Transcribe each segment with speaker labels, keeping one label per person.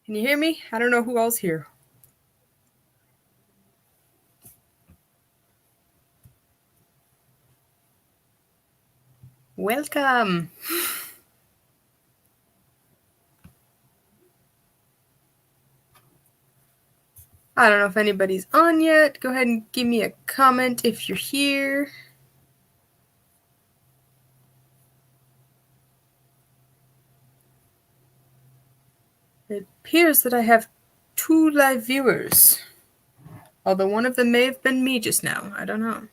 Speaker 1: Can you hear me? I don't know who else here. Welcome. I don't know if anybody's on yet. Go ahead and give me a comment if you're here. It appears that I have 2 live viewers. Although one of them may have been me just now. I don't know.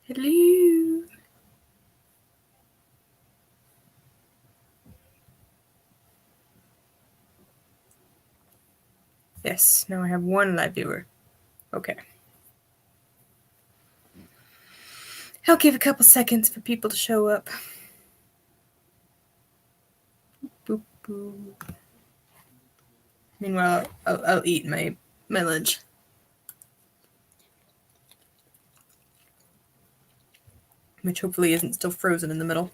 Speaker 1: Hello. Yes, now I have 1 live viewer. Okay. I'll give a couple seconds for people to show up. Boop, boop. Meanwhile, I'll eat my lunch. Which hopefully isn't still frozen in the middle.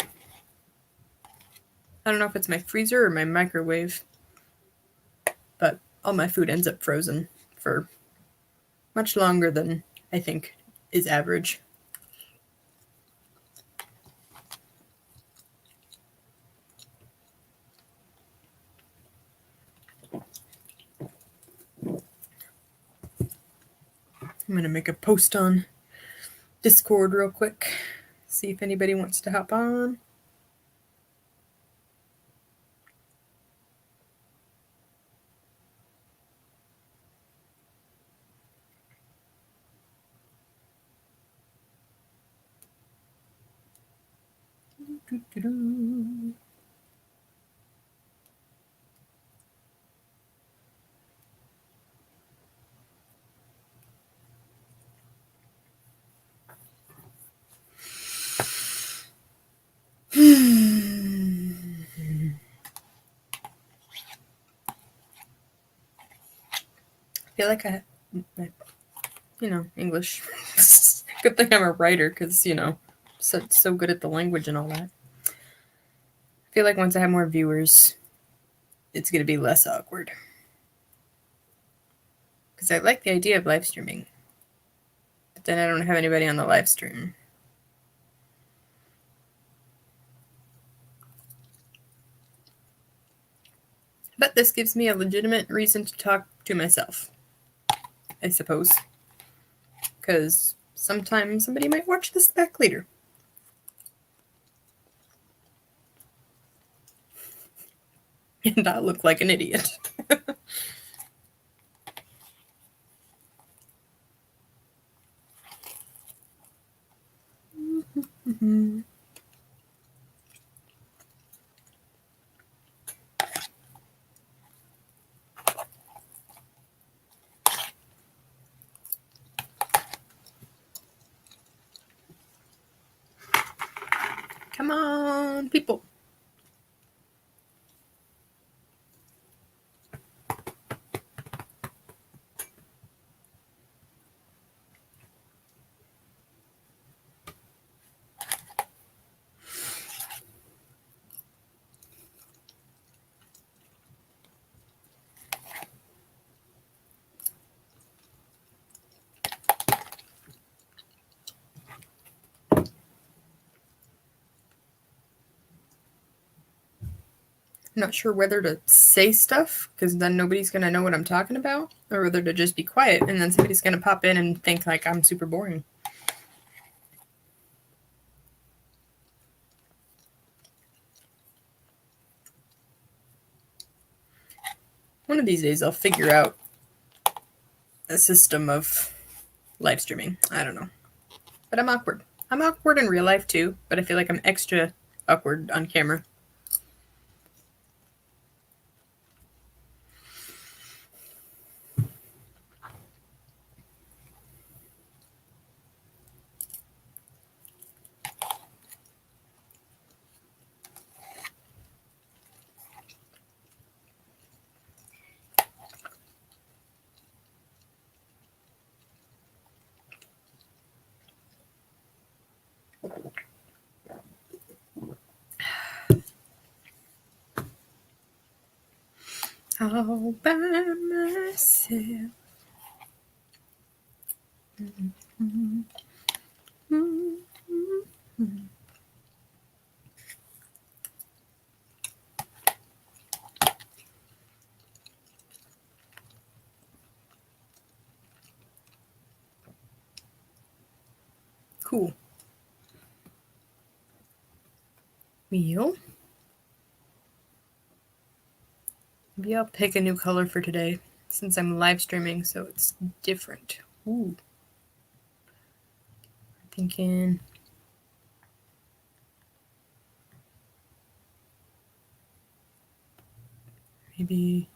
Speaker 1: I don't know if it's my freezer or my microwave, but all my food ends up frozen for much longer than I think is average. I'm gonna make a post on Discord real quick, see if anybody wants to hop on. I feel like English. Good thing I'm a writer because, so good at the language and all that. I feel like once I have more viewers, it's going to be less awkward. Because I like the idea of live streaming. But then I don't have anybody on the live stream. But this gives me a legitimate reason to talk to myself, I suppose. Because sometimes somebody might watch this back later. And I look like an idiot. Come on, people. I'm not sure whether to say stuff, because then nobody's going to know what I'm talking about, or whether to just be quiet, and then somebody's going to pop in and think like I'm super boring. One of these days I'll figure out a system of live streaming. I don't know. But I'm awkward. I'm awkward in real life too, but I feel like I'm extra awkward on camera. all by myself. Cool. Wheel. Maybe I'll pick a new color for today since I'm live streaming, so it's different. Ooh. Thinking maybe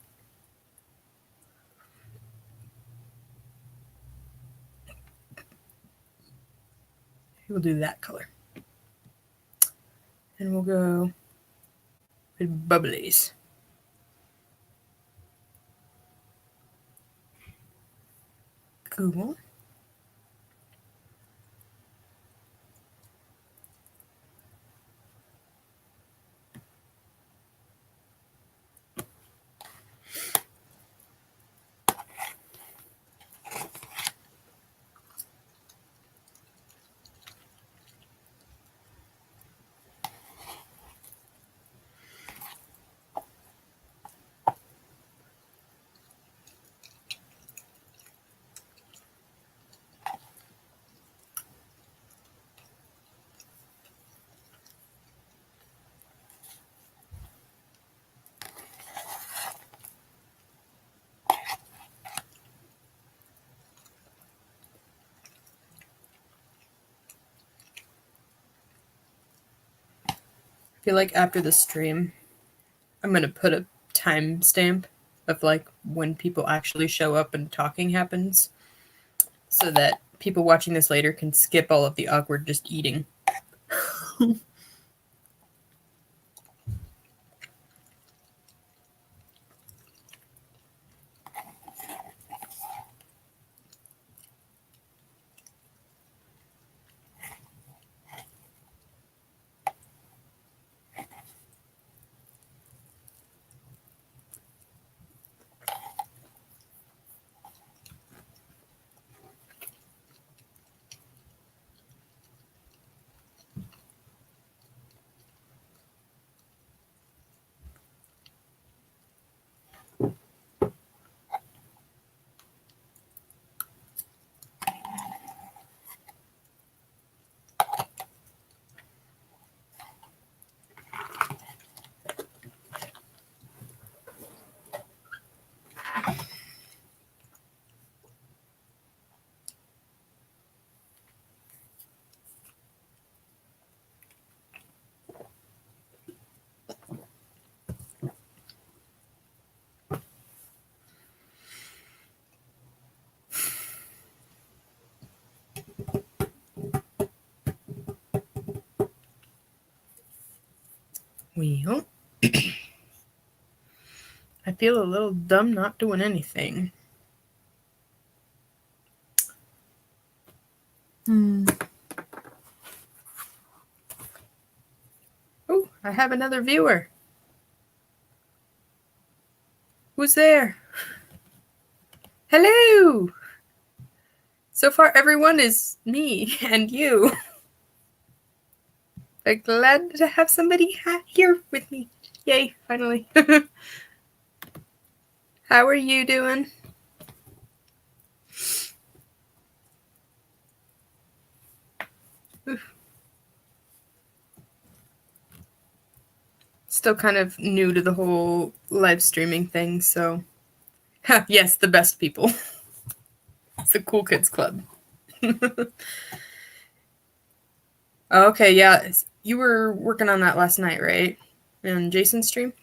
Speaker 1: we'll do that color. And we'll go with bubblies. Cool. I feel like after the stream, I'm going to put a timestamp of like when people actually show up and talking happens so that people watching this later can skip all of the awkward just eating. Well, I feel a little dumb not doing anything. Oh, I have another viewer. Who's there? Hello! So far, everyone is me and you. I'm glad to have somebody here with me. Yay, finally. How are you doing? Oof. Still kind of new to the whole live streaming thing, so... yes, the best people. It's the Cool Kids Club. Okay, yeah. You were working on that last night, right? In Jason's stream?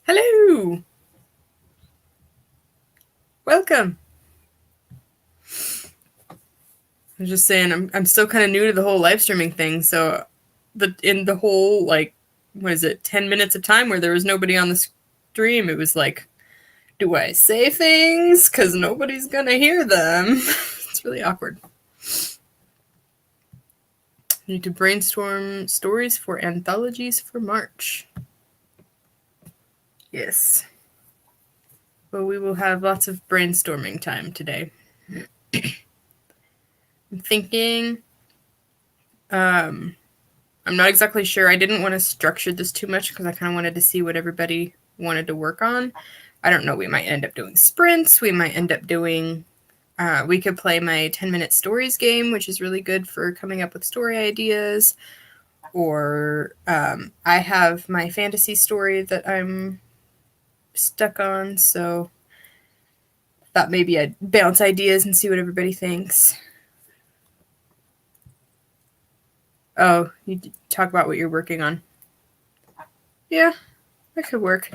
Speaker 1: Hello! Welcome! I'm just saying, I'm still kind of new to the whole live streaming thing, so in the whole, like, what is it, 10 minutes of time where there was nobody on the stream, it was like, do I say things? Because nobody's going to hear them. That's really awkward. Need to brainstorm stories for anthologies for March. Yes. Well, we will have lots of brainstorming time today. I'm thinking, I'm not exactly sure. I didn't want to structure this too much because I kind of wanted to see what everybody wanted to work on. I don't know. We might end up doing sprints. We might end up doing, we could play my 10-minute stories game, which is really good for coming up with story ideas. Or I have my fantasy story that I'm stuck on, so thought maybe I'd bounce ideas and see what everybody thinks. Oh, you talk about what you're working on. Yeah, that could work.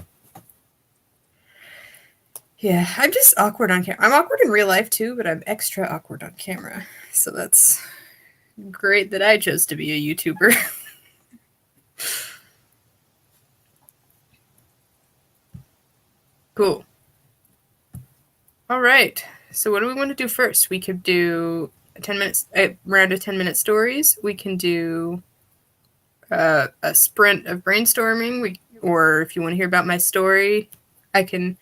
Speaker 1: Yeah, I'm just awkward on camera. I'm awkward in real life too, but I'm extra awkward on camera. So that's great that I chose to be a YouTuber. Cool. All right. So what do we want to do first? We could do 10 minutes, a round of 10-minute stories. We can do a sprint of brainstorming. Or if you want to hear about my story, I can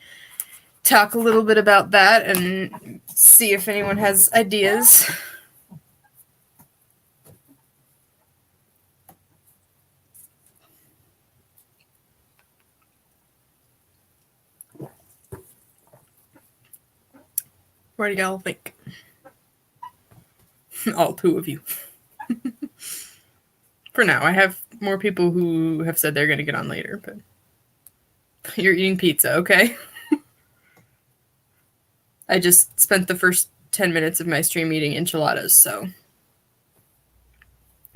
Speaker 1: talk a little bit about that and see if anyone has ideas. What do y'all think? All two of you. For now, I have more people who have said they're going to get on later, but you're eating pizza, okay? I just spent the first 10 minutes of my stream eating enchiladas, so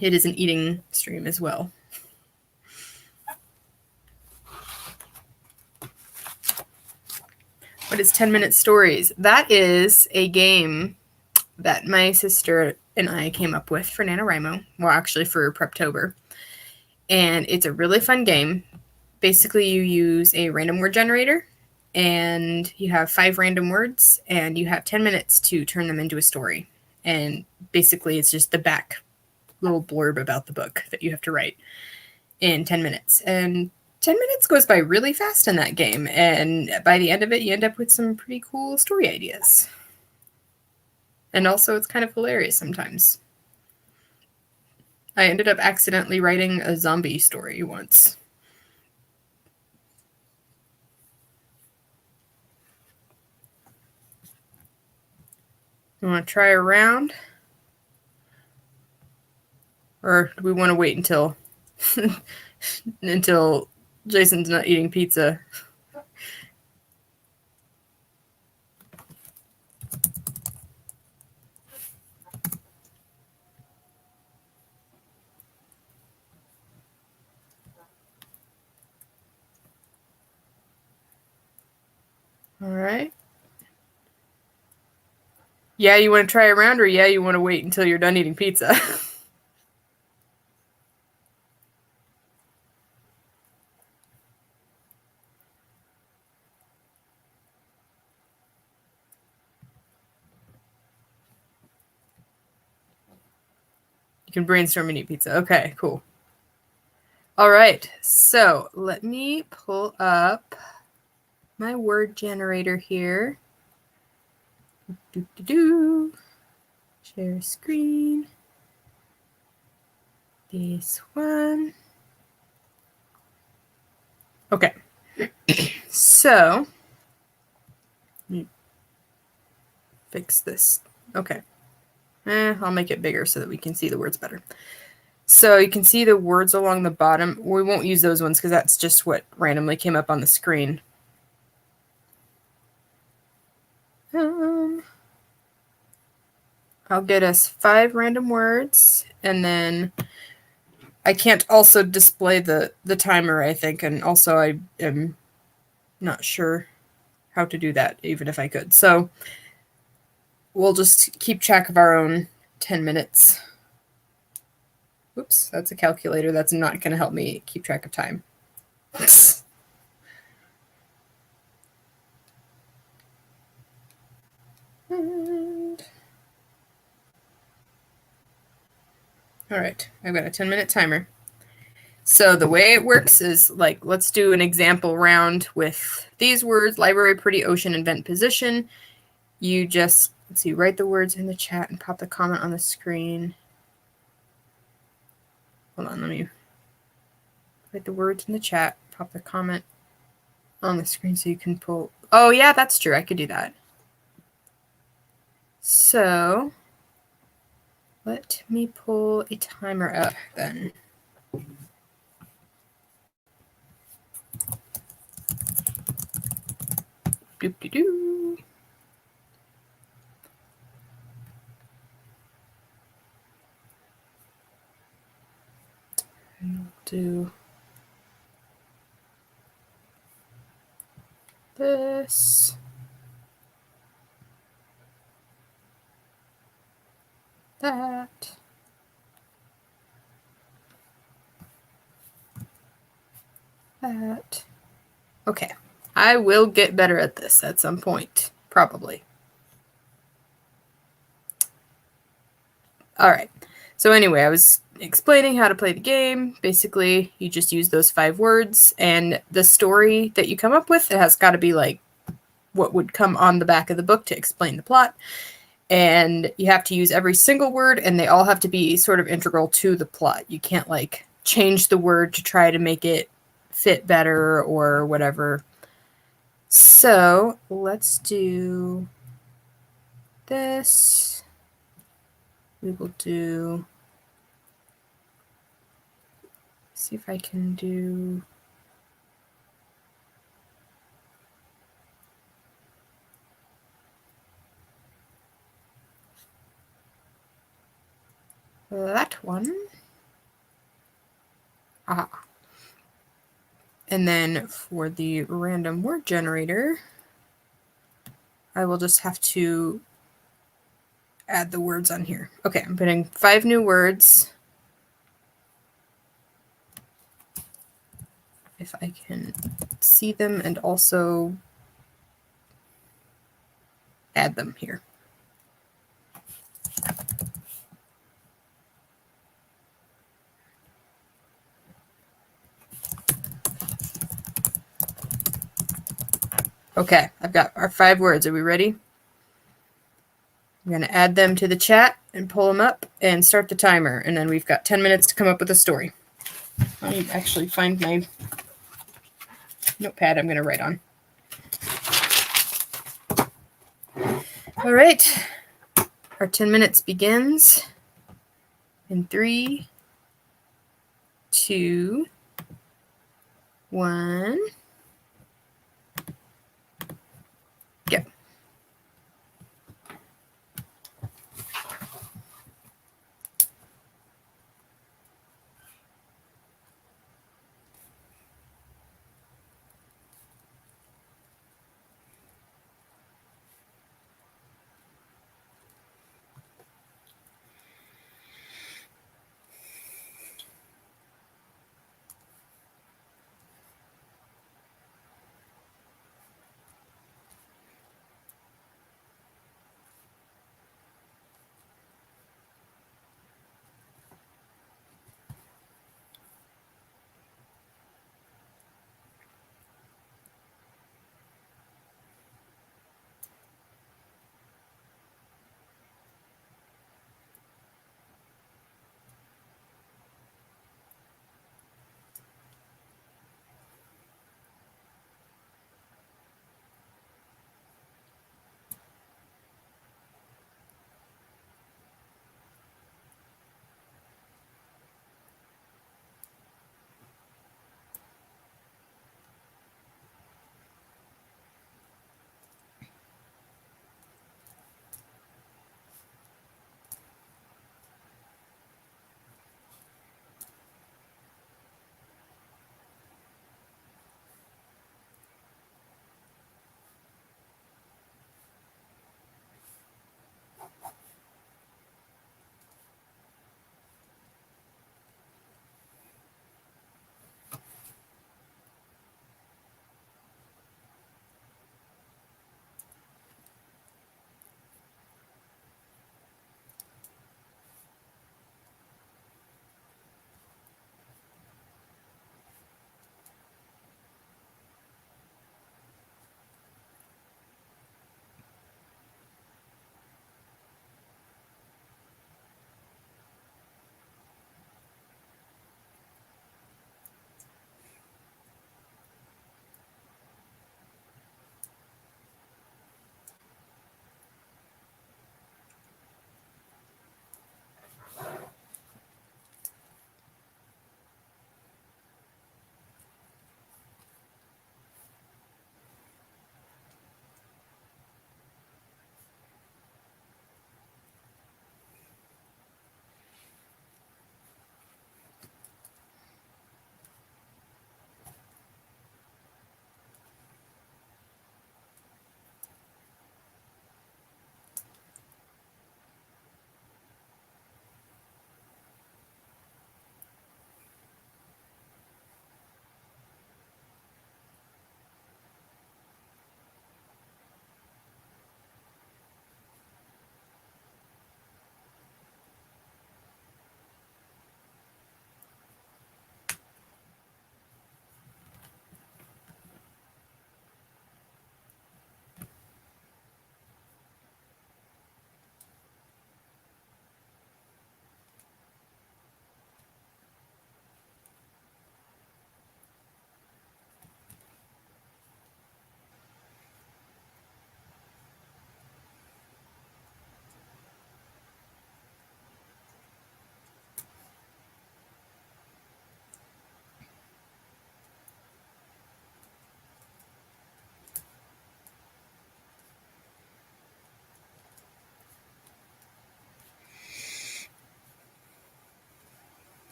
Speaker 1: it is an eating stream as well. What is 10-minute stories? That is a game that my sister and I came up with for NaNoWriMo. Well, actually for Preptober. And it's a really fun game. Basically, you use a random word generator, and you have 5 random words, and you have 10 minutes to turn them into a story. And basically, it's just the back little blurb about the book that you have to write in 10 minutes. And 10 minutes goes by really fast in that game, and by the end of it, you end up with some pretty cool story ideas. And also, it's kind of hilarious sometimes. I ended up accidentally writing a zombie story once. You want to try a round? Or do we want to wait until until Jason's not eating pizza? All right. Yeah, you want to try a round, or yeah, you want to wait until you're done eating pizza? You can brainstorm and eat pizza. Okay, cool. All right, so let me pull up my word generator here. Share screen. This one. Okay. So, let me fix this. Okay. I'll make it bigger so that we can see the words better. So you can see the words along the bottom. We won't use those ones because that's just what randomly came up on the screen. I'll get us 5 random words, and then I can't also display the timer, I think, and also I am not sure how to do that, even if I could. So we'll just keep track of our own 10 minutes. Oops, that's a calculator. That's not going to help me keep track of time. And All right, I've got a 10-minute timer. So the way it works is like, let's do an example round with these words: library, pretty, ocean, and vent position. You just, let's see, write the words in the chat and pop the comment on the screen. Hold on, let me write the words in the chat, pop the comment on the screen so you can pull. Oh yeah, that's true. I could do that. So let me pull a timer up then. Doop-de-doo. And we'll do this. That. That. Okay. I will get better at this at some point, probably. All right. So anyway, I was explaining how to play the game. Basically, you just use those 5 words, and the story that you come up with, it has got to be like what would come on the back of the book to explain the plot. And you have to use every single word, and they all have to be sort of integral to the plot. You can't like change the word to try to make it fit better or whatever. So let's do this. We will do, see if I can do that one. Aha. And then for the random word generator, I will just have to add the words on here. Okay, I'm putting 5 new words. If I can see them and also add them here. Okay, I've got our 5 words. Are we ready? I'm going to add them to the chat and pull them up and start the timer. And then we've got 10 minutes to come up with a story. Let me actually find my notepad I'm going to write on. All right. Our 10 minutes begins in 3, 2, 1. Go.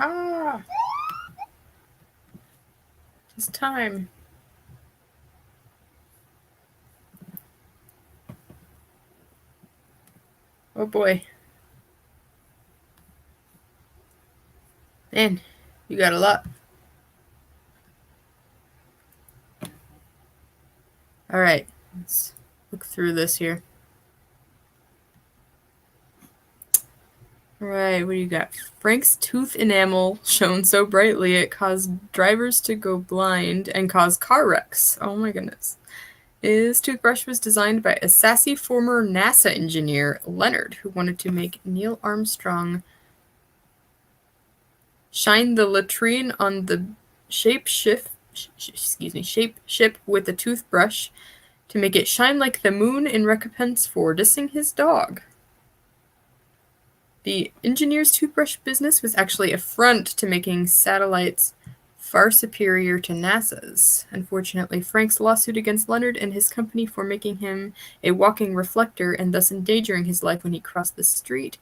Speaker 1: Aha! It's time. Oh boy. Man, you got a lot. Alright, let's look through this here. Alright, what do you got? Frank's tooth enamel shone so brightly it caused drivers to go blind and cause car wrecks. Oh my goodness. His toothbrush was designed by a sassy former NASA engineer, Leonard, who wanted to make Neil Armstrong shine the latrine on the shape ship with a toothbrush to make it shine like the moon in recompense for dissing his dog. The engineer's toothbrush business was actually a front to making satellites far superior to NASA's. Unfortunately, Frank's lawsuit against Leonard and his company for making him a walking reflector and thus endangering his life when he crossed the street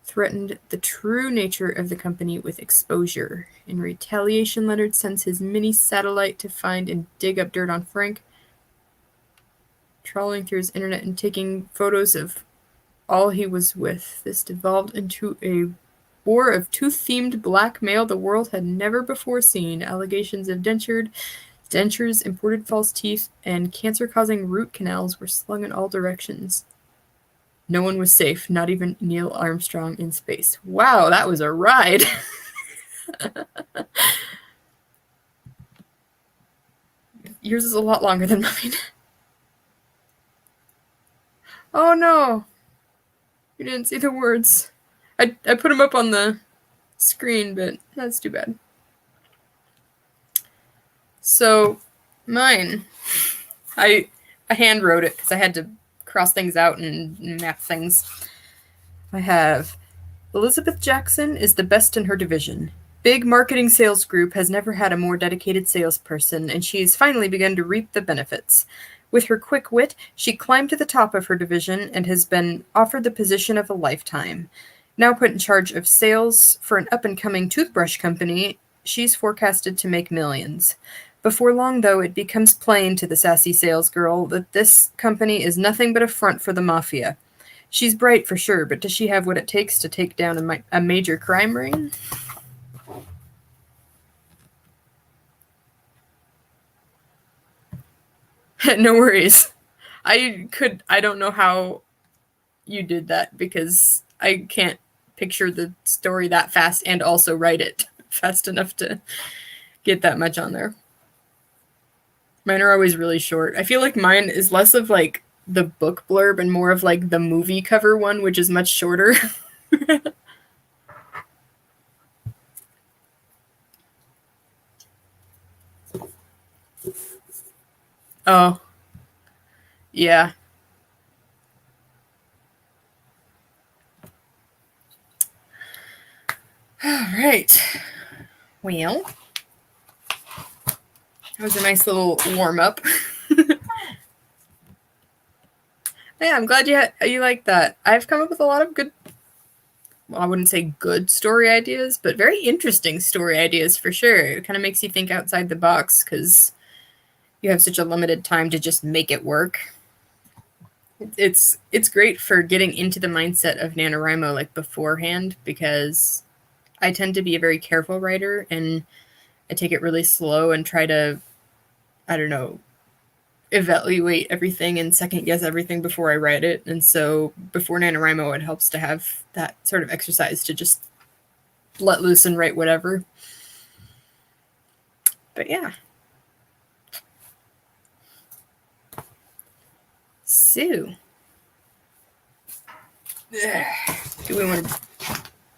Speaker 1: threatened the true nature of the company with exposure. In retaliation, Leonard sends his mini satellite to find and dig up dirt on Frank, trawling through his internet and taking photos of all he was with. This devolved into a war of tooth-themed blackmail the world had never before seen. Allegations of dentures, imported false teeth, and cancer-causing root canals were slung in all directions. No one was safe, not even Neil Armstrong in space. Wow, that was a ride! Yours is a lot longer than mine. Oh no! You didn't see the words. I put them up on the screen, but that's too bad. So, mine, I hand wrote it because I had to cross things out and map things. I have Elizabeth Jackson is the best in her division. Big marketing sales group has never had a more dedicated salesperson, and she's finally begun to reap the benefits. With her quick wit, she climbed to the top of her division and has been offered the position of a lifetime. Now put in charge of sales for an up-and-coming toothbrush company, she's forecasted to make millions. Before long, though, it becomes plain to the sassy salesgirl that this company is nothing but a front for the mafia. She's bright for sure, but does she have what it takes to take down a major crime ring? No worries. I don't know how you did that because I can't picture the story that fast and also write it fast enough to get that much on there. Mine are always really short. I feel like mine is less of like the book blurb and more of like the movie cover one, which is much shorter. Oh, yeah. All right. Well, that was a nice little warm-up. Yeah, I'm glad you like that. I've come up with a lot of good, well, I wouldn't say good story ideas, but very interesting story ideas for sure. It kind of makes you think outside the box because you have such a limited time to just make it work. It's great for getting into the mindset of NaNoWriMo like beforehand because I tend to be a very careful writer and I take it really slow and try to, I don't know, evaluate everything and second guess everything before I write it. And so before NaNoWriMo, it helps to have that sort of exercise to just let loose and write whatever. But yeah. So, do we want to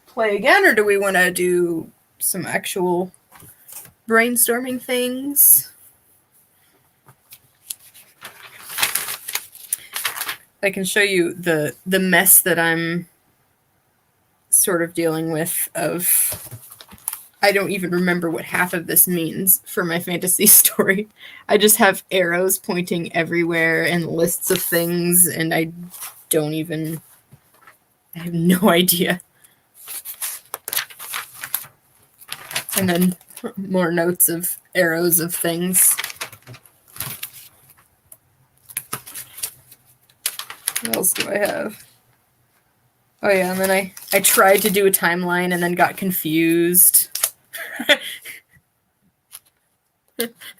Speaker 1: play again or do we want to do some actual brainstorming things? I can show you the mess that I'm sort of dealing with of I don't even remember what half of this means for my fantasy story. I just have arrows pointing everywhere and lists of things, and I have no idea. And then more notes of arrows of things. What else do I have? Oh yeah, and then I tried to do a timeline and then got confused.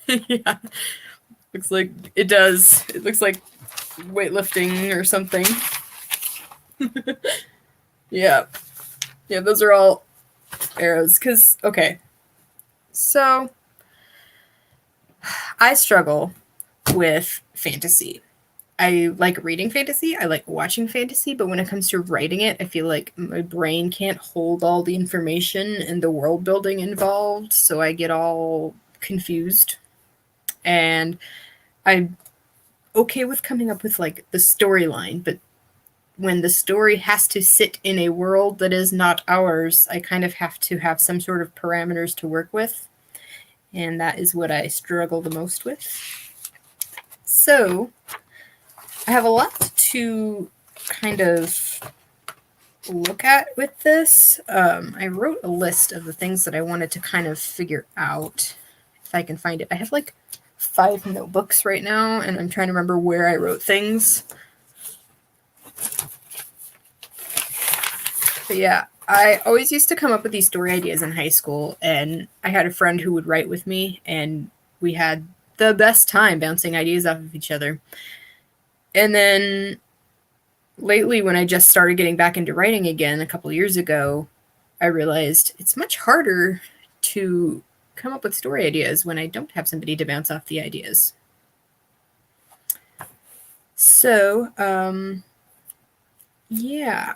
Speaker 1: Yeah. Looks like it does. It looks like weightlifting or something. Yeah. Yeah, those are all arrows. Because, okay. So, I struggle with fantasy. I like reading fantasy. I like watching fantasy. But when it comes to writing it, I feel like my brain can't hold all the information and the world building involved. So I get all confused. And I'm okay with coming up with like the storyline, but when the story has to sit in a world that is not ours, I kind of have to have some sort of parameters to work with. And that is what I struggle the most with. So I have a lot to kind of look at with this. I wrote a list of the things that I wanted to kind of figure out, if I can find it. I have like 5 notebooks right now, and I'm trying to remember where I wrote things. But yeah, I always used to come up with these story ideas in high school, and I had a friend who would write with me, and we had the best time bouncing ideas off of each other. And then lately, when I just started getting back into writing again a couple years ago, I realized it's much harder to come up with story ideas when I don't have somebody to bounce off the ideas. So, yeah.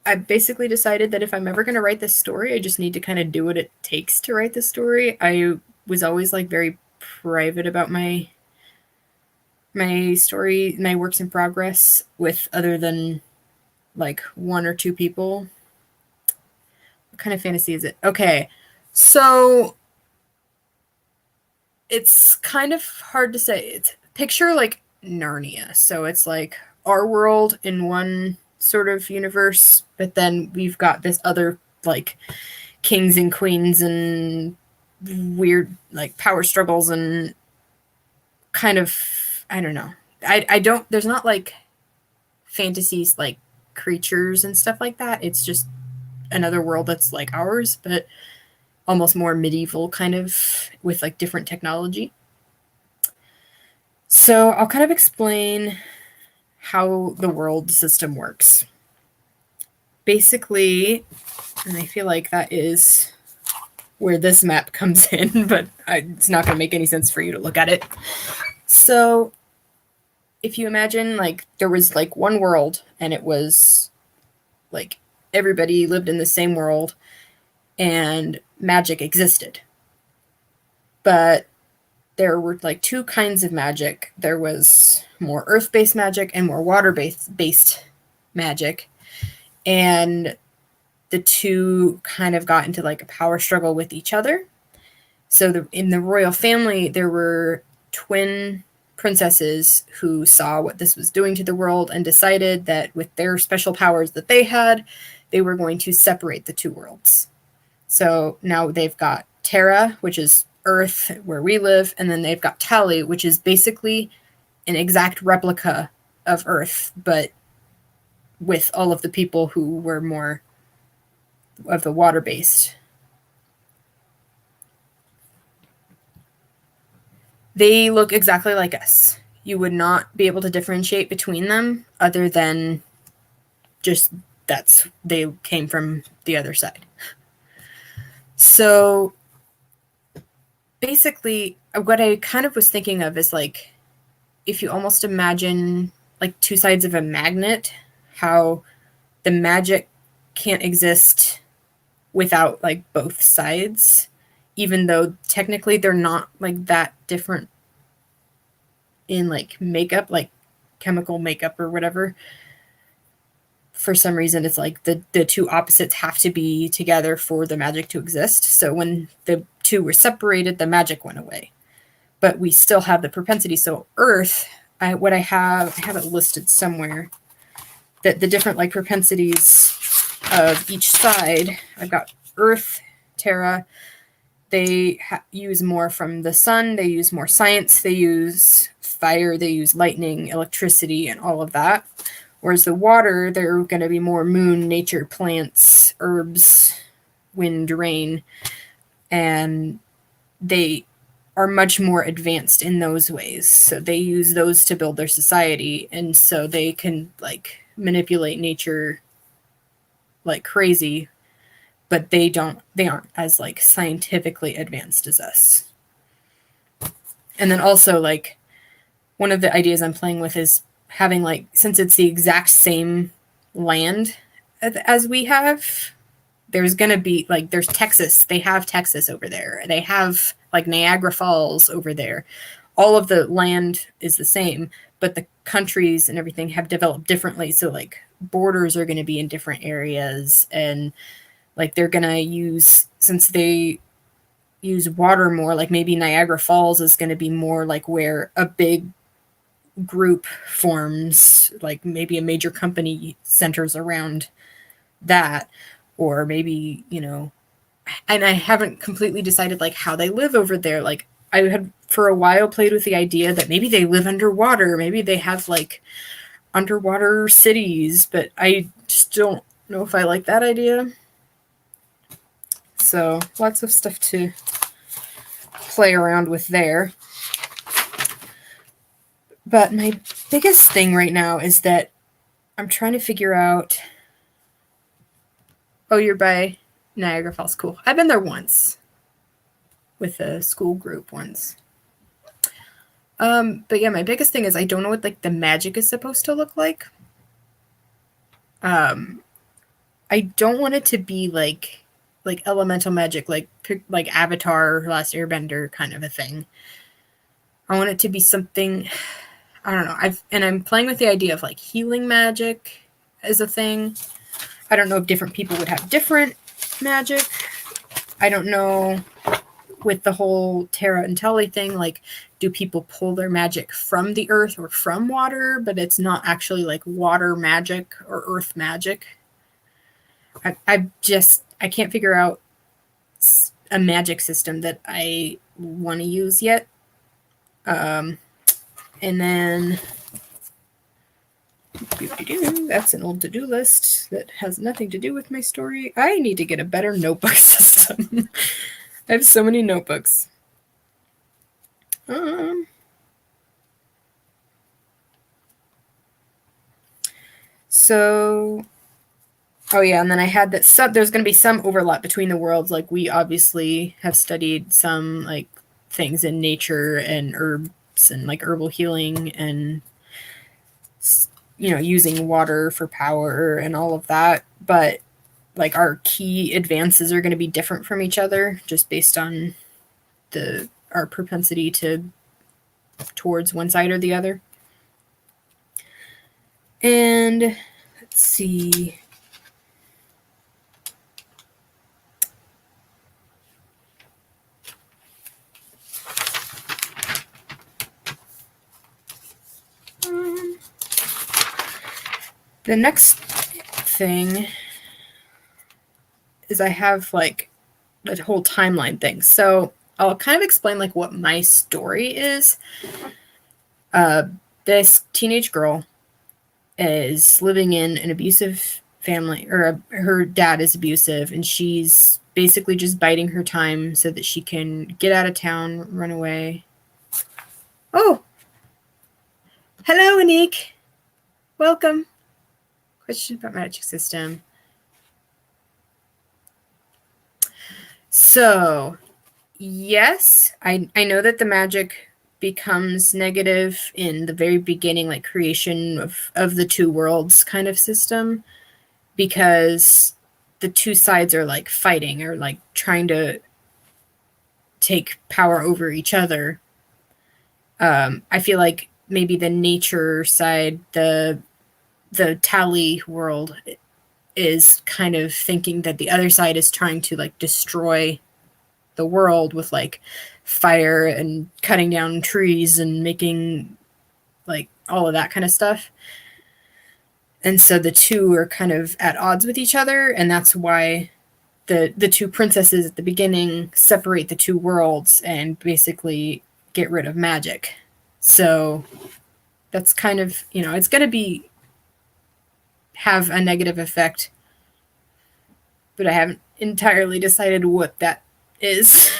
Speaker 1: I basically decided that if I'm ever going to write this story, I just need to kind of do what it takes to write the story. I was always like very private about my story, my works in progress with other than like 1 or 2 people. What kind of fantasy is it? Okay. So it's kind of hard to say. It's picture like Narnia. So it's like our world in one sort of universe, but then we've got this other like kings and queens and weird like power struggles and kind of, I don't know. I don't, there's not like fantasies like creatures and stuff like that. It's just another world that's like ours, but almost more medieval kind of with like different technology. So I'll kind of explain how the world system works. Basically, and I feel like that is where this map comes in, but it's not going to make any sense for you to look at it. So if you imagine like there was like one world and it was like everybody lived in the same world and magic existed. But there were like 2 kinds of magic. There was more earth-based magic and more water-based magic. And the 2 kind of got into like a power struggle with each other. So in the royal family, there were twin princesses who saw what this was doing to the world and decided that with their special powers that they had, they were going to separate the 2 worlds. So now they've got Terra, which is Earth, where we live, and then they've got Tali, which is basically an exact replica of Earth, but with all of the people who were more of the water-based. They look exactly like us. You would not be able to differentiate between them other than just they came from the other side. So basically, what I kind of was thinking of is like, if you almost imagine like 2 sides of a magnet, how the magic can't exist without like both sides, even though technically they're not like that different in like makeup, like chemical makeup or whatever. For some reason, it's like the 2 opposites have to be together for the magic to exist. So when the 2 were separated, the magic went away. But we still have the propensity. So Earth, I have it listed somewhere, that the different like propensities of each side. I've got Earth, Terra, they use more from the sun, they use more science, they use fire, they use lightning, electricity, and all of that. Whereas the water, they're going to be more moon, nature, plants, herbs, wind, rain, and they are much more advanced in those ways. So they use those to build their society, and so they can like manipulate nature like crazy, but they aren't as like scientifically advanced as us. And then also like one of the ideas I'm playing with is having like, since it's the exact same land as we have, there's going to be like, there's Texas, they have Texas over there. They have like Niagara Falls over there. All of the land is the same, but the countries and everything have developed differently. So like borders are going to be in different areas, and like they're going to use, since they use water more, like maybe Niagara Falls is going to be more like where a big group forms, like maybe a major company centers around that, or maybe, you know, and I haven't completely decided like how they live over there. Like I had for a while played with the idea that maybe they live underwater, maybe they have like underwater cities, but I just don't know if I like that idea. So lots of stuff to play around with there. But my biggest thing right now is that I'm trying to figure out. Oh, you're by Niagara Falls. Cool. I've been there once with a school group once. But yeah, my biggest thing is I don't know what like the magic is supposed to look like. I don't want it to be like elemental magic, like Avatar, Last Airbender kind of a thing. I want it to be something, I don't know. I'm playing with the idea of like healing magic as a thing. I don't know if different people would have different magic. I don't know with the whole Terra and Telly thing, like do people pull their magic from the earth or from water, but it's not actually like water magic or earth magic. I can't figure out a magic system that I want to use yet. And then that's an old to-do list that has nothing to do with my story. I need to get a better notebook system. I have so many notebooks. So, oh yeah, and then I had that there's going to be some overlap between the worlds. Like we obviously have studied some like things in nature and herbs and like herbal healing and, you know, using water for power and all of that. But like our key advances are going to be different from each other just based on our propensity towards one side or the other. And let's see. The next thing is I have like a whole timeline thing. So I'll kind of explain like what my story is. This teenage girl is living in an abusive family, or her dad is abusive, and she's basically just biding her time so that she can get out of town, run away. Oh, hello, Anik. Welcome. Question about magic system. So, yes, I know that the magic becomes negative in the very beginning, like creation of the two worlds kind of system, because the two sides are like fighting or like trying to take power over each other. I feel like maybe the nature side, the Tally world, is kind of thinking that the other side is trying to like destroy the world with like fire and cutting down trees and making like all of that kind of stuff. And so the two are kind of at odds with each other, and that's why the two princesses at the beginning separate the two worlds and basically get rid of magic. So that's kind of, it's going to have a negative effect, but I haven't entirely decided what that is.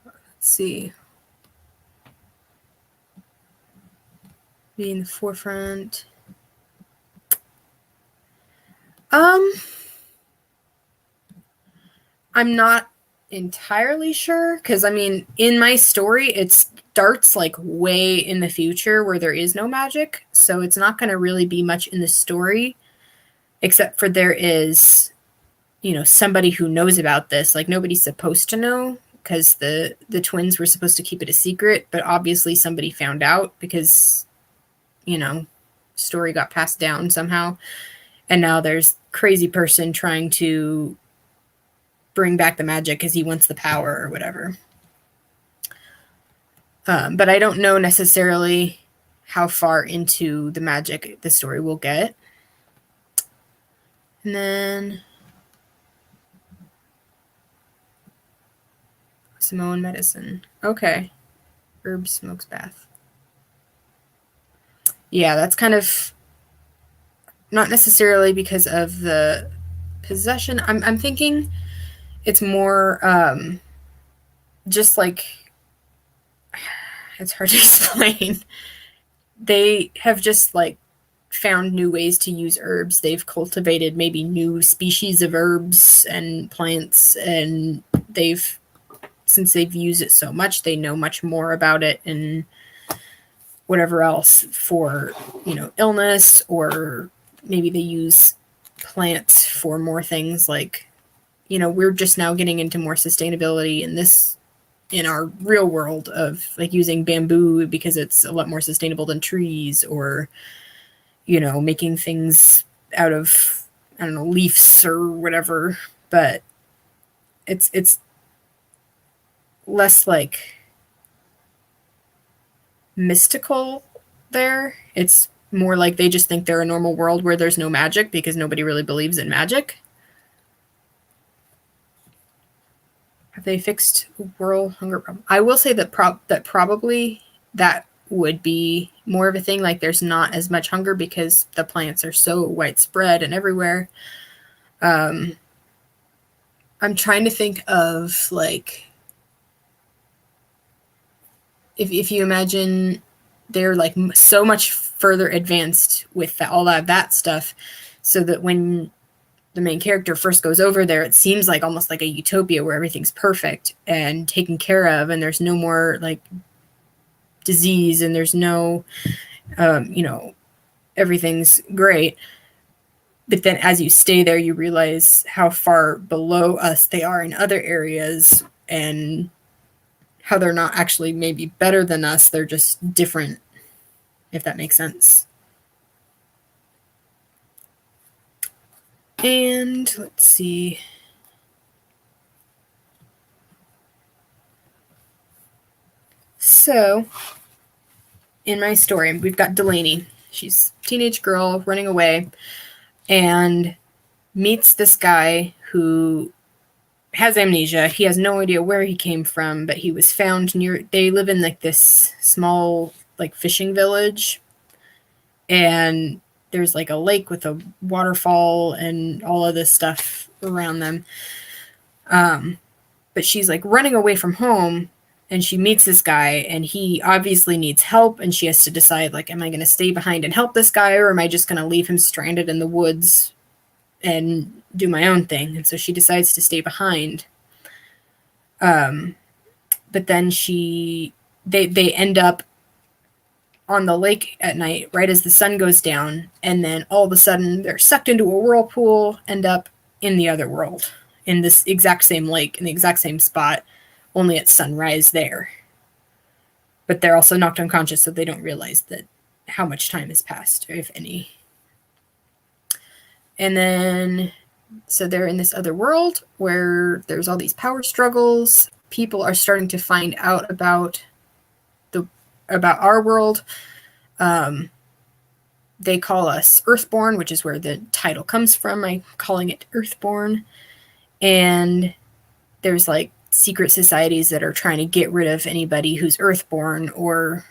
Speaker 1: Let's see. Be in the forefront. I'm not entirely sure, because in my story it starts like way in the future where there is no magic, so it's not going to really be much in the story, except for there is somebody who knows about this. Like, nobody's supposed to know, because the twins were supposed to keep it a secret, but obviously somebody found out because story got passed down somehow, and now there's crazy person trying to bring back the magic because he wants the power or whatever. But I don't know necessarily how far into the magic the story will get. And then Samoan medicine. Okay. Herb smokes bath. Yeah, that's kind of not necessarily because of the possession. I'm thinking it's more just like, it's hard to explain. They have just like found new ways to use herbs. They've cultivated maybe new species of herbs and plants, and since they've used it so much, they know much more about it and whatever else for, illness, or maybe they use plants for more things like, we're just now getting into more sustainability in our real world of like using bamboo because it's a lot more sustainable than trees, or, making things out of, I don't know, leaves or whatever. But it's less like mystical there. It's more like they just think they're a normal world where there's no magic because nobody really believes in magic. Have they fixed world hunger problem? I will say that probably that would be more of a thing. Like, there's not as much hunger because the plants are so widespread and everywhere. I'm trying to think of, like, if you imagine they're like so much further advanced with all of that stuff, so that when the main character first goes over there, it seems like almost like a utopia where everything's perfect and taken care of, and there's no more like disease, and there's no, everything's great. But then as you stay there, you realize how far below us they are in other areas, and how they're not actually maybe better than us. They're just different, if that makes sense. And let's see. So, in my story, we've got Delaney. She's a teenage girl running away and meets this guy who has amnesia. He has no idea where he came from, but he was found they live in like this small like fishing village, and there's like a lake with a waterfall and all of this stuff around them. But she's like running away from home, and she meets this guy, and he obviously needs help, and she has to decide, like, am I going to stay behind and help this guy, or am I just going to leave him stranded in the woods and do my own thing? And so she decides to stay behind. But then they end up on the lake at night, right as the sun goes down, and then all of a sudden they're sucked into a whirlpool, end up in the other world, in this exact same lake, in the exact same spot, only at sunrise there. But they're also knocked unconscious, so they don't realize that how much time has passed, or if any. And then, so they're in this other world where there's all these power struggles. People are starting to find out about our world. they call us Earthborn, which is where the title comes from. I'm calling it Earthborn. And there's like secret societies that are trying to get rid of anybody who's Earthborn or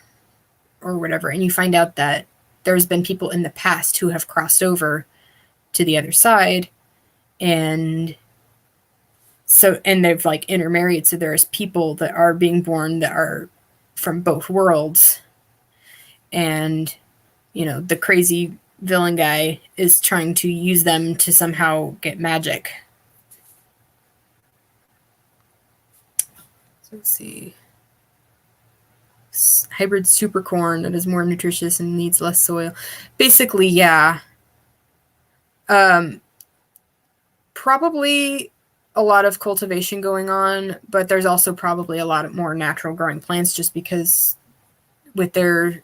Speaker 1: whatever. And you find out that there's been people in the past who have crossed over to the other side, and they've like intermarried. So there's people that are being born that are from both worlds. And, you know, the crazy villain guy is trying to use them to somehow get magic. So let's see. Hybrid super corn that is more nutritious and needs less soil. Basically, yeah. Probably a lot of cultivation going on, but there's also probably a lot more natural growing plants, just because with their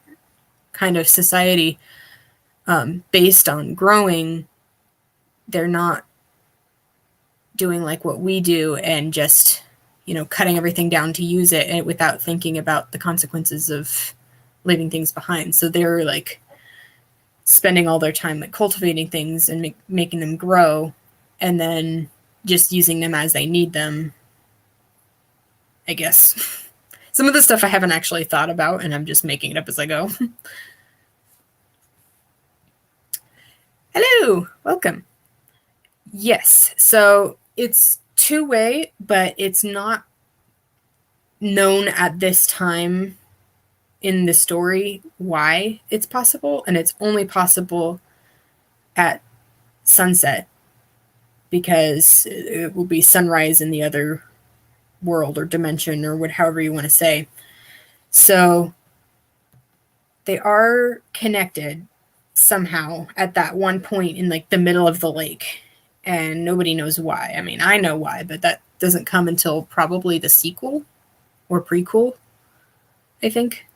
Speaker 1: kind of society based on growing, they're not doing like what we do and just, you know, cutting everything down to use it and without thinking about the consequences of leaving things behind. So they're like spending all their time like cultivating things and making them grow, and then just using them as they need them, I guess. Some of the stuff I haven't actually thought about, and I'm just making it up as I go. Hello, welcome. Yes, so it's two-way, but it's not known at this time in the story why it's possible, and it's only possible at sunset because it will be sunrise in the other world or dimension or however you want to say. So they are connected somehow at that one point in like the middle of the lake, and nobody knows why. I mean, I know why, but that doesn't come until probably the sequel or prequel, I think.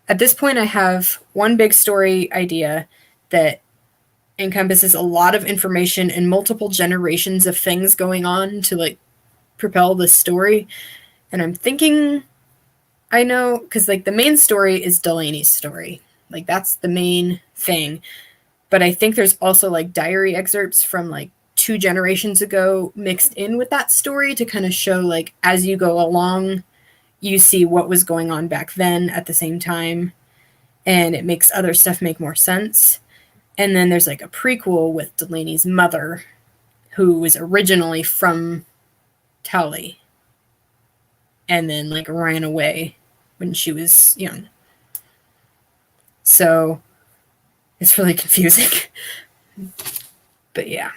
Speaker 1: At this point, I have one big story idea that encompasses a lot of information and multiple generations of things going on to like propel the story. And I'm thinking, I know, because like the main story is Delaney's story. Like that's the main thing. But I think there's also like diary excerpts from like 2 generations ago mixed in with that story to kind of show like as you go along, you see what was going on back then at the same time. And it makes other stuff make more sense. And then there's like a prequel with Delaney's mother, who was originally from Tally and then like ran away when she was young. So it's really confusing. But yeah.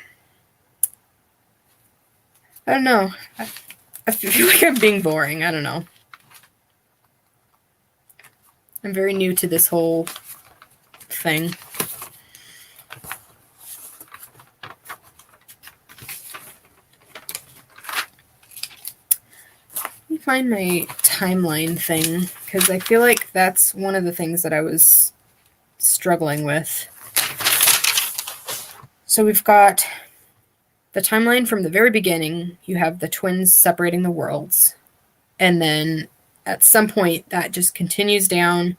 Speaker 1: I don't know. I feel like I'm being boring. I don't know. I'm very new to this whole thing. Let me find my timeline thing, because I feel like that's one of the things that I was struggling with. So we've got the timeline from the very beginning. You have the twins separating the worlds. And then at some point that just continues down.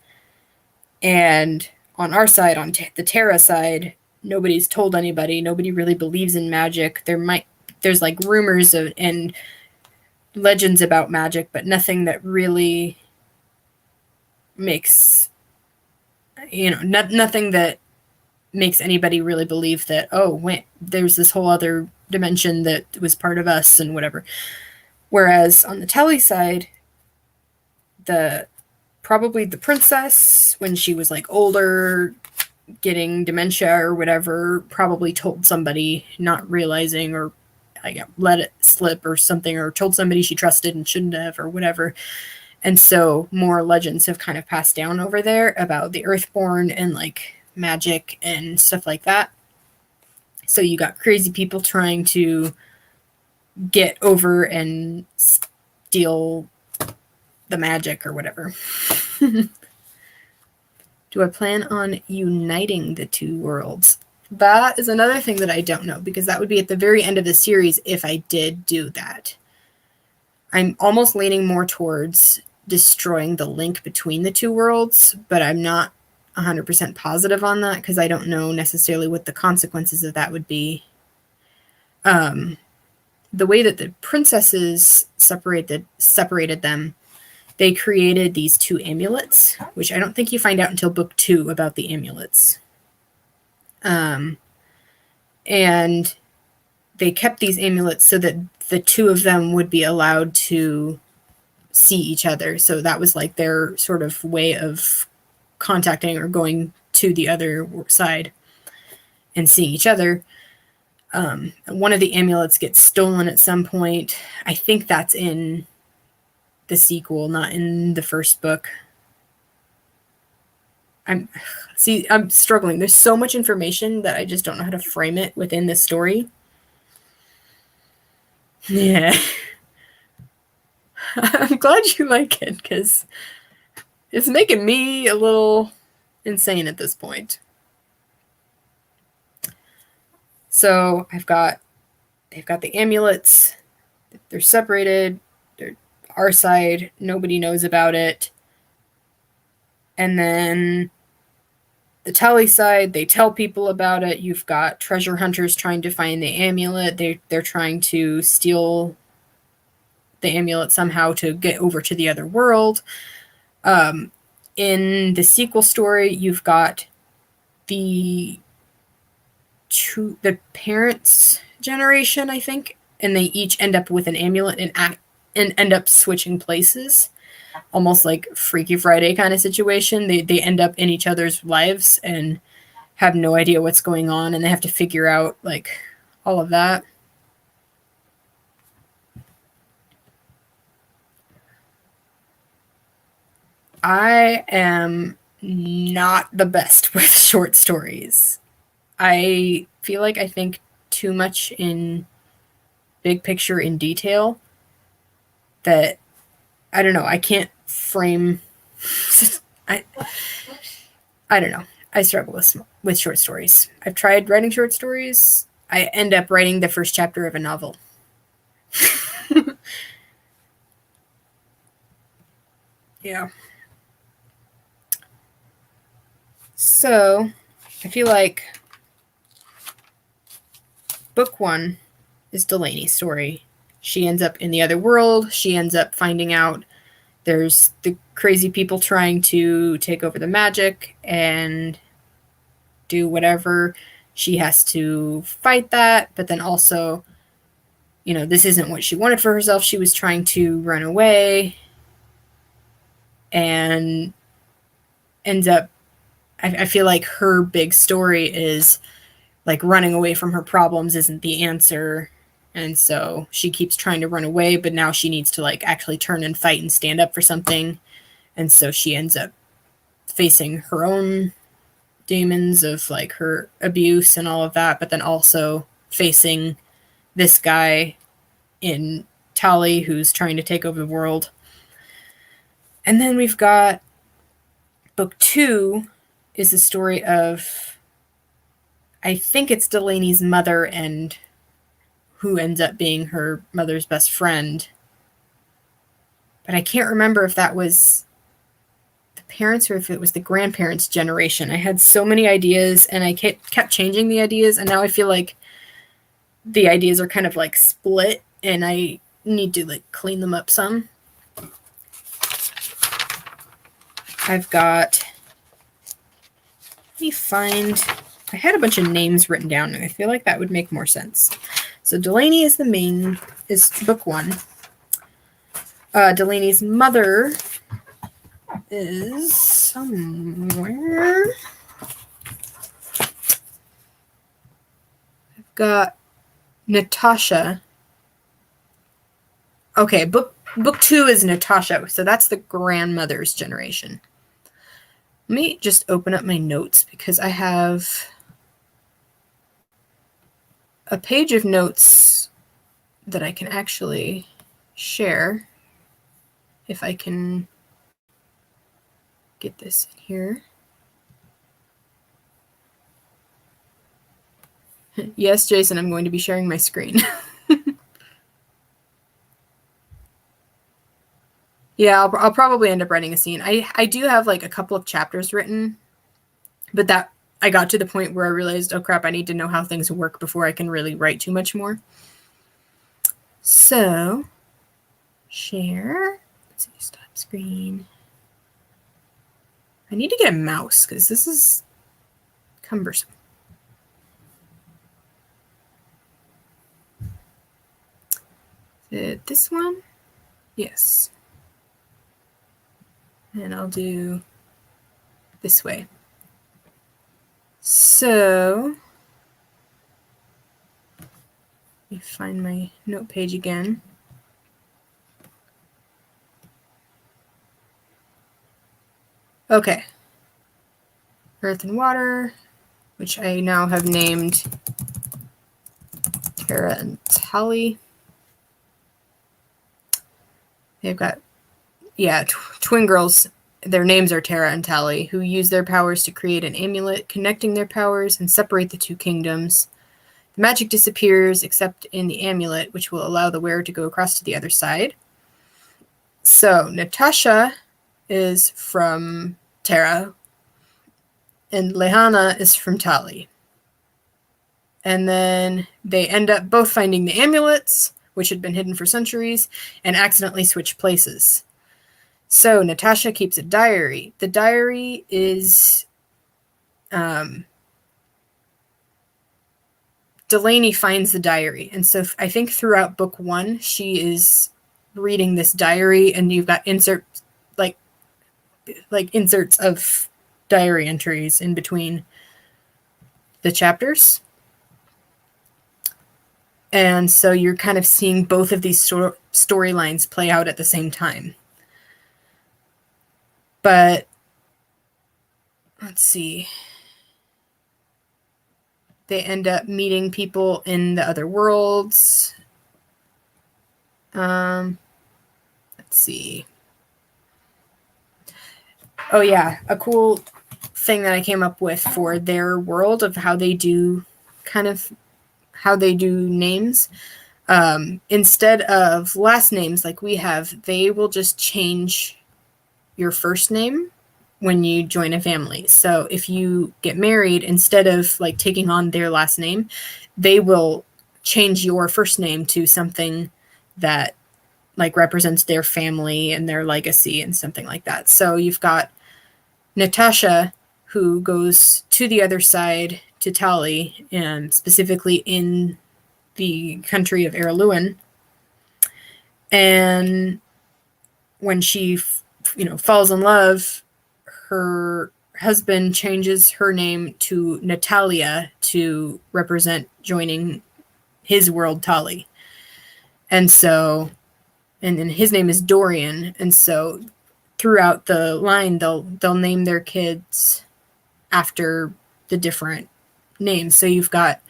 Speaker 1: And on our side, on the Terra side, nobody's told anybody. Nobody really believes in magic. There's like rumors and legends about magic, but nothing that really makes, you know, nothing that makes anybody really believe that, oh, wait, there's this whole other dimension that was part of us and whatever. Whereas on the Telly side, probably the princess, when she was like older, getting dementia or whatever, probably told somebody, not realizing, or let it slip or something, or told somebody she trusted and shouldn't have or whatever. And so more legends have kind of passed down over there about the Earthborn and like magic and stuff like that. So you got crazy people trying to get over and steal the magic or whatever. Do I plan on uniting the 2 worlds? That is another thing that I don't know, because that would be at the very end of the series if I did do that. I'm almost leaning more towards destroying the link between the 2 worlds, but I'm not 100% positive on that because I don't know necessarily what the consequences of that would be. The way that the princesses separated them, they created these 2 amulets, which I don't think you find out until book 2 about the amulets. And they kept these amulets so that the 2 of them would be allowed to see each other. So that was like their sort of way of contacting or going to the other side and seeing each other. One of the amulets gets stolen at some point. I think that's in the sequel, not in the first book. I'm struggling. There's so much information that I just don't know how to frame it within this story. Yeah. I'm glad you like it because it's making me a little insane at this point. So they've got the amulets. They're separated. They're our side. Nobody knows about it. And then the Tally side, they tell people about it. You've got treasure hunters trying to find the amulet. They're trying to steal the amulet somehow to get over to the other world. In the sequel story, you've got the parents' generation, I think, and they each end up with an amulet and end up switching places, almost like Freaky Friday kind of situation. They end up in each other's lives and have no idea what's going on, and they have to figure out like all of that. I am not the best with short stories. I feel like I think too much in big picture in detail that I don't know. I can't frame. I don't know. I struggle with short stories. I've tried writing short stories. I end up writing the first chapter of a novel. Yeah. So, I feel like book 1 is Delaney's story. She ends up in the other world. She ends up finding out there's the crazy people trying to take over the magic and do whatever. She has to fight that, but then also, you know, this isn't what she wanted for herself. She was trying to run away and ends up, I feel like her big story is like running away from her problems isn't the answer. And so she keeps trying to run away, but now she needs to like actually turn and fight and stand up for something. And so she ends up facing her own demons of like her abuse and all of that, but then also facing this guy in Tally who's trying to take over the world. And then we've got book 2 is the story of, I think it's Delaney's mother and who ends up being her mother's best friend. But I can't remember if that was the parents or if it was the grandparents' generation. I had so many ideas and I kept changing the ideas, and now I feel like the ideas are kind of like split and I need to like clean them up some. I've got, let me find, I had a bunch of names written down and I feel like that would make more sense. So Delaney is is book 1. Delaney's mother is somewhere. I've got Natasha. Okay, book 2 is Natasha, so that's the grandmother's generation. Let me just open up my notes because I have a page of notes that I can actually share if I can get this in here. Yes, Jason, I'm going to be sharing my screen. Yeah, I'll probably end up writing a scene. I do have like a couple of chapters written But that I got to the point where I realized, oh crap, I need to know how things work before I can really write too much more. So, share. Let's see, stop screen. I need to get a mouse because this is cumbersome. Is it this one? Yes. And I'll do this way. So, let me find my note page again. Okay. Earth and water, which I now have named Terra and Tali. They've got, twin girls. Their names are Terra and Tali, who use their powers to create an amulet connecting their powers and separate the two kingdoms. The magic disappears except in the amulet, which will allow the wearer to go across to the other side. So Natasha is from Terra, and Lehana is from Tali. And then they end up both finding the amulets, which had been hidden for centuries, and accidentally switch places. So Natasha keeps a diary. The diary is Delaney finds the diary. And so I think throughout book 1, she is reading this diary, and you've got inserts of diary entries in between the chapters. And so you're kind of seeing both of these storylines play out at the same time. But let's see. They end up meeting people in the other worlds. Let's see. Oh yeah, a cool thing that I came up with for their world of how they do names. Instead of last names like we have, they will just change your first name when you join a family. So if you get married, instead of like taking on their last name, they will change your first name to something that like represents their family and their legacy and something like that. So you've got Natasha, who goes to the other side to Tali, and specifically in the country of Erluin. And when she, falls in love, her husband changes her name to Natalia to represent joining his world, Tali. And so, and then his name is Dorian. And so throughout the line, they'll name their kids after the different names. So you've got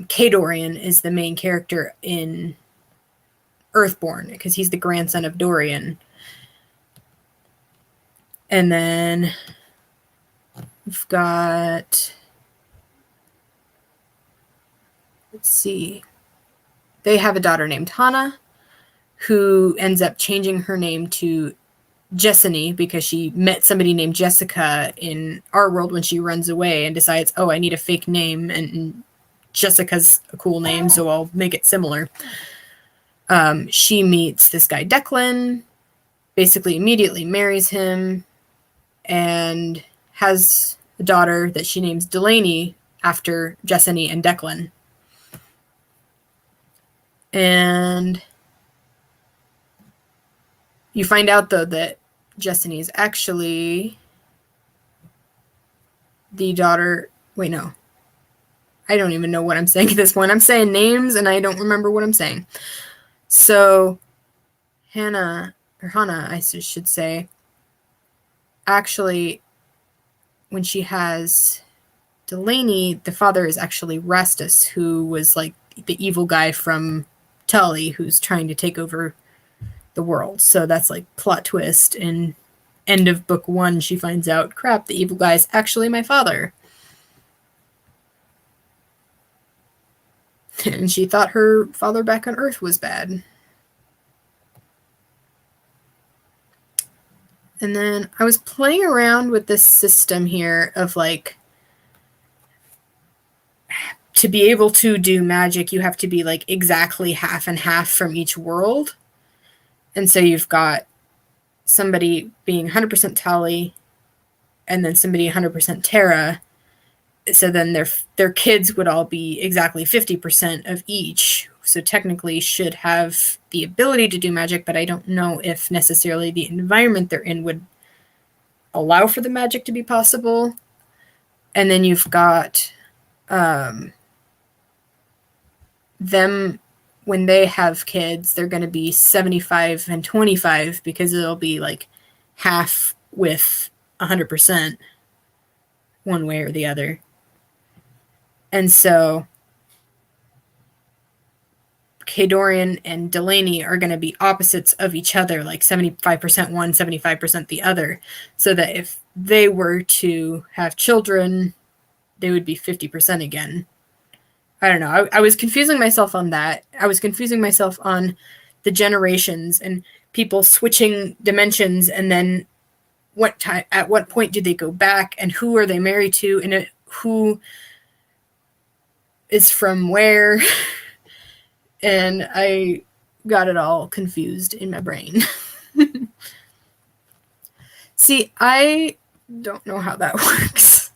Speaker 1: K. Dorian is the main character in Earthborn because he's the grandson of Dorian. And then we've got, let's see, they have a daughter named Hannah, who ends up changing her name to Jessany because she met somebody named Jessica in our world when she runs away and decides, oh, I need a fake name, and Jessica's a cool name, so I'll make it similar. She meets this guy Declan, basically immediately marries him, and has a daughter that she names Delaney after Jessany and Declan. And you find out, though, that Jessany is actually the daughter... Wait, no. I don't even know what I'm saying at this point. I'm saying names, and I don't remember what I'm saying. So, Hannah, I should say, actually, when she has Delaney, the father is actually Rastus, who was like the evil guy from Tully, who's trying to take over the world. So that's like plot twist. And end of book 1, she finds out, crap, the evil guy is actually my father. And she thought her father back on Earth was bad. And then I was playing around with this system here of like, to be able to do magic, you have to be like exactly half and half from each world. And so you've got somebody being 100% Tali and then somebody 100% Terra. So then their kids would all be exactly 50% of each. So technically should have the ability to do magic, but I don't know if necessarily the environment they're in would allow for the magic to be possible. And then you've got them, when they have kids, they're going to be 75 and 25 because it'll be like half with 100% one way or the other. And so Kadorian and Delaney are going to be opposites of each other, like 75% one, 75% the other, so that if they were to have children, they would be 50% again. I don't know. I was confusing myself on that. I was confusing myself on the generations and people switching dimensions, and then at what point do they go back, and who are they married to, and who is from where. And I got it all confused in my brain. See, I don't know how that works.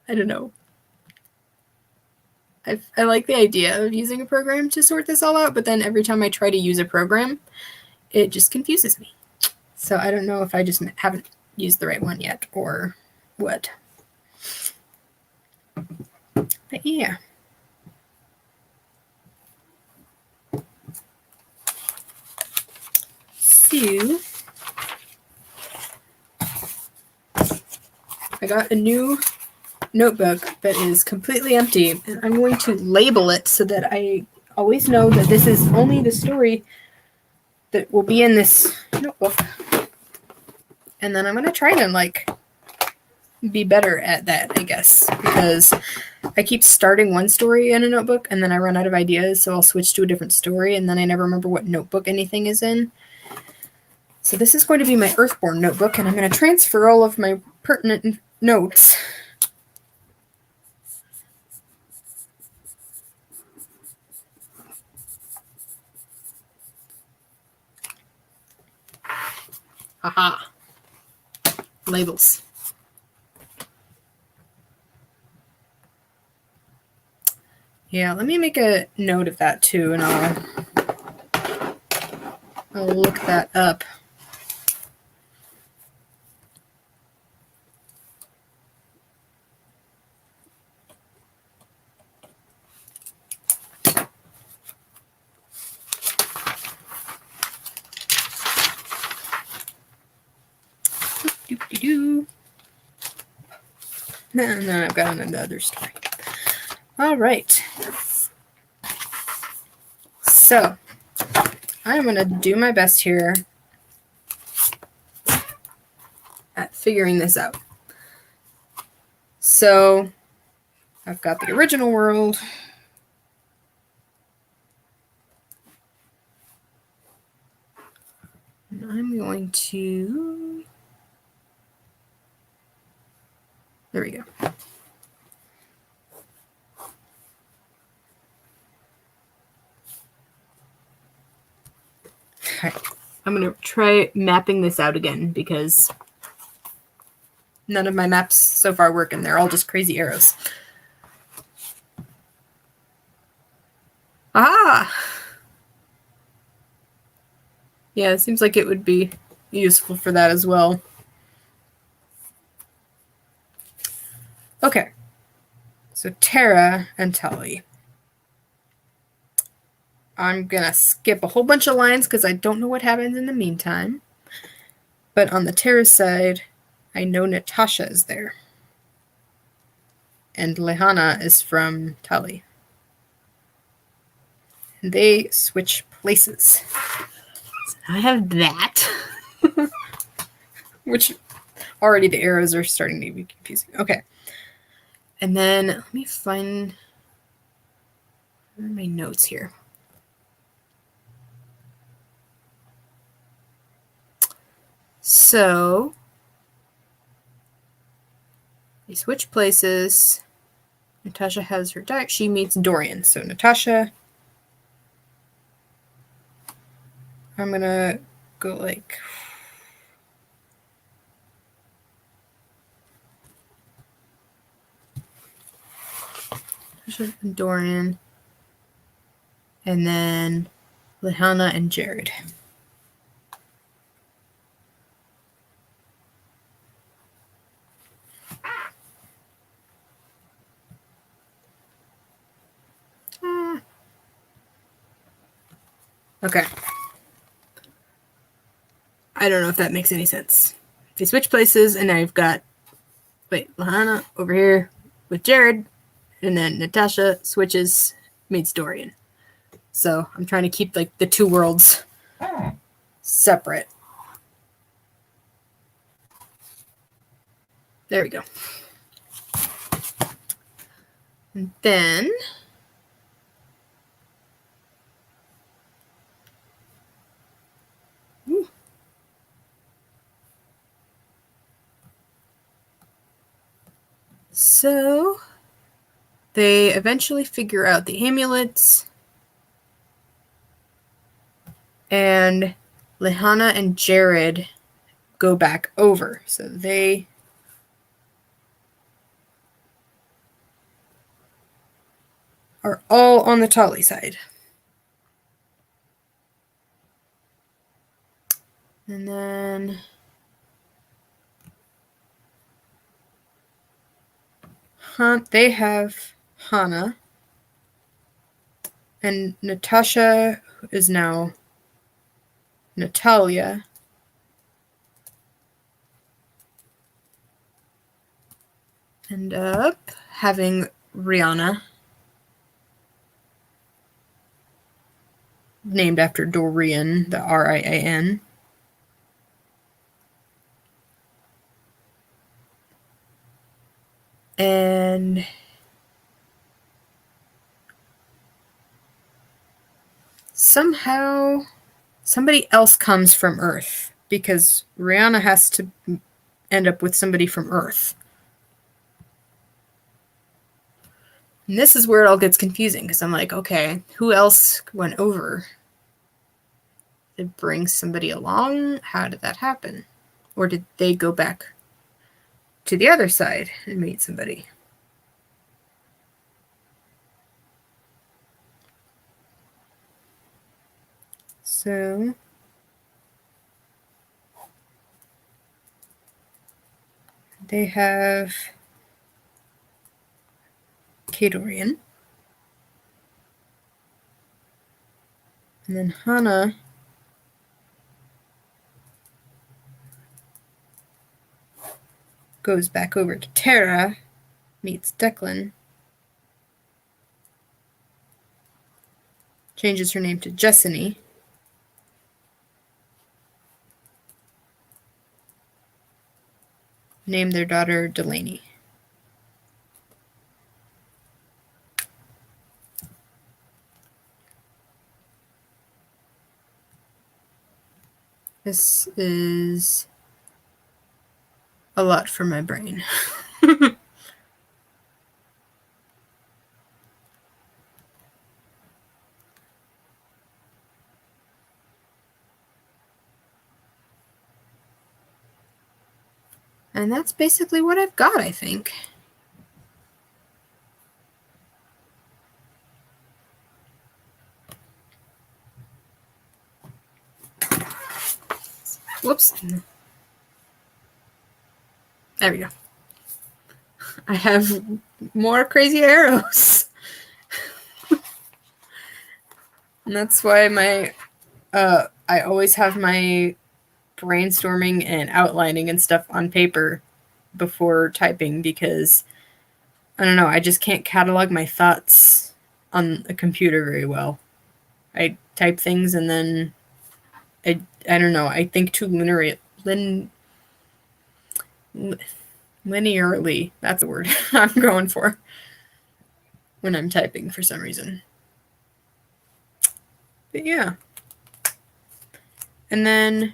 Speaker 1: I don't know. I like the idea of using a program to sort this all out, but then every time I try to use a program, it just confuses me. So I don't know if I just haven't used the right one yet or what. But yeah. So I got a new notebook that is completely empty, and I'm going to label it so that I always know that this is only the story that will be in this notebook. And then I'm going to try to like be better at that, I guess, because I keep starting one story in a notebook and then I run out of ideas, so I'll switch to a different story, and then I never remember what notebook anything is in. So this is going to be my Earthborn notebook, and I'm going to transfer all of my pertinent notes. Haha. Labels. Yeah, let me make a note of that too, and I'll look that up. And then I've got another story. All right. So I'm going to do my best here at figuring this out. So I've got the original world. And I'm going to... There we go. Okay. I'm going to try mapping this out again because none of my maps so far work and they're all just crazy arrows. Ah! Yeah, it seems like it would be useful for that as well. Okay. So Terra and Tali. I'm going to skip a whole bunch of lines because I don't know what happens in the meantime. But on the Terra side, I know Natasha is there. And Lehana is from Tali. And they switch places. So I have that. Which already the arrows are starting to be confusing. Okay. And then let me find my notes here. So they switch places. Natasha has her deck. She meets Dorian. So Natasha, I'm going to go like... Natasha and Dorian. And then Lehana and Jared. Okay. I don't know if that makes any sense. They switch places, and now you've got, Lehana over here with Jared, and then Natasha switches, meets Dorian. So I'm trying to keep like the two worlds separate. There we go. And then so they eventually figure out the amulets, and Lehana and Jared go back over. So they are all on the Tali side. And then they have Hana, and Natasha is now Natalia. End up having Rihanna, named after Dorian, the R-I-A-N. And somehow somebody else comes from Earth, because Rihanna has to end up with somebody from Earth. And this is where it all gets confusing, because I'm like, okay, who else went over? Did it bring somebody along? How did that happen? Or did they go back to the other side and meet somebody? So they have Kadorian. And then Hana goes back over to Terra, meets Declan, changes her name to Jessiny, named their daughter Delaney. This is a lot for my brain. And that's basically what I've got, I think. Whoops. There we go. I have more crazy arrows. And that's why I always have my brainstorming and outlining and stuff on paper before typing, because I don't know, I just can't catalog my thoughts on a computer very well. I type things and then I don't know, I think too linearly. That's the word I'm going for when I'm typing for some reason. But yeah. And then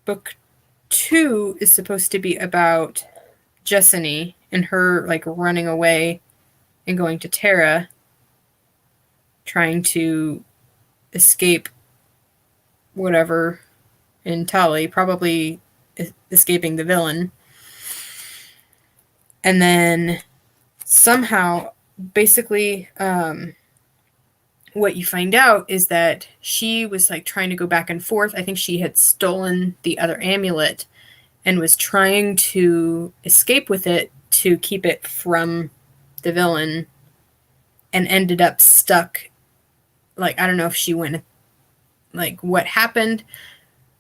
Speaker 1: book 2 is supposed to be about Jessany and her like running away and going to Terra, trying to escape whatever in Tali, probably escaping the villain. And then somehow, basically, what you find out is that she was like trying to go back and forth. I think she had stolen the other amulet and was trying to escape with it to keep it from the villain, and ended up stuck. Like, I don't know if she went, like, what happened,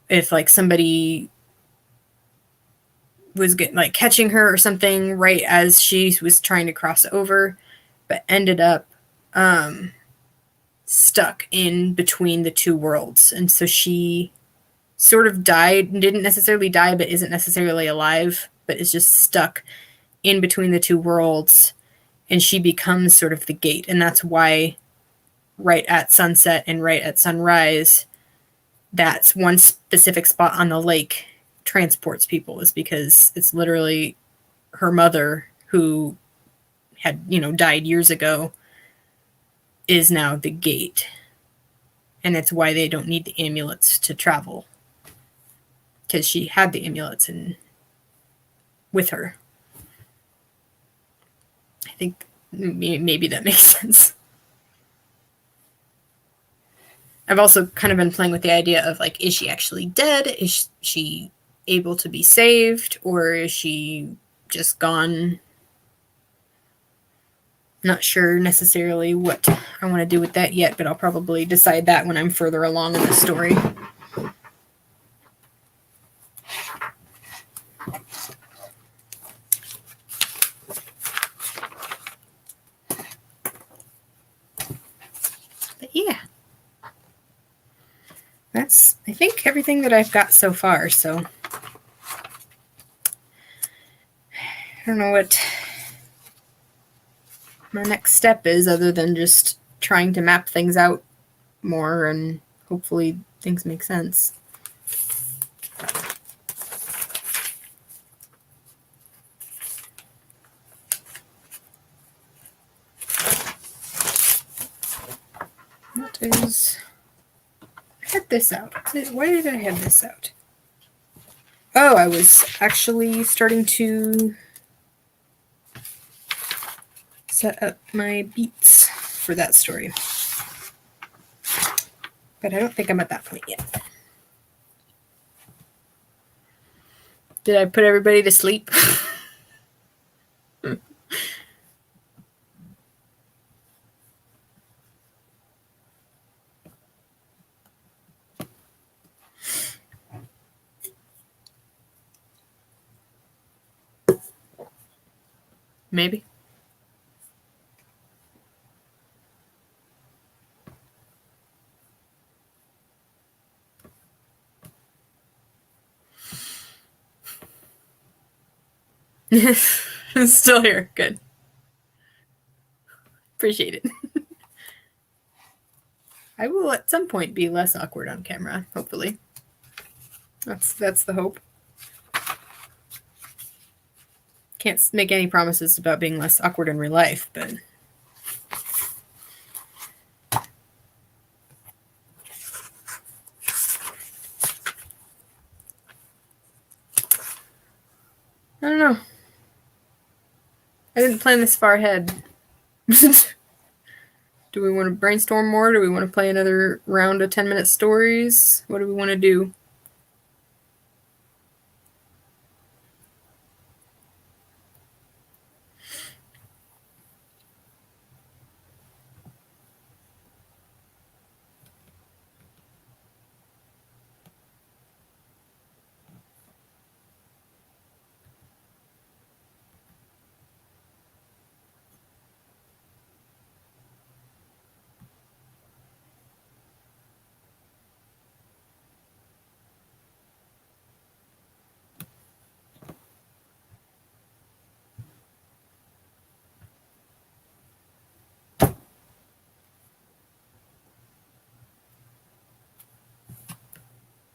Speaker 1: if like somebody was like catching her or something right as she was trying to cross over, but ended up stuck in between the two worlds. And so she sort of died, didn't necessarily die, but isn't necessarily alive, but is just stuck in between the two worlds. And she becomes sort of the gate. And that's why right at sunset and right at sunrise, that's one specific spot on the lake transports people, is because it's literally her mother, who had, you know, died years ago, is now the gate. And it's why they don't need the amulets to travel, because she had the amulets with her. I think maybe that makes sense. I've also kind of been playing with the idea of, like, is she actually dead? Is she able to be saved? Or is she just gone? Not sure necessarily what I want to do with that yet, but I'll probably decide that when I'm further along in the story. But yeah. That's, I think, everything that I've got so far, so I don't know what my next step is, other than just trying to map things out more and hopefully things make sense. What is... I had this out. Why did I have this out? Oh, I was actually starting to set up my beats for that story. But I don't think I'm at that point yet. Did I put everybody to sleep? Maybe. Still here. Good. Appreciate it. I will at some point be less awkward on camera, hopefully. That's the hope. Can't make any promises about being less awkward in real life, but I don't know. I didn't plan this far ahead. Do we want to brainstorm more? Do we want to play another round of 10-minute stories? What do we want to do?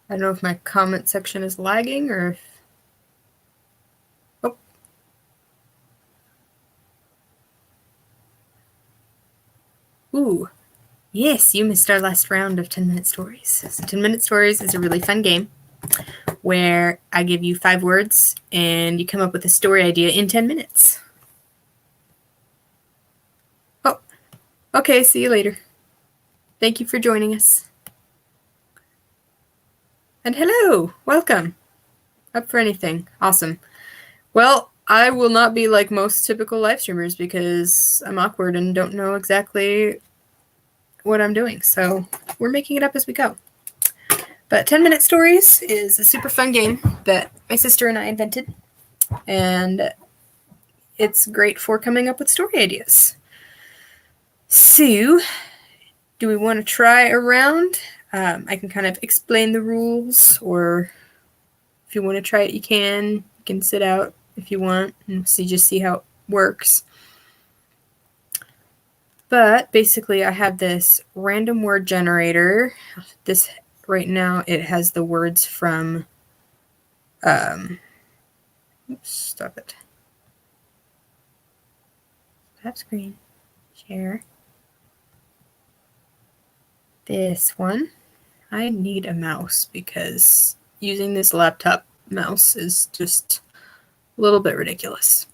Speaker 1: I don't know if my comment section is lagging or if... Oh. Ooh. Yes, you missed our last round of 10-minute stories. So 10-minute stories is a really fun game where I give you 5 words and you come up with a story idea in 10 minutes. Oh, okay, see you later. Thank you for joining us. And hello, welcome. Up for anything. Awesome. Well, I will not be like most typical live streamers because I'm awkward and don't know exactly what I'm doing. So we're making it up as we go. But 10-minute stories is a super fun game that my sister and I invented. And it's great for coming up with story ideas. So, do we want to try a round? I can kind of explain the rules, or if you want to try it, you can. You can sit out if you want and see how it works. But basically, I have this random word generator. This right now, it has the words from. Oops, stop it. Tap screen. Share. This one. I need a mouse because using this laptop mouse is just a little bit ridiculous.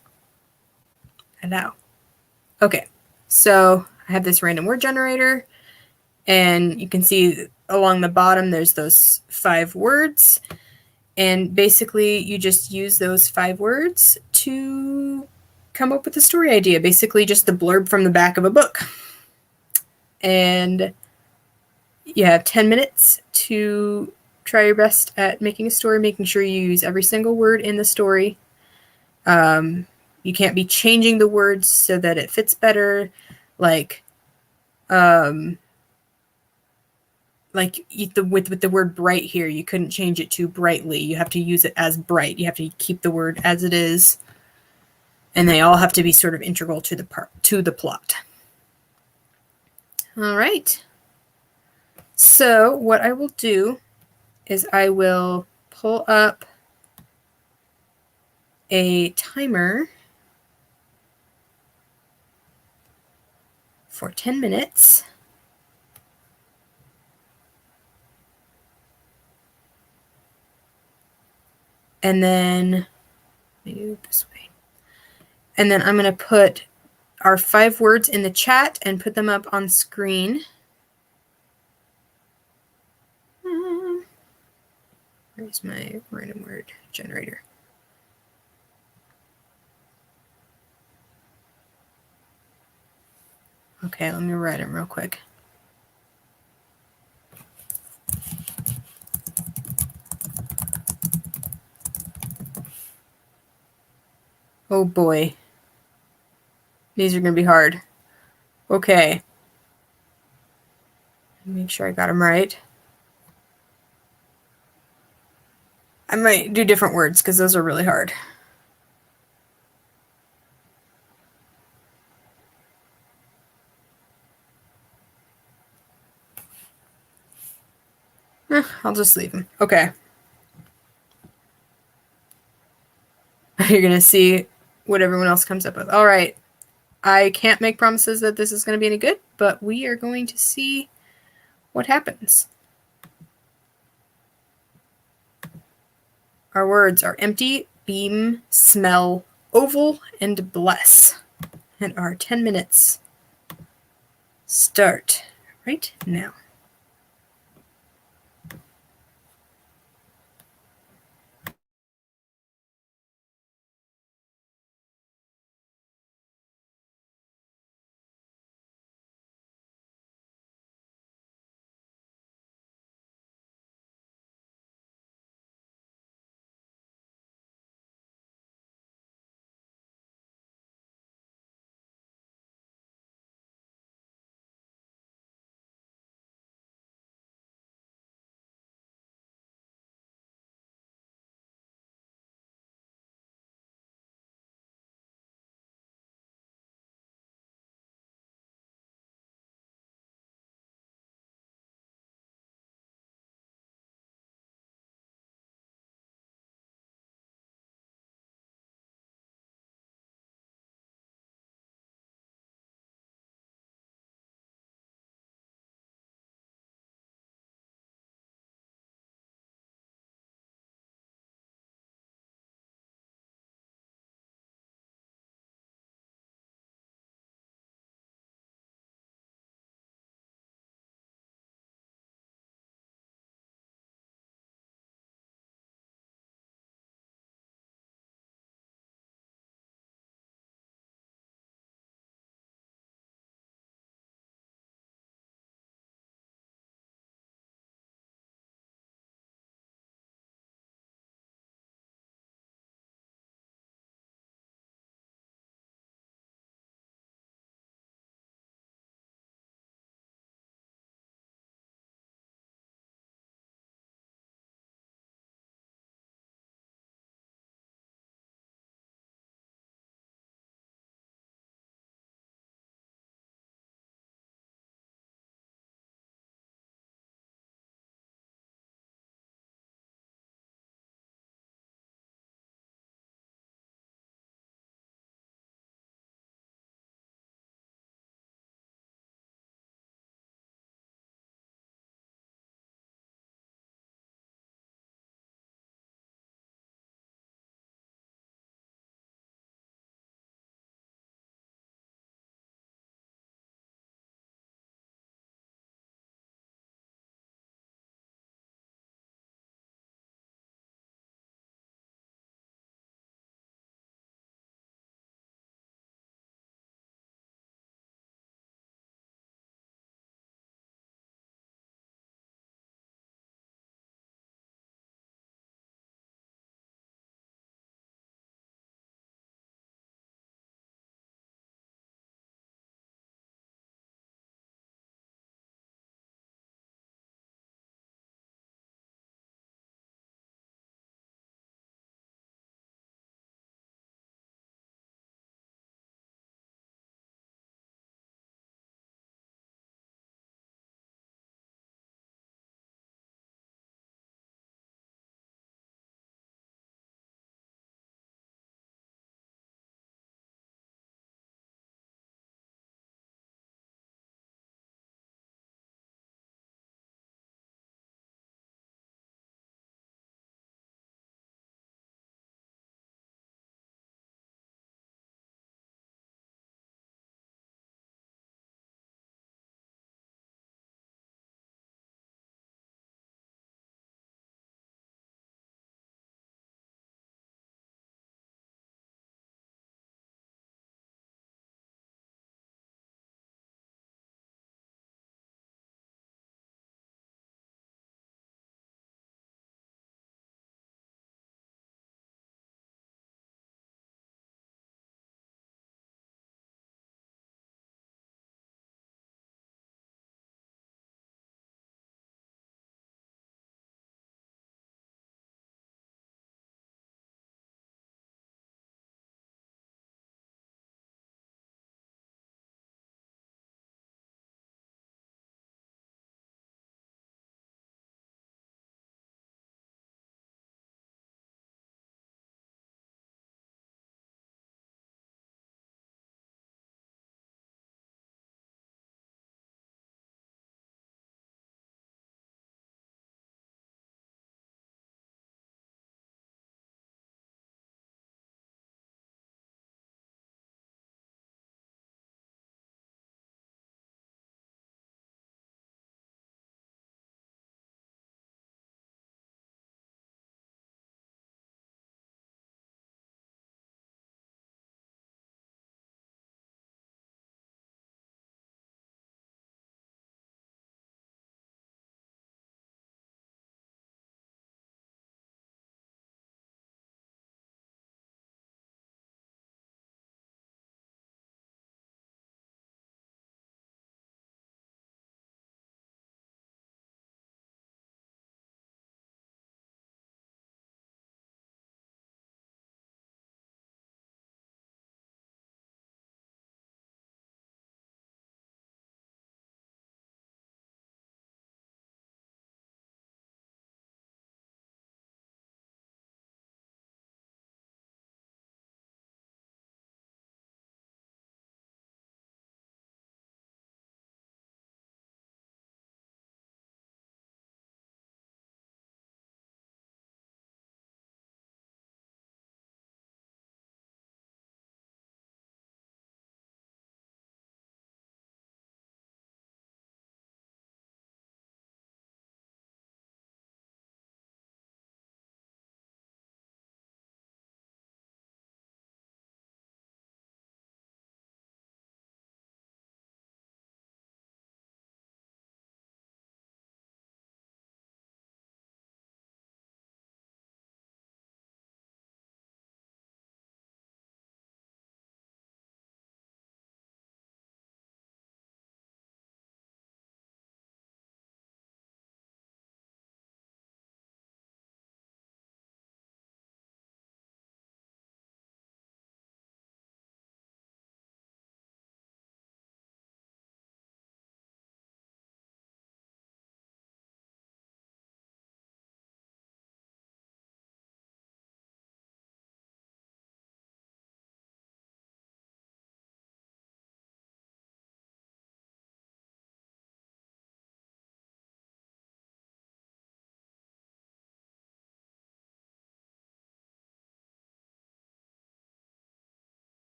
Speaker 1: Hello. Okay, so I have this random word generator, and you can see along the bottom there's those 5 words, and basically you just use those 5 words to come up with a story idea, basically just the blurb from the back of a book. And you have 10 minutes to try your best at making a story, making sure you use every single word in the story. You can't be changing the words so that it fits better. With the word bright here, you couldn't change it to brightly. You have to use it as bright. You have to keep the word as it is. And they all have to be sort of integral to the plot. All right. So what I will do is I will pull up a timer for 10 minutes. And then, let me do it this way. And then I'm going to put our 5 words in the chat and put them up on screen. Where's my random word generator? Okay, let me write them real quick. Oh boy. These are going to be hard. Okay. Make sure I got them right. I might do different words because those are really hard. I'll just leave them. Okay. You're going to see what everyone else comes up with. All right. I can't make promises that this is going to be any good, but we are going to see what happens. Our words are empty, beam, smell, oval, and bless. And our 10 minutes start right now.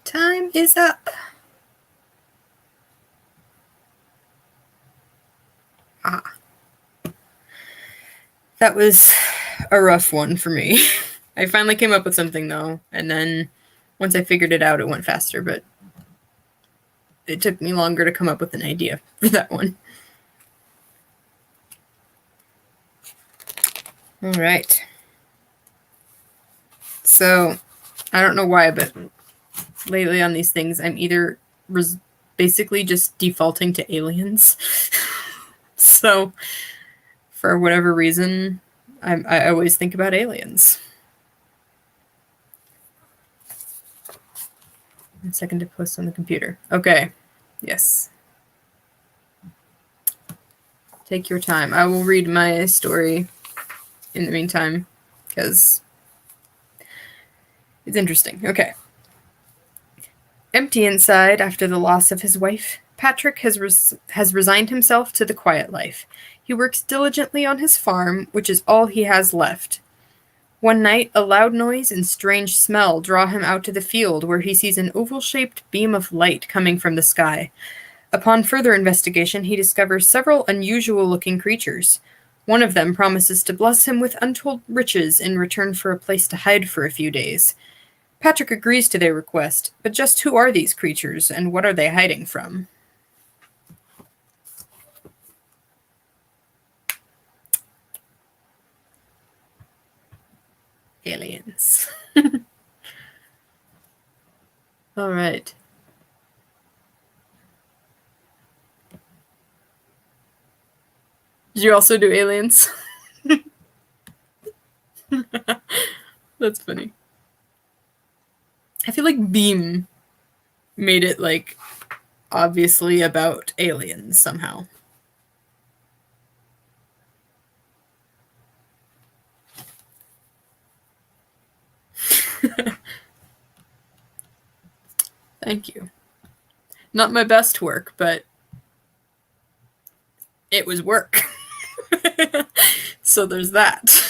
Speaker 1: Time is up. That was a rough one for me. I finally came up with something, though, and then once I figured it out, it went faster, but it took me longer to come up with an idea for that one. All right. So, I don't know why, but lately on these things, I'm either basically just defaulting to aliens. So, for whatever reason, I always think about aliens. 1 second to post on the computer. Okay. Yes. Take your time. I will read my story in the meantime, because it's interesting. Okay. Empty inside after the loss of his wife, Patrick has resigned himself to the quiet life. He works diligently on his farm, which is all he has left. One night, a loud noise and strange smell draw him out to the field, where he sees an oval-shaped beam of light coming from the sky. Upon further investigation, he discovers several unusual-looking creatures. One of them promises to bless him with untold riches in return for a place to hide for a few days. Patrick agrees to their request, but just who are these creatures, and what are they hiding from? Aliens. All right. Did you also do aliens? That's funny. I feel like Beam made it, like, obviously about aliens somehow. Thank you. Not my best work, but it was work. So there's that.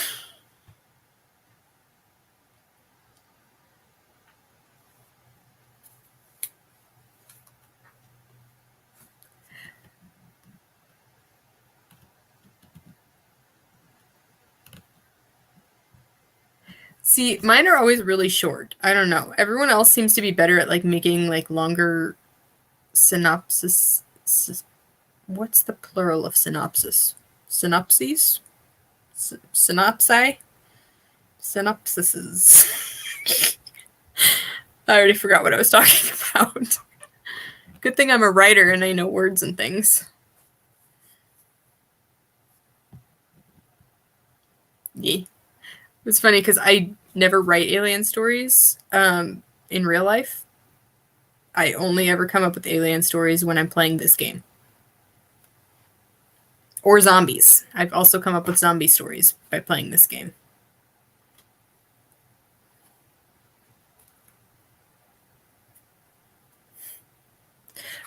Speaker 1: See, mine are always really short. I don't know. Everyone else seems to be better at, like, making, like, longer synopsis. What's the plural of synopsis? Synopses? Synopsi? Synopsises. I already forgot what I was talking about. Good thing I'm a writer and I know words and things. Yeah. It's funny because I never write alien stories in real life. I only ever come up with alien stories when I'm playing this game. Or zombies. I've also come up with zombie stories by playing this game.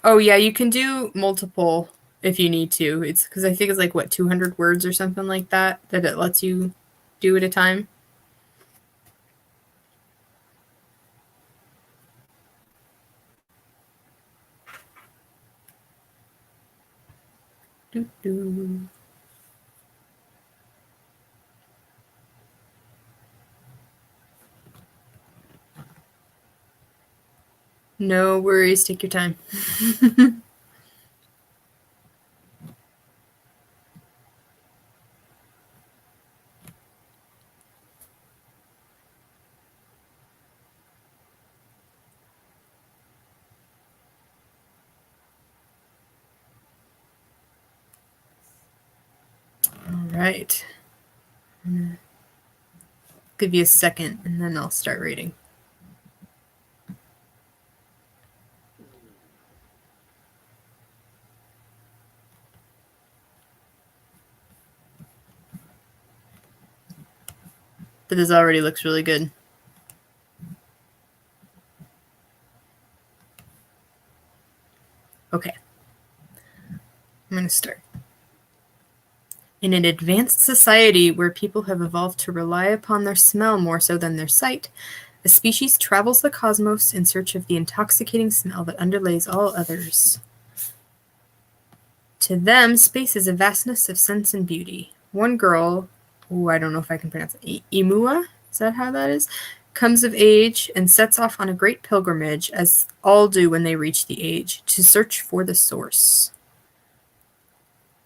Speaker 1: Oh yeah, you can do multiple if you need to. It's because I think it's like, what, 200 words or something like that it lets you do at a time. Doo-doo. No worries, take your time. All right. I'm gonna give you a second and then I'll start reading. But this already looks really good. Okay. I'm going to start. In an advanced society where people have evolved to rely upon their smell more so than their sight, A species travels the cosmos in search of the intoxicating smell that underlays all others. To them, space is a vastness of sense and beauty. One girl, I don't know if I can pronounce it, Imua? Is that how that is? Comes of age and sets off on a great pilgrimage, as all do when they reach the age, to search for the source.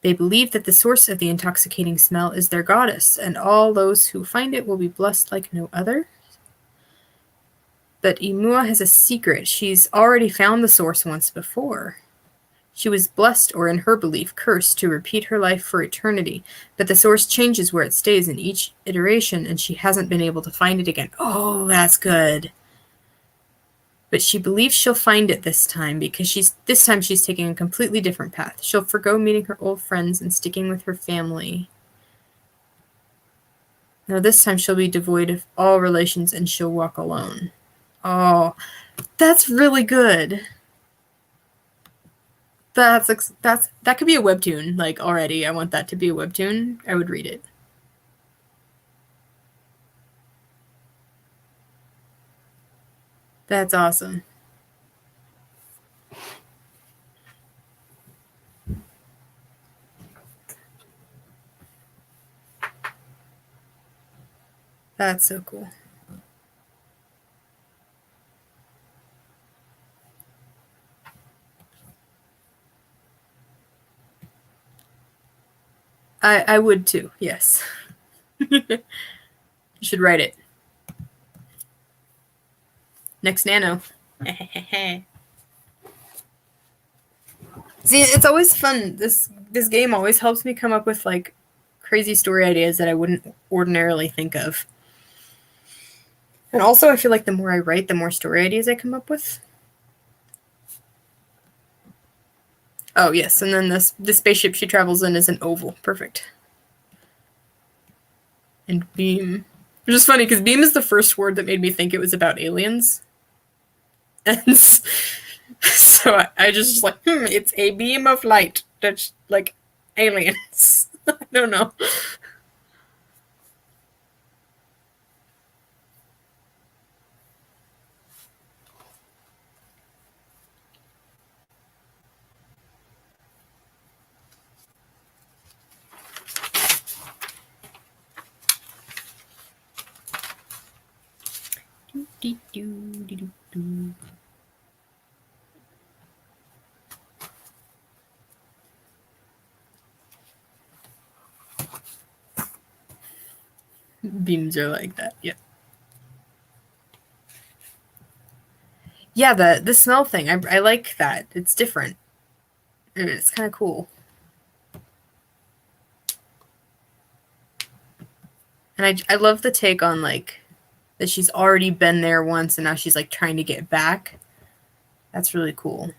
Speaker 1: They believe that the source of the intoxicating smell is their goddess, and all those who find it will be blessed like no other. But Imua has a secret. She's already found the source once before. She was blessed, or in her belief, cursed, to repeat her life for eternity. But the source changes where it stays in each iteration, and she hasn't been able to find it again. Oh, that's good. But she believes she'll find it this time, because this time she's taking a completely different path. She'll forgo meeting her old friends and sticking with her family. Now this time she'll be devoid of all relations, and she'll walk alone. Oh, that's really good. That could be a webtoon, like, already. I want that to be a webtoon. I would read it. That's awesome. That's so cool. I would too, yes. You should write it. Next Nano. See, it's always fun. This game always helps me come up with, like, crazy story ideas that I wouldn't ordinarily think of. And also, I feel like the more I write, the more story ideas I come up with. Oh, yes, and then the spaceship she travels in is an oval. Perfect. And beam. Which is funny, because beam is the first word that made me think it was about aliens. And so I just like, it's a beam of light that's like aliens. I don't know. Beams are like that, yeah. Yeah, the smell thing, I like that. It's different. It's kind of cool. And I love the take on, like, that she's already been there once and now she's, like, trying to get back. That's really cool.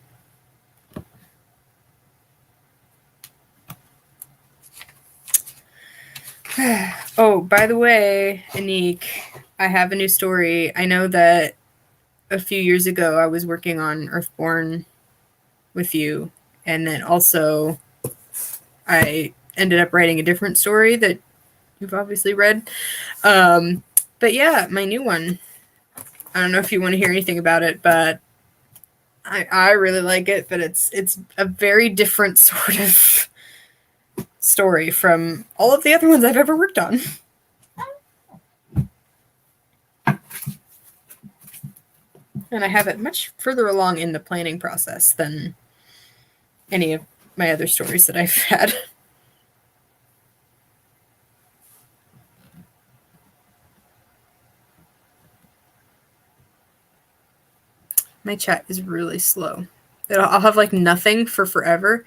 Speaker 1: Oh, by the way, Anik, I have a new story. I know that a few years ago I was working on Earthborn with you, and then also I ended up writing a different story that you've obviously read. But yeah, my new one. I don't know if you want to hear anything about it, but I really like it, but it's a very different sort of story from all of the other ones I've ever worked on. And I have it much further along in the planning process than any of my other stories that I've had. My chat is really slow. I'll have, like, nothing for forever,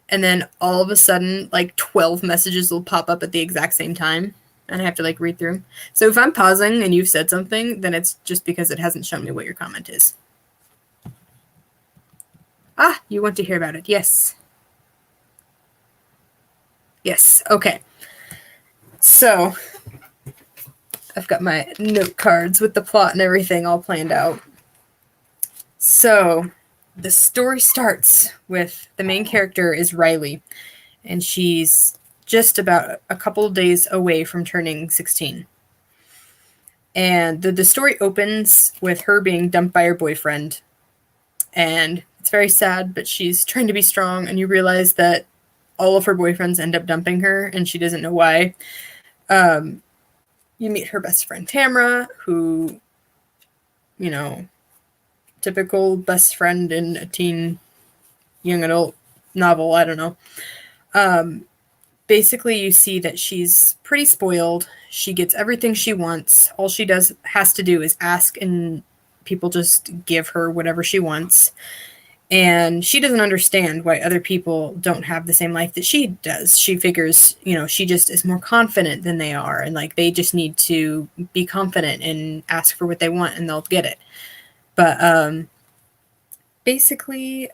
Speaker 1: and then all of a sudden, like, 12 messages will pop up at the exact same time, and I have to, like, read through them. So if I'm pausing and you've said something, then it's just because it hasn't shown me what your comment is. Ah, you want to hear about it. Yes. Yes, okay. So, I've got my note cards with the plot and everything all planned out. So, the story starts with the main character is Riley, and she's just about a couple of days away from turning 16. And the story opens with her being dumped by her boyfriend. And it's very sad, but she's trying to be strong, and you realize that all of her boyfriends end up dumping her, and she doesn't know why. You meet her best friend Tamara, who, you know, typical best friend in a teen young adult novel, I don't know. Basically, you see that she's pretty spoiled. She gets everything she wants. All she has to do is ask, and people just give her whatever she wants. And she doesn't understand why other people don't have the same life that she does. She figures, she just is more confident than they are. And like, they just need to be confident and ask for what they want and they'll get it. But basically,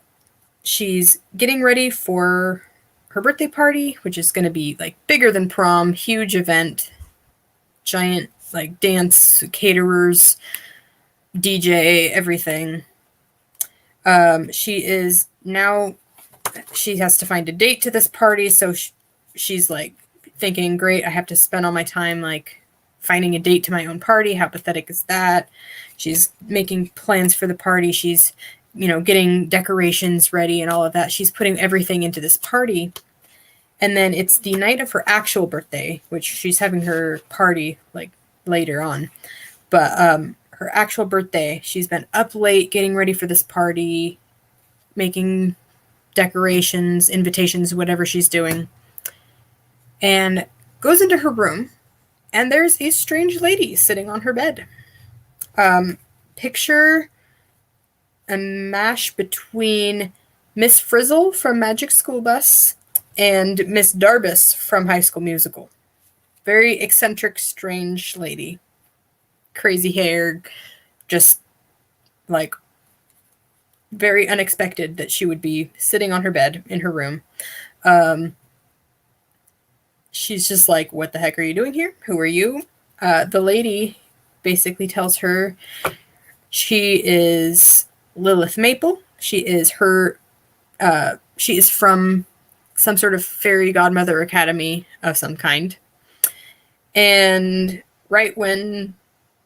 Speaker 1: she's getting ready for her birthday party, which is going to be like bigger than prom, huge event, giant like dance, caterers, DJ, everything. She has to find a date to this party, so she's like thinking, great, I have to spend all my time like finding a date to my own party. How pathetic is that? She's making plans for the party. She's, getting decorations ready and all of that. She's putting everything into this party. And then it's the night of her actual birthday, which she's having her party like later on. But her actual birthday, she's been up late getting ready for this party, making decorations, invitations, whatever she's doing, and goes into her room, and there's a strange lady sitting on her bed. Picture a mash between Miss Frizzle from Magic School Bus and Miss Darbus from High School Musical. Very eccentric, strange lady. Crazy hair, just like very unexpected that she would be sitting on her bed in her room. She's just like, what the heck are you doing here? Who are you? The lady basically tells her she is Lilith Maple. She is from some sort of fairy godmother academy of some kind. And right when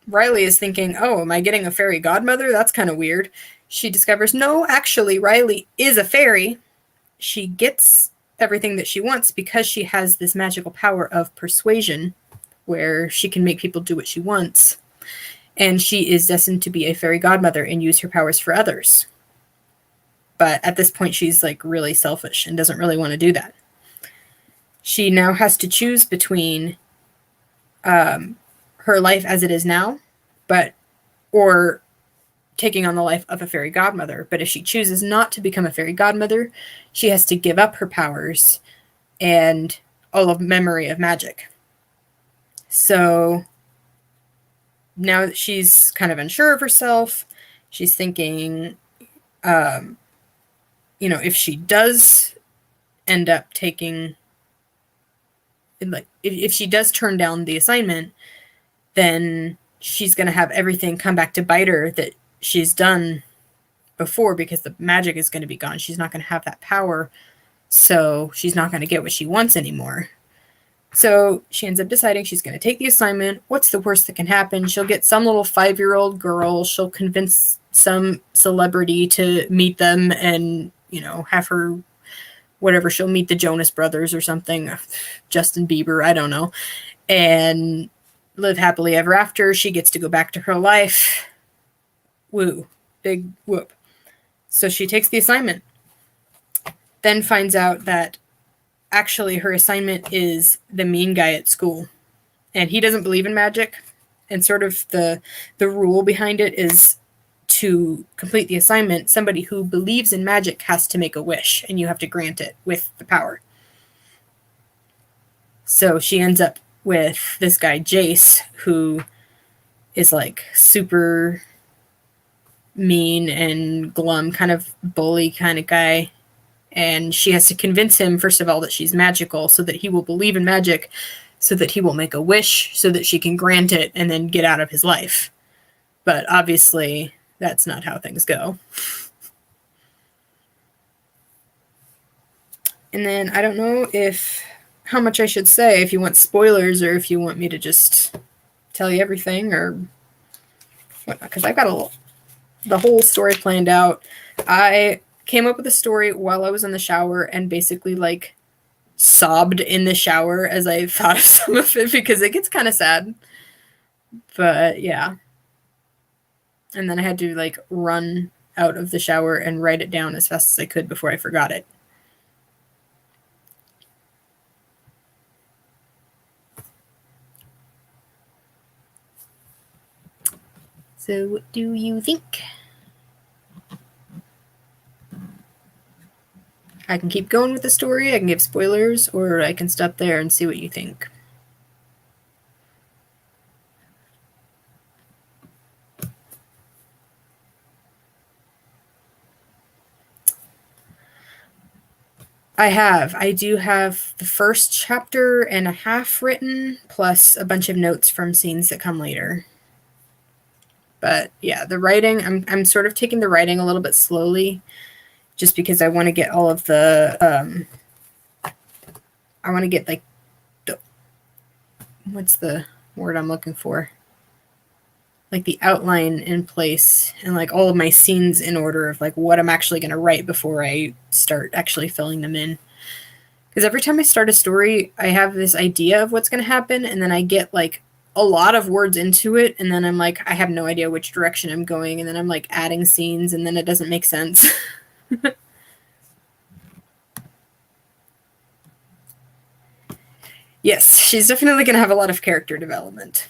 Speaker 1: Riley is thinking, oh, am I getting a fairy godmother? That's kind of weird. She discovers, no, actually, Riley is a fairy. She gets everything that she wants because she has this magical power of persuasion where she can make people do what she wants. And she is destined to be a fairy godmother and use her powers for others. But at this point, she's like really selfish and doesn't really want to do that. She now has to choose between her life as it is now, or taking on the life of a fairy godmother. But if she chooses not to become a fairy godmother, she has to give up her powers and all of memory of magic. So now that she's kind of unsure of herself, she's thinking, if she does end up taking, like, if she does turn down the assignment, then she's going to have everything come back to bite her that she's done before, because the magic is going to be gone. She's not going to have that power, so she's not going to get what she wants anymore. So she ends up deciding she's going to take the assignment. What's the worst that can happen? She'll get some little 5-year-old girl. She'll convince some celebrity to meet them and, have her, whatever, she'll meet the Jonas Brothers or something, Justin Bieber, I don't know, and live happily ever after. She gets to go back to her life. Woo. Big whoop. So she takes the assignment. Then finds out that actually her assignment is the mean guy at school. And he doesn't believe in magic. And sort of the rule behind it is, to complete the assignment, somebody who believes in magic has to make a wish, and you have to grant it with the power. So she ends up with this guy, Jace, who is like super mean and glum, kind of bully kind of guy. And she has to convince him, first of all, that she's magical so that he will believe in magic, so that he will make a wish so that she can grant it and then get out of his life. But obviously, that's not how things go. And then I don't know how much I should say, if you want spoilers or if you want me to just tell you everything or because I've got the whole story planned out. I came up with a story while I was in the shower and basically like sobbed in the shower as I thought of some of it because it gets kind of sad. But yeah. And then I had to like run out of the shower and write it down as fast as I could before I forgot it. So what do you think? I can keep going with the story, I can give spoilers, or I can stop there and see what you think. I do have the first chapter and a half written, plus a bunch of notes from scenes that come later. But yeah, the writing, I'm sort of taking the writing a little bit slowly, just because I want to get all of the, I want to get like, what's the word I'm looking for? Like the outline in place and like all of my scenes in order of like what I'm actually going to write before I start actually filling them in. Because every time I start a story, I have this idea of what's going to happen, and then I get like a lot of words into it, and then I'm like, I have no idea which direction I'm going, and then I'm like adding scenes, and then it doesn't make sense. Yes, she's definitely going to have a lot of character development.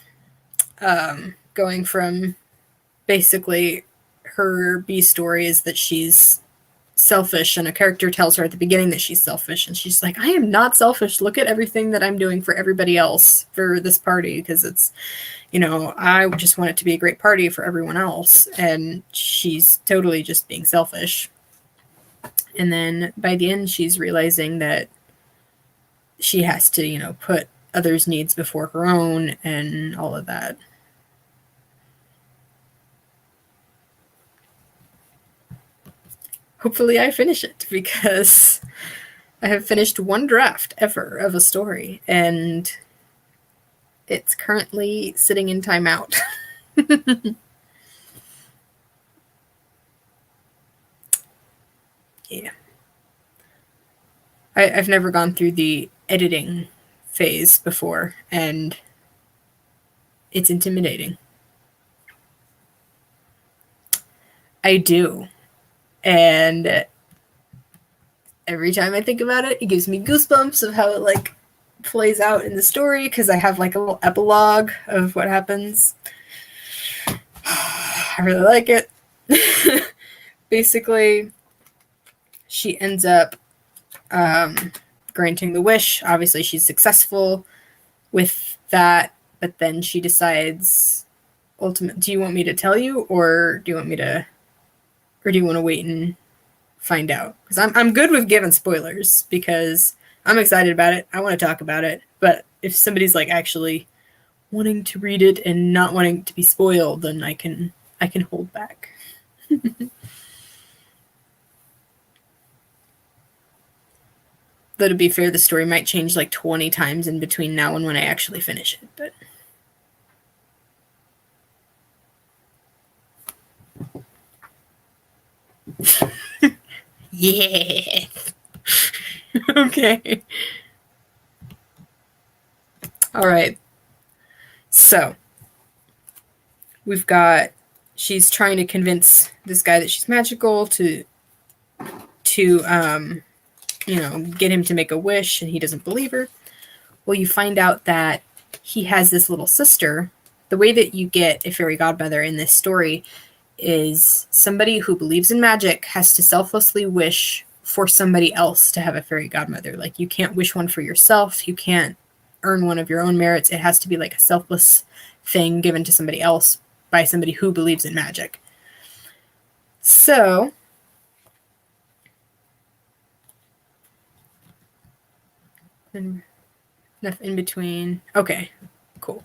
Speaker 1: Going from basically her B story is that she's selfish, and a character tells her at the beginning that she's selfish, and she's like, I am not selfish. Look at everything that I'm doing for everybody else for this party, because it's, you know, I just want it to be a great party for everyone else, and she's totally just being selfish. And then by the end, she's realizing that she has to, you know, put others' needs before her own and all of that. Hopefully I finish it, because I have finished one draft ever of a story, and it's currently sitting in timeout. Yeah. I've never gone through the editing phase before, and it's intimidating. I do. And every time I think about it, it gives me goosebumps of how it like plays out in the story, because I have like a little epilogue of what happens. I really like it. Basically, she ends up granting the wish. Obviously, she's successful with that, but then she decides, do you want me to tell you, or do you want to wait and find out? Because I'm good with giving spoilers, because I'm excited about it. I want to talk about it. But if somebody's like actually wanting to read it and not wanting to be spoiled, then I can hold back. Though to be fair, the story might change like 20 times in between now and when I actually finish it. But yeah. Okay. All right. So we've got, she's trying to convince this guy that she's magical to you know, get him to make a wish, and he doesn't believe her. Well, you find out that he has this little sister. The way that you get a fairy godmother in this story is somebody who believes in magic has to selflessly wish for somebody else to have a fairy godmother. Like, you can't wish one for yourself. You can't earn one of your own merits. It has to be like a selfless thing given to somebody else by somebody who believes in magic. So enough in between. Okay, cool.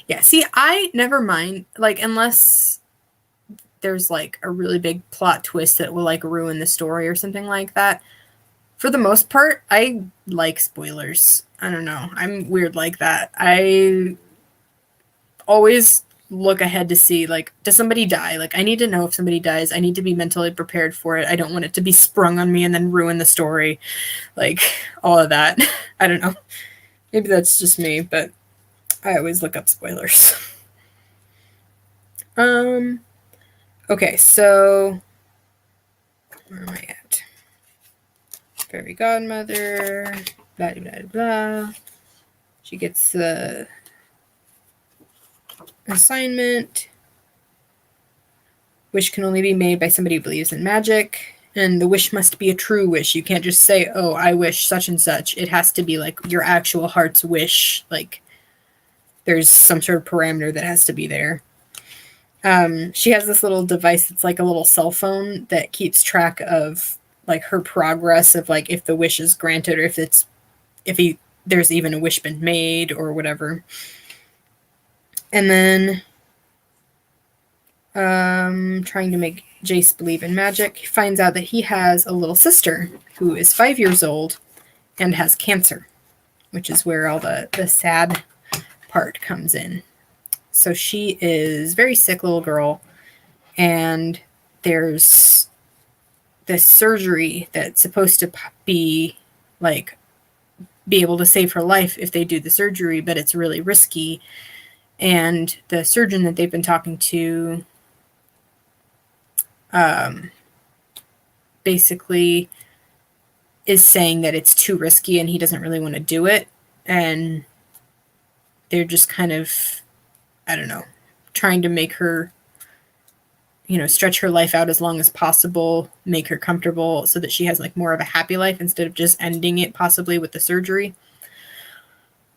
Speaker 1: Yeah, see, I never mind, like, unless there's like a really big plot twist that will like ruin the story or something like that. For the most part, I like spoilers. I don't know. I'm weird like that. always look ahead to see, like, does somebody die? Like, I need to know if somebody dies. I need to be mentally prepared for it. I don't want it to be sprung on me and then ruin the story. Like, all of that. I don't know. Maybe that's just me, but I always look up spoilers. Okay, so where am I at? Fairy godmother, blah, blah, blah, blah. She gets the assignment. Wish can only be made by somebody who believes in magic. And the wish must be a true wish. You can't just say, oh, I wish such and such. It has to be like your actual heart's wish. Like, there's some sort of parameter that has to be there. She has this little device that's like a little cell phone that keeps track of like her progress of like if the wish is granted or if there's even a wish been made or whatever. And then trying to make Jace believe in magic, he finds out that he has a little sister who is 5 years old and has cancer, which is where all the sad part comes in. So she is a very sick little girl, and there's this surgery that's supposed to be like be able to save her life if they do the surgery, but it's really risky. And the surgeon that they've been talking to basically is saying that it's too risky and he doesn't really want to do it. And they're just kind of, I don't know, trying to make her, stretch her life out as long as possible, make her comfortable so that she has like more of a happy life instead of just ending it possibly with the surgery.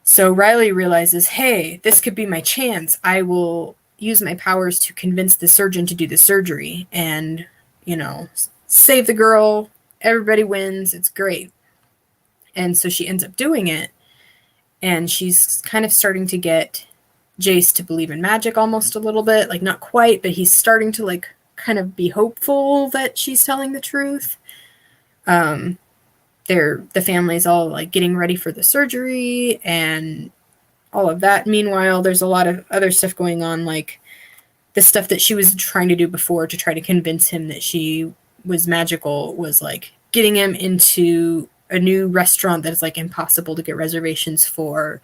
Speaker 1: So Riley realizes, hey, this could be my chance. I will use my powers to convince the surgeon to do the surgery and, save the girl. Everybody wins. It's great. And so she ends up doing it. And she's kind of starting to get Jace to believe in magic almost a little bit. Like, not quite, but he's starting to, like, kind of be hopeful that she's telling the truth. The family's all, like, getting ready for the surgery and all of that. Meanwhile, there's a lot of other stuff going on, like the stuff that she was trying to do before to try to convince him that she was magical was, like, getting him into a new restaurant that is, like, impossible to get reservations for,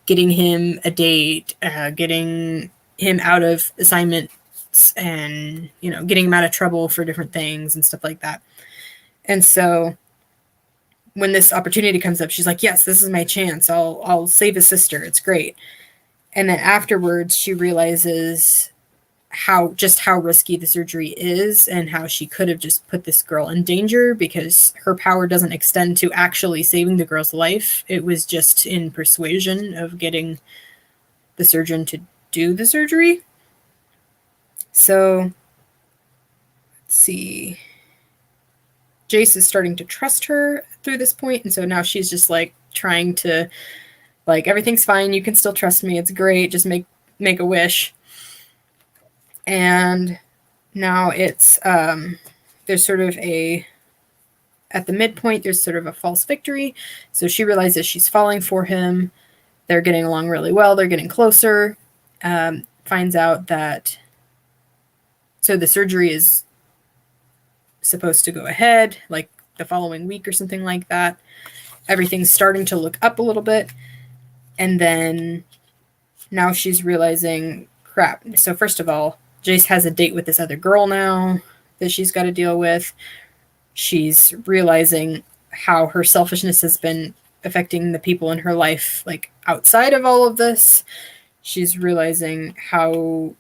Speaker 1: getting him a date, getting him out of assignments and, getting him out of trouble for different things and stuff like that. And so when this opportunity comes up, she's like, yes, this is my chance. I'll save his sister. It's great. And then afterwards, she realizes how risky the surgery is and how she could have just put this girl in danger because her power doesn't extend to actually saving the girl's life. It was just in persuasion of getting the surgeon to do the surgery. So, let's see. Jace is starting to trust her through this point, and so now she's just, like, trying to, like, everything's fine, you can still trust me, it's great, just make a wish. And now it's, there's sort of at the midpoint, there's sort of a false victory, so she realizes she's falling for him, they're getting along really well, they're getting closer, finds out that, so the surgery is supposed to go ahead like the following week or something like that. Everything's starting to look up a little bit, and then now she's realizing, crap. So first of all, Jace has a date with this other girl now that she's got to deal with. She's realizing how her selfishness has been affecting the people in her life, like, outside of all of this. She's realizing how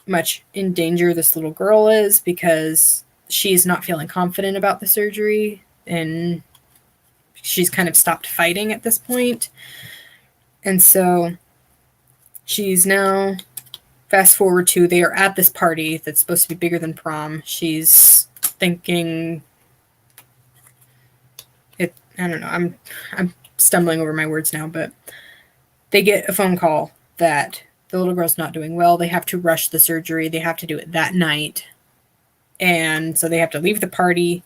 Speaker 1: much in danger this little girl is because she's not feeling confident about the surgery, and she's kind of stopped fighting at this point. And so she's now, fast forward to, they are at this party that's supposed to be bigger than prom. She's thinking, I don't know, I'm stumbling over my words now, but they get a phone call that the little girl's not doing well. They have to rush the surgery. They have to do it that night. And so they have to leave the party.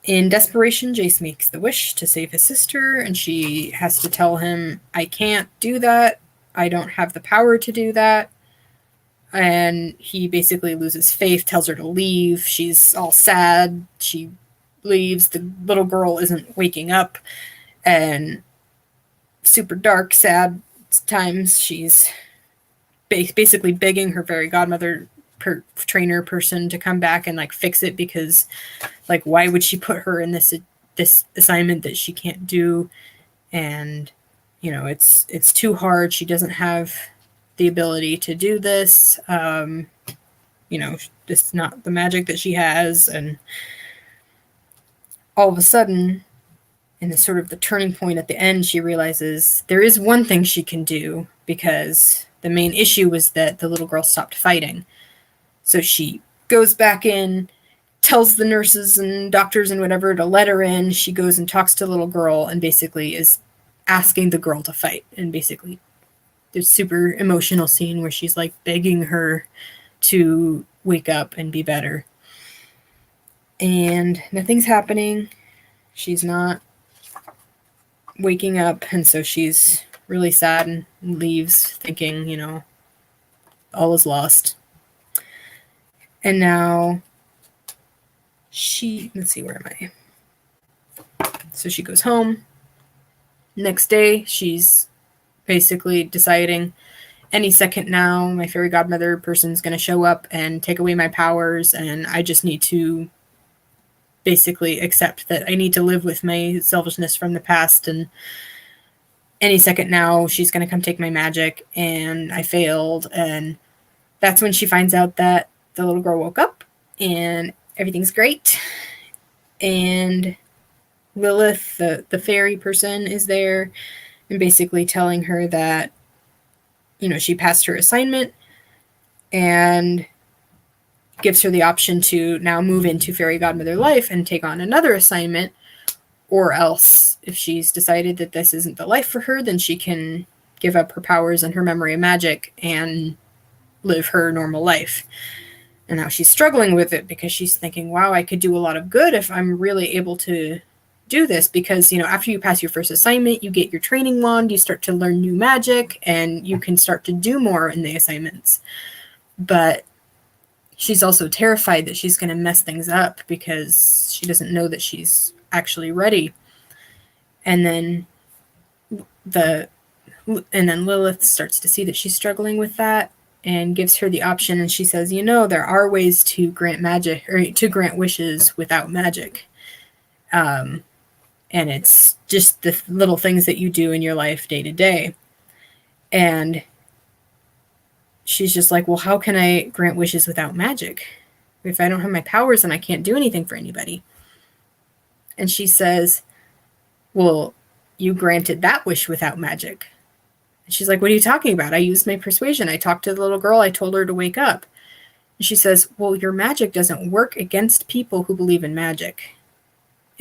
Speaker 1: In desperation, Jace makes the wish to save his sister, and she has to tell him, I can't do that. I don't have the power to do that. And he basically loses faith, tells her to leave. She's all sad. She leaves. The little girl isn't waking up, and super dark, sad times. She's basically begging her fairy godmother trainer person to come back and like fix it, because like why would she put her in this assignment that she can't do? And you know, it's too hard. She doesn't have the ability to do this. You know, it's not the magic that she has. And all of a sudden, in the sort of the turning point at the end, she realizes there is one thing she can do, because the main issue was that the little girl stopped fighting. So she goes back in, tells the nurses and doctors and whatever to let her in. She goes and talks to the little girl and basically is asking the girl to fight. And basically, there's a super emotional scene where she's like begging her to wake up and be better. And nothing's happening. She's not waking up, and so she's really sad and leaves thinking, you know, all is lost. And now let's see, where am I? So she goes home. Next day, she's basically deciding any second now, my fairy godmother person's going to show up and take away my powers, and I just need to basically accept that I need to live with my selfishness from the past, and any second now she's going to come take my magic, and I failed. And that's when she finds out that the little girl woke up and everything's great. And Lilith, the fairy person, is there and basically telling her that, you know, she passed her assignment and gives her the option to now move into fairy godmother life and take on another assignment, or else if she's decided that this isn't the life for her, then she can give up her powers and her memory of magic and live her normal life. And now she's struggling with it because she's thinking, wow, I could do a lot of good if I'm really able to do this, because, you know, after you pass your first assignment, you get your training wand, you start to learn new magic, and you can start to do more in the assignments. But she's also terrified that she's going to mess things up because she doesn't know that she's actually ready. And then Lilith starts to see that she's struggling with that and gives her the option, and she says, you know, there are ways to grant magic, or to grant wishes without magic. And it's just the little things that you do in your life day to day. And she's just like, well, how can I grant wishes without magic? If I don't have my powers, then I can't do anything for anybody. And she says, well, you granted that wish without magic. And she's like, what are you talking about? I used my persuasion. I talked to the little girl. I told her to wake up. And she says, well, your magic doesn't work against people who believe in magic.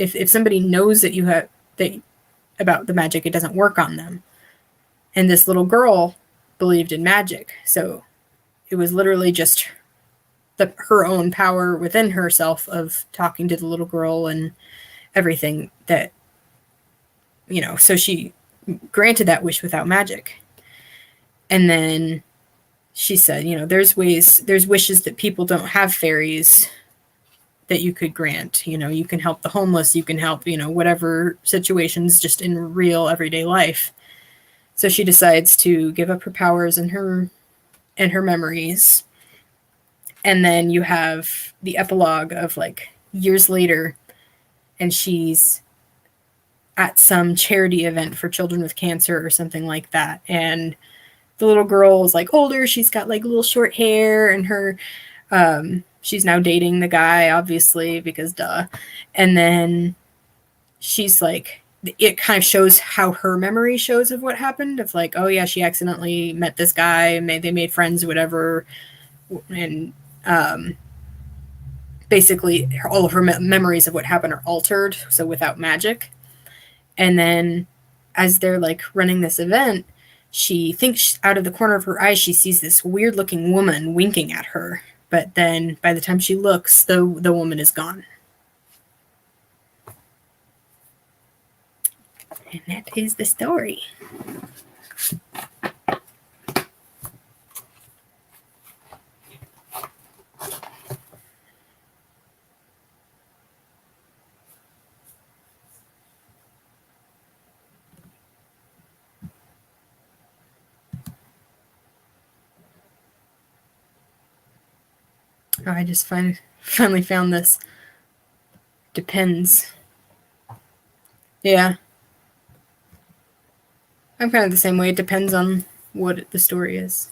Speaker 1: If somebody knows that you have about the magic, it doesn't work on them. And this little girl believed in magic, so it was literally just her own power within herself of talking to the little girl and everything that, you know, so she granted that wish without magic. And then she said, you know, there's wishes that people don't have fairies that you could grant. You know, you can help the homeless, you can help, you know, whatever situations just in real everyday life. So she decides to give up her powers and her memories. And then you have the epilogue of like years later, and she's at some charity event for children with cancer or something like that. And the little girl is like older, she's got like little short hair, and her she's now dating the guy, obviously, because duh. And then she's like, it kind of shows how her memory shows of what happened. Of like, oh yeah, she accidentally met this guy, they made friends, whatever. And basically all of her memories of what happened are altered, so without magic. And then as they're like running this event, she thinks out of the corner of her eye she sees this weird looking woman winking at her. But then by the time she looks, the woman is gone. And that is the story. Oh, I just finally found this. Depends. Yeah. I'm kind of the same way. It depends on what the story is.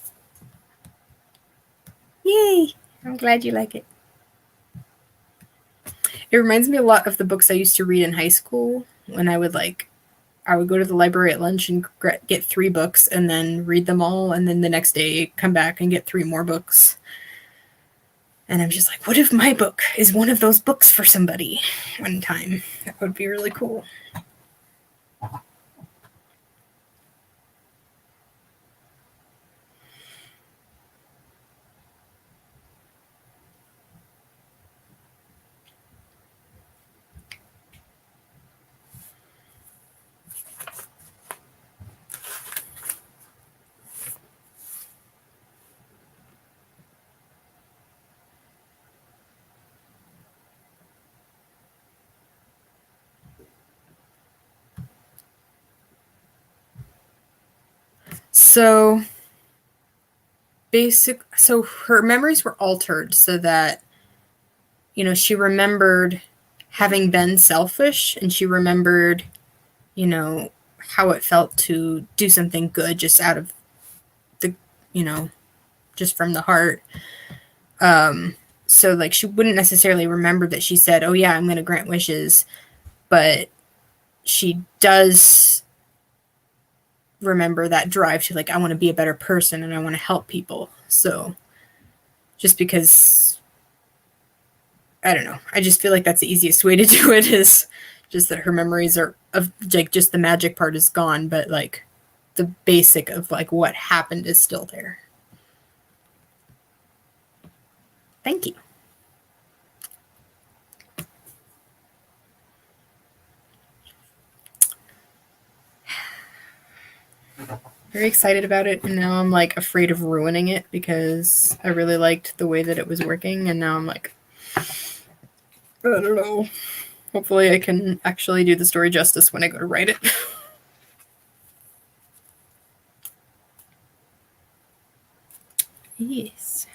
Speaker 1: Yay! I'm glad you like it. It reminds me a lot of the books I used to read in high school when I would go to the library at lunch and get 3 books and then read them all, and then the next day come back and get 3 more books. And I'm just like, what if my book is one of those books for somebody one time? That would be really cool. So her memories were altered so that, she remembered having been selfish, and she remembered, how it felt to do something good just out of the, just from the heart. So like she wouldn't necessarily remember that she said, "Oh yeah, I'm going to grant wishes," but she does remember that drive to like, I want to be a better person and I want to help people. So just because, I don't know, I just feel like that's the easiest way to do it, is just that her memories are of like just the magic part is gone, but like the basic of like what happened is still there. Thank you. Very excited about it, and now I'm like afraid of ruining it because I really liked the way that it was working, and now I'm like, I don't know. Hopefully I can actually do the story justice when I go to write it. Yes.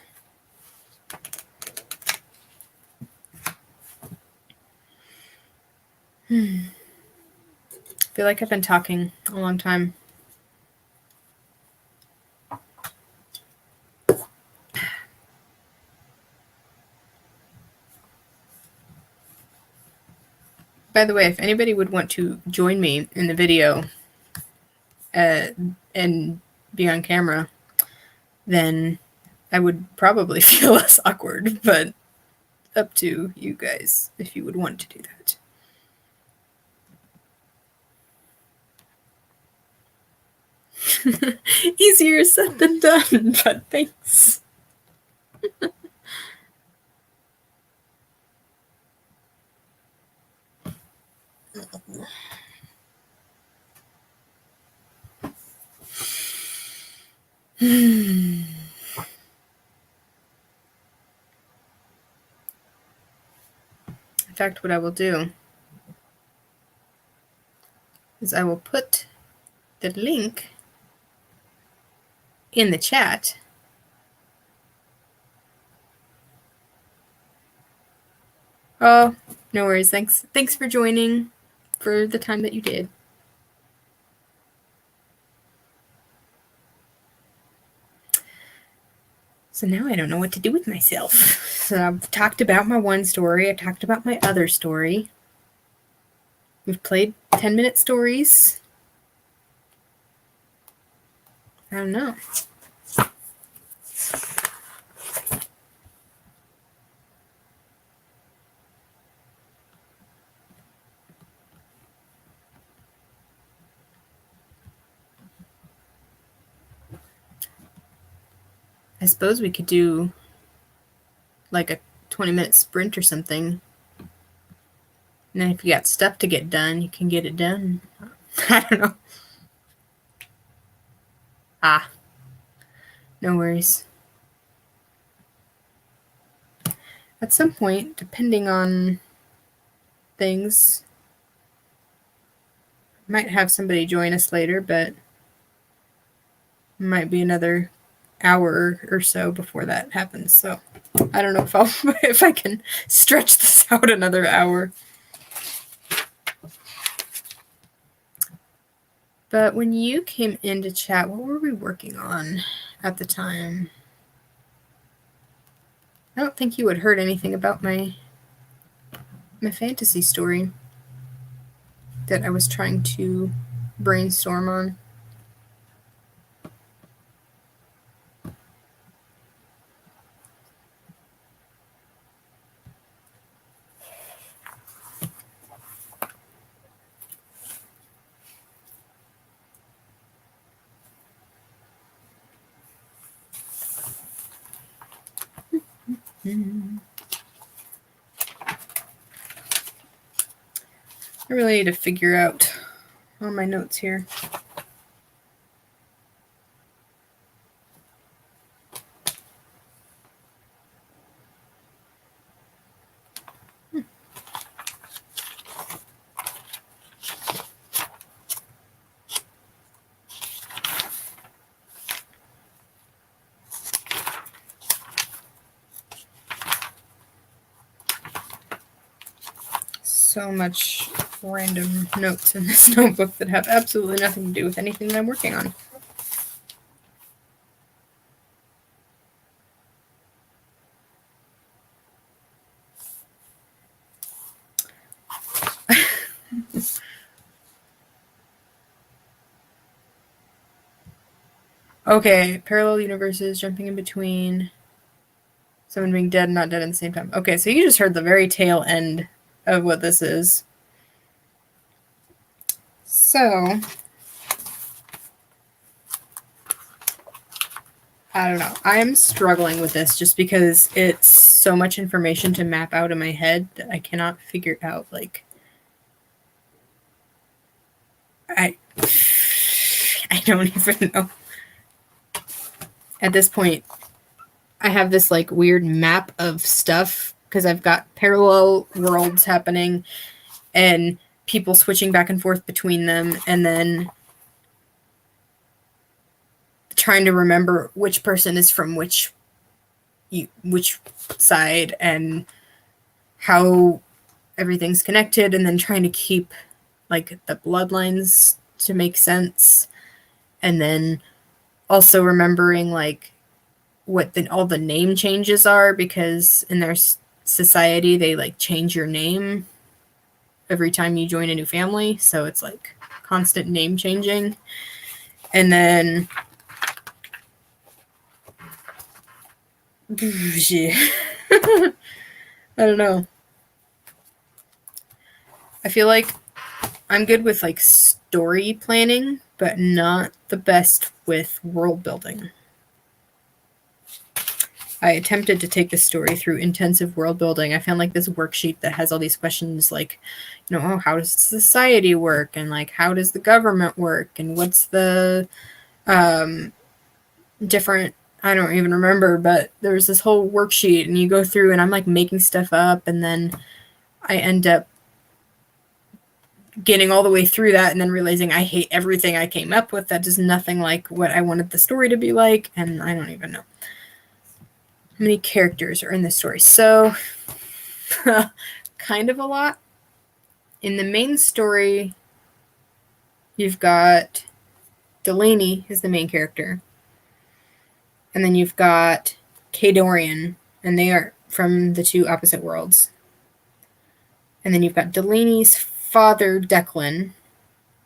Speaker 1: I feel like I've been talking a long time. By the way, if anybody would want to join me in the video and be on camera, then I would probably feel less awkward, but up to you guys if you would want to do that. Easier said than done, but thanks. In fact, what I will do is I will put the link in the chat. Oh, no worries. Thanks for joining for the time that you did. So now I don't know what to do with myself. So I've talked about my one story. I talked about my other story. We've played 10-minute stories. I don't know. I suppose we could do like a 20-minute sprint or something. And then if you got stuff to get done, you can get it done. I don't know. No worries. At some point, depending on things, might have somebody join us later, but might be another hour or so before that happens. So I don't know if I can stretch this out another hour. But when you came into chat, what were we working on at the time? I don't think you had heard anything about my fantasy story that I was trying to brainstorm on. I really need to figure out all my notes here. So much random notes in this notebook that have absolutely nothing to do with anything that I'm working on. Okay, parallel universes, jumping in between, someone being dead and not dead at the same time. Okay, so you just heard the very tail end of what this is. So, I don't know. I'm struggling with this just because it's so much information to map out in my head that I cannot figure out, like, I don't even know. At this point, I have this like weird map of stuff because I've got parallel worlds happening and people switching back and forth between them, and then trying to remember which person is from which side and how everything's connected, and then trying to keep like the bloodlines to make sense, and then also remembering like what all the name changes are, because in their society they like change your name every time you join a new family, so it's like constant name changing. And then I don't know. I feel like I'm good with like story planning, but not the best with world building. I attempted to take the story through intensive world building. I found like this worksheet that has all these questions like, you know, how does society work? And like, how does the government work? And what's the different, I don't even remember, but there was this whole worksheet and you go through and I'm like making stuff up, and then I end up getting all the way through that and then realizing I hate everything I came up with. That is nothing like what I wanted the story to be like, and I don't even know how many characters are in this story. So kind of a lot. In the main story, you've got Delaney, who's the main character, and then you've got Kadorian, and they are from the two opposite worlds. And then you've got Delaney's father, Declan,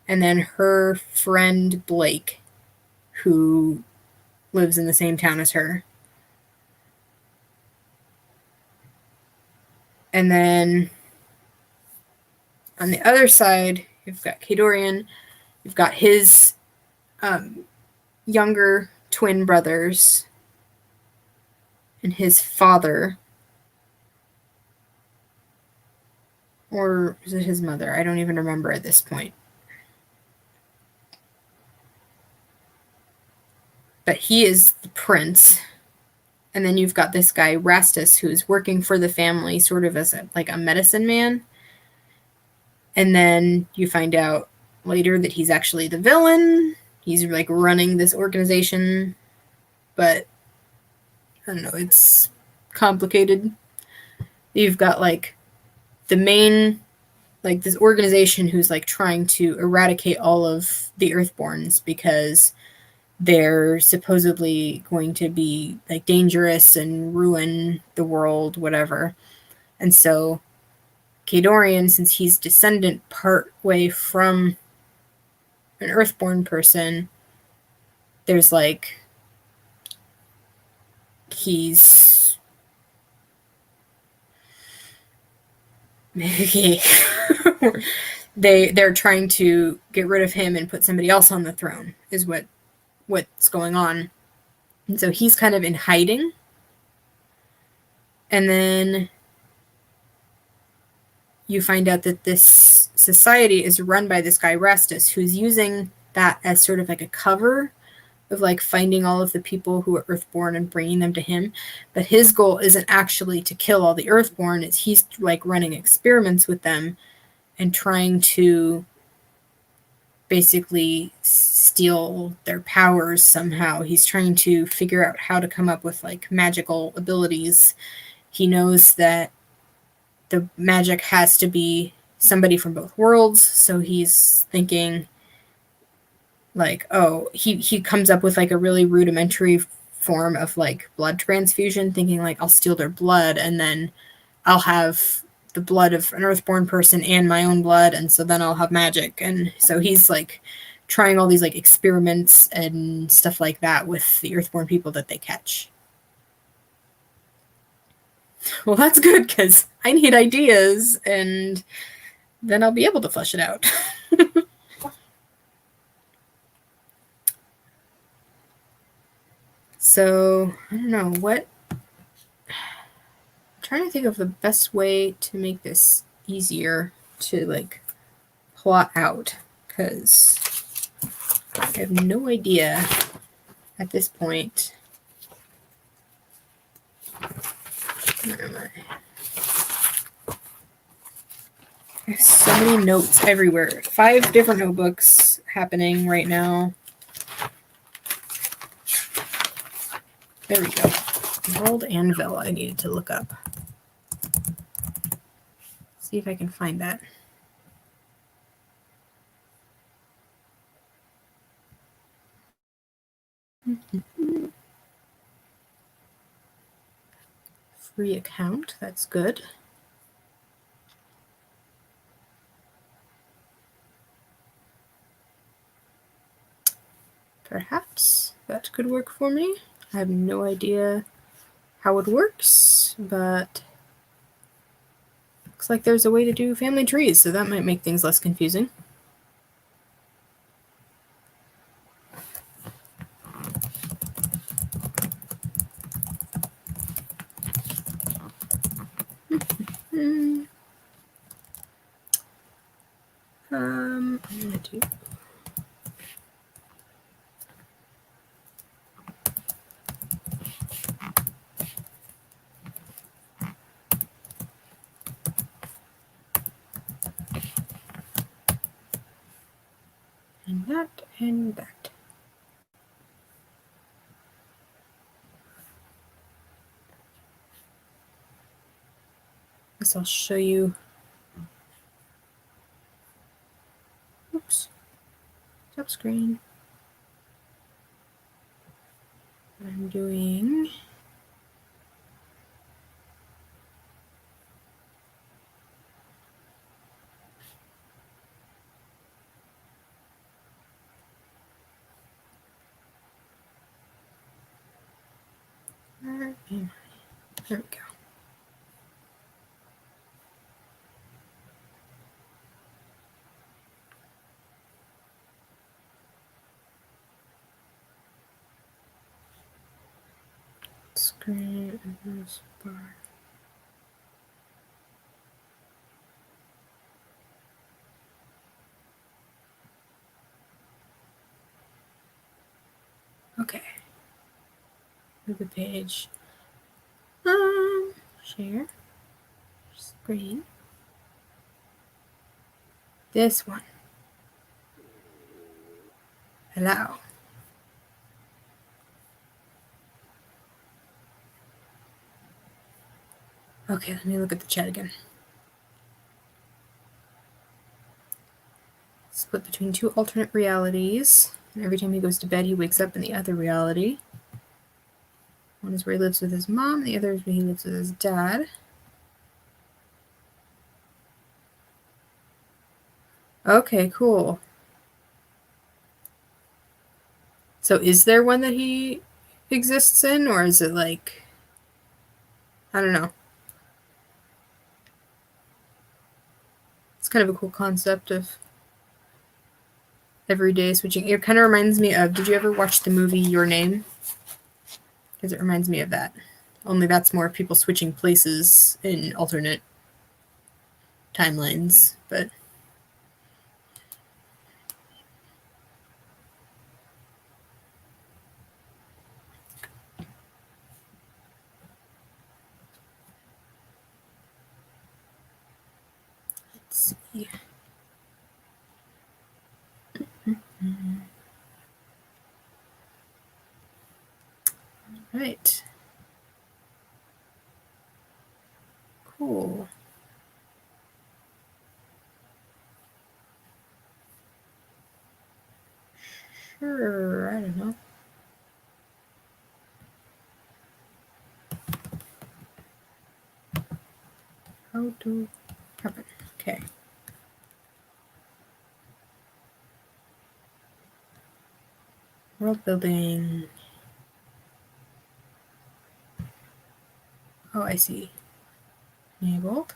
Speaker 1: and then her friend, Blake, who lives in the same town as her. And then on the other side, you've got Kadorian, you've got his younger twin brothers, and his father. Or is it his mother? I don't even remember at this point. But he is the prince. And then you've got this guy, Rastus, who's working for the family sort of as a medicine man. And then you find out later that he's actually the villain. He's like running this organization but I don't know, it's complicated. You've got like the main, like this organization who's like trying to eradicate all of the Earthborns because they're supposedly going to be like dangerous and ruin the world, whatever. And so Kadorian, since he's descendant part way from an Earthborn person, there's like he's they're trying to get rid of him and put somebody else on the throne is what's going on. And so he's kind of in hiding. And then you find out that this society is run by this guy Rastus, who's using that as sort of like a cover of like finding all of the people who are Earthborn and bringing them to him. But his goal isn't actually to kill all the Earthborn. It's he's like running experiments with them and trying to basically steal their powers somehow. He's trying to figure out how to come up with like magical abilities. He knows that the magic has to be somebody from both worlds, so he's thinking like, oh, he comes up with like a really rudimentary form of like blood transfusion, thinking like I'll steal their blood and then I'll have the blood of an Earthborn person and my own blood, and so then I'll have magic. And so he's like trying all these like experiments and stuff like that with the Earthborn people that they catch. Well, that's good because I need ideas and then I'll be able to flesh it out. So, I don't know, what... I'm trying to think of the best way to make this easier to, like, plot out, because I have no idea at this point. Where am I? I have so many notes everywhere. 5 different notebooks happening right now. There we go. World Anvil I needed to look up. See if I can find that. Free account, that's good. Perhaps that could work for me. I have no idea how it works, but looks like there's a way to do family trees, so that might make things less confusing. I'm gonna do... and that, and that. Guess I'll show you. Oops. Stop screen. I'm doing... Where am I? There we go. Screen address bar. Okay. Move the page. Share. Screen. This one. Allow. Okay, let me look at the chat again. Split between 2 alternate realities. And every time he goes to bed, he wakes up in the other reality. One is where he lives with his mom, the other is where he lives with his dad. Okay, cool. So is there one that he exists in, or is it like, I don't know. It's kind of a cool concept of everyday switching. It kind of reminds me of, did you ever watch the movie Your Name? Because it reminds me of that. Only that's more people switching places in alternate timelines, but let's see. Right. Cool. Sure, I don't know. How to happen. Okay. World building. Oh, I see. Enabled.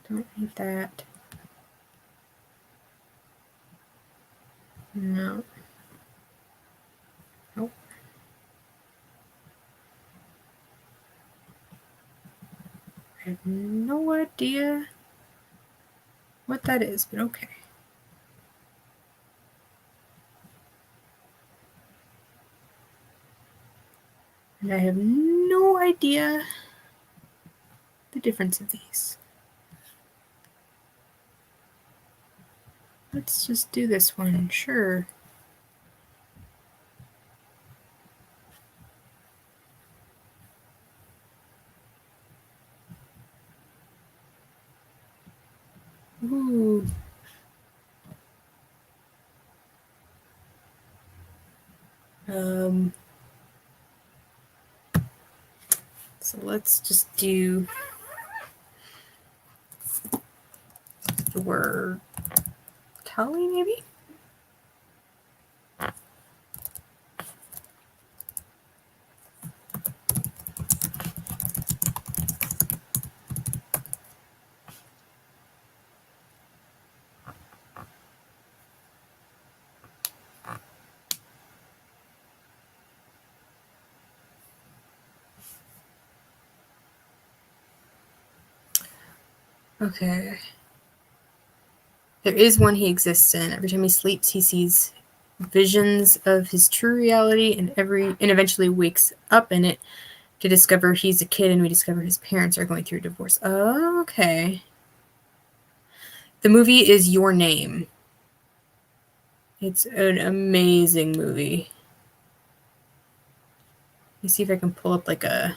Speaker 1: Don't need that. No. Nope. I have no idea what that is, but okay. And I have no idea the difference of these. Let's just do this one, sure. Ooh. So let's just do the word Kali, maybe? Okay. There is one he exists in. Every time he sleeps, he sees visions of his true reality and eventually wakes up in it to discover he's a kid, and we discover his parents are going through a divorce. Oh, okay. The movie is Your Name. It's an amazing movie. Let me see if I can pull up like a...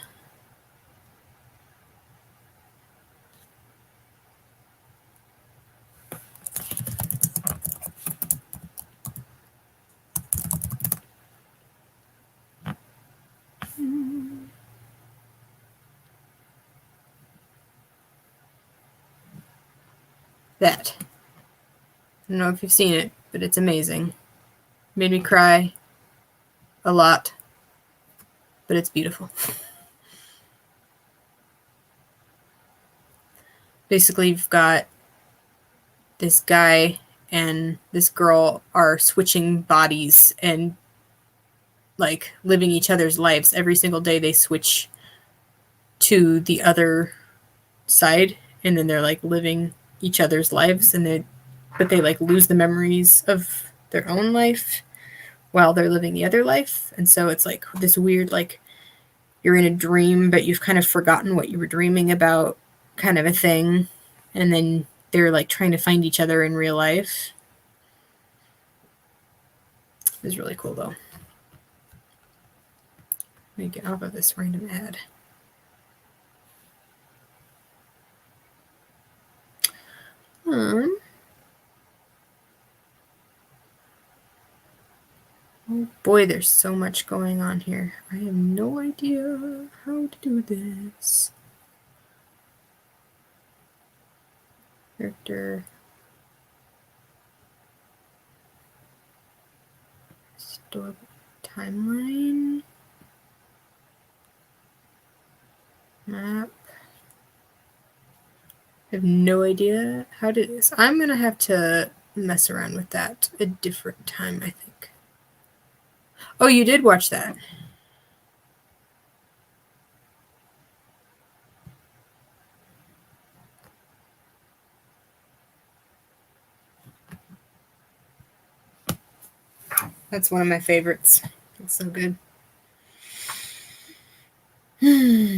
Speaker 1: that. I don't know if you've seen it, but it's amazing. Made me cry a lot, but it's beautiful. Basically, you've got this guy and this girl are switching bodies and like living each other's lives. Every single day they switch to the other side, and then they're like living each other's lives, but they like lose the memories of their own life while they're living the other life. And so it's like this weird, like, you're in a dream, but you've kind of forgotten what you were dreaming about kind of a thing. And then they're like trying to find each other in real life. It was really cool though. Let me get off of this random ad. Oh boy, there's so much going on here. I have no idea how to do this. Character. Store timeline. Map. I have no idea how to do this. I'm going to have to mess around with that a different time, I think. Oh, you did watch that. That's one of my favorites. It's so good. Bloop,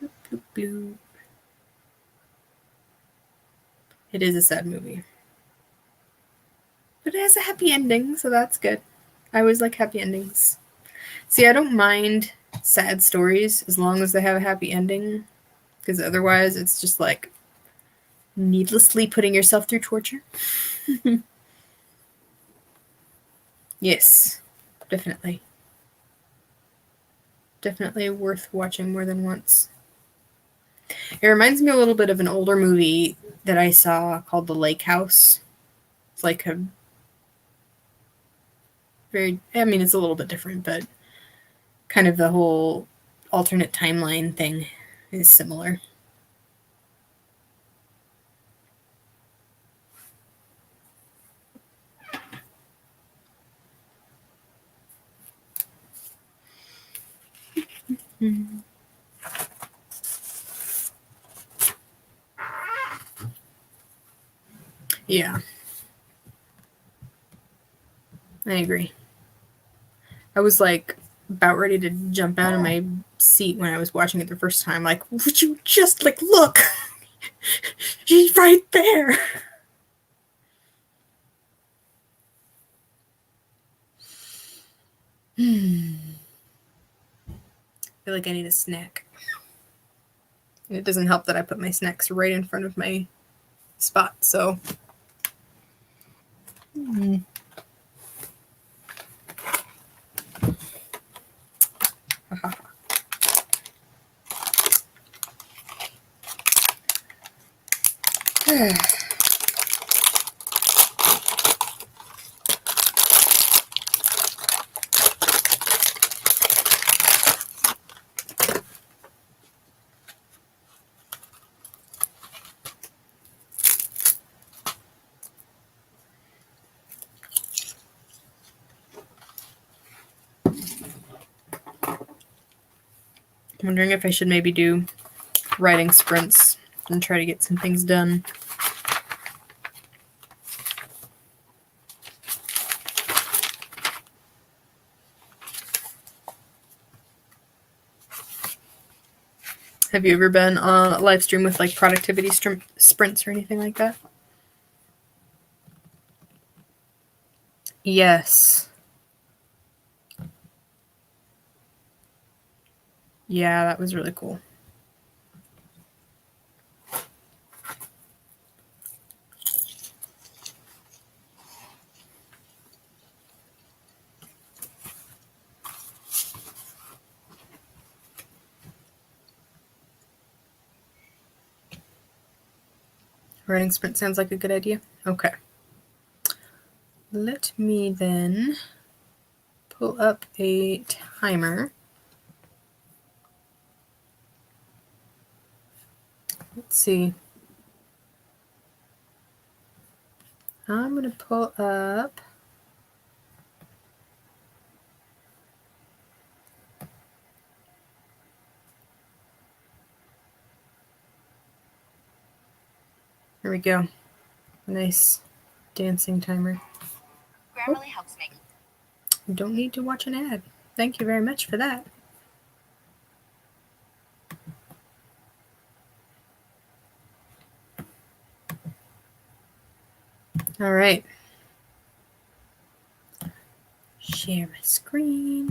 Speaker 1: bloop, bloop. It is a sad movie. But it has a happy ending, so that's good. I always like happy endings. See, I don't mind sad stories as long as they have a happy ending, because otherwise it's just like needlessly putting yourself through torture. Yes, definitely. Definitely worth watching more than once. It reminds me a little bit of an older movie that I saw called The Lake House. It's like a it's a little bit different, but kind of the whole alternate timeline thing is similar. Yeah. I agree. I was like about ready to jump out of my seat when I was watching it the first time. Like, would you just like look? She's right there. I feel like I need a snack. And it doesn't help that I put my snacks right in front of my spot, so. I'm wondering if I should maybe do writing sprints and try to get some things done. Have you ever been on a live stream with like productivity sprints or anything like that? Yes. Yeah, that was really cool. Writing sprint sounds like a good idea. Okay. Let me then pull up a timer. Let's see. I'm going to pull up Here we go. Nice dancing timer.
Speaker 2: Grammarly helps make.
Speaker 1: Don't need to watch an ad. Thank you very much for that. All right. Share my screen.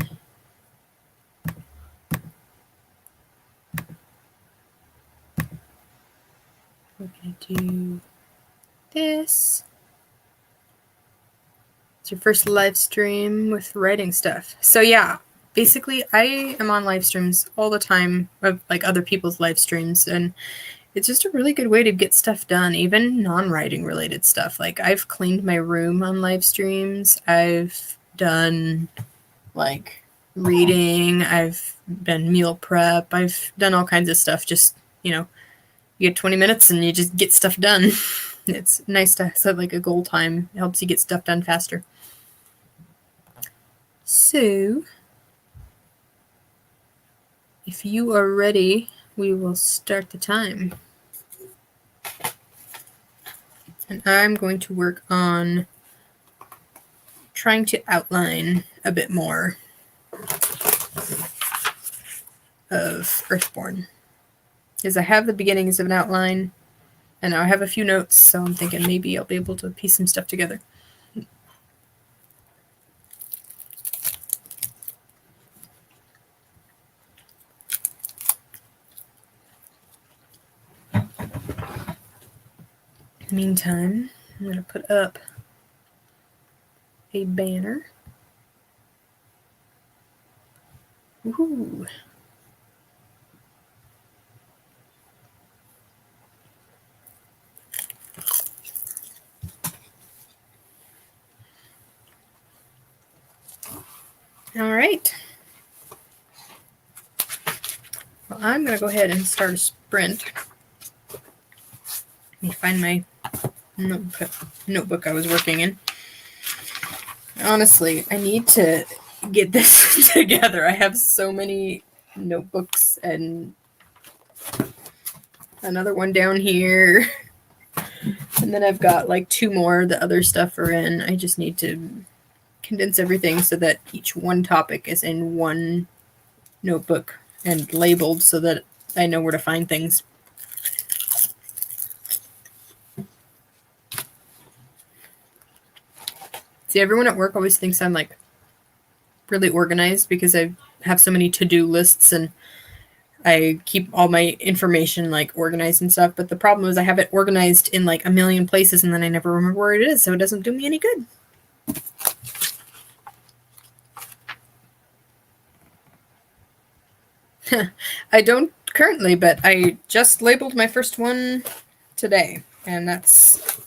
Speaker 1: We're going to do this. It's your first live stream with writing stuff. So yeah, basically I am on live streams all the time of like other people's live streams, and it's just a really good way to get stuff done, even non-writing related stuff. Like I've cleaned my room on live streams. I've done like reading. I've done meal prep. I've done all kinds of stuff. Just, you get 20 minutes and you just get stuff done. It's nice to set like a goal time. It helps you get stuff done faster. So, if you are ready, we will start the time. And I'm going to work on trying to outline a bit more of Earthborn. Because I have the beginnings of an outline, and I have a few notes, so I'm thinking maybe I'll be able to piece some stuff together. Meantime, I'm going to put up a banner. Woohoo! All right. Well, I'm going to go ahead and start a sprint. Let me find my notebook I was working in. Honestly, I need to get this together. I have so many notebooks and another one down here. And then I've got like 2 more the other stuff are in. I just need to condense everything so that each one topic is in one notebook and labeled so that I know where to find things. See, everyone at work always thinks I'm like really organized because I have so many to-do lists and I keep all my information like organized and stuff. But the problem is I have it organized in like a million places and then I never remember where it is, so it doesn't do me any good. I don't currently, but I just labeled my first one today, and that's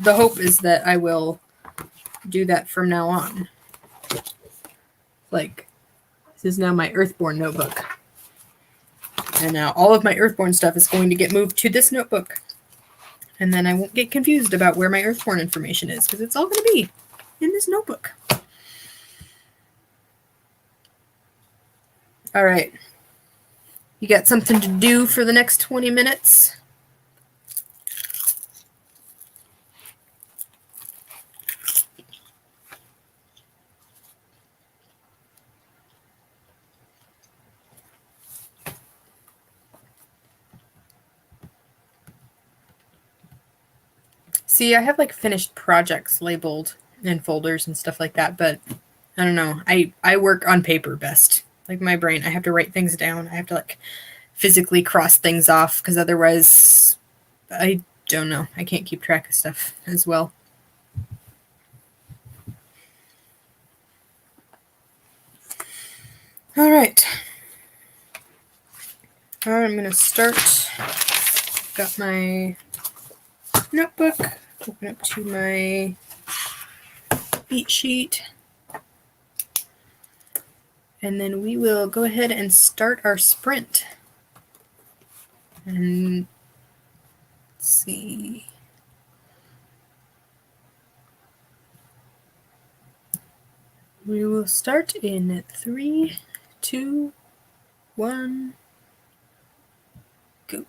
Speaker 1: the hope is that I will do that from now on. Like, this is now my Earthborn notebook. And now all of my Earthborn stuff is going to get moved to this notebook. And then I won't get confused about where my Earthborn information is, because it's all going to be in this notebook. All right. You got something to do for the next 20 minutes? See, I have like finished projects labeled in folders and stuff like that, but I don't know. I work on paper best. Like my brain, I have to write things down. I have to like physically cross things off because otherwise I don't know. I can't keep track of stuff as well. All right. All right, I'm going to start. Got my notebook. Open up to my beat sheet. And then we will go ahead and start our sprint. And let's see. We will start in 3, 2, 1. Go.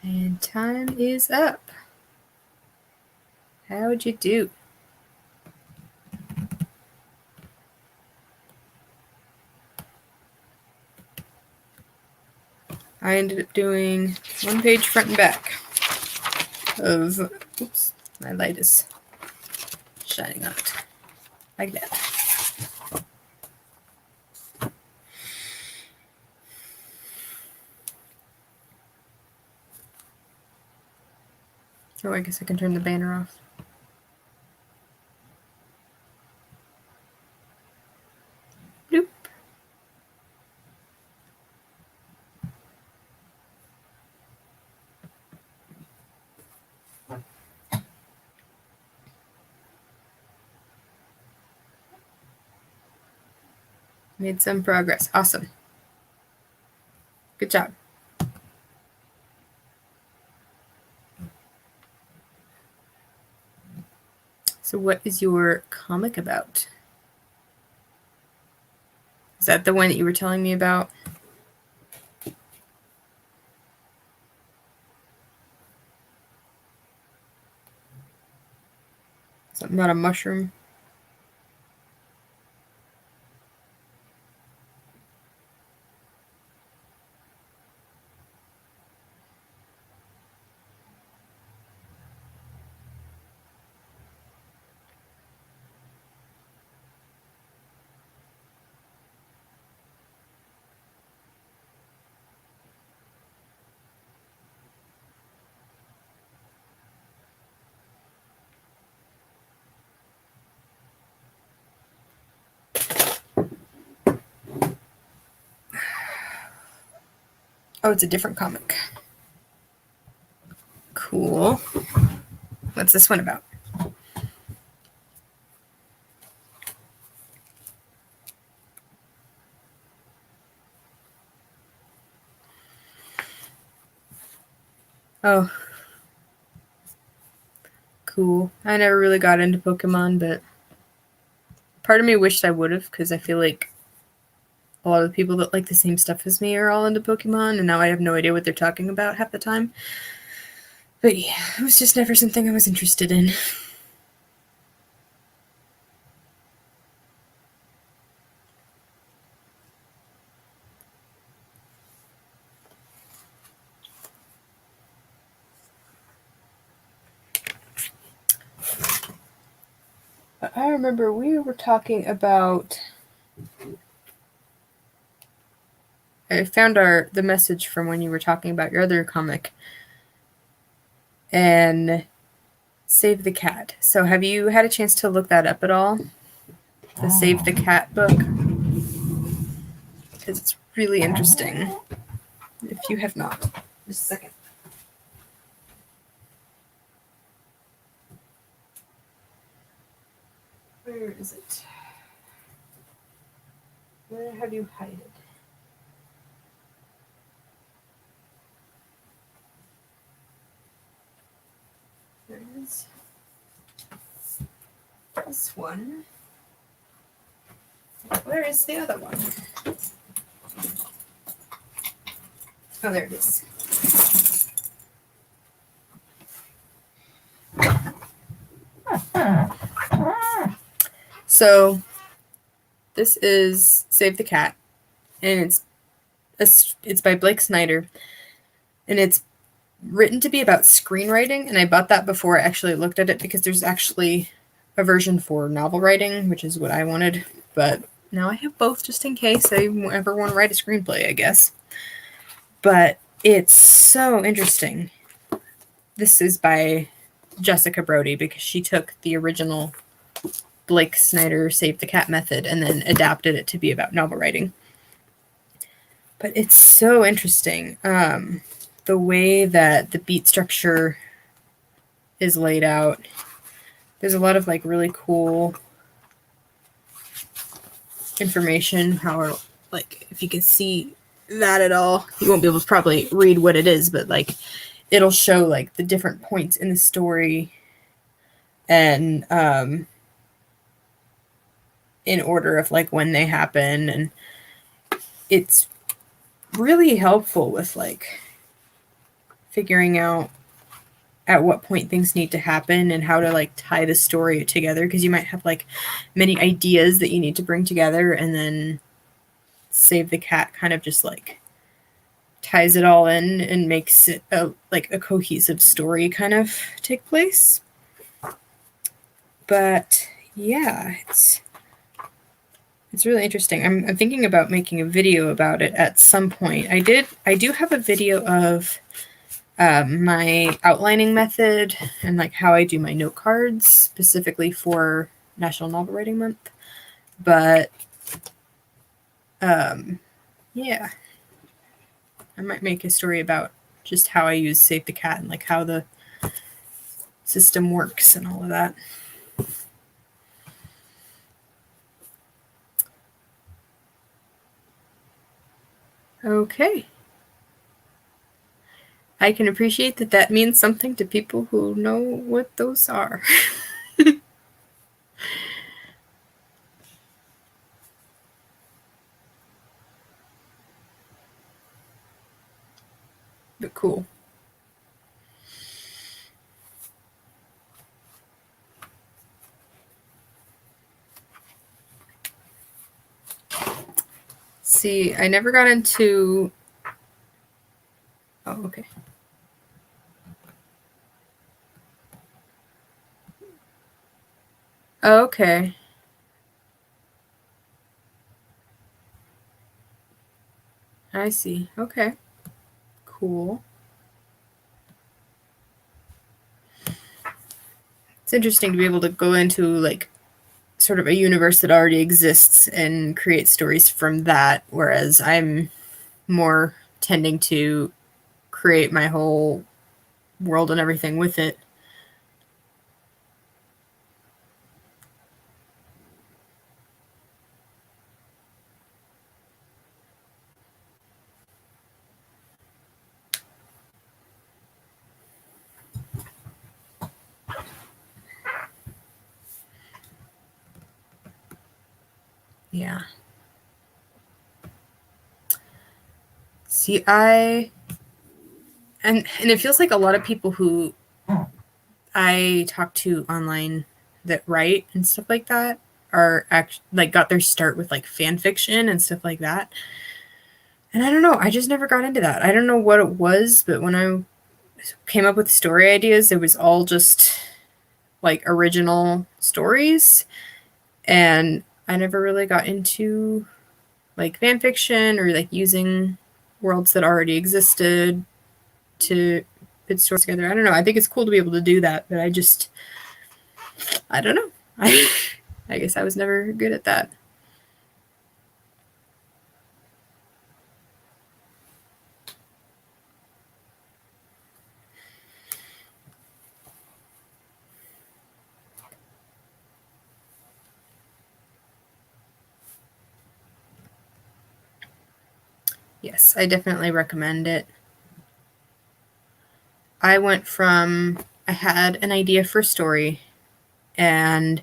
Speaker 1: And time is up. How'd you do? I ended up doing 1 page front and back of, oops, my light is shining on it, like that. Oh, I guess I can turn the banner off. Bloop. Made some progress. Awesome. Good job. So what is your comic about? Is that the one that you were telling me about? Something about a mushroom? Oh, it's a different comic. Cool. What's this one about? Oh. Cool. I never really got into Pokemon, but part of me wished I would have, because I feel like a lot of the people that like the same stuff as me are all into Pokemon, and now I have no idea what they're talking about half the time. But yeah, it was just never something I was interested in. I remember we were talking about... I found the message from when you were talking about your other comic. And Save the Cat. So have you had a chance to look that up at all? The Save the Cat book? Because it's really interesting. If you have not. Just a second. Where is it? Where have you hid it? There it is. This one. Where is the other one? Oh, there it is. So, this is Save the Cat, and it's by Blake Snyder, and it's written to be about screenwriting, and I bought that before I actually looked at it because there's actually a version for novel writing, which is what I wanted, but now I have both just in case I ever want to write a screenplay, I guess. But it's so interesting. This is by Jessica Brody because she took the original Blake Snyder Save the Cat method and then adapted it to be about novel writing. But it's so interesting. The way that the beat structure is laid out. There's a lot of like really cool information. How, like, if you can see that at all, you won't be able to probably read what it is, but like it'll show like the different points in the story and in order of like when they happen, and it's really helpful with like figuring out at what point things need to happen and how to like tie the story together, because you might have like many ideas that you need to bring together, and then Save the Cat kind of just like ties it all in and makes it like a cohesive story kind of take place. But yeah, it's really interesting. I'm thinking about making a video about it at some point. I do have a video of my outlining method and like how I do my note cards specifically for National Novel Writing Month. But yeah, I might make a story about just how I use Save the Cat and like how the system works and all of that. Okay. I can appreciate that that means something to people who know what those are. But cool. See, I never got into... Oh, okay. Okay. I see. Okay. Cool. It's interesting to be able to go into like sort of a universe that already exists and create stories from that, whereas I'm more tending to create my whole world and everything with it. Yeah. See, and it feels like a lot of people who I talk to online that write and stuff like that are actually like got their start with like fan fiction and stuff like that. And I don't know, I just never got into that. I don't know what it was, but when I came up with story ideas, it was all just like original stories, and I never really got into like fan fiction or like using worlds that already existed to put stories together. I don't know. I think it's cool to be able to do that, but I don't know. I guess I was never good at that. Yes, I definitely recommend it. I had an idea for a story, and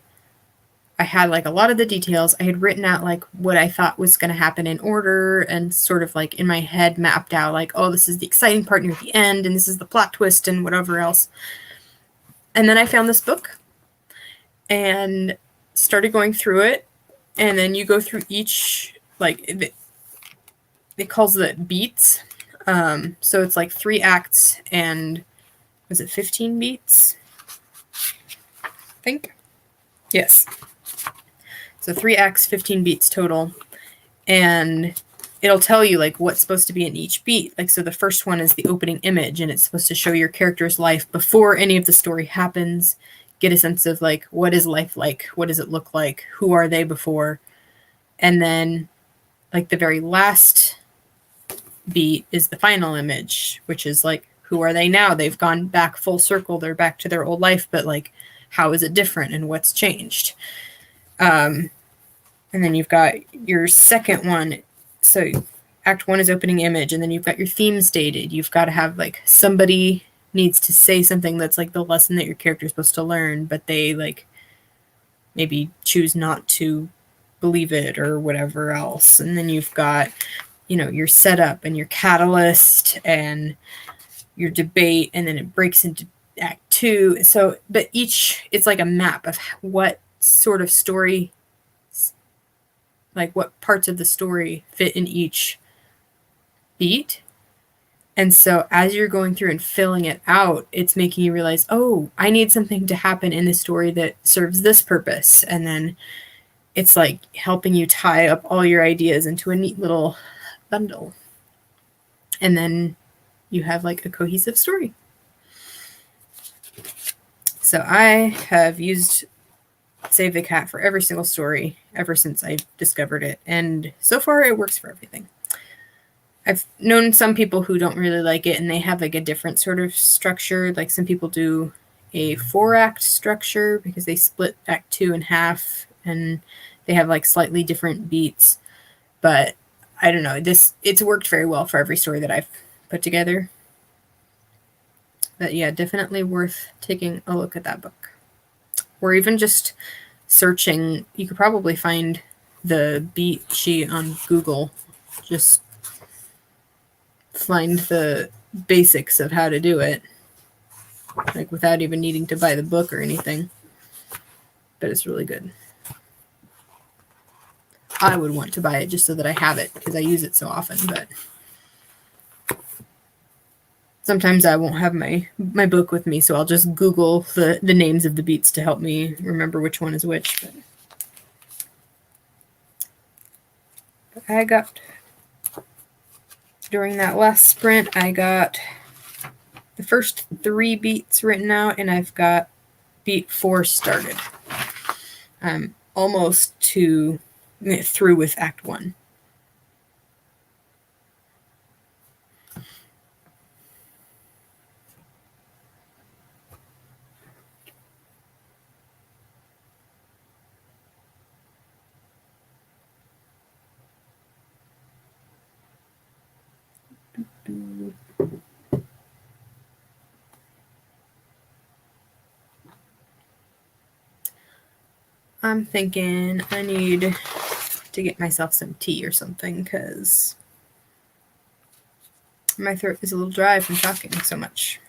Speaker 1: I had like a lot of the details. I had written out like what I thought was going to happen in order, and sort of like in my head mapped out like, oh, this is the exciting part near the end, and this is the plot twist and whatever else. And then I found this book and started going through it, and then you go through each, like, it calls it beats. So it's like 3 acts and was it 15 beats? I think. Yes. So 3 acts, 15 beats total. And it'll tell you like what's supposed to be in each beat. Like, so the first one is the opening image, and it's supposed to show your character's life before any of the story happens. Get a sense of like, what is life like? What does it look like? Who are they before? And then like the very last beat is the final image, which is like, who are they now? They've gone back full circle. They're back to their old life, but like, how is it different and what's changed? And then you've got your second one. So act 1 is opening image, and then you've got your theme stated. You've got to have like somebody needs to say something that's like the lesson that your character is supposed to learn, but they like maybe choose not to believe it or whatever else. And then you've got, you know, your setup and your catalyst, and your debate, and then it breaks into act 2. So, but it's like a map of what sort of story, like what parts of the story fit in each beat. And so as you're going through and filling it out, it's making you realize, oh, I need something to happen in the story that serves this purpose. And then it's like helping you tie up all your ideas into a neat little bundle. And then you have like a cohesive story. So I have used Save the Cat for every single story ever since I discovered it. And so far it works for everything. I've known some people who don't really like it, and they have like a different sort of structure. Like some people do a 4-act structure because they split act 2 in half, and they have like slightly different beats. But I don't know, it's worked very well for every story that I've put together. But yeah, definitely worth taking a look at that book. Or even just searching. You could probably find the beat sheet on Google. Just find the basics of how to do it, like without even needing to buy the book or anything. But it's really good. I would want to buy it just so that I have it because I use it so often, but sometimes I won't have my book with me, so I'll just Google the names of the beats to help me remember which one is which. But I got, during that last sprint, I got the first 3 beats written out, and I've got beat 4 started. I'm almost through with act 1. I'm thinking I need to get myself some tea or something because my throat is a little dry from talking so much.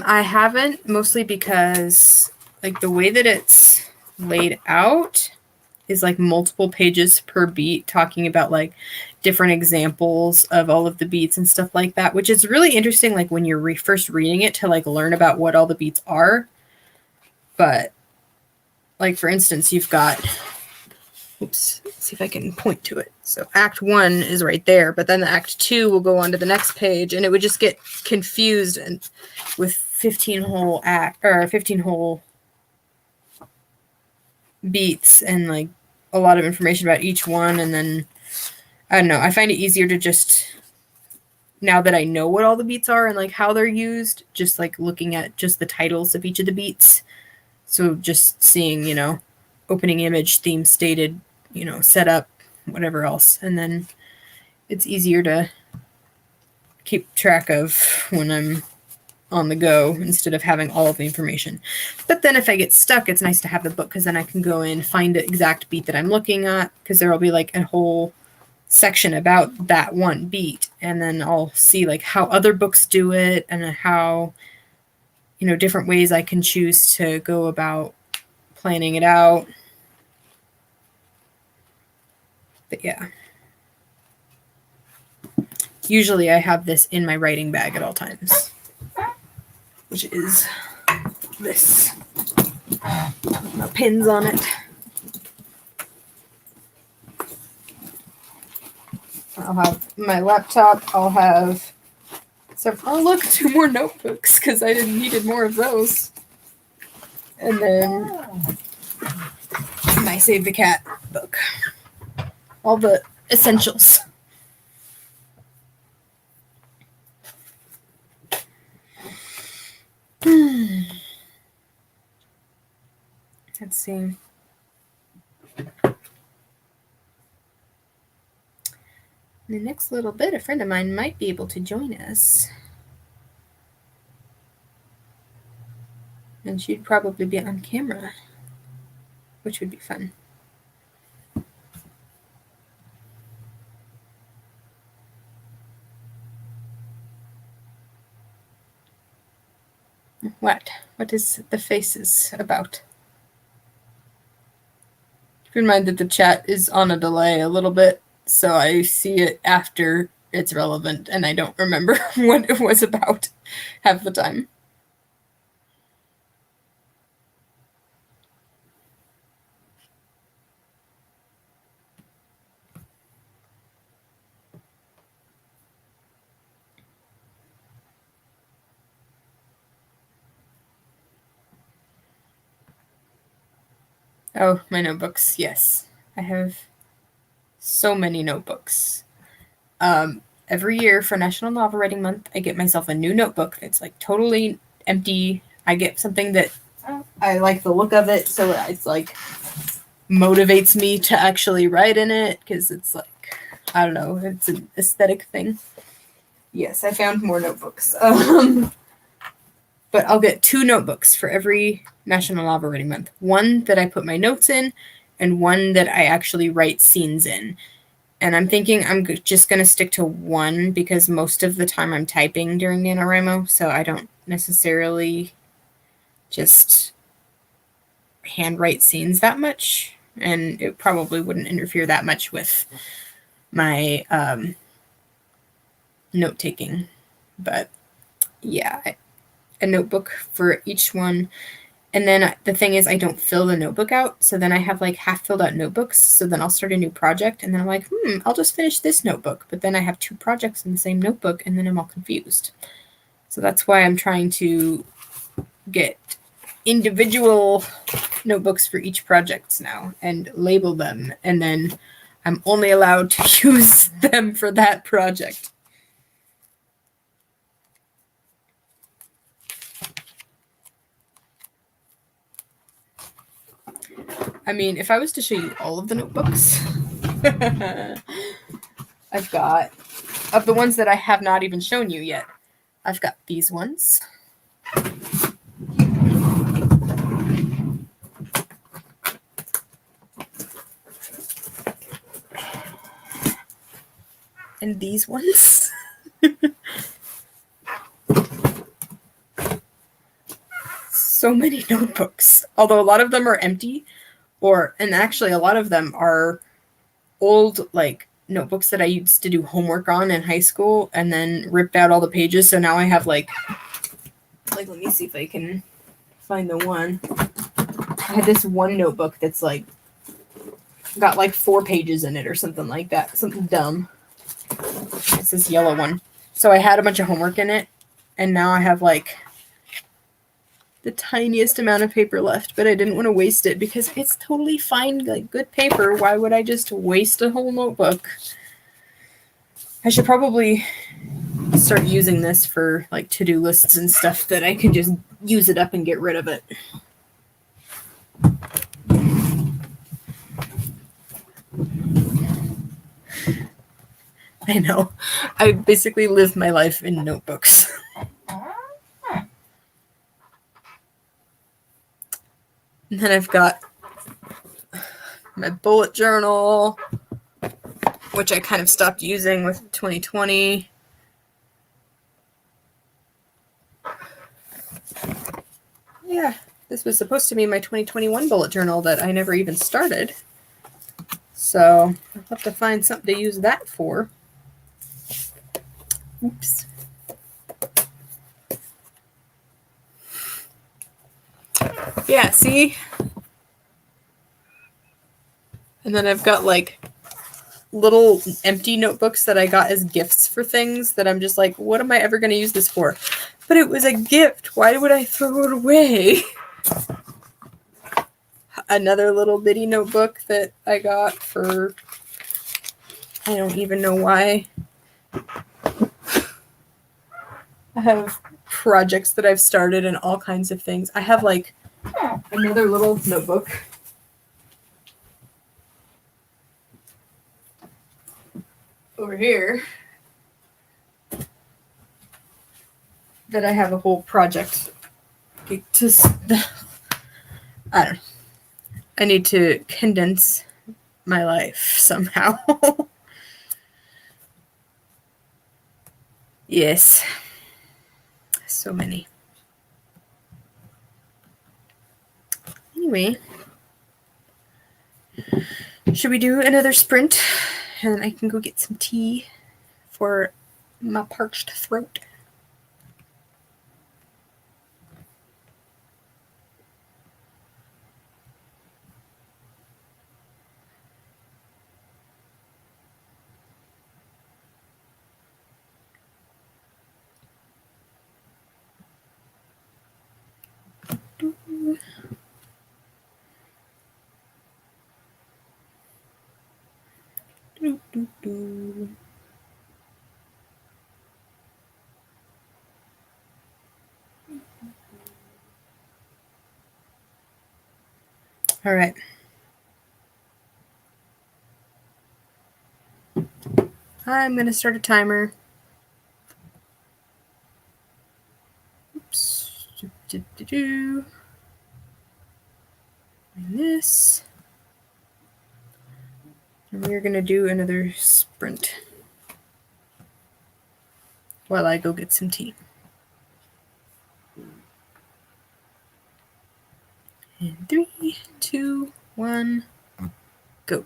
Speaker 1: I haven't, mostly because like the way that it's laid out is like multiple pages per beat, talking about like different examples of all of the beats and stuff like that, which is really interesting, like when you're first reading it, to like learn about what all the beats are. But like for instance, you've got, oops, let's see if I can point to it. So act 1 is right there, but then the act 2 will go on to the next page, and it would just get confused and with 15 whole beats and like a lot of information about each one. And then I don't know, I find it easier to just, now that I know what all the beats are and like how they're used, just like looking at just the titles of each of the beats. So just seeing, you know, opening image, theme stated, you know, setup, whatever else. And then it's easier to keep track of when I'm on the go instead of having all of the information. But then if I get stuck, it's nice to have the book because then I can go in, find the exact beat that I'm looking at, because there will be like a whole section about that one beat, and then I'll see like how other books do it and how, you know, different ways I can choose to go about planning it out. But yeah, usually I have this in my writing bag at all times, which is this, my pins on it. I'll have my laptop, I'll have several, oh look, 2 more notebooks because I needed more of those. And then my Save the Cat book. All the essentials. Let's see. In the next little bit, a friend of mine might be able to join us. And she'd probably be on camera, which would be fun. What? What is the faces about? Keep in mind that the chat is on a delay a little bit, so I see it after it's relevant, and I don't remember what it was about half the time. Oh, my notebooks. Yes. I have so many notebooks. Every year for National Novel Writing Month, I get myself a new notebook. It's like totally empty. I get something that I like the look of it, so it's like motivates me to actually write in it because it's like, I don't know, it's an aesthetic thing. Yes, I found more notebooks. But I'll get 2 notebooks for every National Novel Writing Month. One that I put my notes in, and one that I actually write scenes in. And I'm thinking I'm just going to stick to one because most of the time I'm typing during NaNoWriMo, so I don't necessarily just handwrite scenes that much. And it probably wouldn't interfere that much with my note-taking. But yeah, a notebook for each one. And then the thing is, I don't fill the notebook out. So then I have like half filled out notebooks. So then I'll start a new project. And then I'm like, I'll just finish this notebook. But then I have 2 projects in the same notebook. And then I'm all confused. So that's why I'm trying to get individual notebooks for each project now and label them. And then I'm only allowed to use them for that project. I mean, if I was to show you all of the notebooks, I've got, of the ones that I have not even shown you yet, I've got these ones. And these ones. So many notebooks, although a lot of them are empty, and actually a lot of them are old like notebooks that I used to do homework on in high school and then ripped out all the pages. So now I have like let me see if I can find the one. I had this one notebook that's like got like 4 pages in it or something like that. Something dumb. It's this yellow one. So I had a bunch of homework in it, and now I have like the tiniest amount of paper left, but I didn't want to waste it because it's totally fine, like good paper. Why would I just waste a whole notebook? I should probably start using this for like to-do lists and stuff that I can just use it up and get rid of it. I know. I basically live my life in notebooks. And then I've got my bullet journal, which I kind of stopped using with 2020. Yeah, this was supposed to be my 2021 bullet journal that I never even started. So I'll have to find something to use that for. Oops. Yeah, see? And then I've got like little empty notebooks that I got as gifts for things that I'm just like, what am I ever going to use this for? But it was a gift. Why would I throw it away? Another little bitty notebook that I got for, I don't even know why. I have projects that I've started and all kinds of things. I have like another little notebook. over here that I have a whole project to. I don't know. I need to condense my life somehow. Yes. So many. Anyway, should we do another sprint? And I can go get some tea for my parched throat. All right. I'm going to start a timer. Oops. And this. And we're going to do another sprint while I go get some tea. And 3, 2, 1, go.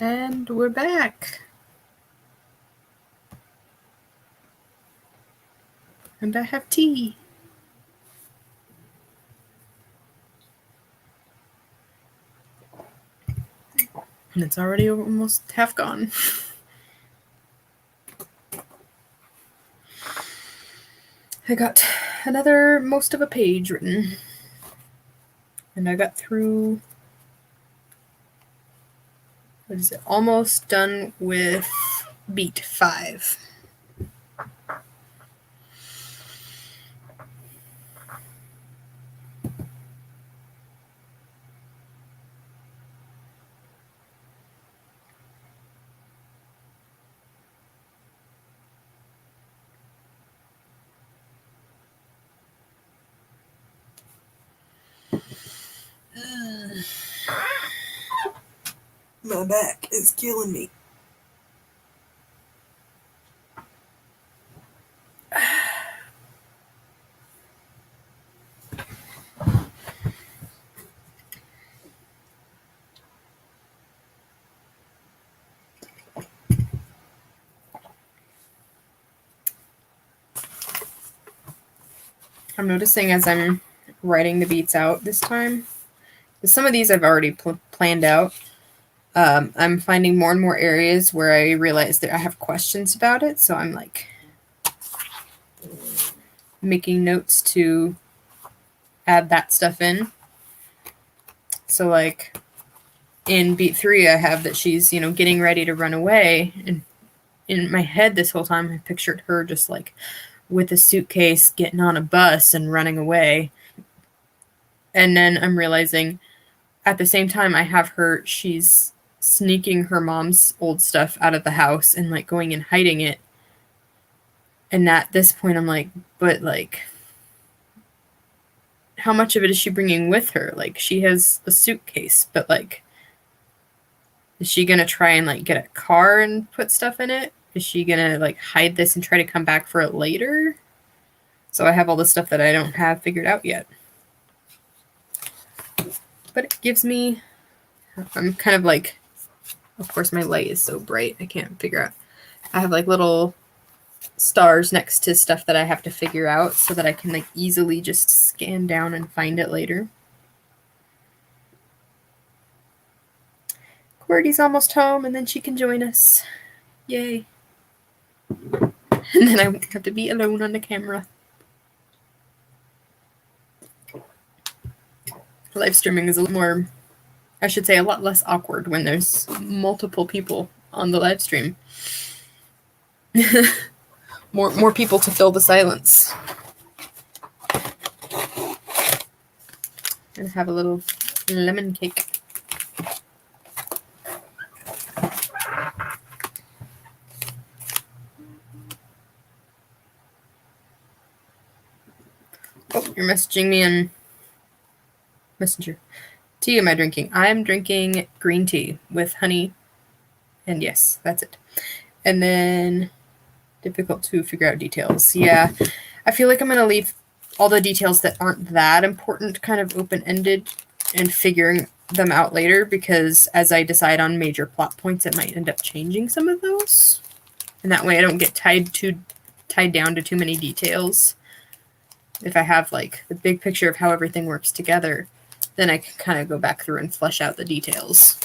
Speaker 1: And we're back. And I have tea. And it's already almost half gone. I got most of a page written. And I got through, what is it, almost done with beat 5. My back is killing me. I'm noticing as I'm writing the beats out this time, some of these I've already planned out. I'm finding more and more areas where I realize that I have questions about it, so I'm like making notes to add that stuff in. So like in beat 3, I have that she's, getting ready to run away, and in my head this whole time I pictured her just like with a suitcase getting on a bus and running away. And then I'm realizing at the same time I have her, she's sneaking her mom's old stuff out of the house and like going and hiding it. And at this point I'm like, but like, how much of it is she bringing with her? Like, she has a suitcase, but like, is she gonna try and like get a car and put stuff in it? Is she gonna like hide this and try to come back for it later? So I have all the stuff that I don't have figured out yet. But it gives me, I'm kind of like, of course my light is so bright I can't figure out. I have like little stars next to stuff that I have to figure out so that I can like easily just scan down and find it later. Qwerty's almost home and then she can join us. Yay. And then I won't have to be alone on the camera. Live streaming is a little more, I should say, a lot less awkward when there's multiple people on the live stream. more people to fill the silence. And have a little lemon cake. Oh, you're messaging me in Messenger. Tea am I drinking? I'm drinking green tea with honey. And yes, that's it. And then difficult to figure out details. Yeah, I feel like I'm going to leave all the details that aren't that important kind of open-ended and figuring them out later, because as I decide on major plot points, it might end up changing some of those. And that way I don't get tied down to too many details. If I have like the big picture of how everything works together, then I can kind of go back through and flesh out the details.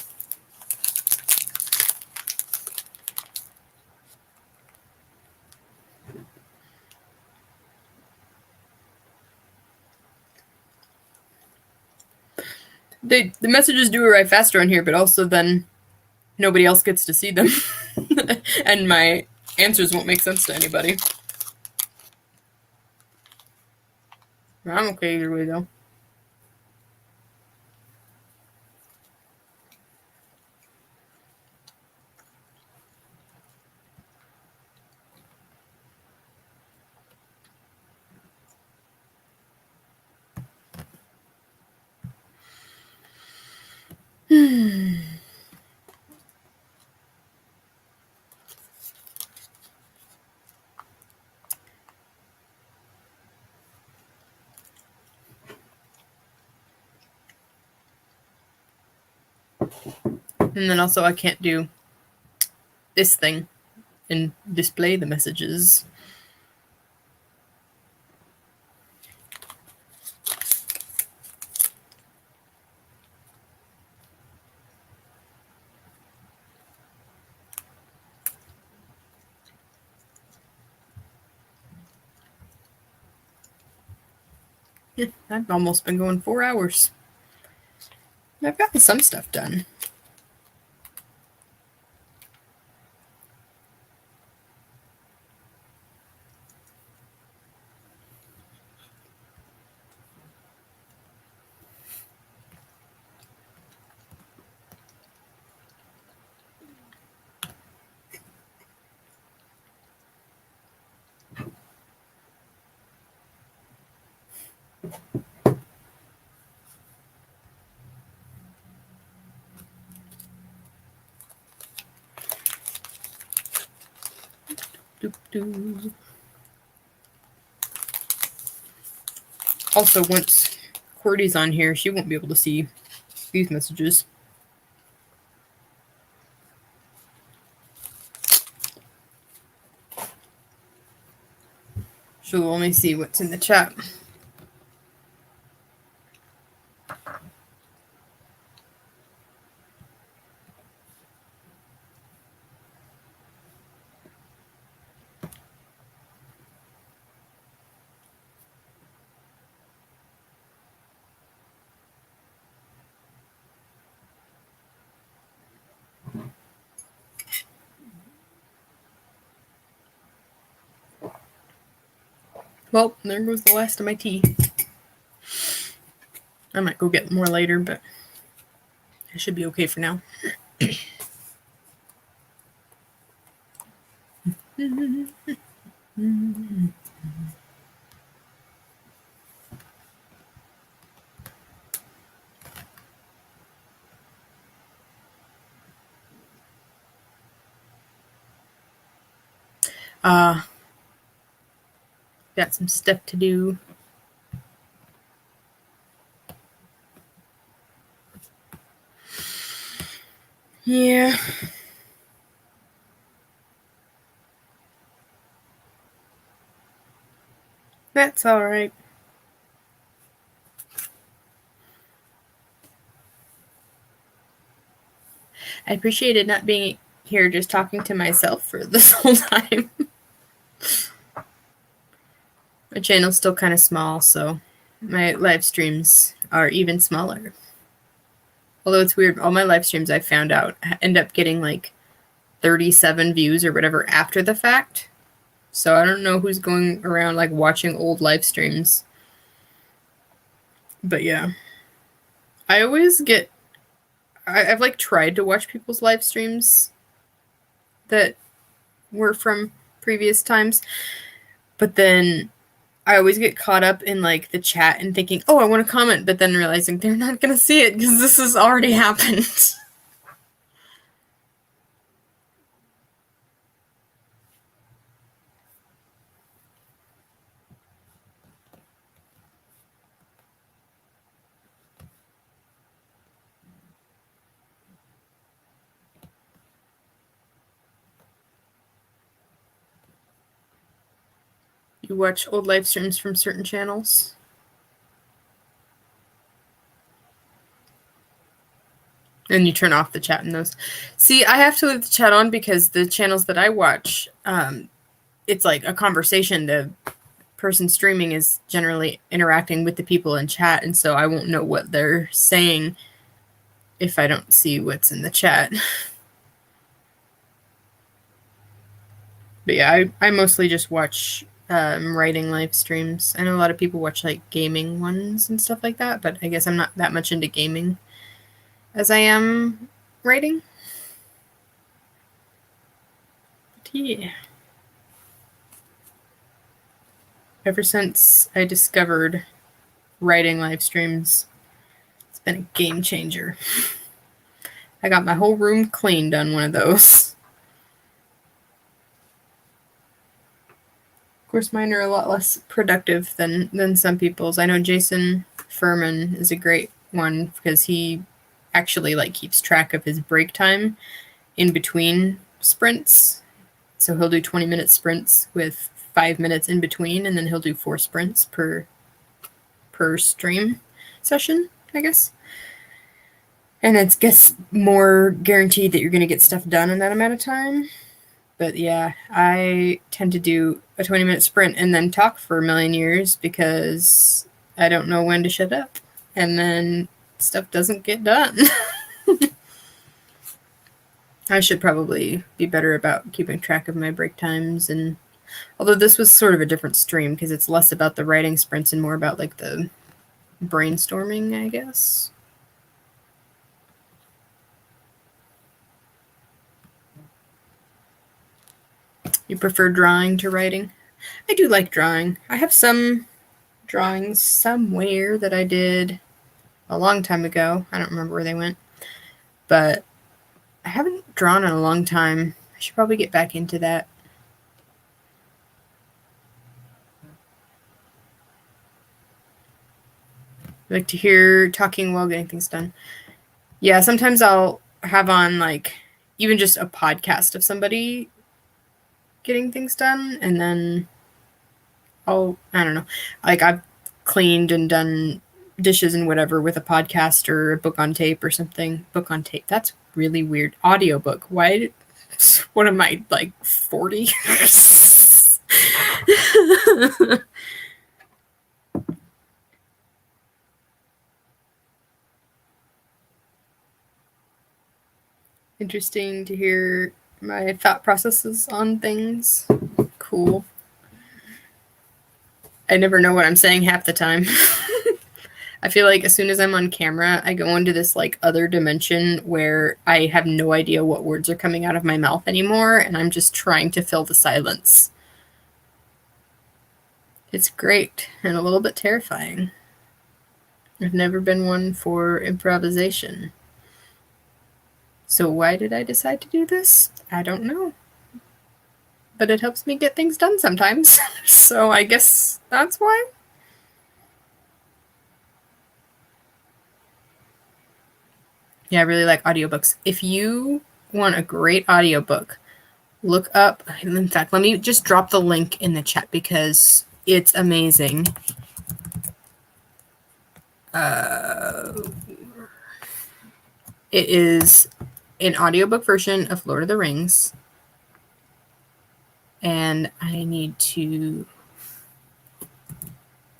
Speaker 1: The messages do arrive faster on here, but also then nobody else gets to see them. And my answers won't make sense to anybody. I'm okay either way, though. And then also I can't do this thing and display the messages. Yeah, I've almost been going 4 hours. I've gotten some stuff done. Doop-doo. Also, once Cordy's on here, she won't be able to see these messages. She'll only see what's in the chat. Well, there goes the last of my tea. I might go get more later, but I should be okay for now. Got some stuff to do. Yeah. That's all right. I appreciated not being here just talking to myself for this whole time. My channel's still kind of small, so my live streams are even smaller. Although it's weird, all my live streams I found out end up getting like 37 views or whatever after the fact. So I don't know who's going around like watching old live streams. But yeah. I always get... I've like tried to watch people's live streams that were from previous times. But then I always get caught up in like the chat and thinking, oh, I want to comment, but then realizing they're not going to see it because this has already happened. You watch old live streams from certain channels? And you turn off the chat in those. See, I have to leave the chat on because the channels that I watch, it's like a conversation. The person streaming is generally interacting with the people in chat, and so I won't know what they're saying if I don't see what's in the chat. But yeah, I mostly just watch writing live streams. I know a lot of people watch like gaming ones and stuff like that, but I guess I'm not that much into gaming as I am writing. But yeah. Ever since I discovered writing live streams, it's been a game changer. I got my whole room cleaned on one of those. Of course, mine are a lot less productive than some people's. I know Jason Furman is a great one because he actually like keeps track of his break time in between sprints. So he'll do 20-minute sprints with 5 minutes in between, and then he'll do 4 sprints per stream session, I guess. And it gets more guaranteed that you're going to get stuff done in that amount of time. But yeah, I tend to do a 20-minute sprint and then talk for a million years because I don't know when to shut up. And then stuff doesn't get done. I should probably be better about keeping track of my break times. And although this was sort of a different stream because it's less about the writing sprints and more about like the brainstorming, I guess. You prefer drawing to writing? I do like drawing. I have some drawings somewhere that I did a long time ago. I don't remember where they went. But I haven't drawn in a long time. I should probably get back into that. I like to hear talking while getting things done. Yeah, sometimes I'll have on like even just a podcast of somebody getting things done, and then I don't know, like I've cleaned and done dishes and whatever with a podcast or a book on tape or something. Book on tape, that's really weird. Audiobook, why? What am I, like 40? Interesting to hear my thought processes on things. Cool. I never know what I'm saying half the time. I feel like as soon as I'm on camera, I go into this like other dimension where I have no idea what words are coming out of my mouth anymore, and I'm just trying to fill the silence. It's great and a little bit terrifying. I've never been one for improvisation. So why did I decide to do this? I don't know. But it helps me get things done sometimes. So I guess that's why. Yeah, I really like audiobooks. If you want a great audiobook, look up, in fact, let me just drop the link in the chat because it's amazing. It is an audiobook version of Lord of the Rings. And I need to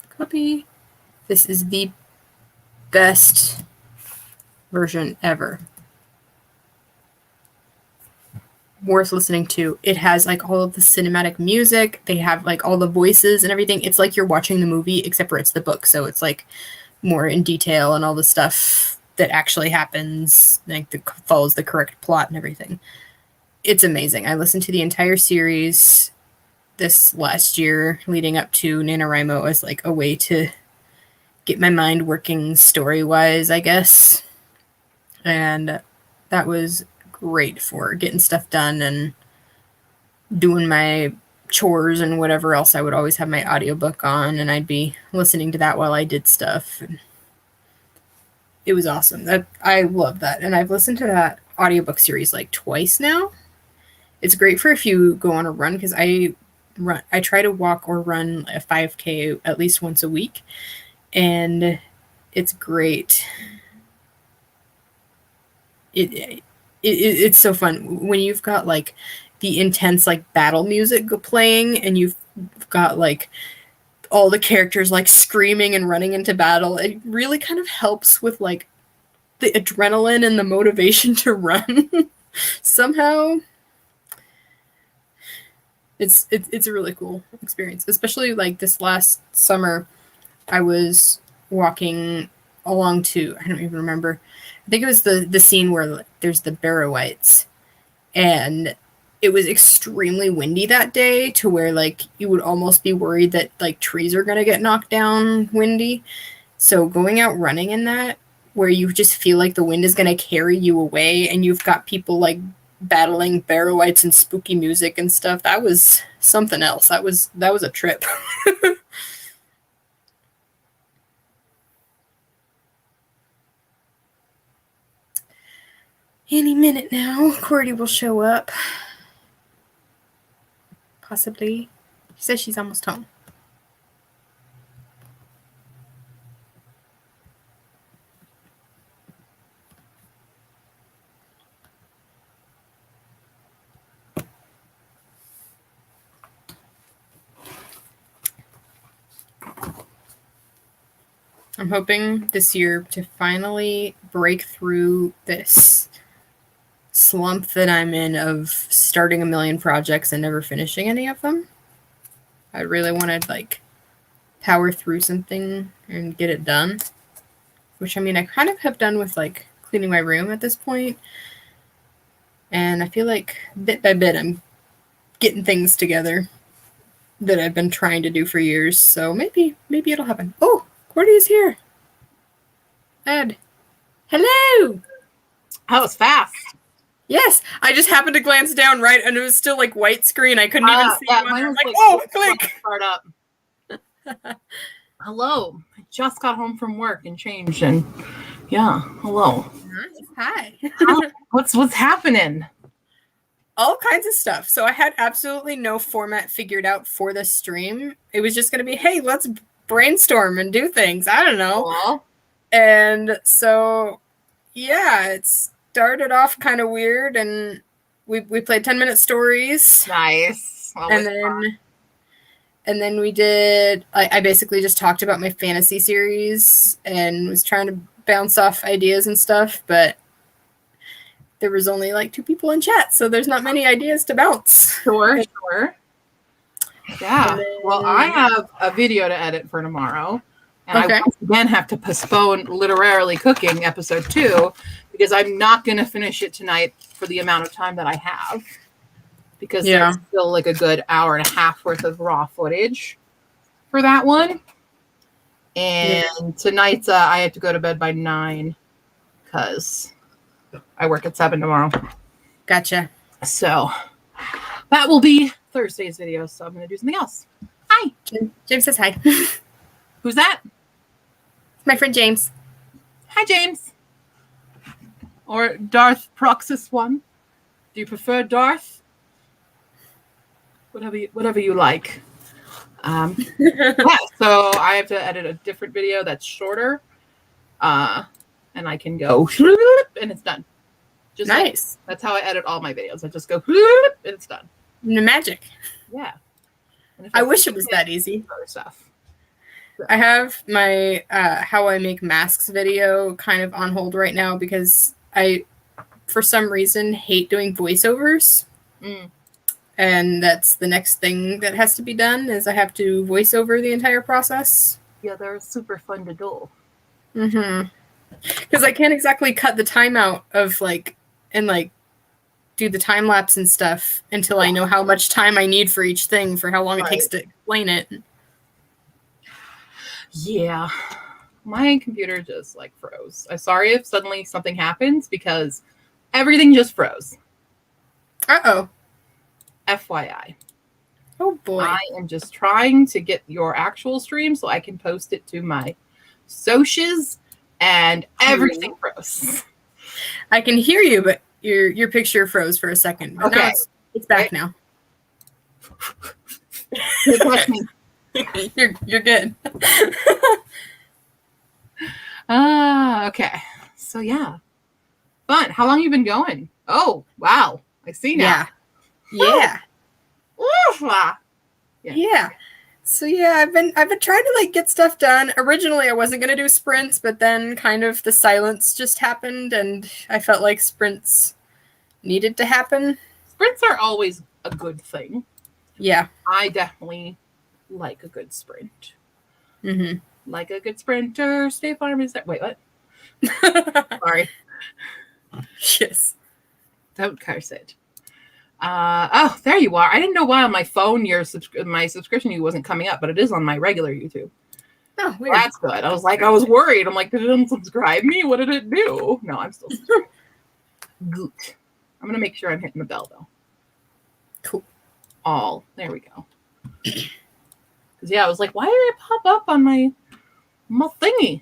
Speaker 1: copy. This is the best version ever. Worth listening to. It has like all of the cinematic music. They have like all the voices and everything. It's like you're watching the movie, except for it's the book. So it's like more in detail and all the stuff that actually happens, like follows the correct plot and everything. It's amazing. I listened to the entire series this last year leading up to NaNoWriMo as like a way to get my mind working story-wise, I guess. And that was great for getting stuff done and doing my chores and whatever else. I would always have my audiobook on and I'd be listening to that while I did stuff. It was awesome. I love that. And I've listened to that audiobook series like twice now. It's great for if you go on a run because I try to walk or run a 5K at least once a week. And it's great. It's so fun when you've got like the intense like battle music playing and you've got like all the characters like screaming and running into battle. It really kind of helps with like the adrenaline and the motivation to run. Somehow it's a really cool experience, especially like this last summer. I was walking along to, I don't even remember, I think it was the scene where there's the Barrow-wights, and it was extremely windy that day to where like you would almost be worried that like trees are going to get knocked down windy. So going out running in that, where you just feel like the wind is going to carry you away and you've got people like battling Barrow-wights and spooky music and stuff, that was something else. That was a trip. Any minute now, Cordy will show up. Possibly. She says she's almost home. I'm hoping this year to finally break through this slump that I'm in of starting a million projects and never finishing any of them. I really want to like power through something and get it done. Which I mean I kind of have done with like cleaning my room at this point. And I feel like bit by bit I'm getting things together that I've been trying to do for years. So maybe it'll happen. Oh, Cordy is here. Ed. Hello.
Speaker 3: That was fast.
Speaker 1: Yes, I just happened to glance down right, and it was still like white screen. I couldn't even see you. I'm like, oh, click.
Speaker 3: Start up. Hello. I just got home from work and changed, and yeah, hello.
Speaker 1: Hi.
Speaker 3: What's happening?
Speaker 1: All kinds of stuff. So I had absolutely no format figured out for this stream. It was just going to be, hey, let's brainstorm and do things. I don't know.
Speaker 3: Cool.
Speaker 1: And so, yeah, it started off kind of weird, and we played 10-minute stories.
Speaker 3: Nice.
Speaker 1: And then we did, I basically just talked about my fantasy series and was trying to bounce off ideas and stuff, but there was only like 2 people in chat, so there's not many ideas to bounce.
Speaker 3: Sure. Yeah. Well, I have a video to edit for tomorrow. And I once again have to postpone Literarily Cooking episode 2 because I'm not going to finish it tonight for the amount of time that I have. Because there's still like a good hour and a half worth of raw footage for that one. And tonight I have to go to bed by 9 because I work at 7 tomorrow.
Speaker 1: Gotcha.
Speaker 3: So that will be Thursday's video. So I'm going to do something else. Hi.
Speaker 1: James says hi.
Speaker 3: Who's that?
Speaker 1: My friend James.
Speaker 3: Hi, James. Or Darth Proxus 1. Do you prefer Darth? Whatever you like. Yeah, so I have to edit a different video that's shorter. And I can go and it's done. Just nice. That's how I edit all my videos. I just go and it's done.
Speaker 1: Magic.
Speaker 3: Yeah.
Speaker 1: I wish it was that easy.
Speaker 3: Other stuff.
Speaker 1: I have my how I make masks video kind of on hold right now because I, for some reason, hate doing voiceovers. And that's the next thing that has to be done is I have to voice over the entire process.
Speaker 3: Yeah, they're super fun to do.
Speaker 1: Because I can't exactly cut the time out of do the time lapse and stuff until I know how much time I need for each thing for how long it takes to explain it.
Speaker 3: Yeah, my computer just like froze. I'm sorry if suddenly something happens because everything just froze.
Speaker 1: Uh-oh.
Speaker 3: FYI.
Speaker 1: Oh boy.
Speaker 3: I am just trying to get your actual stream so I can post it to my socials and everything froze.
Speaker 1: I can hear you, but your picture froze for a second. But now it's back now. You're good.
Speaker 3: Okay. So yeah. Fun. How long you been going? Oh, wow. I see now.
Speaker 1: Yeah.
Speaker 3: Yeah.
Speaker 1: So yeah, I've been trying to get stuff done. Originally I wasn't gonna do sprints, but then kind of the silence just happened and I felt like sprints needed to happen.
Speaker 3: Sprints are always a good thing.
Speaker 1: Yeah.
Speaker 3: I definitely like a good sprint. Like a good sprinter. State Farm is that. Wait, what? Sorry.
Speaker 1: Yes.
Speaker 3: Don't curse it. Oh, there you are. I didn't know why on my phone my subscription you wasn't coming up, but it is on my regular YouTube.
Speaker 1: Oh, weird.
Speaker 3: Well, that's good. I was worried. I'm like, did it unsubscribe me? What did it do? No, I'm still subscribed. Good. I'm gonna make sure I'm hitting the bell though.
Speaker 1: Cool.
Speaker 3: All there we go. Because I was like, why did it pop up on my thingy?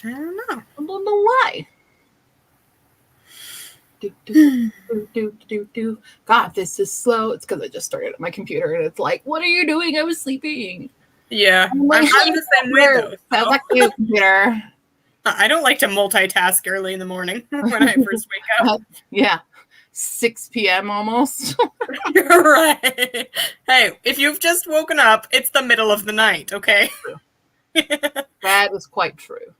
Speaker 1: I don't know.
Speaker 3: I don't know why. Do, do, do, do, do, do. God, this is slow. It's because I just started at my computer and it's like, what are you doing? I was sleeping.
Speaker 1: Yeah, I'm the same way though.
Speaker 3: Sounds like you, computer.
Speaker 1: I don't like to multitask early in the morning when I first wake up.
Speaker 3: Yeah. 6 p.m. almost.
Speaker 1: You're right. Hey, if you've just woken up, it's the middle of the night, okay?
Speaker 3: That is quite true.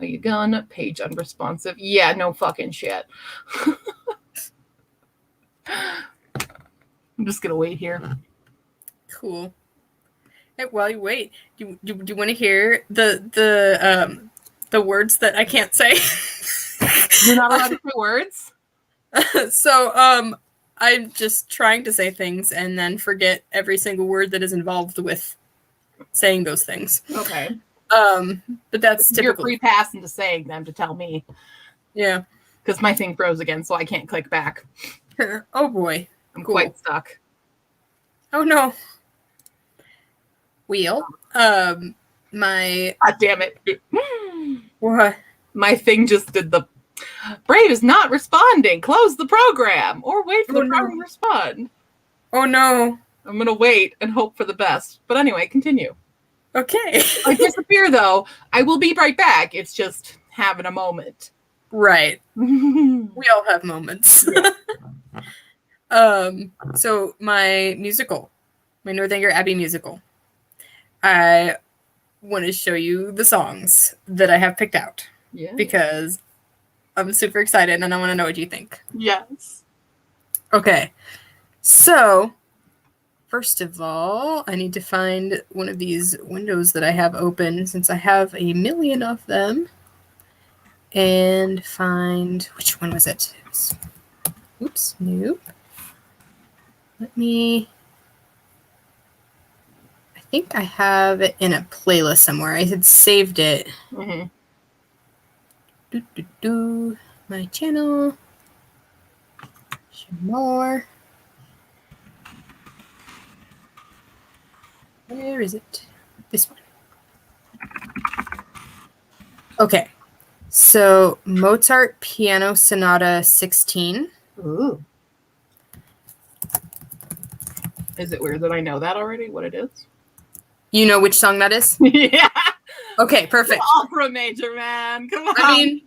Speaker 3: Are you gonna page unresponsive? Yeah, no fucking shit. I'm just gonna wait here.
Speaker 1: Cool. Hey, while you wait, do you want to hear the words that I can't say?
Speaker 3: You're not allowed to say words?
Speaker 1: So, I'm just trying to say things and then forget every single word that is involved with saying those things.
Speaker 3: Okay.
Speaker 1: But that's typical.
Speaker 3: You're free pass into saying them to tell me.
Speaker 1: Yeah.
Speaker 3: Because my thing froze again, so I can't click back.
Speaker 1: Oh boy.
Speaker 3: I'm
Speaker 1: Cool.
Speaker 3: quite stuck.
Speaker 1: Oh no. Wheel. My.
Speaker 3: God damn it.
Speaker 1: What?
Speaker 3: My thing just did the Brave is not responding. Close the program or wait for the program to respond.
Speaker 1: Oh no.
Speaker 3: I'm gonna wait and hope for the best. But anyway, continue.
Speaker 1: Okay.
Speaker 3: I disappear though. I will be right back. It's just having a moment.
Speaker 1: Right. We all have moments.
Speaker 3: Yeah.
Speaker 1: So my musical, my Northanger Abbey musical, I want to show you the songs that I have picked out.
Speaker 3: Yeah.
Speaker 1: Because I'm super excited and I want to know what you think.
Speaker 3: Yes.
Speaker 1: Okay. So, first of all, I need to find one of these windows that I have open since I have a million of them. And find, which one was it? Oops, nope. Let me, I think I have it in a playlist somewhere. I had saved it.
Speaker 3: Mm-hmm.
Speaker 1: My channel. Show more. Where is it? This one. Okay. So Mozart Piano Sonata 16.
Speaker 3: Ooh. Is it weird that I know that already? What it is?
Speaker 1: You know which song that is?
Speaker 3: Yeah.
Speaker 1: Okay, perfect.
Speaker 3: Opera major, man. Come on.
Speaker 1: I mean,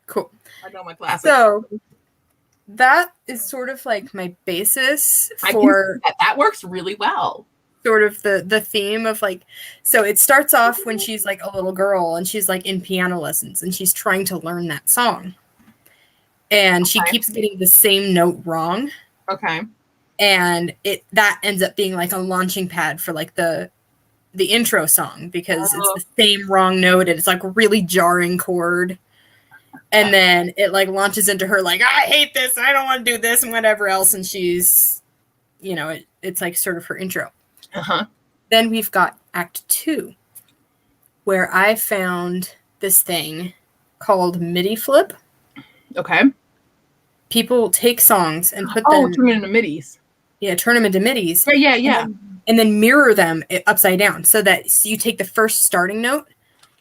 Speaker 1: cool.
Speaker 3: I know my classics.
Speaker 1: So that is sort of like my basis for
Speaker 3: that works really well.
Speaker 1: Sort of the theme of like, so it starts off when she's like a little girl and she's like in piano lessons and she's trying to learn that song. And she keeps getting the same note wrong.
Speaker 3: Okay.
Speaker 1: And that ends up being like a launching pad for like the intro song because it's the same wrong note and it's like a really jarring chord. And then it like launches into her like, I hate this, I don't want to do this and whatever else. And she's, you know, it's like sort of her intro.
Speaker 3: Uh-huh.
Speaker 1: Then we've got Act 2, where I found this thing called MIDI flip.
Speaker 3: Okay.
Speaker 1: People take songs and put
Speaker 3: them turn them into midis.
Speaker 1: Yeah, turn them into midis.
Speaker 3: Yeah.
Speaker 1: And then mirror them upside down so that you take the first starting note.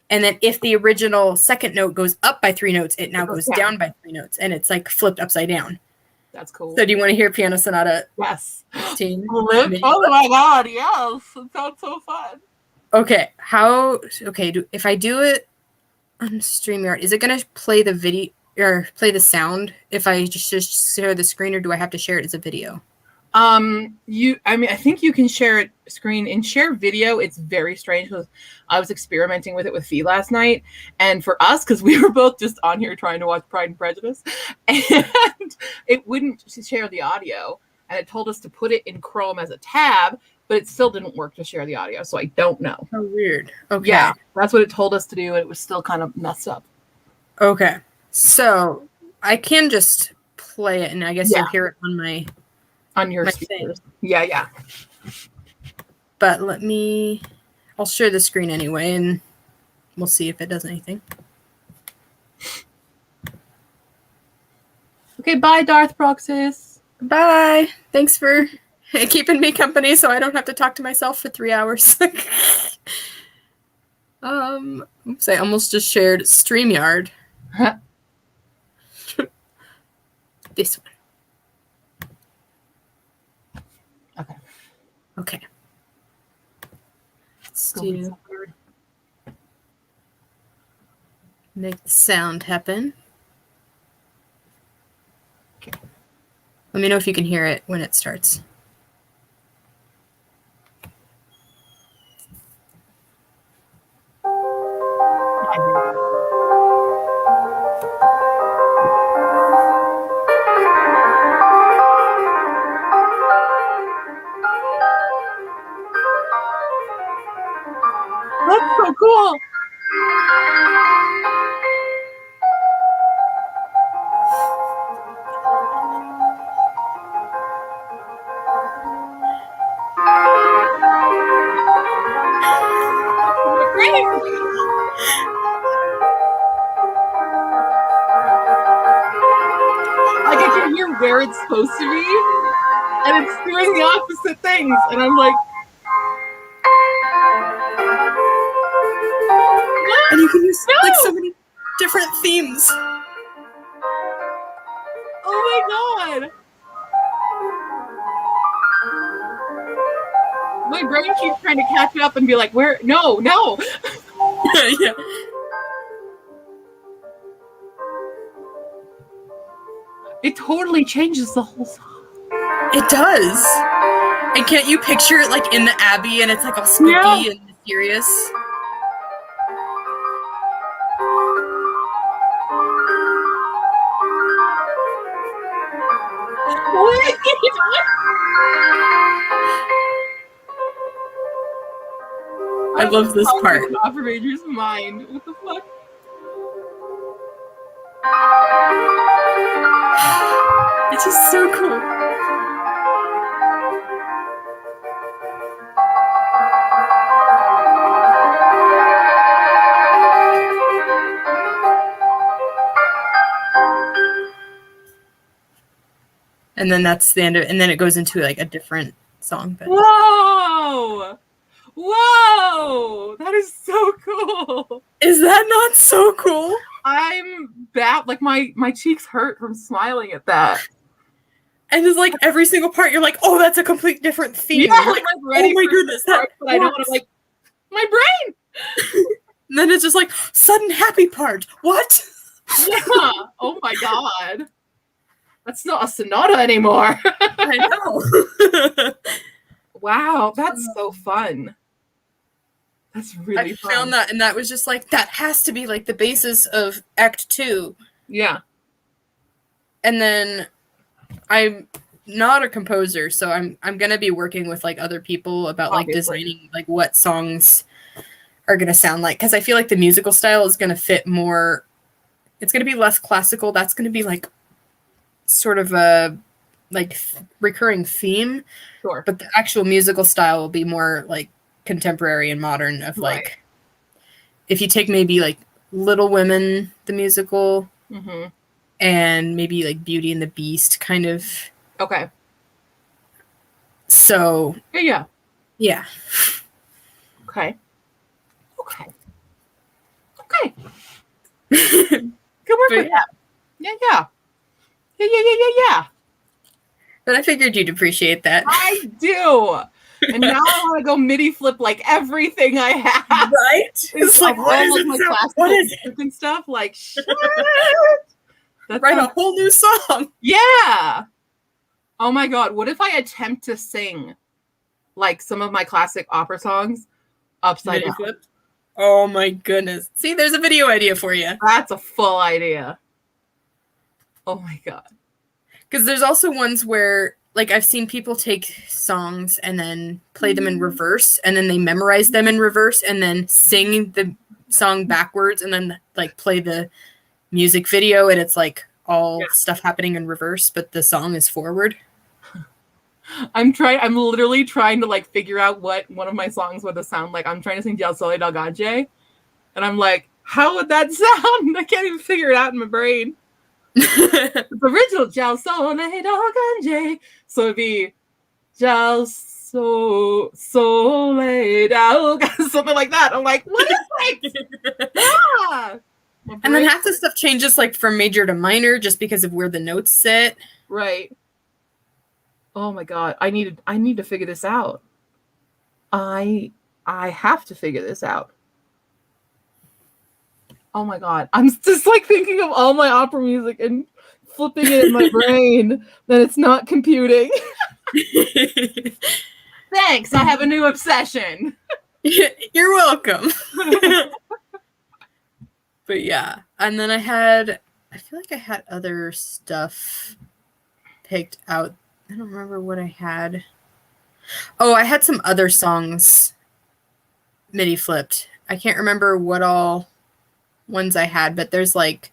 Speaker 1: And then if the original second note goes up by 3 notes, it now goes down by 3 notes. And it's like flipped upside down. That's cool. So do you want to hear Piano Sonata?
Speaker 3: Yes.
Speaker 1: 16?
Speaker 3: Oh my god, yes. It sounds so fun.
Speaker 1: Okay. If I do it on StreamYard, is it going to play the video or play the sound if I just share the screen, or do I have to share it as a video?
Speaker 3: I think you can share it screen and share video. It's very strange because I was experimenting with it with Fee last night, and for us, because we were both just on here trying to watch Pride and Prejudice, and it wouldn't share the audio, and it told us to put it in Chrome as a tab, but it still didn't work to share the audio, so I don't know.
Speaker 1: Oh, weird. Okay.
Speaker 3: Yeah, that's what it told us to do, and it was still kind of messed up.
Speaker 1: Okay. So I can just play it, and I guess you'll hear it on your speakers.
Speaker 3: Yeah.
Speaker 1: But I'll share the screen anyway, and we'll see if it does anything.
Speaker 3: Okay, bye, Darth Proxys.
Speaker 1: Bye. Thanks for keeping me company so I don't have to talk to myself for 3 hours. Oops, I almost just shared StreamYard. This one. Okay. Let's do make the sound happen.
Speaker 3: Okay.
Speaker 1: Let me know if you can hear it when it starts.
Speaker 3: That's so cool. Like I can hear where it's supposed to be, and it's doing the opposite things, and I'm like,
Speaker 1: And you can use like so many different themes.
Speaker 3: oh my god. My brain keeps trying to catch up and be like, where? No.
Speaker 1: Yeah.
Speaker 3: It totally changes the whole song.
Speaker 1: It does. And can't you picture it like in the Abbey and it's like all spooky and mysterious? I love this part.
Speaker 3: Operator's mind. What the fuck?
Speaker 1: It's just so cool. And then that's the end of it. And then it goes into like a different song. But
Speaker 3: Whoa! Whoa! That is so cool.
Speaker 1: is that not so cool?
Speaker 3: I'm bad. Like my cheeks hurt from smiling at that.
Speaker 1: And it's like every single part, you're like, oh, that's a complete different theme.
Speaker 3: Yeah,
Speaker 1: You're like,
Speaker 3: I'm ready
Speaker 1: oh my
Speaker 3: for
Speaker 1: goodness,
Speaker 3: the
Speaker 1: that
Speaker 3: part, but I don't want to like my brain.
Speaker 1: And then it's just like sudden happy part. What?
Speaker 3: Yeah. Oh my god. That's not a sonata anymore.
Speaker 1: I know.
Speaker 3: Wow, that's so fun. That's really fun.
Speaker 1: I found that, and that was just like, that has to be like the basis of Act 2.
Speaker 3: Yeah.
Speaker 1: And then I'm not a composer, so I'm gonna be working with like other people about like designing like what songs are gonna sound like, because I feel like the musical style is gonna fit more. It's gonna be less classical. That's gonna be like sort of a like recurring theme.
Speaker 3: Sure.
Speaker 1: But the actual musical style will be more like contemporary and modern. Of like, if you take maybe like Little Women, the musical.
Speaker 3: Mm-hmm.
Speaker 1: And maybe like Beauty and the Beast, kind of.
Speaker 3: Okay.
Speaker 1: So.
Speaker 3: Yeah.
Speaker 1: Yeah.
Speaker 3: Okay. Good work with that. Yeah.
Speaker 1: But I figured you'd appreciate that.
Speaker 3: I do. And now I want to go MIDI flip like everything I have.
Speaker 1: Right? It's like,
Speaker 3: what is it? And stuff like shit.
Speaker 1: Write a whole new song.
Speaker 3: Yeah. Oh my god. What if I attempt to sing like some of my classic opera songs upside down?
Speaker 1: Flip? Oh my goodness. See, there's a video idea for you.
Speaker 3: That's a full idea. Oh my god.
Speaker 1: Because there's also ones where like I've seen people take songs and then play them in reverse, and then they memorize them in reverse and then sing the song backwards and then like play the music video, and it's like all stuff happening in reverse, but the song is forward.
Speaker 3: I'm literally trying to like figure out what one of my songs would sound like. I'm trying to sing Del Sole del Gage, and I'm like, how would that sound? I can't even figure it out in my brain. It's original Del Sole del Gage, so it'd be just so laid out, something like that. I'm like, what is it? Yeah.
Speaker 1: And then half the stuff changes like from major to minor just because of where the notes sit.
Speaker 3: Right. Oh my god, I need to figure this out. I have to figure this out. Oh my god, I'm just like thinking of all my opera music and flipping it in my brain that it's not computing. Thanks, I have a new obsession.
Speaker 1: You're welcome. But yeah, and then I feel like I had other stuff picked out. I don't remember what I had. Oh, I had some other songs MIDI flipped. I can't remember what all ones I had, but there's like,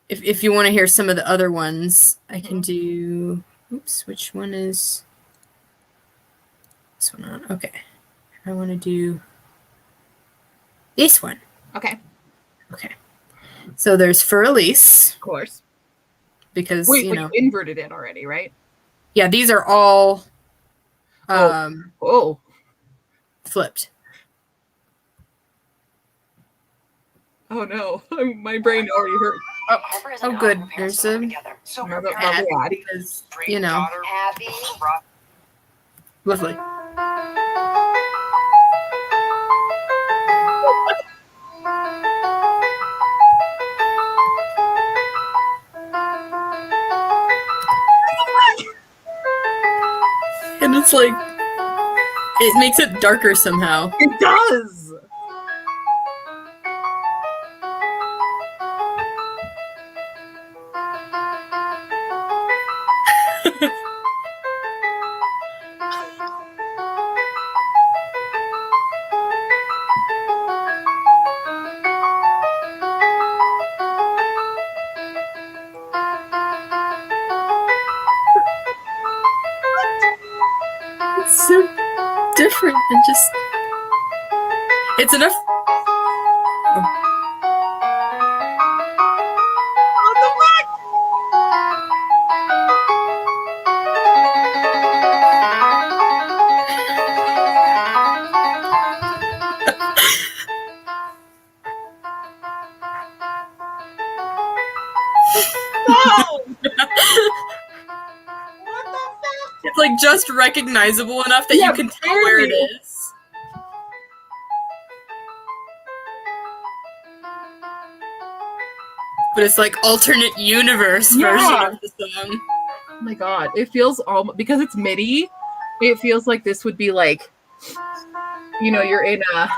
Speaker 1: if you want to hear some of the other ones, I can do, oops, which one is this one on? Okay. I want to do this one.
Speaker 3: Okay.
Speaker 1: Okay. So there's For Elise.
Speaker 3: Of course.
Speaker 1: Because,
Speaker 3: wait,
Speaker 1: you know.
Speaker 3: You inverted it already, right?
Speaker 1: Yeah, these are all flipped.
Speaker 3: Oh no, my brain already hurt.
Speaker 1: Oh good. There's a
Speaker 3: ad
Speaker 1: because, you know. Lovely. And it's like, it makes it darker somehow.
Speaker 3: It does!
Speaker 1: It's so different and just, it's enough.
Speaker 3: What the fuck?
Speaker 1: It's like just recognizable enough that you can tell where it is. But it's like alternate universe version of the song.
Speaker 3: Oh my god, it feels almost, because it's MIDI, it feels like this would be like, you know, you're in a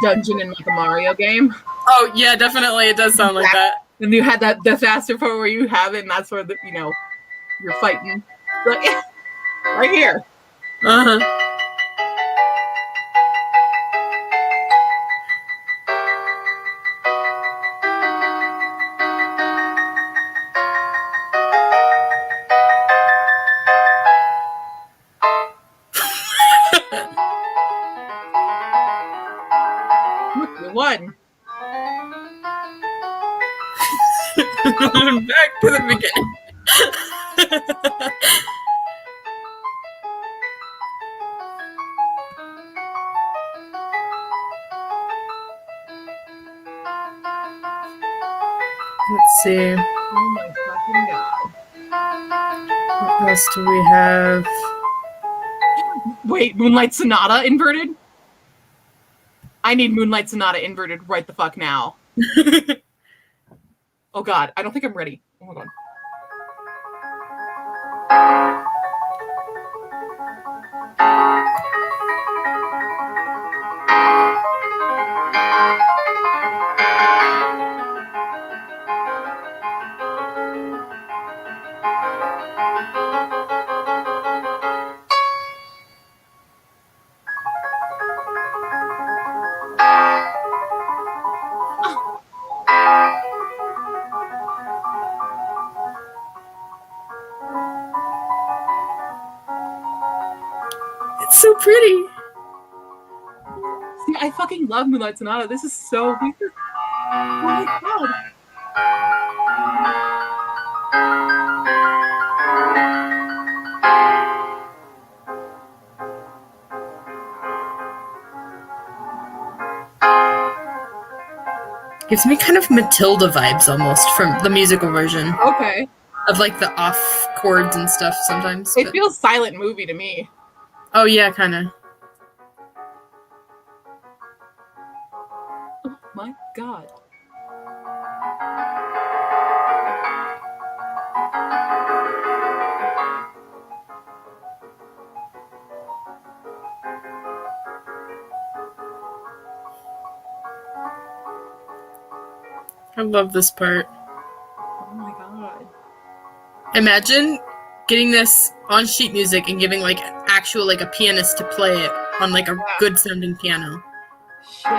Speaker 3: dungeon in like a Mario game.
Speaker 1: Oh yeah, definitely, it does sound like that.
Speaker 3: And you had the faster part where you have it, and that's where you know, you're fighting. Like, right here.
Speaker 1: Uh-huh.
Speaker 3: Look, you won.
Speaker 1: Back to the beginning. Let's see.
Speaker 3: Oh my fucking god.
Speaker 1: What else do we have?
Speaker 3: Wait, Moonlight Sonata inverted? I need Moonlight Sonata inverted right the fuck now. Oh god, I don't think I'm ready. Oh my god.
Speaker 1: It's so pretty.
Speaker 3: See, I fucking love Moonlight Sonata. This is so weird. Oh my god.
Speaker 1: Gives me kind of Matilda vibes almost from the musical version
Speaker 3: Okay.
Speaker 1: of like the off chords and stuff sometimes.
Speaker 3: It
Speaker 1: but-
Speaker 3: feels silent movie to me.
Speaker 1: Oh yeah, kind of.
Speaker 3: Oh my god.
Speaker 1: I love this part.
Speaker 3: Oh my god.
Speaker 1: Imagine getting this on sheet music and giving like actual like a pianist to play it on like a good sounding piano.
Speaker 3: Shit.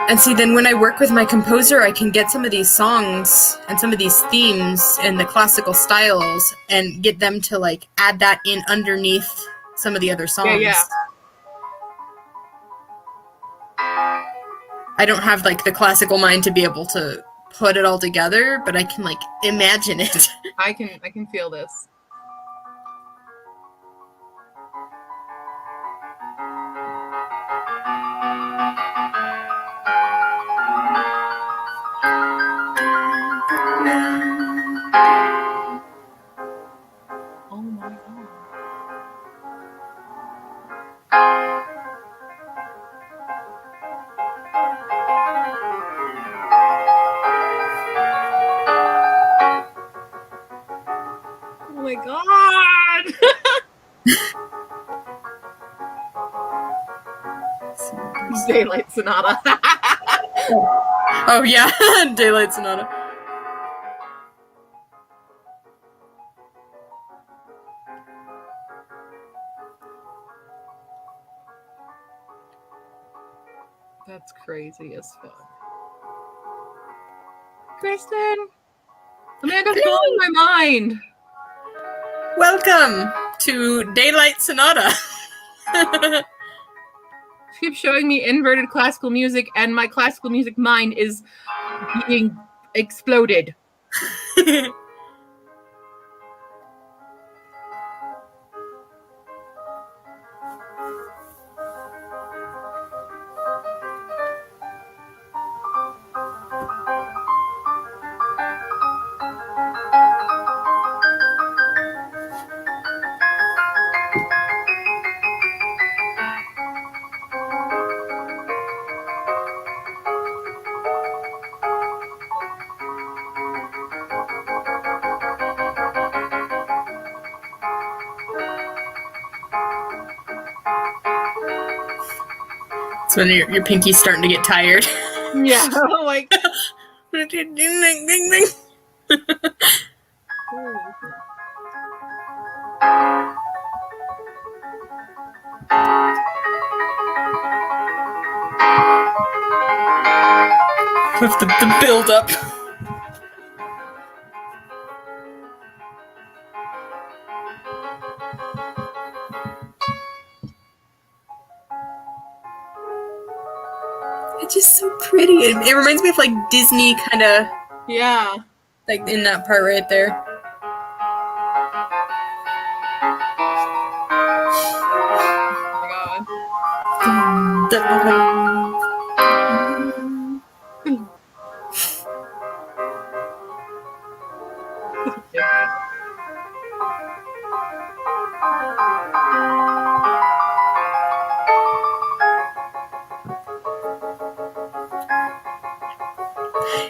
Speaker 1: And see, then when I work with my composer, I can get some of these songs and some of these themes and the classical styles and get them to like add that in underneath some of the other songs.
Speaker 3: Yeah.
Speaker 1: I don't have like the classical mind to be able to put it all together, but I can like imagine it.
Speaker 3: I can feel this. Oh my god. Oh my god. Daylight Sonata.
Speaker 1: Oh yeah, Daylight Sonata.
Speaker 3: That's crazy as fuck. Kristen! Amanda's blowing my mind!
Speaker 1: Welcome to Daylight Sonata.
Speaker 3: She keeps showing me inverted classical music, and my classical music mind is being exploded.
Speaker 1: It's when your pinky's starting to get tired.
Speaker 3: Yeah, like.
Speaker 1: Ding, ding, ding, ding. With the build up. It's just so pretty. It reminds me of like Disney kind of.
Speaker 3: Yeah.
Speaker 1: Like in that part right there.
Speaker 3: Oh my god.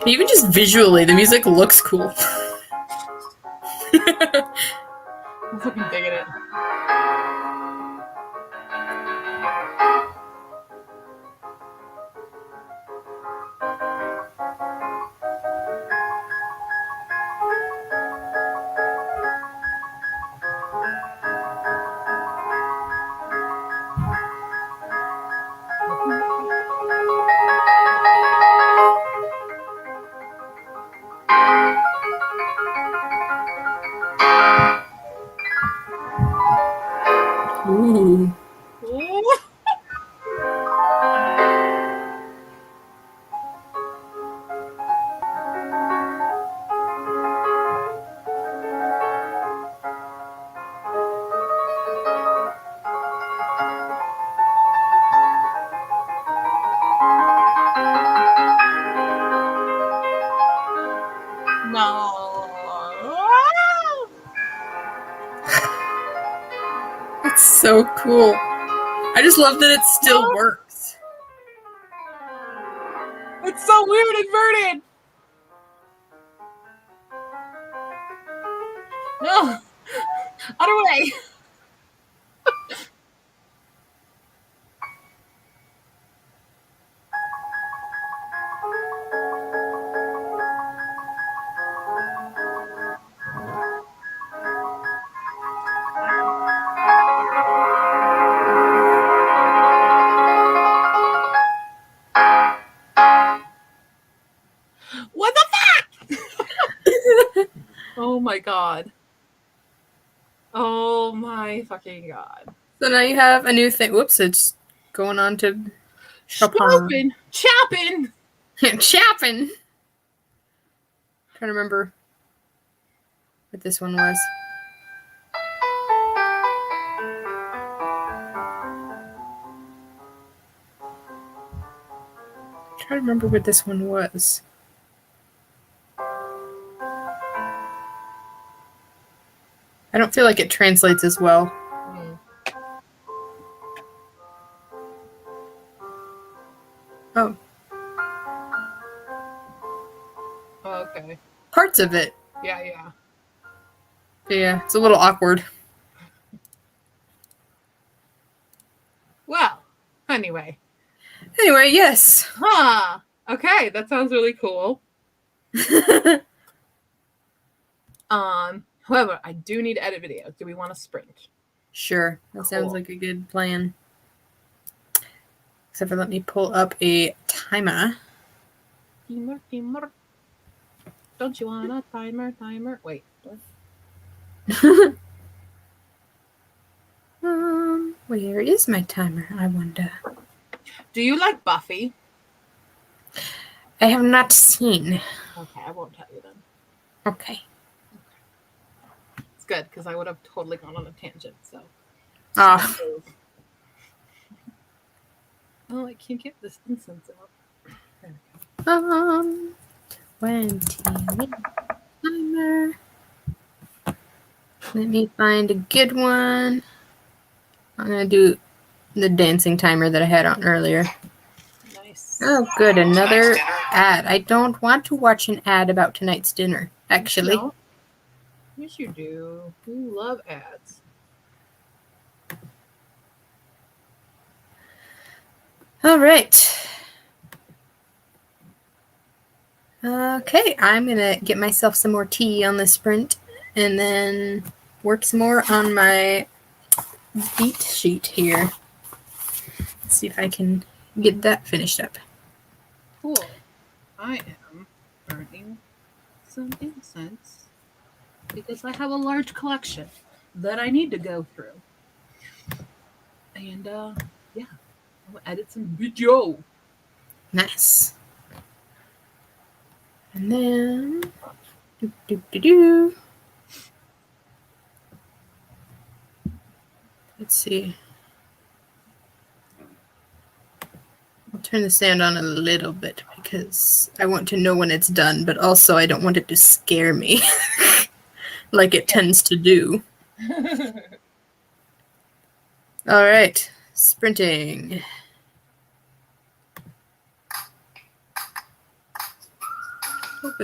Speaker 1: Even just visually, the music looks cool.
Speaker 3: I'm fucking digging it.
Speaker 1: so cool. I just love that it still works.
Speaker 3: It's so weird inverted. No. Other way. What the fuck? Oh my god. Oh my fucking god.
Speaker 1: So now you have a new thing. Whoops, it's going on to Chopin.
Speaker 3: Chopping.
Speaker 1: Chapin. Trying to remember what this one was. Trying to remember what this one was. I don't feel like it translates as well. Oh.
Speaker 3: Oh, okay.
Speaker 1: Parts of it.
Speaker 3: Yeah.
Speaker 1: Yeah, it's a little awkward.
Speaker 3: Well, anyway.
Speaker 1: Anyway, yes.
Speaker 3: Huh. Okay, that sounds really cool. However, I do need to edit videos. Do we want to sprint?
Speaker 1: Sure, that sounds
Speaker 3: Cool.
Speaker 1: like a good plan. Except for let me pull up a timer.
Speaker 3: Timer. Don't you want a timer? Wait.
Speaker 1: Where is my timer, I wonder?
Speaker 3: Do you like Buffy?
Speaker 1: I have not seen.
Speaker 3: Okay, I won't tell you then.
Speaker 1: Okay.
Speaker 3: It's good, because I would have totally gone on a tangent, so.
Speaker 1: Ah.
Speaker 3: Oh, I can't get this incense out.
Speaker 1: 20-minute timer. Let me find a good one. I'm gonna do the dancing timer that I had on earlier.
Speaker 3: Nice.
Speaker 1: Oh, good, another ad. I don't want to watch an ad about tonight's dinner, actually.
Speaker 3: No. Yes, you do. You love ads.
Speaker 1: All right. Okay, I'm gonna get myself some more tea on the sprint and then work some more on my beat sheet here. Let's see if I can get that finished up.
Speaker 3: Cool. I am burning some incense because I have a large collection that I need to go through. And yeah, I'm gonna edit some video.
Speaker 1: Nice. And then let's see. I'll turn the sound on a little bit because I want to know when it's done, but also I don't want it to scare me like it tends to do. All right, sprinting. Hope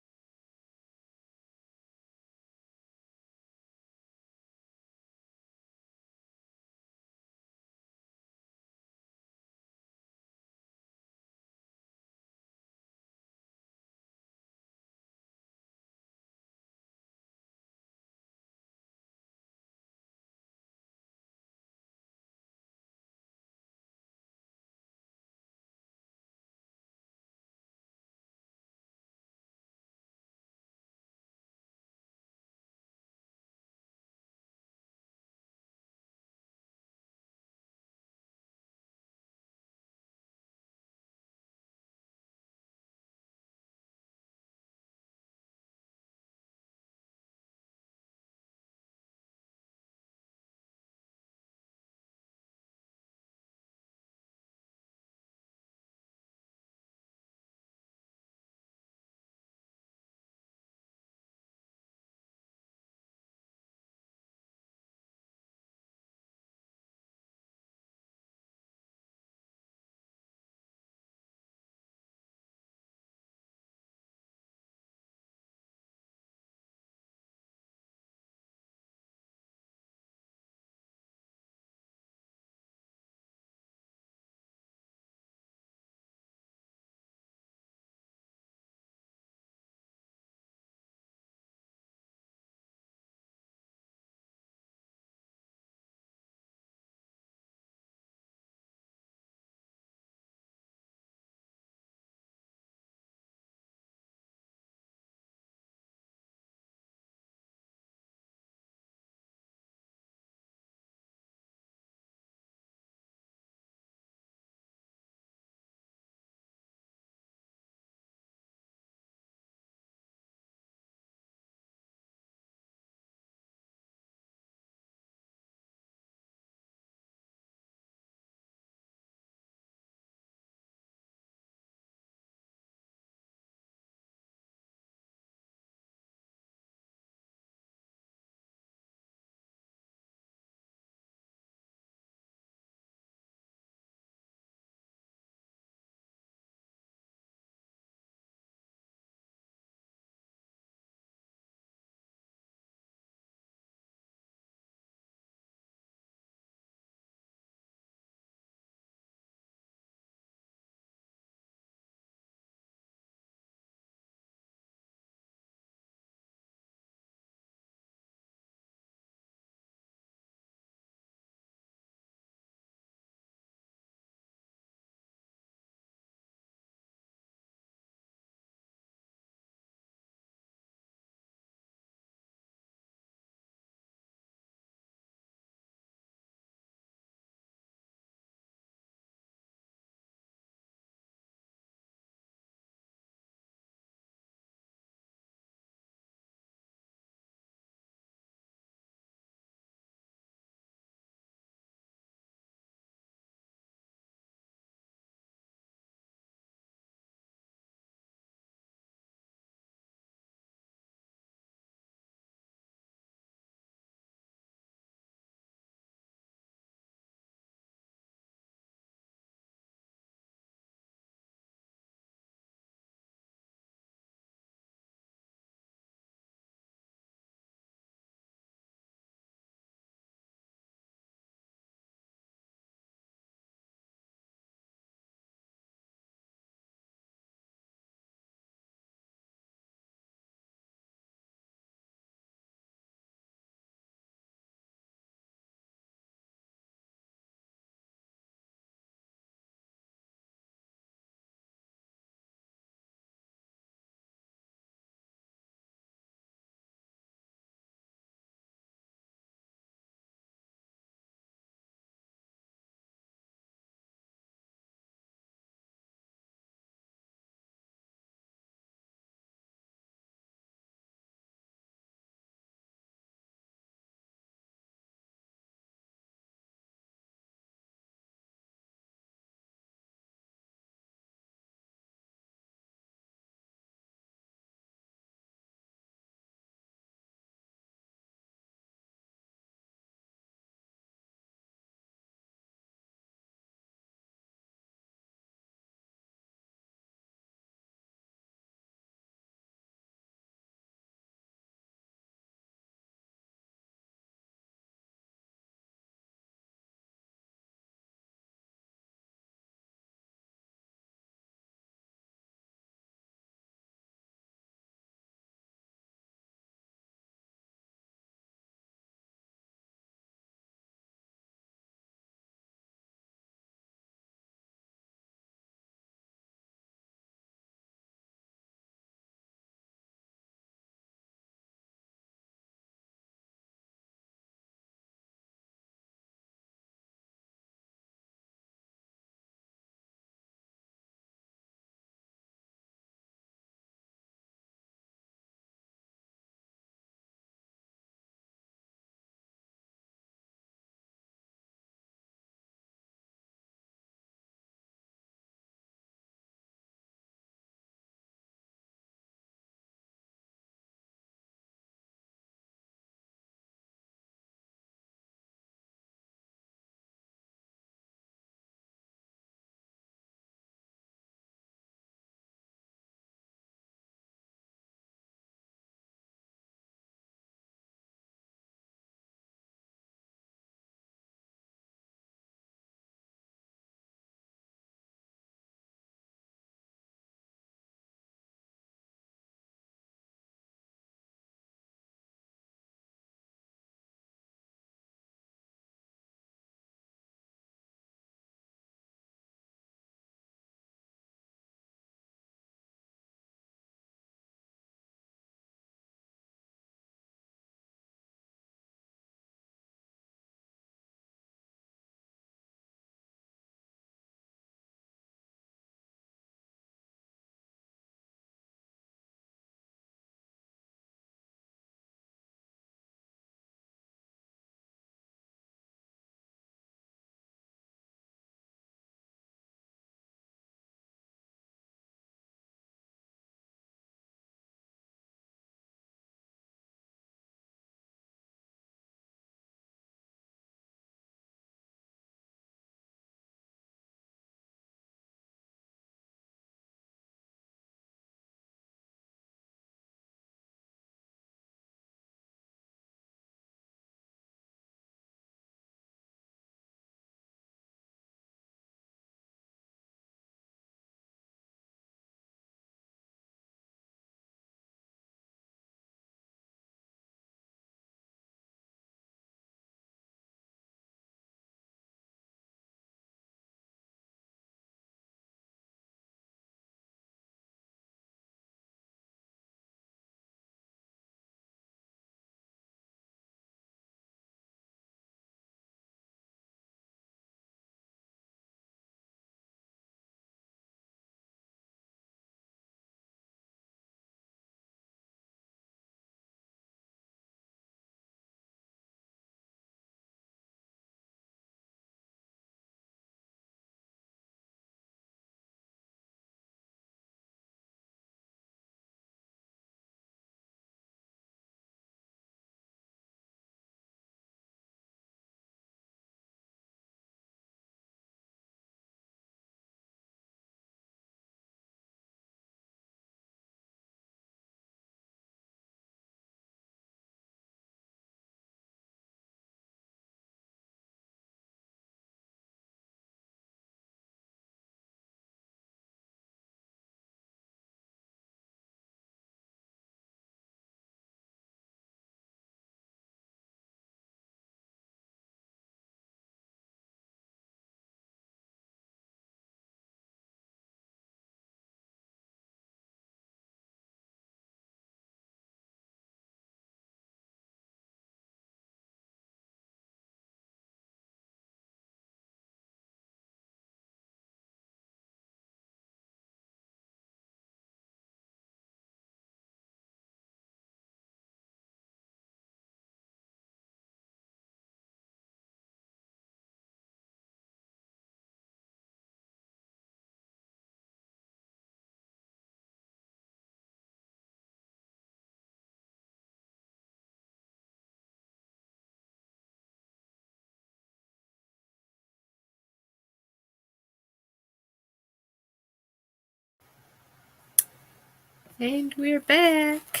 Speaker 1: And we're back.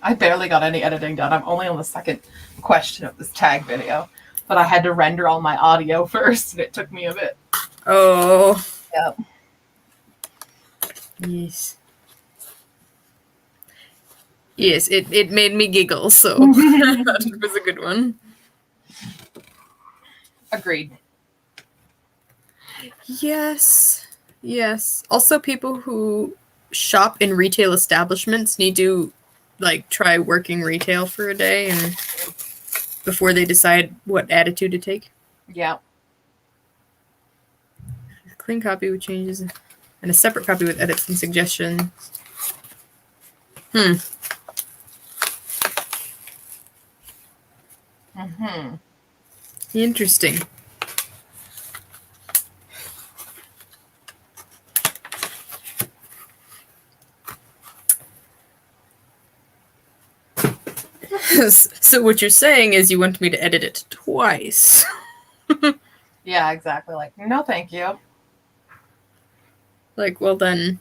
Speaker 3: I barely got any editing done. I'm only on the second question of this tag video, but I had to render all my audio first, and it took me a bit.
Speaker 1: Oh.
Speaker 3: Yep.
Speaker 1: Yes. Yes, it made me giggle, so I thought it was a good one.
Speaker 3: Agreed.
Speaker 1: Yes. Yes. Also, people who shop in retail establishments need to try working retail for a day and before they decide what attitude to take.
Speaker 3: Yeah.
Speaker 1: A clean copy with changes and a separate copy with edits and suggestions.
Speaker 3: Mm-hmm.
Speaker 1: Interesting. So what you're saying is you want me to edit it twice.
Speaker 3: Yeah, exactly. Like, no, thank you.
Speaker 1: Well then,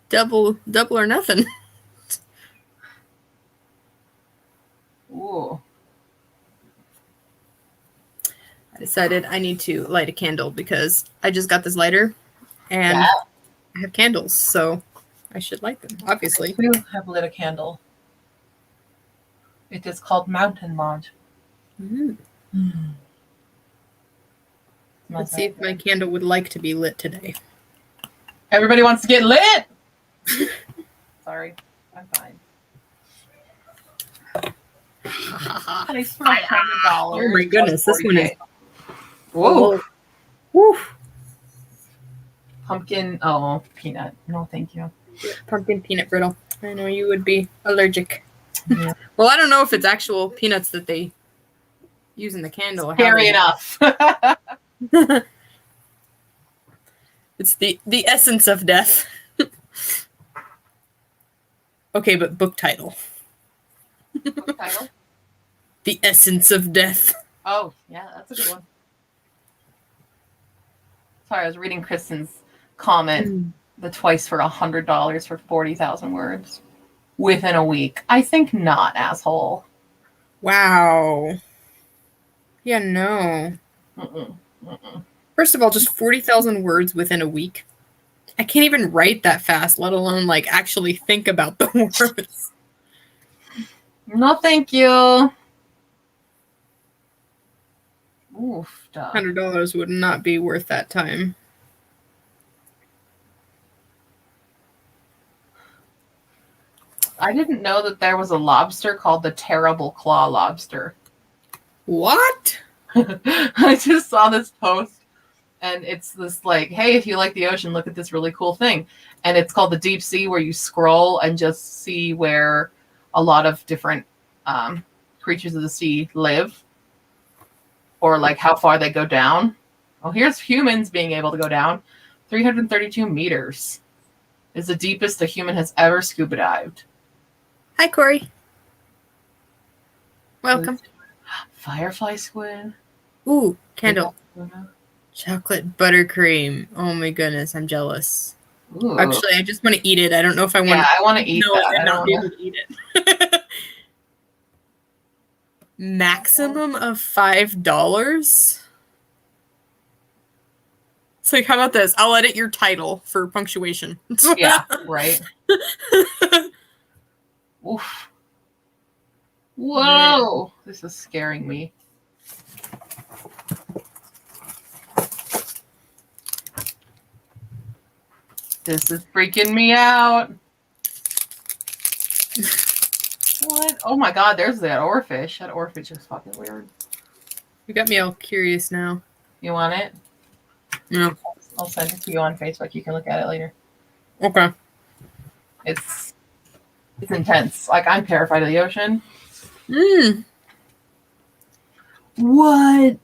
Speaker 1: double or nothing.
Speaker 3: Ooh.
Speaker 1: I decided I need to light a candle because I just got this lighter and
Speaker 3: Yeah.
Speaker 1: I have candles, so I should light them, obviously.
Speaker 3: We have lit a candle. It is called Mountain Lodge.
Speaker 1: Let's see if my candle would like to be lit today.
Speaker 3: Everybody wants to get lit! Sorry, I'm fine.
Speaker 1: Oh my goodness, this one is...
Speaker 3: Whoa.
Speaker 1: Woo.
Speaker 3: Pumpkin, peanut. No, thank you.
Speaker 1: Pumpkin peanut brittle. I know you would be allergic.
Speaker 3: Yeah.
Speaker 1: Well, I don't know if it's actual peanuts that they use in the candle.
Speaker 3: Scary enough.
Speaker 1: It's the essence of death. Okay, but book title.
Speaker 3: Book title?
Speaker 1: The Essence of Death.
Speaker 3: Oh, yeah, that's a good one. Sorry, I was reading Kristen's comment. The twice for $100 for 40,000 words within a week. I think not, asshole.
Speaker 1: Wow. Yeah, no. First of all, just 40,000 words within a week. I can't even write that fast, let alone actually think about the words.
Speaker 3: No, thank you. Oof.
Speaker 1: $100 would not be worth that time.
Speaker 3: I didn't know that there was a lobster called the Terrible Claw Lobster.
Speaker 1: What?
Speaker 3: I just saw this post, and it's this hey, if you like the ocean, look at this really cool thing. And it's called the Deep Sea, where you scroll and just see where a lot of different creatures of the sea live, or how far they go down. Oh, here's humans being able to go down. 332 meters is the deepest a human has ever scuba dived.
Speaker 1: Hi, Corey. Welcome.
Speaker 3: Firefly squid.
Speaker 1: Ooh, candle. Chocolate buttercream. Oh my goodness, I'm jealous.
Speaker 3: Ooh.
Speaker 1: Actually, I just want to eat it. I don't know if I want
Speaker 3: Yeah, I want to eat that.
Speaker 1: and not be able to eat it. Maximum of $5? It's how about this? I'll edit your title for punctuation.
Speaker 3: Yeah, right. Oof. Whoa! This is scaring me. This is freaking me out. What? Oh my god, there's that oarfish. That oarfish is fucking weird.
Speaker 1: You got me all curious now.
Speaker 3: You want it?
Speaker 1: No.
Speaker 3: I'll send it to you on Facebook. You can look at it later.
Speaker 1: Okay.
Speaker 3: It's intense. I'm terrified of the ocean. What?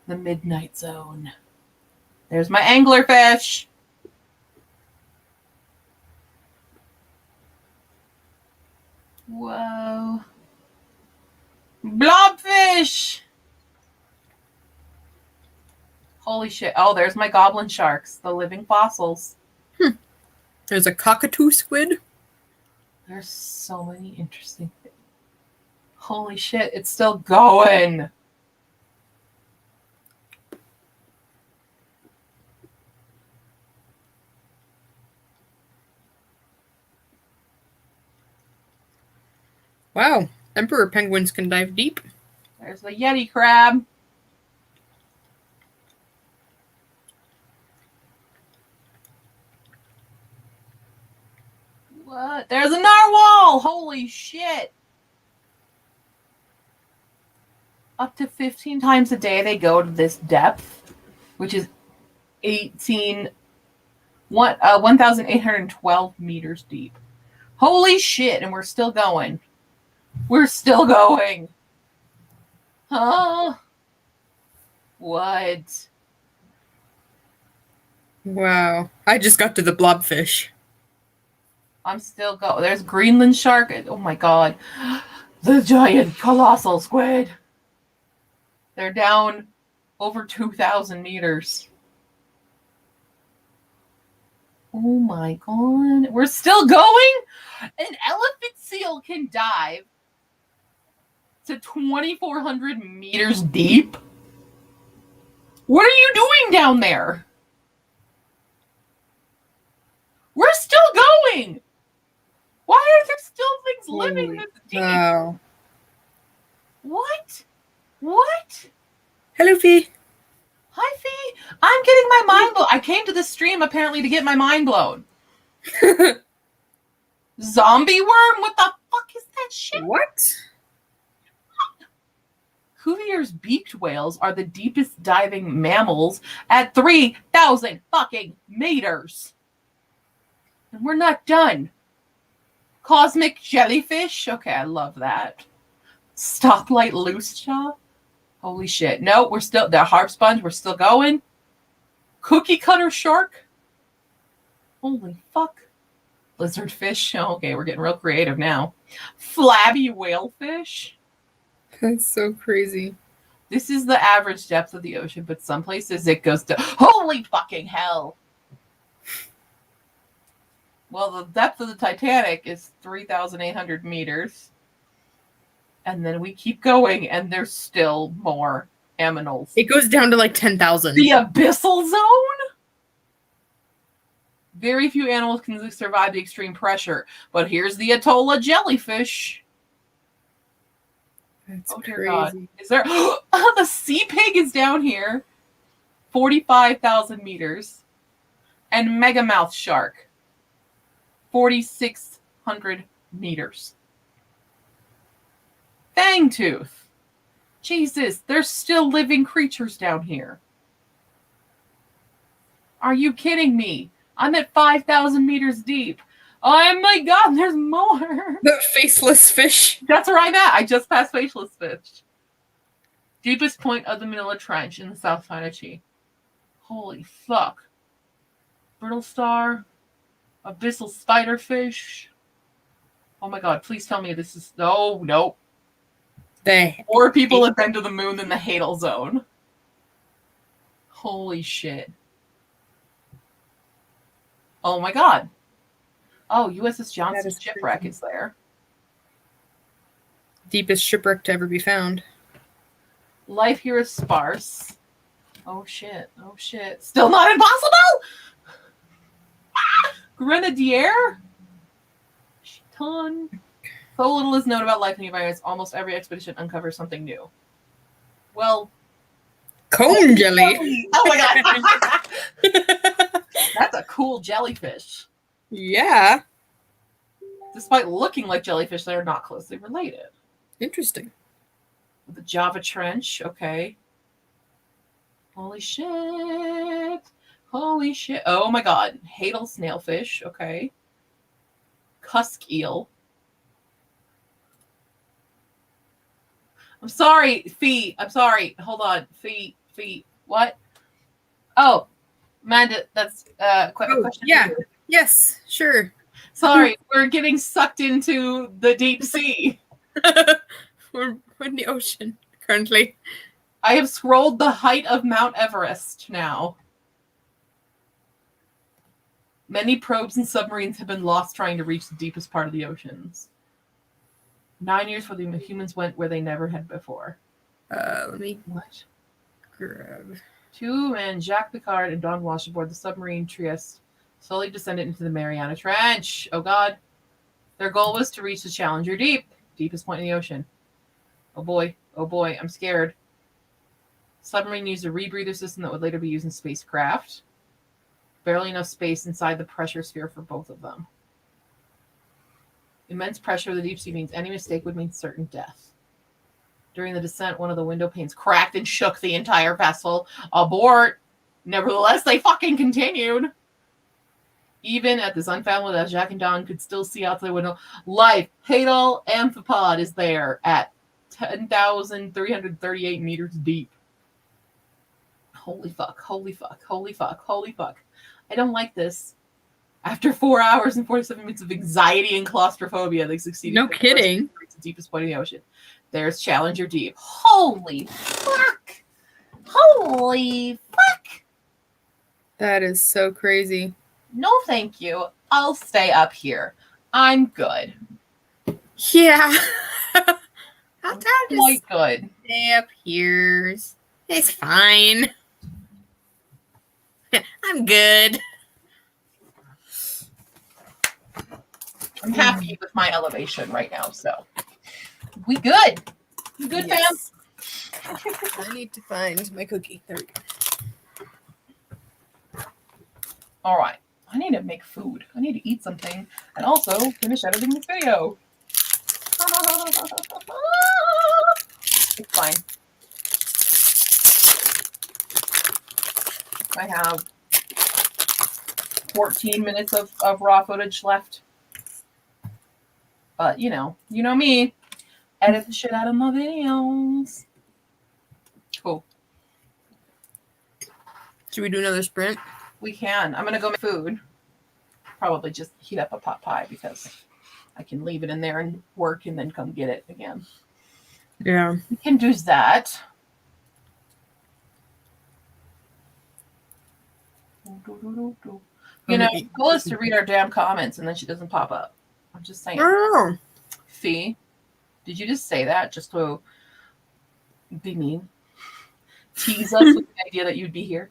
Speaker 3: The Midnight Zone. There's my anglerfish. Whoa. Blobfish. Holy shit. Oh, there's my goblin sharks, the living fossils.
Speaker 1: There's a cockatoo squid.
Speaker 3: There's so many interesting things. Holy shit, it's still going.
Speaker 1: Wow. Emperor penguins can dive deep.
Speaker 3: There's the Yeti crab. What? There's a narwhal! Holy shit! Up to 15 times a day they go to this depth, which is 1,812 meters deep. Holy shit, and we're still going. We're still going. Huh? What?
Speaker 1: Wow. I just got to the blobfish.
Speaker 3: I'm still going. There's Greenland shark. Oh my god. The giant colossal squid. They're down over 2,000 meters. Oh my god. We're still going? An elephant seal can dive to 2,400 meters deep? What are you doing down there? We're still going. Why are there still things living this deep?
Speaker 1: Wow.
Speaker 3: What? What?
Speaker 1: Hello, Fee.
Speaker 3: Hi, Fee. I'm getting my mind blown. I came to the stream apparently to get my mind blown. Zombie worm? What the fuck is that shit?
Speaker 1: What?
Speaker 3: Cuvier's beaked whales are the deepest diving mammals at 3,000 fucking meters. And we're not done. Cosmic jellyfish? Okay, I love that. Stoplight loose jaw? Holy shit. No, we're still, the harp sponge, we're still going. Cookie cutter shark? Holy fuck. Lizard fish? Oh, okay, we're getting real creative now. Flabby whalefish?
Speaker 1: That's so crazy.
Speaker 3: This is the average depth of the ocean, but some places it goes to, holy fucking hell. Well, the depth of the Titanic is 3,800 meters. And then we keep going, and there's still more aminals.
Speaker 1: It goes down to like 10,000.
Speaker 3: The abyssal zone? Very few animals can survive the extreme pressure. But here's the Atolla jellyfish.
Speaker 1: That's
Speaker 3: Oh, dear
Speaker 1: crazy.
Speaker 3: God. Is there... the sea pig is down here. 45,000 meters. And megamouth shark. 4,600 meters. Fangtooth. Jesus, there's still living creatures down here. Are you kidding me? I'm at 5,000 meters deep. Oh my god, there's more.
Speaker 1: The faceless fish.
Speaker 3: That's where I'm at. I just passed faceless fish. Deepest point of the Manila Trench in the South China Sea. Holy fuck. Brittle star. Abyssal spiderfish. Oh my god, please tell me this is... No, nope. More people have been to the moon than the Hadal Zone. Holy shit. Oh my god. Oh, USS Johnson shipwreck is there.
Speaker 1: Deepest shipwreck to ever be found.
Speaker 3: Life here is sparse. Oh shit. Oh shit. Still not impossible? Grenadier? Ton. So little is known about life in the environment. Almost every expedition uncovers something new. Well,
Speaker 1: Cone jelly.
Speaker 3: Oh my god. That's a cool jellyfish.
Speaker 1: Yeah.
Speaker 3: Despite looking like jellyfish, they're not closely related.
Speaker 1: Interesting.
Speaker 3: The Java Trench, okay. Holy shit. Holy shit. Oh my god. Hadal snailfish, okay. Cusk eel. I'm sorry, Fee. I'm sorry. Hold on. Fee. What? Oh, Amanda, that's a question.
Speaker 1: Yeah.
Speaker 3: For you.
Speaker 1: Yes, sure.
Speaker 3: Sorry, we're getting sucked into the deep sea.
Speaker 1: We're in the ocean currently.
Speaker 3: I have scrolled the height of Mount Everest now. Many probes and submarines have been lost trying to reach the deepest part of the oceans. 9 years before the humans went where they never had before.
Speaker 1: Let me
Speaker 3: What?
Speaker 1: grab.
Speaker 3: 2 men, Jacques Picard and Don Walsh, aboard the submarine Trieste, slowly descended into the Mariana Trench. Oh God. Their goal was to reach the Challenger Deep, deepest point in the ocean. Oh boy, I'm scared. Submarine used a rebreather system that would later be used in spacecraft. Barely enough space inside the pressure sphere for both of them. Immense pressure of the deep sea means any mistake would mean certain death. During the descent, one of the window panes cracked and shook the entire vessel. Abort! Nevertheless, they fucking continued. Even at this unfathomable, Jacques and Don could still see out the window. Life, Hadal amphipod, is there at 10,338 meters deep. Holy fuck. I don't like this. After 4 hours and 47 minutes of anxiety and claustrophobia, they succeeded.
Speaker 1: No kidding.
Speaker 3: To reach the deepest point in the ocean. There's Challenger Deep. Holy fuck.
Speaker 1: That is so crazy.
Speaker 3: No, thank you. I'll stay up here. I'm good.
Speaker 1: Yeah. I'll try to
Speaker 3: Quite good.
Speaker 1: stay up here. It's fine. I'm good.
Speaker 3: I'm happy with my elevation right now, so we good. You good,
Speaker 1: Yes. I need to find my cookie. There we go.
Speaker 3: All right. I need to make food. I need to eat something and also finish editing this video. It's fine. I have 14 minutes of raw footage left. But, you know me. Edit the shit out of my videos. Cool.
Speaker 1: Should we do another sprint?
Speaker 3: We can. I'm going to go make food. Probably just heat up a pot pie because I can leave it in there and work and then come get it again.
Speaker 1: Yeah.
Speaker 3: We can do that. You know, the goal is to read our damn comments and then she doesn't pop up. I'm just saying.
Speaker 1: Oh.
Speaker 3: Fee, did you just say that just to be mean? Tease us with the idea that you'd be here?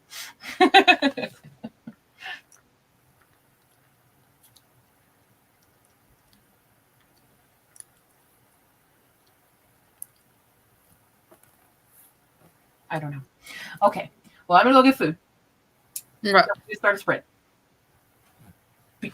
Speaker 3: I don't know. Okay. Well, I'm going to go get food.
Speaker 1: Right.
Speaker 3: Start a sprint. Peace.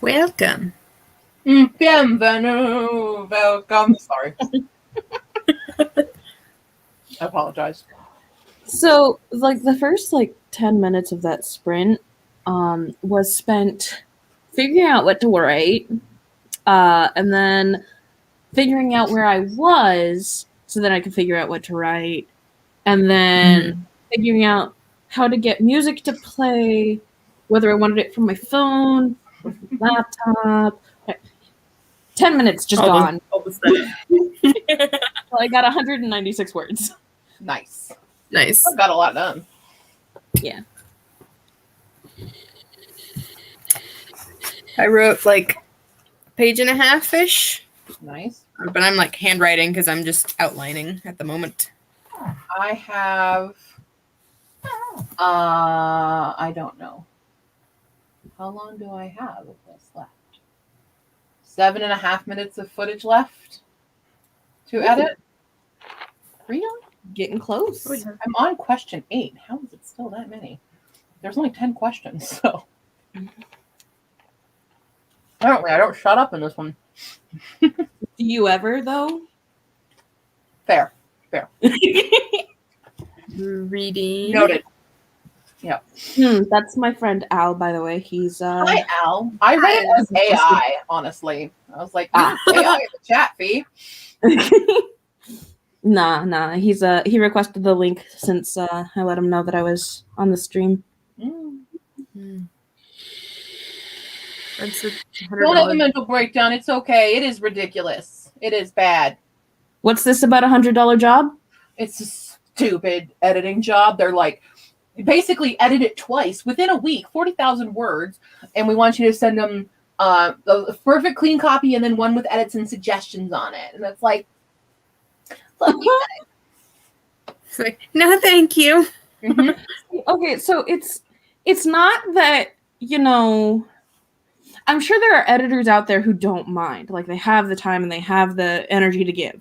Speaker 1: Welcome.
Speaker 3: Bienvenue, welcome. Sorry. I apologize.
Speaker 4: So, like, the first, 10 minutes of that sprint was spent figuring out what to write, and then figuring out where I was so that I could figure out what to write, and then figuring out how to get music to play, whether I wanted it from my phone or from my laptop. 10 minutes just gone.
Speaker 1: All the stuff.
Speaker 4: Well, I got 196 words.
Speaker 3: Nice.
Speaker 1: Nice.
Speaker 3: I got a lot done.
Speaker 4: Yeah.
Speaker 1: I wrote like a page and a half-ish,
Speaker 3: Nice.
Speaker 1: but I'm like handwriting because I'm just outlining at the moment.
Speaker 3: I have. I don't know. How long do I have of this left? 7.5 minutes of footage left to edit. Really?
Speaker 4: Getting close.
Speaker 3: I'm on question 8. How is it still that many? There's only 10 questions, so. Apparently, I don't shut up in this one.
Speaker 4: Do you ever, though?
Speaker 3: Fair.
Speaker 1: Reading.
Speaker 3: Noted.
Speaker 4: That's my friend Al, by the way. He's
Speaker 3: Hi, Al. I read it as AI, honestly. I was like, AI in the chat, Fee.
Speaker 4: Nah. He requested the link since I let him know that I was on the stream.
Speaker 1: That's a
Speaker 3: Don't have a
Speaker 1: $100.
Speaker 3: mental breakdown. It's okay. It is ridiculous. It is bad.
Speaker 4: What's this about $100 job?
Speaker 3: It's a stupid editing job. They're like, basically edit it twice within a week, 40,000 words, and we want you to send them a perfect clean copy and then one with edits and suggestions on it. And it's like, fuck you guys.
Speaker 1: It's like, no, thank you.
Speaker 3: Mm-hmm.
Speaker 4: Okay, so it's not that, I'm sure there are editors out there who don't mind. Like, they have the time and they have the energy to give.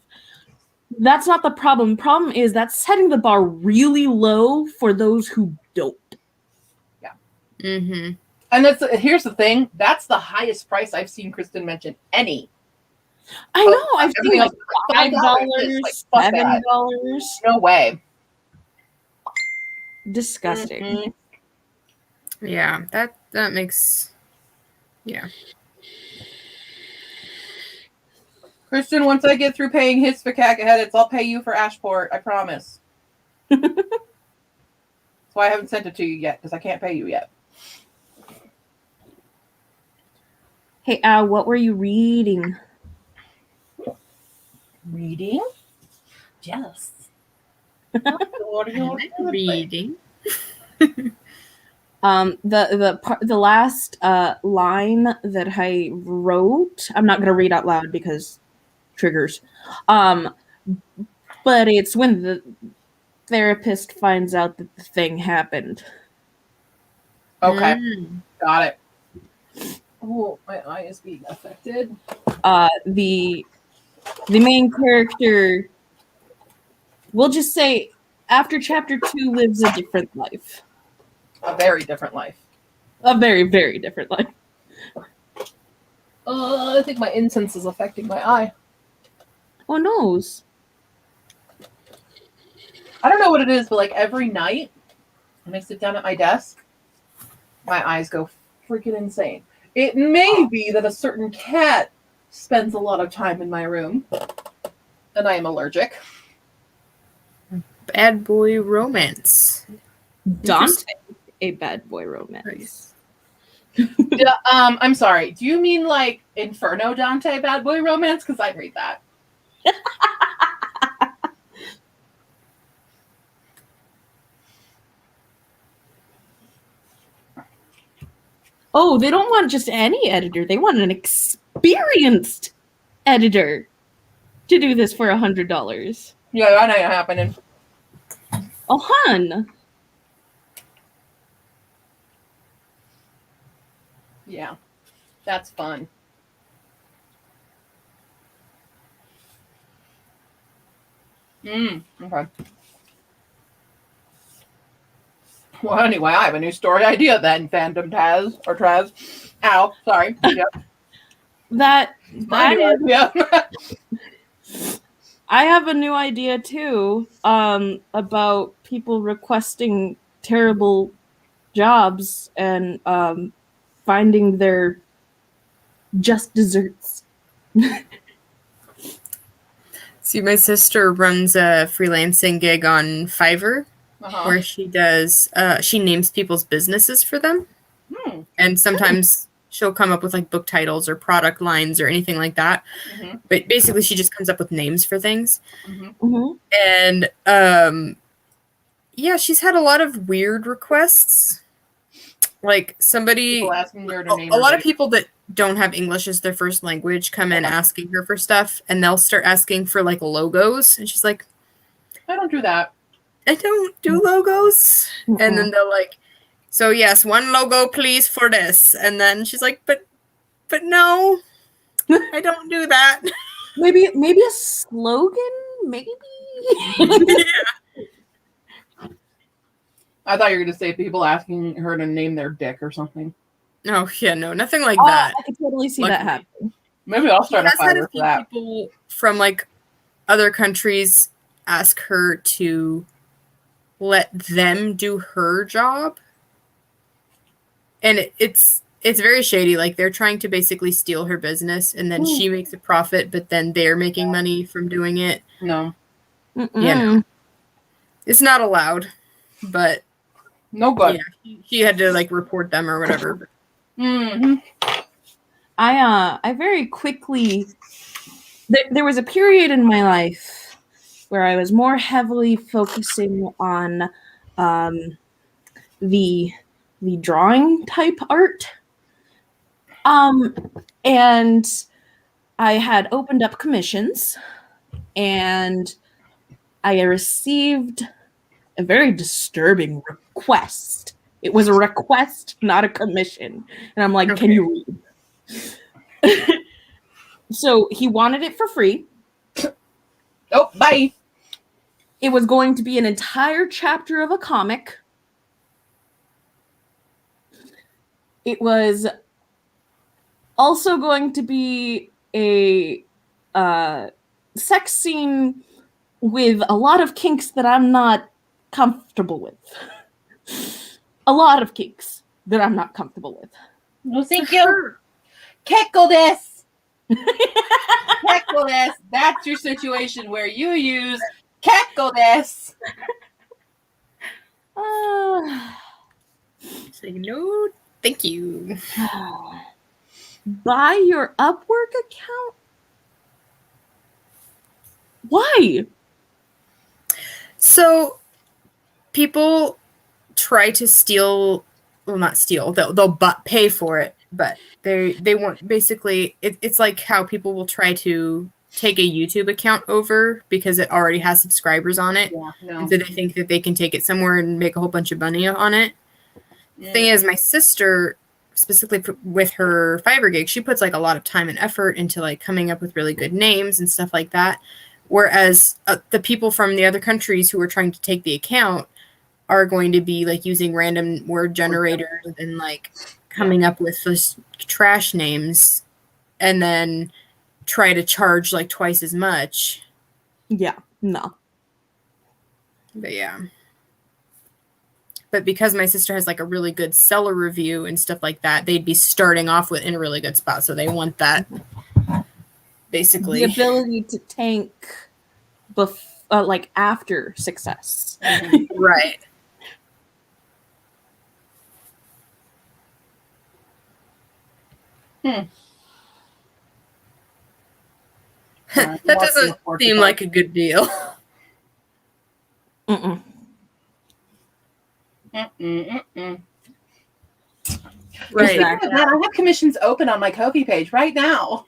Speaker 4: That's not the problem. The problem is that's setting the bar really low for those who don't.
Speaker 3: Yeah.
Speaker 1: Mm-hmm.
Speaker 3: And here's the thing. That's the highest price I've seen Kristen mention any.
Speaker 4: I know. I've seen like $5,
Speaker 3: like,
Speaker 4: $7.
Speaker 3: No way.
Speaker 4: Disgusting.
Speaker 3: Mm-hmm.
Speaker 1: Yeah, that makes... Yeah.
Speaker 3: Kristen, once I get through paying his for CAC edits, I'll pay you for Ashport. I promise. That's why I haven't sent it to you yet, because I can't pay you yet.
Speaker 4: Hey, Al, what were you reading?
Speaker 3: Reading? Yes. What are you
Speaker 1: Reading.
Speaker 4: The last line that I wrote, I'm not going to read out loud because triggers. But it's when the therapist finds out that the thing happened.
Speaker 3: Okay. Got it. Oh, my eye is being affected.
Speaker 4: The main character, we'll just say, after chapter 2 lives a different life.
Speaker 3: A very different life.
Speaker 4: A very, very different life.
Speaker 3: I think my incense is affecting my eye.
Speaker 4: Oh, noes.
Speaker 3: I don't know what it is, but like every night when I sit down at my desk, my eyes go freaking insane. It may be that a certain cat spends a lot of time in my room, and I am allergic.
Speaker 1: Bad boy romance.
Speaker 4: Dante, a bad boy romance.
Speaker 3: I'm sorry. Do you mean like Inferno Dante bad boy romance? Because I'd read that.
Speaker 4: Oh, they don't want just any editor. They want an experienced editor to do this for $100.
Speaker 3: Yeah, that ain't happening.
Speaker 4: Oh, hun.
Speaker 3: Yeah, that's fun. Okay. Well, anyway, I have a new story idea then, Fandom Taz or Traz. Ow, sorry. Yep.
Speaker 4: That
Speaker 3: My new
Speaker 4: is,
Speaker 3: idea.
Speaker 4: I have a new idea too. About people requesting terrible jobs and finding their just desserts.
Speaker 1: See, my sister runs a freelancing gig on Fiverr where she does, she names people's businesses for them. And sometimes she'll come up with like book titles or product lines or anything like that. But basically, she just comes up with names for things. And yeah, she's had a lot of weird requests. Like somebody,
Speaker 3: People asking her to name
Speaker 1: a lot
Speaker 3: her
Speaker 1: of people that don't have English as their first language come in asking her for stuff, and they'll start asking for like logos, and she's like,
Speaker 3: I don't do that.
Speaker 1: I don't do logos. And then they're like, so yes, one logo please for this. And then she's like, but no, I don't do that.
Speaker 4: Maybe a slogan, maybe.
Speaker 1: Yeah.
Speaker 3: I thought you were going to say people asking her to name their dick or something.
Speaker 1: No, yeah, no, nothing like that.
Speaker 4: I could totally see
Speaker 1: Like,
Speaker 4: that happening.
Speaker 3: Maybe I'll start a
Speaker 1: She has had
Speaker 3: Fiverr
Speaker 1: a
Speaker 3: for
Speaker 1: few
Speaker 3: that.
Speaker 1: people from like other countries ask her to let them do her job, and it's very shady. Like they're trying to basically steal her business, and then she makes a profit, but then they're making money from doing it.
Speaker 3: No.
Speaker 1: Yeah, it's not allowed, but
Speaker 3: No good.
Speaker 1: yeah, she had to like report them or whatever.
Speaker 4: I very quickly there was a period in my life where I was more heavily focusing on the drawing type art. And I had opened up commissions, and I received a very disturbing request. It was a request, not a commission. And I'm like, Can you read? So he wanted it for free.
Speaker 3: Oh, bye.
Speaker 4: It was going to be an entire chapter of a comic. It was also going to be a sex scene with a lot of kinks that I'm not comfortable with. A lot of kinks that I'm not comfortable with.
Speaker 3: No, thank you. Keckle this. Keckle this. That's your situation where you use keckle this.
Speaker 1: Say no, thank you.
Speaker 4: Buy your Upwork account? Why?
Speaker 1: So people try to steal, well, not steal, they'll pay for it, but they want, basically it's like how people will try to take a YouTube account over because it already has subscribers on it. And so they think that they can take it somewhere and make a whole bunch of money on it. The thing is, my sister, specifically with her Fiverr gig, she puts like a lot of time and effort into like coming up with really good names and stuff like that. Whereas the people from the other countries who are trying to take the account are going to be like using random word generators and like coming up with just trash names and then try to charge like twice as much.
Speaker 4: Yeah, no.
Speaker 1: But yeah. But because my sister has like a really good seller review and stuff like that, they'd be starting off with in a really good spot. So they want that basically.
Speaker 4: The ability to tank like after success.
Speaker 1: Right. That doesn't seem like a good deal.
Speaker 4: Mm-mm.
Speaker 1: Right.
Speaker 3: Exactly. I have commissions open on my Ko-fi page right now.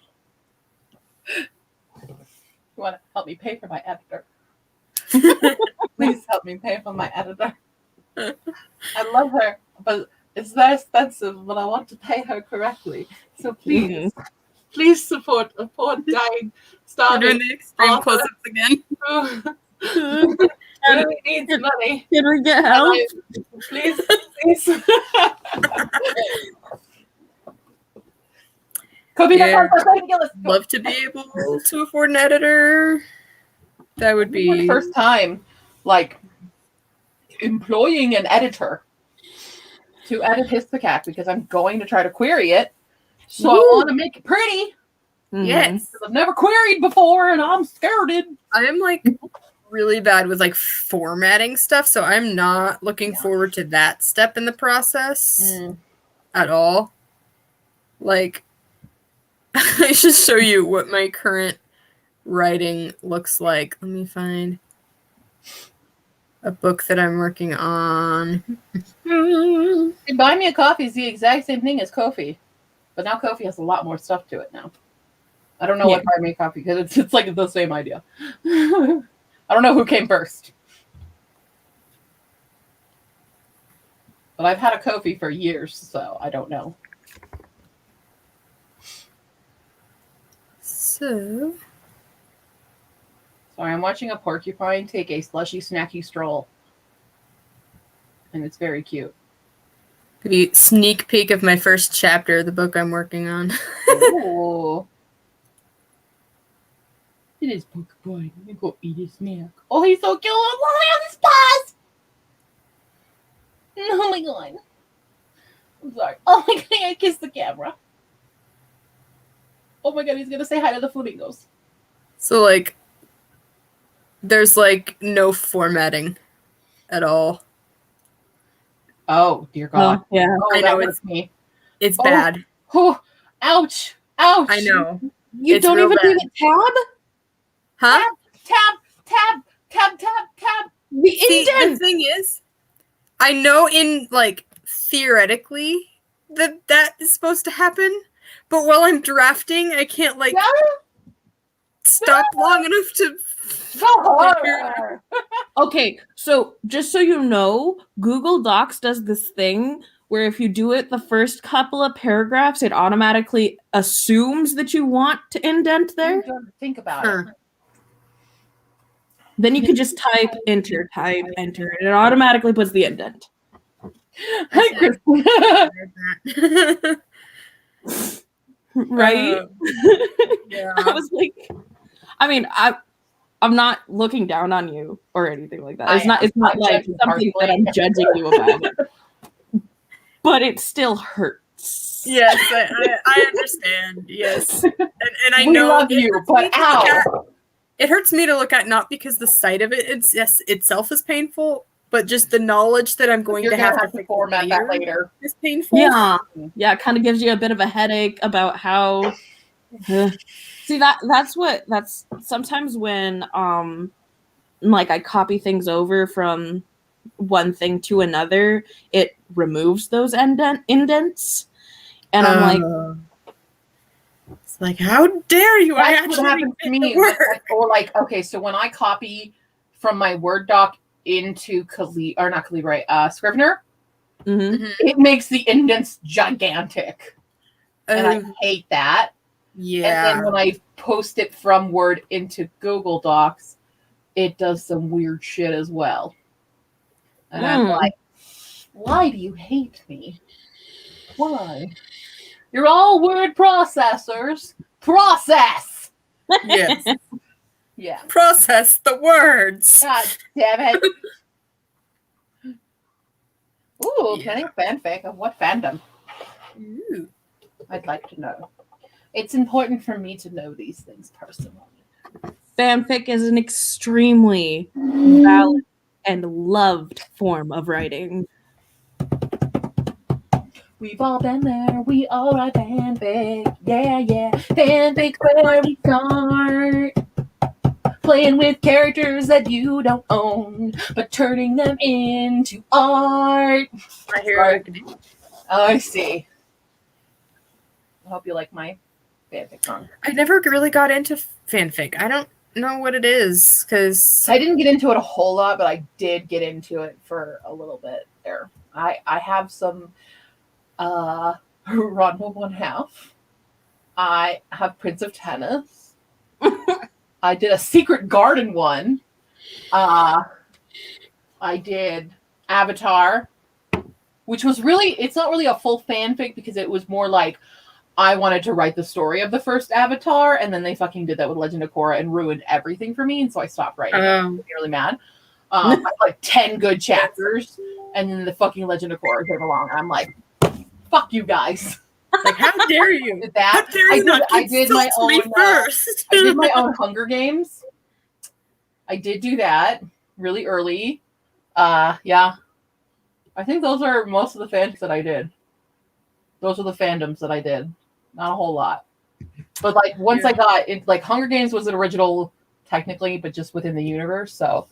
Speaker 3: You want to help me pay for my editor? Please help me pay for my editor. I love her, but it's very expensive, but I want to pay her correctly. So please, please support a poor dying, starving.
Speaker 1: We're doing the extreme close-ups again.
Speaker 3: Really needs money.
Speaker 4: Can we get help?
Speaker 3: Please, please. Could be
Speaker 1: Yeah.
Speaker 3: the
Speaker 1: Love to be able to afford an editor. That would
Speaker 3: my
Speaker 1: be
Speaker 3: first time, like, employing an editor to edit Histocat because I'm going to try to query it. So I
Speaker 1: Woo.
Speaker 3: want to make it pretty.
Speaker 1: yes.
Speaker 3: Because I've never queried before and I'm scared.
Speaker 1: I am like really bad with like formatting stuff, so I'm not looking forward to that step in the process at all. Like, I should show you what my current writing looks like. Let me find a book that I'm working on.
Speaker 3: Buy Me a Coffee is the exact same thing as Ko-fi, but now Ko-fi has a lot more stuff to it now. I don't know what Buy Me a Coffee, because it's like the same idea. I don't know who came first. But I've had a Ko-fi for years, so I don't know.
Speaker 1: So,
Speaker 3: Sorry, I'm watching a porcupine take a slushy, snacky stroll. And it's very cute.
Speaker 1: the sneak peek of my first chapter of the book I'm working on.
Speaker 3: Ooh. It is porcupine. Let me go eat his snack. Oh, he's so cute. Look at his paws. Oh my god. I'm sorry. Oh my god, I kissed the camera. Oh my god, he's gonna say hi to the flamingos.
Speaker 1: So, like, there's like no formatting at all.
Speaker 3: Oh, dear god.
Speaker 4: Oh, yeah.
Speaker 3: Oh,
Speaker 1: I
Speaker 3: that
Speaker 1: know
Speaker 3: hurts me.
Speaker 1: It's
Speaker 3: Oh.
Speaker 1: bad.
Speaker 3: Oh, ouch. Ouch.
Speaker 1: I know.
Speaker 3: You
Speaker 1: It's
Speaker 3: don't
Speaker 1: real
Speaker 3: even
Speaker 1: bad.
Speaker 3: do the tab?
Speaker 1: Huh?
Speaker 3: Tab.
Speaker 4: The
Speaker 1: See, the
Speaker 4: indent.
Speaker 1: thing is, I know in like theoretically that is supposed to happen, but while I'm drafting, I can't like stop long enough to.
Speaker 4: Okay, so just so you know, Google Docs does this thing where if you do it the first couple of paragraphs, it automatically assumes that you want to indent there.
Speaker 3: Think about
Speaker 1: Huh.
Speaker 3: it.
Speaker 4: Then you can just type enter, and it automatically puts the indent.
Speaker 3: Hi, Chris.
Speaker 4: Right?
Speaker 1: Yeah.
Speaker 4: I was like, I mean, I'm not looking down on you or anything like that. It's not
Speaker 3: I'm
Speaker 4: like
Speaker 3: judging
Speaker 4: something that I'm judging you about. But it still hurts.
Speaker 1: Yes, I understand. Yes, and I
Speaker 3: We
Speaker 1: know
Speaker 3: love
Speaker 1: it
Speaker 3: you,
Speaker 1: hurts
Speaker 3: but
Speaker 1: me to look at.
Speaker 3: ow.
Speaker 1: It hurts me to look at, not because the sight of it itself is painful, but just the knowledge that I'm going
Speaker 3: You're
Speaker 1: to
Speaker 3: gonna
Speaker 1: have
Speaker 3: have
Speaker 1: to
Speaker 3: to
Speaker 1: fix
Speaker 3: format
Speaker 1: it
Speaker 3: that later.
Speaker 1: is painful.
Speaker 4: Yeah, it kind of gives you a bit of a headache about how. See that's sometimes when like I copy things over from one thing to another, it removes those indents, and I'm like,
Speaker 1: it's like, how dare you? I
Speaker 3: That's what
Speaker 1: actually
Speaker 3: happens to
Speaker 1: did
Speaker 3: me.
Speaker 1: the work.
Speaker 3: Or like, okay, so when I copy from my Word doc into Scrivener,
Speaker 4: mhm.
Speaker 3: it makes the indents gigantic. And I hate that.
Speaker 1: Yeah.
Speaker 3: And then when I post it from Word into Google Docs, it does some weird shit as well. And I'm like, why do you hate me? Why? You're all word processors. Process!
Speaker 1: Yes.
Speaker 3: Yeah.
Speaker 1: Process the words.
Speaker 3: God damn it. Ooh,
Speaker 1: Yeah.
Speaker 3: plenty of fanfic. Of what fandom?
Speaker 1: Ooh.
Speaker 3: I'd like to know. It's important for me to know these things personally.
Speaker 4: Fanfic is an extremely valid and loved form of writing.
Speaker 3: We've all been there. We all write fanfic. Yeah. Fanfic where we start. Playing with characters that you don't own, but turning them into art.
Speaker 1: My Hero Academia.
Speaker 3: Oh, I see. I hope you like my fanfic song.
Speaker 1: I never really got into fanfic. I don't know what it is, because
Speaker 3: I didn't get into it a whole lot, but I did get into it for a little bit there. I have some Ranma 1/2. I have Prince of Tennis. I did a Secret Garden one. I did Avatar. which was really, it's not really a full fanfic because it was more like I wanted to write the story of the first Avatar, and then they fucking did that with Legend of Korra and ruined everything for me, and so I stopped writing. I was really mad. I had like 10 good chapters, and then the fucking Legend of Korra came along, and I'm like, fuck you guys.
Speaker 1: Like, how dare you?
Speaker 3: Did that.
Speaker 1: How dare you not
Speaker 3: I did my own
Speaker 1: first?
Speaker 3: I did my own Hunger Games. I did do that really early. Yeah. I think those are most of the fanfics that I did. Those are the fandoms that I did. Not a whole lot. But like once I got it, like Hunger Games was an original technically, but just within the universe. So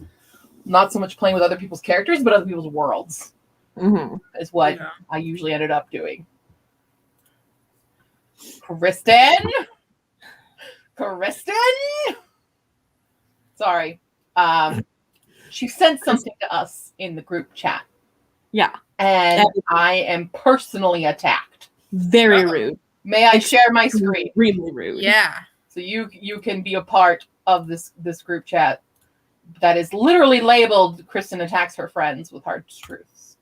Speaker 3: not so much playing with other people's characters, but other people's worlds is what I usually ended up doing. Kristen? Sorry. She sent something to us in the group chat.
Speaker 4: Yeah.
Speaker 3: And I am personally attacked.
Speaker 4: Very rude.
Speaker 3: May I share my screen?
Speaker 4: Really rude.
Speaker 1: Yeah.
Speaker 3: So you can be a part of this group chat that is literally labeled Kristen attacks her friends with hard truths.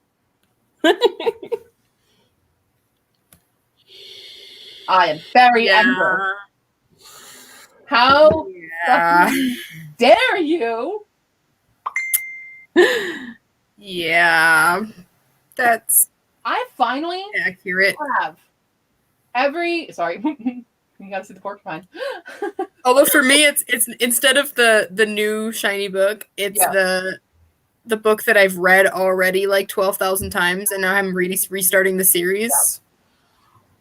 Speaker 3: I am very angry. How dare you?
Speaker 1: Yeah. That's
Speaker 3: I finally
Speaker 1: accurate.
Speaker 3: have every sorry. You gotta see the porcupine.
Speaker 1: Although for me it's instead of the new shiny book, it's the book that I've read already like 12,000 times, and now I'm restarting the series.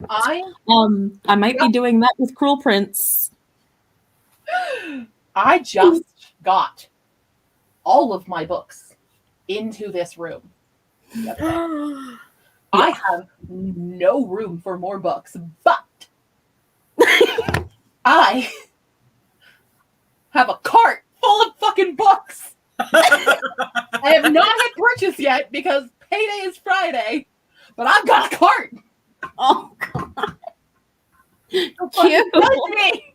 Speaker 3: I
Speaker 4: might be doing that with Cruel Prince.
Speaker 3: I just got all of my books into this room. I have no room for more books, but I have a cart full of fucking books. I have not had purchase yet because payday is Friday, but I've got a cart.
Speaker 4: Oh god.
Speaker 3: Cute. Me.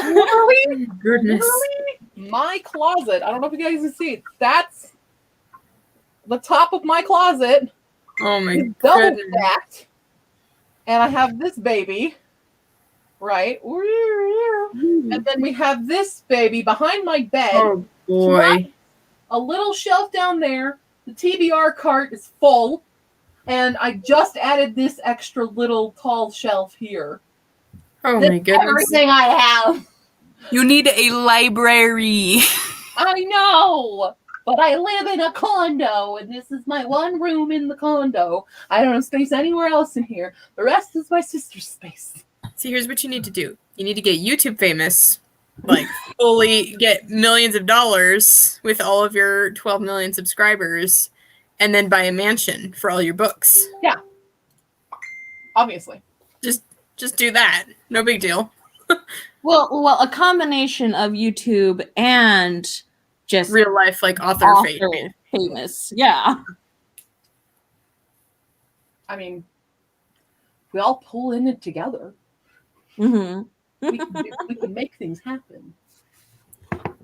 Speaker 3: Literally,
Speaker 1: Goodness.
Speaker 3: my closet. I don't know if you guys can see. That's the top of my closet.
Speaker 1: Oh my
Speaker 3: Double
Speaker 1: goodness.
Speaker 3: stacked. And I have this baby. Right? And then we have this baby behind my bed.
Speaker 1: Oh boy.
Speaker 3: A little shelf down there. The TBR cart is full. And I just added this extra little tall shelf here.
Speaker 1: Oh
Speaker 3: That's
Speaker 1: my goodness.
Speaker 3: everything I have.
Speaker 1: You need a library.
Speaker 3: I know. But I live in a condo, and this is my one room in the condo. I don't have space anywhere else in here. The rest is my sister's space.
Speaker 1: See, here's what you need to do. You need to get YouTube famous. Like, fully get millions of dollars with all of your 12 million subscribers, and then buy a mansion for all your books.
Speaker 3: Yeah. Obviously.
Speaker 1: Just do that. No big deal.
Speaker 4: Well, a combination of YouTube and just
Speaker 1: Real life, like, author
Speaker 4: famous. Yeah.
Speaker 3: I mean, we all pull in it together.
Speaker 4: Mm-hmm.
Speaker 3: We can make things happen.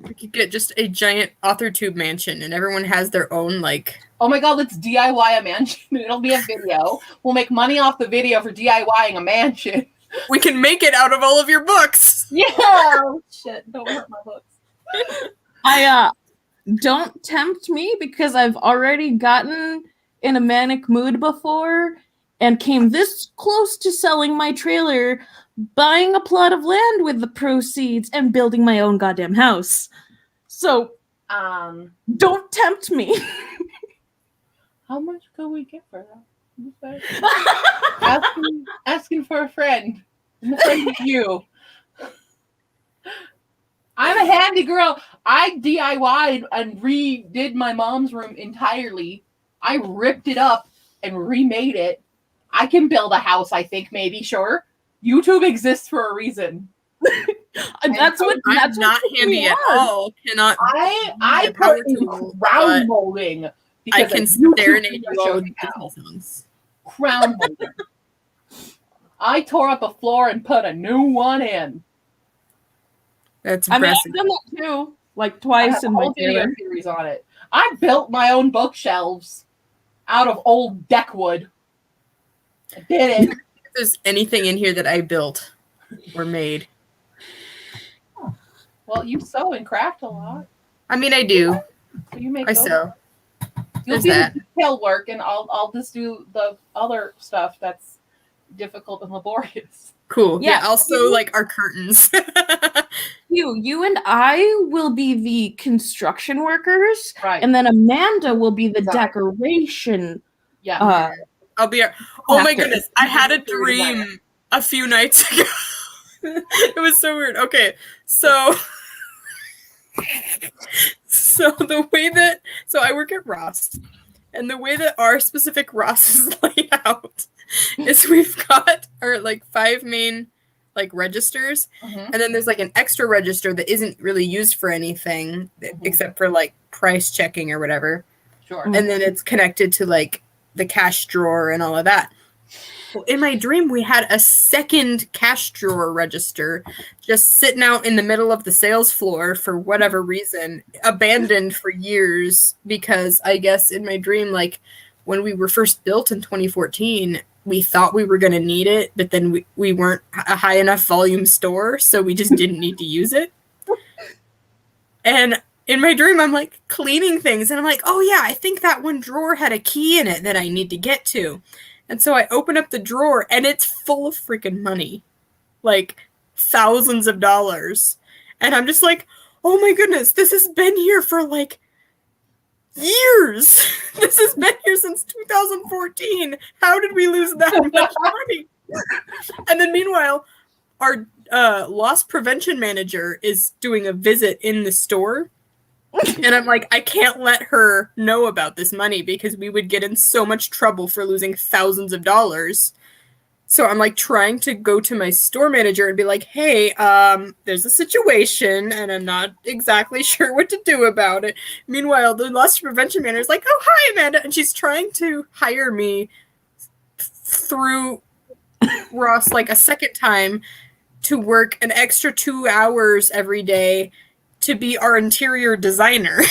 Speaker 1: We could get just a giant AuthorTube mansion, and everyone has their own, like...
Speaker 3: Oh my god, let's DIY a mansion. It'll be a video. We'll make money off the video for DIYing a mansion.
Speaker 1: We can make it out of all of your books!
Speaker 3: Yeah! Oh, shit, don't hurt my books.
Speaker 4: Don't tempt me because I've already gotten in a manic mood before and came this close to selling my trailer, buying a plot of land with the proceeds, and building my own goddamn house. So, don't tempt me.
Speaker 3: How much can we get for that? asking for a friend. I'm a friend of you. I'm a handy girl. I DIY'd and redid my mom's room entirely. I ripped it up and remade it. I can build a house, I think, maybe, sure. YouTube exists for a reason.
Speaker 4: That's what
Speaker 1: I'm not handy at all. Cannot.
Speaker 3: I put in crown molding.
Speaker 1: I can serenade you all with Disney songs.
Speaker 3: Crown molding. I tore up a floor and put a new one in.
Speaker 1: That's
Speaker 4: I mean,
Speaker 1: impressive.
Speaker 4: I've done that too, like twice in my
Speaker 3: video series on it. I built my own bookshelves out of old deck wood. I did it.
Speaker 1: If there's anything in here that I built or made.
Speaker 3: Well, you sew and craft a lot.
Speaker 1: I mean, I do.
Speaker 3: So you make
Speaker 1: I
Speaker 3: those.
Speaker 1: sew.
Speaker 3: You'll
Speaker 1: There's
Speaker 3: do
Speaker 1: that.
Speaker 3: the detail work, and I'll just do the other stuff that's difficult and laborious.
Speaker 1: Cool.
Speaker 4: Yeah.
Speaker 1: Yeah, also like our curtains.
Speaker 4: You and I will be the construction workers,
Speaker 3: Right.
Speaker 4: and then Amanda will be the
Speaker 3: Design.
Speaker 4: decoration.
Speaker 3: Yeah.
Speaker 1: I'll be. Oh my
Speaker 4: After.
Speaker 1: goodness! I had a
Speaker 3: Interior designer.
Speaker 1: dream a few nights ago. It was so weird. Okay, so the way that I work at Ross, and the way that our specific Ross is laid out is we've got our like 5 main like registers,
Speaker 3: Mhm.
Speaker 1: and then there's like an extra register that isn't really used for anything except for like price checking or whatever.
Speaker 3: Sure.
Speaker 1: And then it's connected to like the cash drawer and all of that. Well, in my dream, we had a second cash drawer register just sitting out in the middle of the sales floor for whatever reason, abandoned for years, because I guess in my dream, like when we were first built in 2014, we thought we were going to need it, but then we weren't a high enough volume store, so we just didn't need to use it. And in my dream, I'm like cleaning things, and I'm like, oh yeah, I think that one drawer had a key in it that I need to get to. And so I open up the drawer, and it's full of freaking money, like thousands of dollars. And I'm just like, oh my goodness, this has been here for like years. This has been here since 2014. How did we lose that much money? And then meanwhile, our loss prevention manager is doing a visit in the store. And I'm like, I can't let her know about this money because we would get in so much trouble for losing thousands of dollars. So I'm like trying to go to my store manager and be like, hey, there's a situation and I'm not exactly sure what to do about it. Meanwhile, the loss prevention manager is like, oh, hi, Amanda. And she's trying to hire me through Ross like a second time to work an extra 2 hours every day to be our interior designer.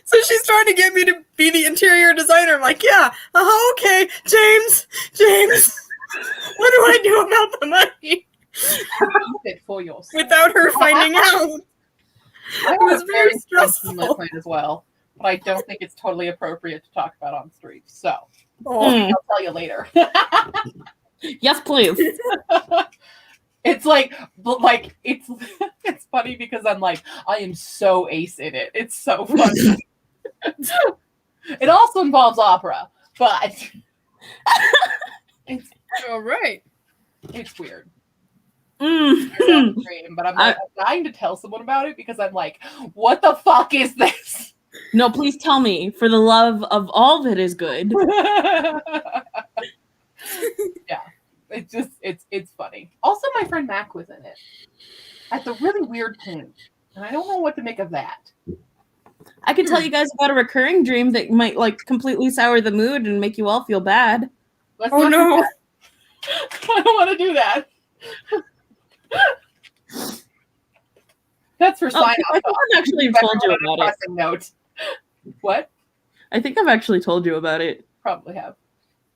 Speaker 1: So she's trying to get me to be the interior designer. I'm like, yeah, okay, James, what do I do about the money?
Speaker 3: Keep it for yourself.
Speaker 1: Without her finding out.
Speaker 3: I
Speaker 1: It was
Speaker 3: have a
Speaker 1: very
Speaker 3: stressful
Speaker 1: stressful.
Speaker 3: plan as well, but I don't think it's totally appropriate to talk about on stream. So
Speaker 1: Oh,
Speaker 3: I'll tell you later.
Speaker 4: Yes, please.
Speaker 3: It's like it's funny because I'm like, I am so ace in it. It's so funny. It also involves opera, but it's
Speaker 1: all right.
Speaker 3: weird.
Speaker 4: Mm.
Speaker 3: But I'm dying to tell someone about it because I'm like, what the fuck is this?
Speaker 4: No, please tell me, for the love of all that is good.
Speaker 3: Yeah. It's funny. Also, my friend Mac was in it at the really weird point, and I don't know what to make of that.
Speaker 4: I could tell you guys about a recurring dream that might like completely sour the mood and make you all feel bad.
Speaker 3: Let's
Speaker 1: Oh
Speaker 3: not do
Speaker 1: no.
Speaker 3: that. I don't want to do that. That's for sign
Speaker 4: I think I've actually told you about it.
Speaker 3: Note. What?
Speaker 4: I think I've actually told you about it.
Speaker 3: Probably have.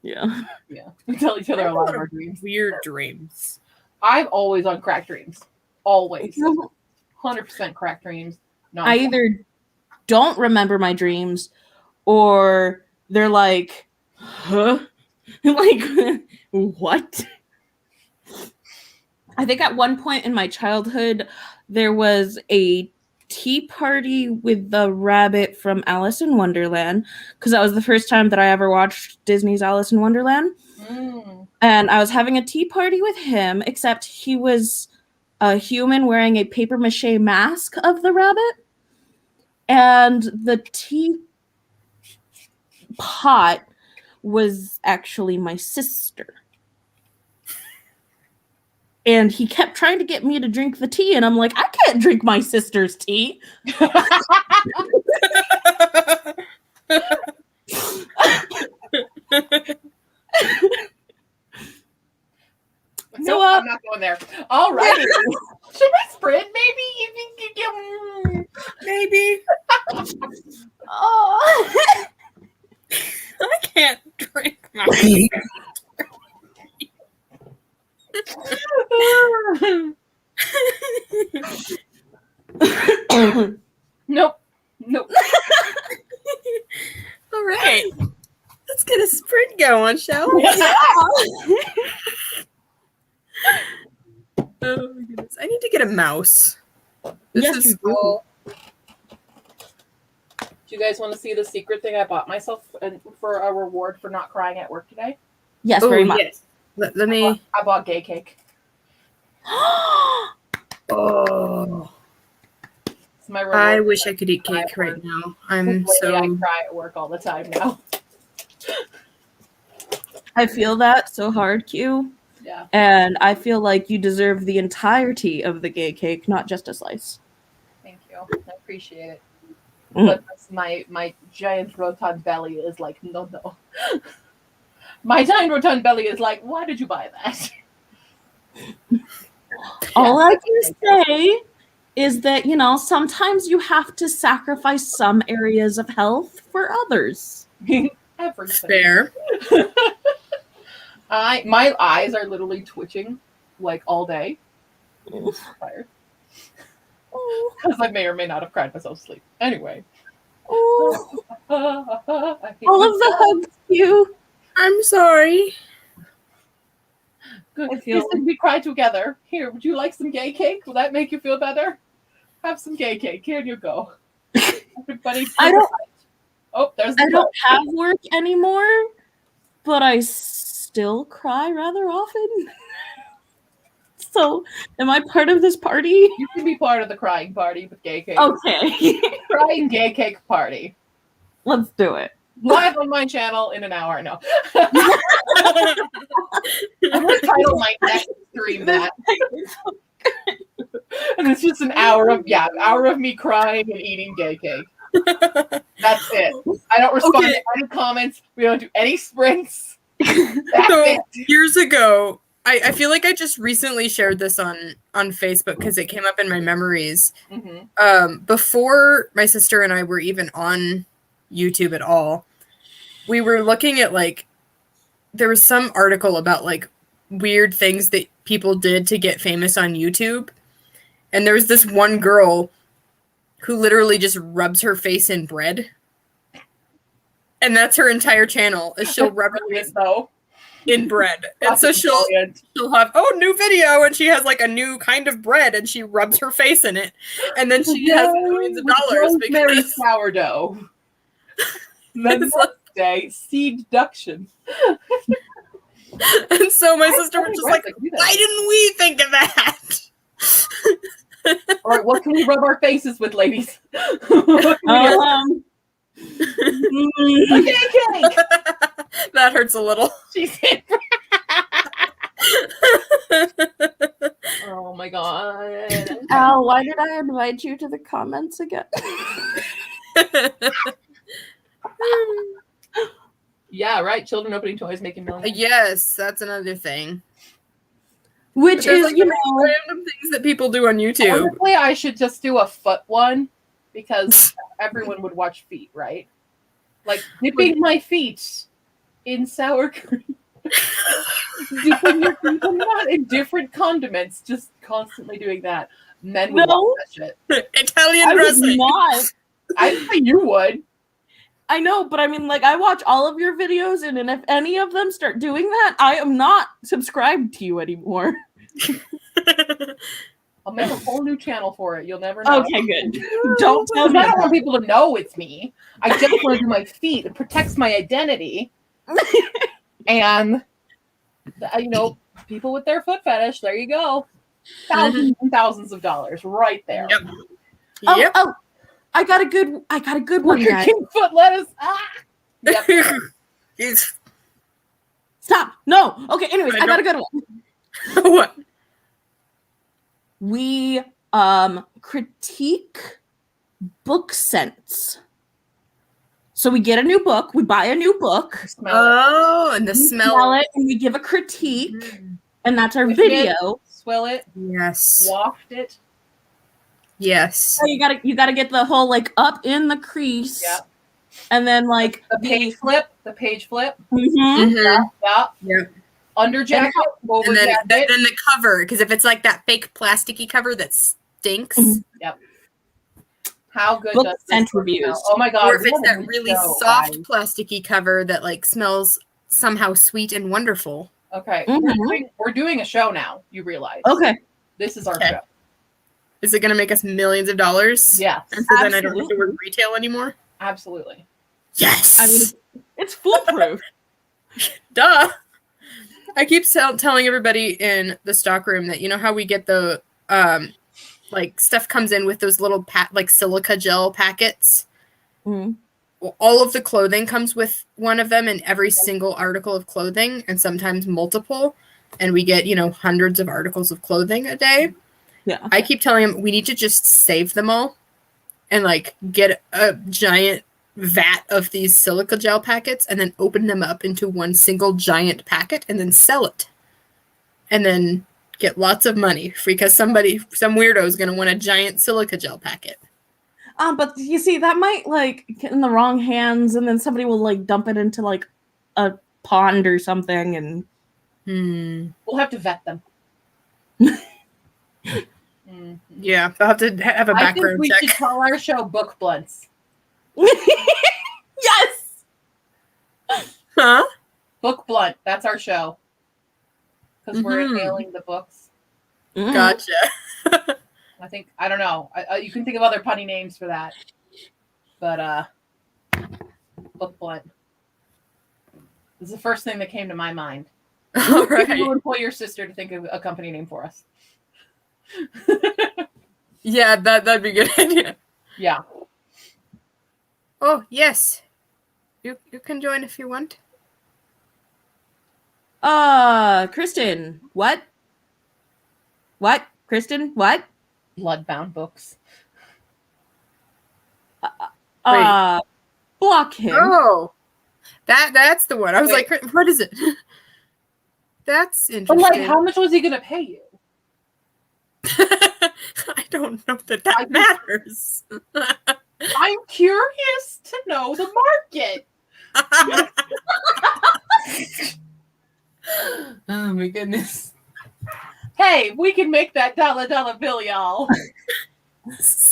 Speaker 4: Yeah.
Speaker 3: Yeah. We tell each other a lot of our dreams.
Speaker 1: Weird dreams.
Speaker 3: I'm always on crack dreams. Always. 100% crack dreams.
Speaker 4: I either don't remember my dreams or they're like, huh? Like, what? I think at one point in my childhood, there was a tea party with the rabbit from Alice in Wonderland, because that was the first time that I ever watched Disney's Alice in Wonderland. And I was having a tea party with him, except he was a human wearing a paper mache mask of the rabbit. And the tea pot was actually my sister. And he kept trying to get me to drink the tea, and I'm like, I can't drink my sister's tea.
Speaker 3: No, I'm not going there. All right. Should I spread? Maybe you think you
Speaker 1: Maybe.
Speaker 3: Nope.
Speaker 1: All right. Let's get a sprint going, shall we? Oh my goodness. I need to get a mouse.
Speaker 4: Yes, you do.
Speaker 3: cool. Do you guys want to see the secret thing I bought myself for a reward for not crying at work today?
Speaker 4: Yes, very much.
Speaker 1: Yes. Let me.
Speaker 3: I bought gay cake.
Speaker 1: Oh.
Speaker 3: It's my reward.
Speaker 1: I wish I could eat cake right now. I'm
Speaker 3: Lately, I
Speaker 1: so.
Speaker 3: cry at work all the time now.
Speaker 4: I feel that so hard, Q.
Speaker 3: Yeah.
Speaker 4: And I feel like you deserve the entirety of the gay cake, not just a slice.
Speaker 3: Thank you. I appreciate it.
Speaker 4: Mm.
Speaker 3: But my giant rotund belly is like, no. My giant rotund belly is like, why did you buy that?
Speaker 4: All I can say is that, sometimes you have to sacrifice some areas of health for others.
Speaker 3: Everything.
Speaker 1: Fair.
Speaker 3: My eyes are literally twitching like all day. I'm tired. Because I may or may not have cried myself to sleep. Anyway.
Speaker 4: Oh,
Speaker 3: I hate
Speaker 4: all of the
Speaker 3: myself.
Speaker 4: hugs, Q.
Speaker 1: I'm sorry.
Speaker 3: Good.
Speaker 4: I feel-
Speaker 3: We cry together. Here, would you like some gay cake? Will that make you feel better? Have some gay cake. Here you go. Everybody.
Speaker 4: I don't-
Speaker 3: Oh, there's the
Speaker 4: I don't have work anymore, but I still cry rather often. So, am I part of this party?
Speaker 3: You can be part of the crying party with gay cake.
Speaker 4: Okay.
Speaker 3: Crying gay cake party.
Speaker 4: Let's do it.
Speaker 3: Live on my channel in an hour. No. I'm going to title my next stream that. And it's just an hour of me crying and eating gay cake. That's it. I don't respond to any comments. We don't do any sprints. That's
Speaker 1: So
Speaker 3: it.
Speaker 1: years ago, I feel like I just recently shared this on Facebook because it came up in my memories.
Speaker 3: Mm-hmm.
Speaker 1: Before my sister and I were even on YouTube at all, we were looking at there was some article about weird things that people did to get famous on YouTube. And there was this one girl who literally just rubs her face in bread. And that's her entire channel, is she'll rub her face in bread. And so she'll have, new video, and she has a new kind of bread, and she rubs her face in it. And then she has millions of dollars
Speaker 3: rosemary
Speaker 1: because
Speaker 3: sourdough. Then
Speaker 1: It's
Speaker 3: next day, seed deduction.
Speaker 1: and so my sister was just like, why didn't we think of that?
Speaker 3: All right, what can we rub our faces with, ladies? Okay, cake.
Speaker 1: That hurts a little.
Speaker 3: She said. Oh my god.
Speaker 4: Al, why did I invite you to the comments again?
Speaker 3: Yeah, right. Children opening toys, making millions.
Speaker 1: Yes, that's another thing.
Speaker 4: Which
Speaker 1: There's
Speaker 4: is,
Speaker 1: random things that people do on YouTube.
Speaker 3: Honestly, I should just do a foot one because everyone would watch feet, right? Like dipping my feet in sour cream. Dipping your feet in different condiments, just constantly doing that. Men would watch that shit.
Speaker 1: Italian
Speaker 4: I would
Speaker 1: dressing.
Speaker 4: not.
Speaker 3: I think you would.
Speaker 4: I know, but I mean, I watch all of your videos, and if any of them start doing that, I am not subscribed to you anymore.
Speaker 3: I'll make a whole new channel for it. You'll never know.
Speaker 4: Okay, good. Don't tell
Speaker 3: Because
Speaker 4: me.
Speaker 3: I don't want people to know it's me. I just want to do my feet. It protects my identity. And, people with their foot fetish, there you go. Thousands and thousands of dollars right there.
Speaker 1: Yep.
Speaker 4: Oh,
Speaker 1: Yep.
Speaker 4: oh, I got a good one,
Speaker 3: Burger
Speaker 4: guys.
Speaker 3: King foot lettuce. Ah! Yep.
Speaker 1: He's
Speaker 4: Stop. No. Okay, anyways, I got a good one.
Speaker 1: what?
Speaker 4: We critique book scents. So we get a new book, we buy a new book,
Speaker 3: Smell it.
Speaker 1: Oh, and the
Speaker 4: we
Speaker 1: smell.
Speaker 4: it, and we give a critique, and that's our
Speaker 3: Sniff it.
Speaker 4: video.
Speaker 3: Swill it.
Speaker 1: Yes.
Speaker 3: Waft it.
Speaker 1: Yes.
Speaker 4: So you gotta get the whole up in the crease.
Speaker 3: Yeah.
Speaker 4: and then like
Speaker 3: the page flip.
Speaker 4: Mhm.
Speaker 3: Yeah.
Speaker 1: Yeah.
Speaker 3: Under jacket, over
Speaker 1: And then,
Speaker 3: jacket.
Speaker 1: then the cover, because if it's like that fake plasticky cover that stinks,
Speaker 4: Mhm.
Speaker 3: Yep. How good
Speaker 4: Book
Speaker 3: does this
Speaker 4: scent
Speaker 3: book
Speaker 4: reviews.
Speaker 3: smell? Oh my god!
Speaker 1: or if
Speaker 3: we
Speaker 1: it's
Speaker 3: have a
Speaker 1: that
Speaker 3: new
Speaker 1: really
Speaker 3: show,
Speaker 1: soft
Speaker 3: guys.
Speaker 1: plasticky cover that like smells somehow sweet and wonderful.
Speaker 3: Okay,
Speaker 4: Mhm.
Speaker 3: we're doing a show now. You realize?
Speaker 4: Okay.
Speaker 3: This is our
Speaker 1: Okay.
Speaker 3: show.
Speaker 1: Is it going to make us millions of dollars?
Speaker 3: Yes,
Speaker 1: And so then I don't have to
Speaker 4: Absolutely.
Speaker 1: work retail anymore?
Speaker 3: absolutely.
Speaker 1: Yes!
Speaker 4: I mean, it's foolproof.
Speaker 1: Duh! I keep telling everybody in the stockroom that, you know how we get the, like, stuff comes in with those little, like, silica gel packets?
Speaker 4: Mhm.
Speaker 1: Well, all of the clothing comes with one of them in every single article of clothing, and sometimes multiple. And we get, hundreds of articles of clothing a day.
Speaker 4: Yeah.
Speaker 1: I keep telling them we need to just save them all and like get a giant vat of these silica gel packets and then open them up into one single giant packet and then sell it. And then get lots of money because some weirdo is going to want a giant silica gel packet.
Speaker 4: But you see, that might like get in the wrong hands, and then somebody will like dump it into like a pond or something, and
Speaker 3: We'll have to vet them.
Speaker 1: Yeah, they'll have to have a
Speaker 3: I think
Speaker 1: background
Speaker 3: we
Speaker 1: check.
Speaker 3: should call our show Book Blunts.
Speaker 4: yes.
Speaker 1: Huh?
Speaker 3: Book Blunt. That's our show. Because we're
Speaker 1: Mhm.
Speaker 3: inhaling the books.
Speaker 4: Mhm.
Speaker 1: Gotcha.
Speaker 3: I don't know. You can think of other punny names for that. But, Book Blunt. This is the first thing that came to my mind.
Speaker 1: All
Speaker 3: You
Speaker 1: right.
Speaker 3: can employ your sister to think of a company name for us.
Speaker 1: Yeah, that'd be a good idea.
Speaker 3: Yeah.
Speaker 1: Oh, yes. You can join if you want.
Speaker 4: Kristen, what? What? Kristen, what?
Speaker 3: Bloodbound books.
Speaker 4: Block him.
Speaker 1: Oh, that's the one. I was
Speaker 3: Wait.
Speaker 1: like, what is it? That's
Speaker 3: But
Speaker 1: interesting.
Speaker 3: like, how much was he going to pay you?
Speaker 1: I don't know that matters.
Speaker 3: I'm curious to know the market.
Speaker 1: Oh my goodness.
Speaker 3: Hey, we can make that dollar bill, y'all.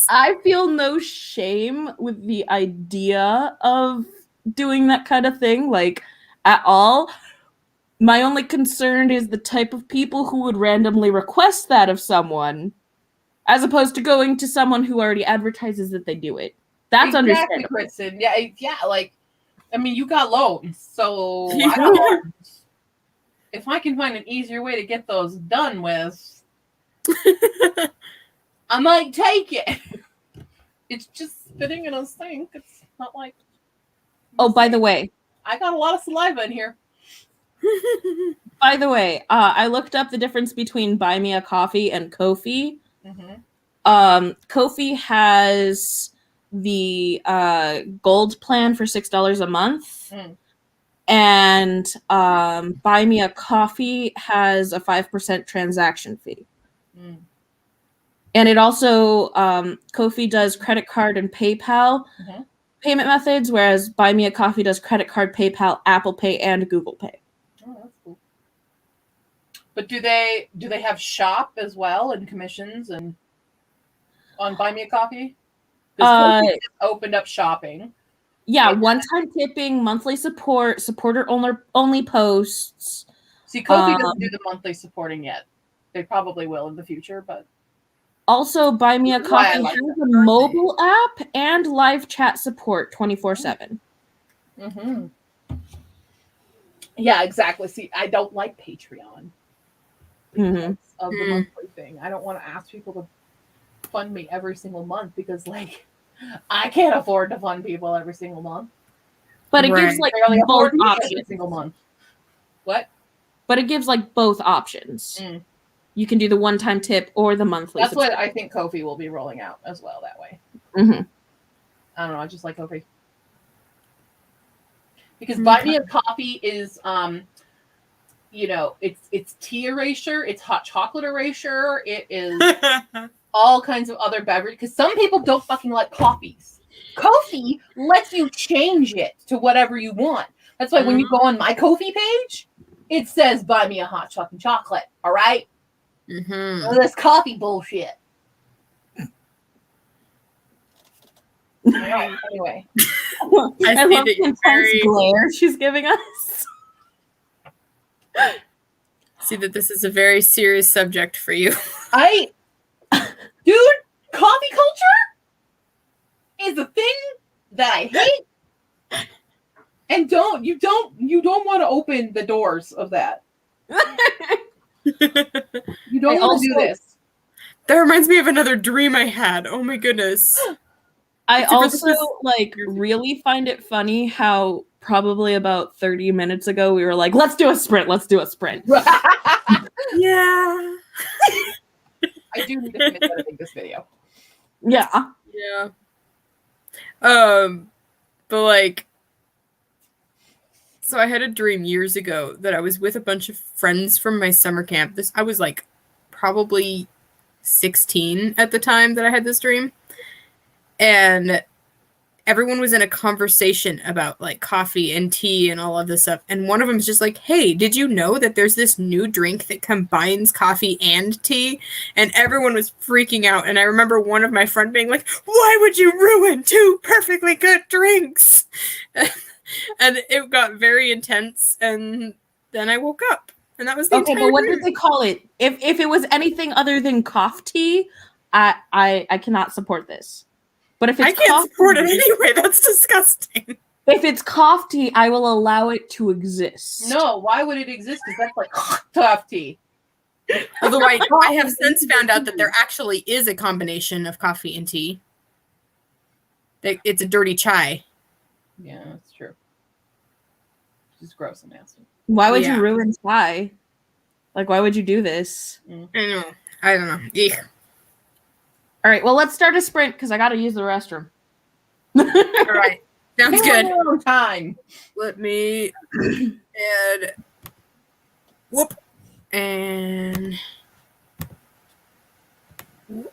Speaker 4: I feel no shame with the idea of doing that kind of thing, like, at all. My only concern is the type of people who would randomly request that of someone, as opposed to going to someone who already advertises that they do it. That's
Speaker 3: Exactly,
Speaker 4: understandable.
Speaker 3: Kristen. Yeah. Like, I mean, you got loans, so I got loans. If I can find an easier way to get those done with, I might take it. It's just spitting in a sink. It's not like.
Speaker 4: Oh, by the way,
Speaker 3: I got a lot of saliva in here.
Speaker 4: I looked up the difference between Buy Me a Coffee and Ko-fi.
Speaker 3: Mm-hmm.
Speaker 4: Ko-fi has the gold plan for $6 a month. And Buy Me a Coffee has a 5% transaction fee. And it also, Ko-fi does credit card and PayPal payment methods, whereas Buy Me a Coffee does credit card, PayPal, Apple Pay, and Google Pay.
Speaker 3: Oh, that's cool. But do they have shop as well and commissions and on Buy Me a Coffee? Because Ko-fi just opened up shopping.
Speaker 4: Yeah, one-time tipping, monthly support, supporter only posts.
Speaker 3: See, Ko-fi doesn't do the monthly supporting yet. They probably will in the future, but
Speaker 4: also Buy Me a
Speaker 3: This is why I
Speaker 4: Coffee
Speaker 3: like
Speaker 4: has
Speaker 3: that.
Speaker 4: a mobile app and live chat support 24/7.
Speaker 3: Yeah, exactly. See, I don't like Patreon because of the
Speaker 1: Mhm.
Speaker 3: monthly thing. I don't want to ask people to fund me every single month because, like, I can't afford to fund people every single month.
Speaker 4: But it
Speaker 1: Right.
Speaker 4: gives like
Speaker 3: Barely
Speaker 4: both
Speaker 3: afford me every
Speaker 4: options.
Speaker 3: single month. What?
Speaker 4: But it gives like both options. You can do the one-time tip or the monthly.
Speaker 3: That's what I think Ko-fi will be rolling out as well that way.
Speaker 4: Mhm.
Speaker 3: I don't know. I just like Ko-fi. Because Buy Me a Coffee is, it's tea erasure, it's hot chocolate erasure, it is all kinds of other beverages. Because some people don't fucking like coffees. Ko-fi lets you change it to whatever you want. That's why when you go on my Ko-fi page, it says buy me a hot fucking chocolate. All right?
Speaker 1: Mm-hmm.
Speaker 3: This coffee bullshit. Anyway.
Speaker 1: I
Speaker 4: I
Speaker 1: see
Speaker 4: love
Speaker 1: that
Speaker 4: the
Speaker 1: you're
Speaker 4: intense
Speaker 1: very
Speaker 4: glare she's giving us.
Speaker 1: see that this is a very serious subject for you.
Speaker 3: Dude, coffee culture is a thing that I hate. And you don't want to open the doors of that. You don't want to do this.
Speaker 1: That reminds me of another dream I had. Oh my goodness.
Speaker 4: I
Speaker 1: Except for this
Speaker 4: also
Speaker 1: was-
Speaker 4: like really find it funny how probably about 30 minutes ago we were like, let's do a sprint.
Speaker 1: Yeah.
Speaker 3: I do need to finish editing this video.
Speaker 4: Yeah.
Speaker 1: Yeah. But like, so I had a dream years ago that I was with a bunch of friends from my summer camp. I was like probably 16 at the time that I had this dream. And everyone was in a conversation about like coffee and tea and all of this stuff. And one of them is just like, hey, did you know that there's this new drink that combines coffee and tea? And everyone was freaking out. And I remember one of my friends being like, why would you ruin two perfectly good drinks? And it got very intense. And then I woke up. And that was the
Speaker 4: Okay,
Speaker 1: entire
Speaker 4: but what
Speaker 1: dream.
Speaker 4: did they call it? If it was anything other than cough tea, I cannot support this. But if it's
Speaker 1: I can't
Speaker 4: cough
Speaker 1: support it
Speaker 4: tea,
Speaker 1: anyway. That's disgusting.
Speaker 4: if it's cough tea, I will allow it to exist.
Speaker 3: No, why would it exist? Because that's like tough tea.
Speaker 1: Although I have since found out that there actually is a combination of coffee and tea. It's a dirty chai.
Speaker 3: Yeah, that's true. It's gross and nasty.
Speaker 4: Why would
Speaker 1: Yeah.
Speaker 4: you ruin chai? Like, why would you do this?
Speaker 1: I don't know. Eek.
Speaker 4: All right, well, let's start a sprint because I got to use the restroom.
Speaker 1: All right. Sounds good.
Speaker 3: Time.
Speaker 1: Let me add whoop and whoop.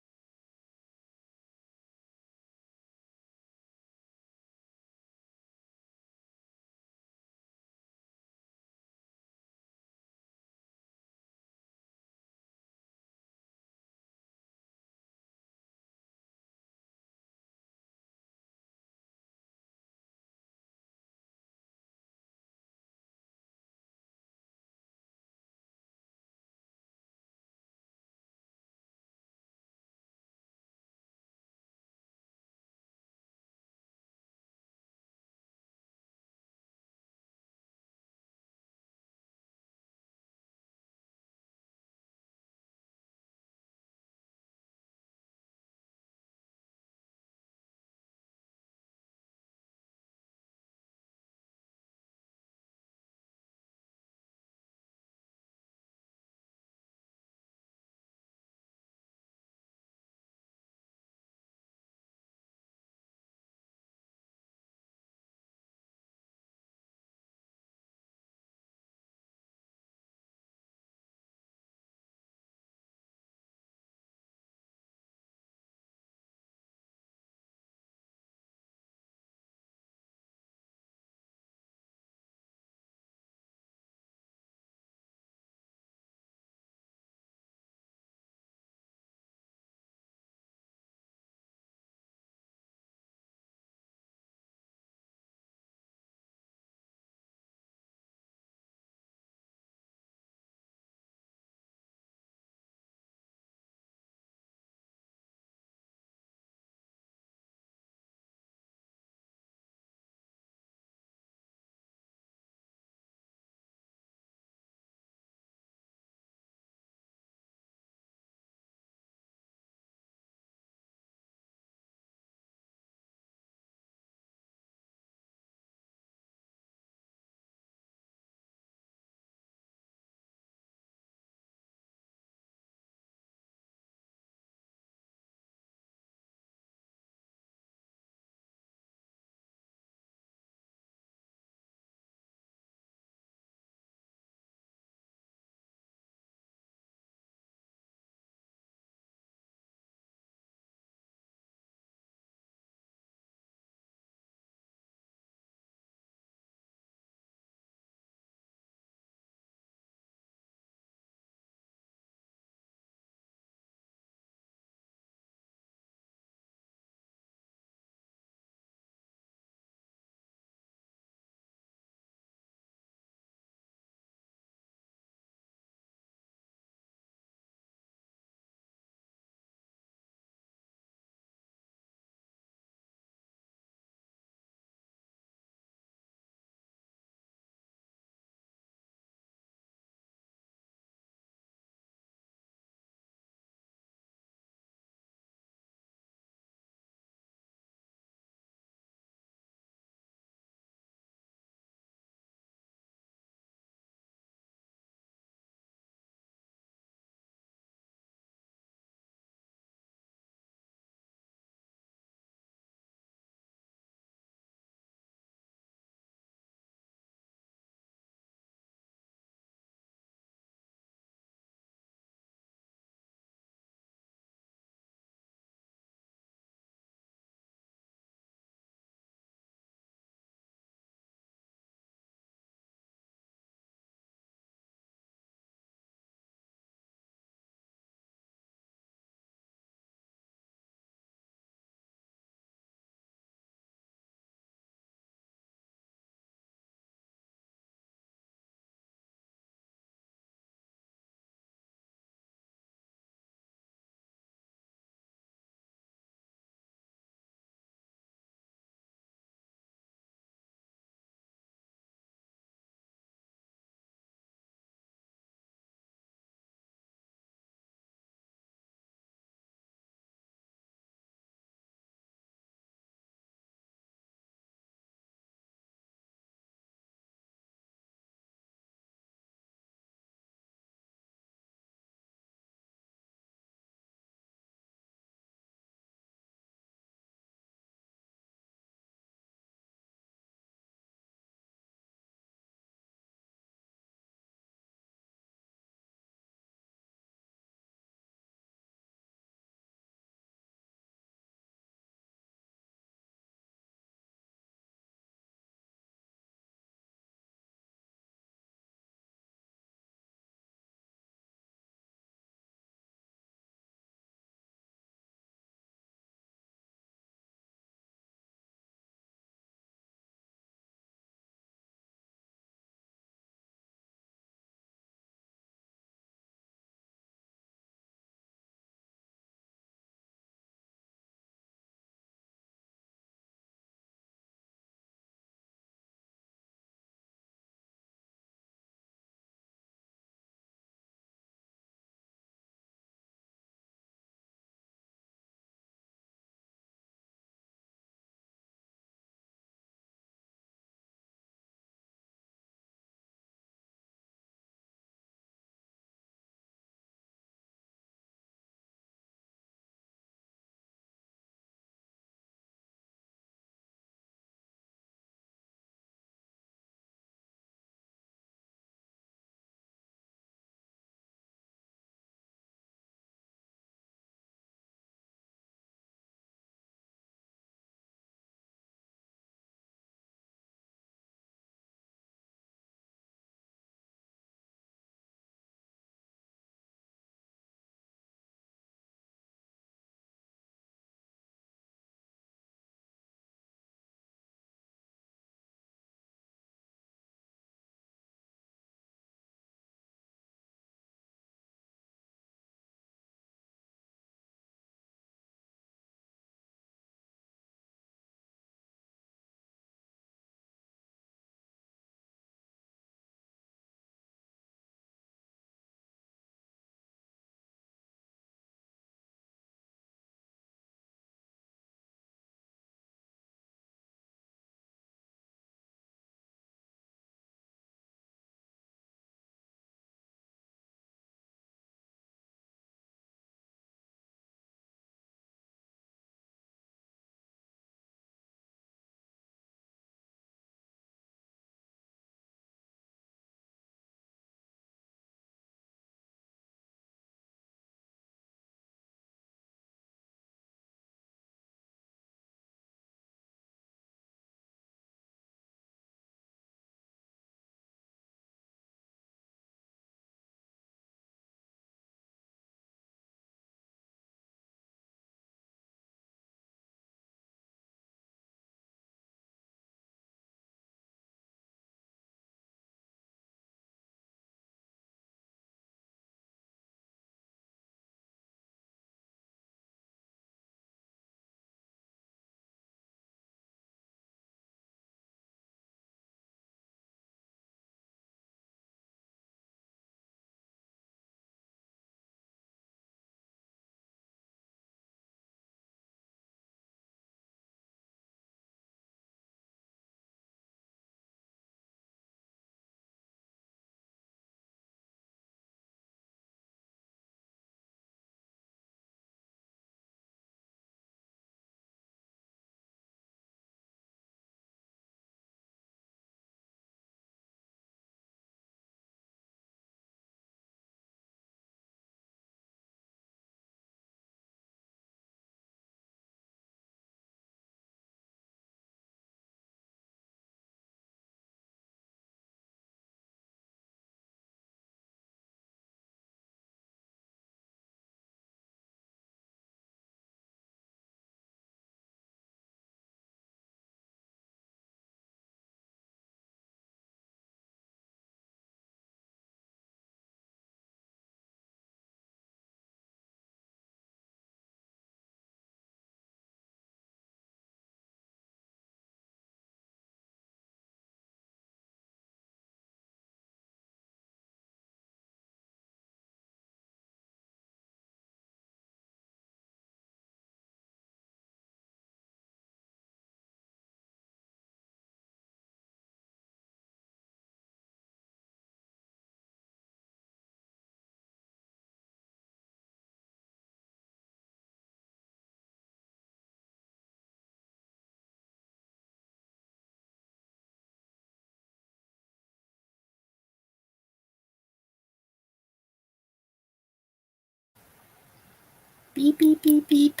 Speaker 1: Beep, beep, beep, beep.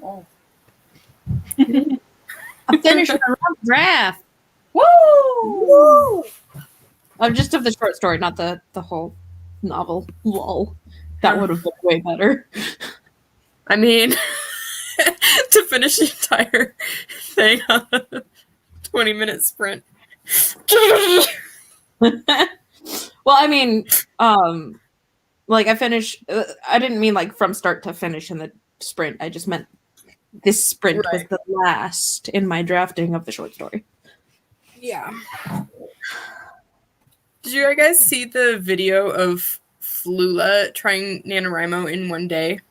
Speaker 3: Oh.
Speaker 4: I'm finishing a rough draft.
Speaker 3: Woo!
Speaker 1: Woo!
Speaker 4: Just of the short story, not the whole novel. Lol. That would have been way better.
Speaker 1: I mean, to finish the entire thing on a 20-minute sprint.
Speaker 4: Well, I mean, like I finished. I didn't mean like from start to finish in the sprint. I just meant this sprint was
Speaker 1: Right.
Speaker 4: the last in my drafting of the short story.
Speaker 1: Yeah. Did you guys see the video of Flula trying NaNoWriMo in one day?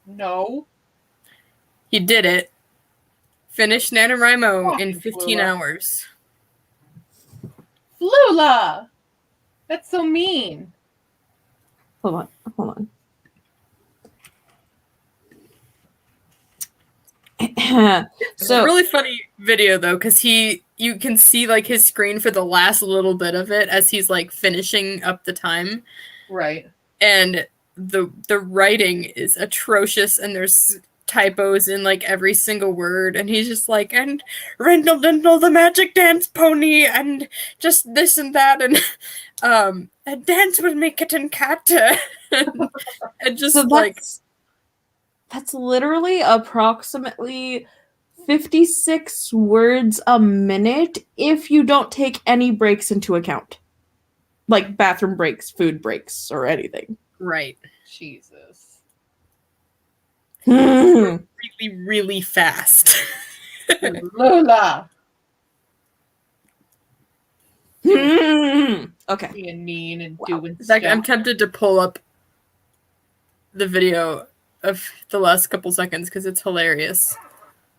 Speaker 3: No.
Speaker 1: He did it. Finished NaNoWriMo in
Speaker 3: Fucking
Speaker 1: 15
Speaker 3: Flula.
Speaker 1: hours.
Speaker 3: Flula! That's so mean.
Speaker 4: Hold on.
Speaker 1: It's
Speaker 4: So
Speaker 1: a really funny video though, because you can see like his screen for the last little bit of it as he's like finishing up the time,
Speaker 3: Right.
Speaker 1: and the writing is atrocious, and there's typos in like every single word, and he's just like, and Rindle Dindle the magic dance pony, and just this and that, and a dance with me kitten cat, and just
Speaker 4: so
Speaker 1: like
Speaker 4: that's literally approximately 56 words a minute if you don't take any breaks into account. Like bathroom breaks, food breaks, or anything.
Speaker 1: right,
Speaker 3: Jesus.
Speaker 1: really really fast.
Speaker 3: Flula!
Speaker 4: Okay.
Speaker 3: Being mean and
Speaker 4: Wow.
Speaker 3: doing
Speaker 1: In fact,
Speaker 3: stuff.
Speaker 1: I'm tempted to pull up the video of the last couple seconds because it's hilarious.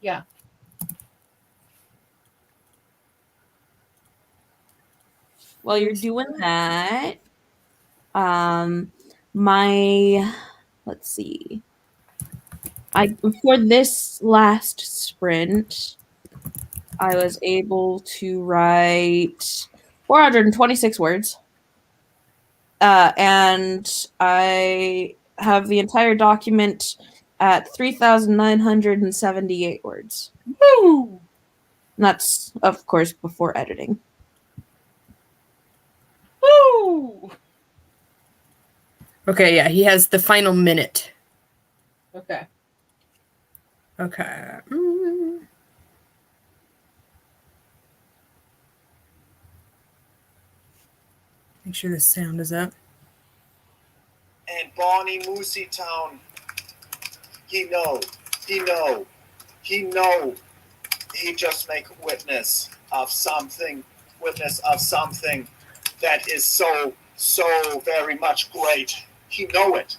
Speaker 3: Yeah.
Speaker 4: While you're doing that, let's see. For this last sprint, I was able to write 426 words. And I have the entire document at 3,978 words.
Speaker 3: Woo!
Speaker 4: And that's, of course, before editing.
Speaker 3: Woo!
Speaker 1: Okay, yeah, he has the final minute.
Speaker 3: Okay.
Speaker 1: Okay. Make sure the sound is up.
Speaker 5: And Bonnie Moosey Town, he know, he just make witness of something that is so very much great. He know it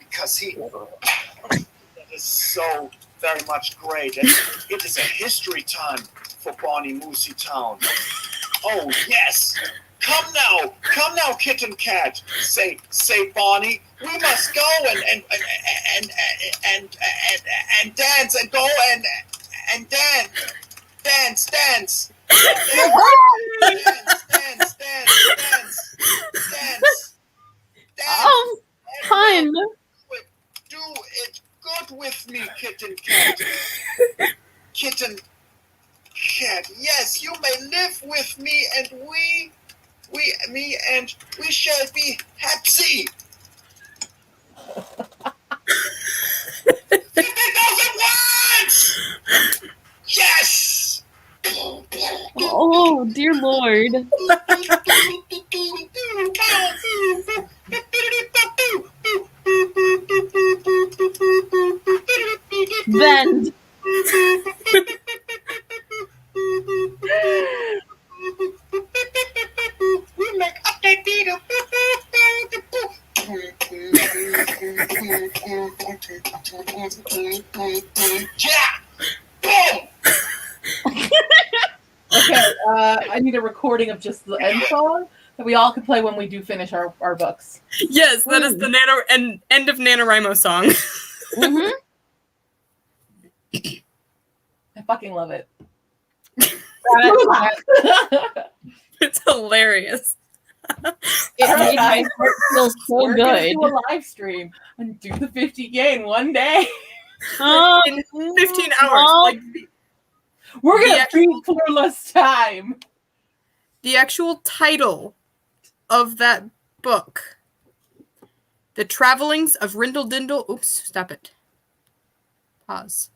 Speaker 5: because that is so very much great. And it is a history time for Bonnie Moosey Town. Oh yes. Come now, kitten cat. Say, Bonnie, we must go and dance and go and dance. Dance.
Speaker 4: Oh, fun!
Speaker 5: Do it good with me, kitten cat. Kitten cat, yes, you may live with me, and we shall be happy. 50,000 words! Yes!
Speaker 4: Oh, dear Lord. Bend.
Speaker 5: We make update video. Yeah! Boom!
Speaker 3: Okay, I need a recording of just the end song that we all can play when we do finish our books.
Speaker 1: Yes, that is the end of NaNoWriMo song.
Speaker 4: Mm-hmm.
Speaker 3: I fucking love it.
Speaker 1: It's hilarious.
Speaker 4: It made my heart feel so
Speaker 3: We're gonna
Speaker 4: good.
Speaker 3: do a live stream and do the 50K in one day.
Speaker 1: In 15 hours.
Speaker 4: well,
Speaker 1: Like
Speaker 3: We're
Speaker 1: The
Speaker 3: gonna
Speaker 1: actual-
Speaker 3: beat Florless time.
Speaker 1: the actual title of that book, The Travelings of Rindle Dindle. Oops, stop it. Pause.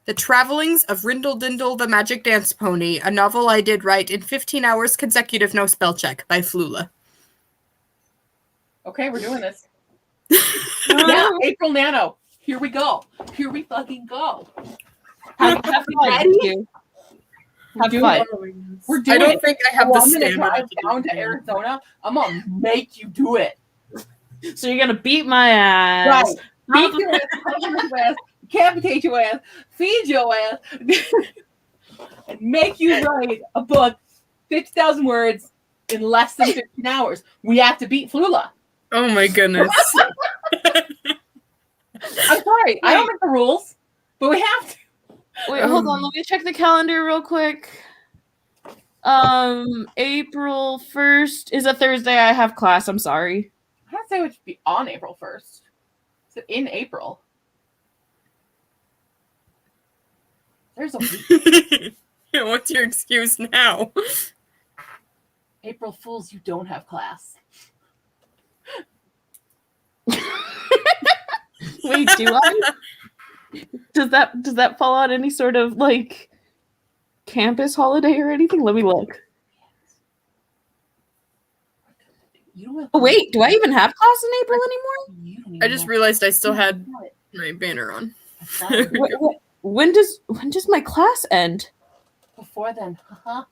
Speaker 1: The Travelings of Rindle Dindle the Magic Dance Pony, a novel I did write in 15 hours consecutive, no spell check, by Flula.
Speaker 3: Okay, we're doing this. Yeah, April Nano. Here we go. Here we fucking go.
Speaker 4: have fun.
Speaker 3: Ready?
Speaker 4: You.
Speaker 3: We're
Speaker 4: Have
Speaker 3: doing
Speaker 4: fun.
Speaker 3: it. We're doing
Speaker 1: I don't
Speaker 3: it.
Speaker 1: think I have
Speaker 3: Oh,
Speaker 1: the
Speaker 3: I'm gonna
Speaker 1: stamina
Speaker 3: drive
Speaker 1: to do
Speaker 3: down to
Speaker 1: it.
Speaker 3: Arizona. I'm gonna make you do it.
Speaker 4: So you're gonna beat my ass.
Speaker 3: Right. Beat your ass, punch your ass, decapitate your ass, feed your ass, and make you write a book, 50,000 words, in less than 15 hours. We have to beat Flula.
Speaker 1: Oh my goodness.
Speaker 3: I'm sorry, I don't make the rules, but we have to.
Speaker 4: Wait, hold on. Let me check the calendar real quick. April 1st is a Thursday. I have class. I'm sorry.
Speaker 3: I don't say it should be on April 1st. Is it in April? There's a week.
Speaker 1: Yeah, what's your excuse now?
Speaker 3: April Fools, you don't have class.
Speaker 4: Wait, do I? Does that fall on any sort of like campus holiday or anything? Let me look.
Speaker 3: You don't have
Speaker 4: Oh wait, do I even have class in April anymore?
Speaker 3: You don't even
Speaker 1: I just
Speaker 3: know.
Speaker 1: realized I still had
Speaker 3: You know it.
Speaker 1: my banner on.
Speaker 3: That's fine.
Speaker 4: When does my class end?
Speaker 3: Before then, haha.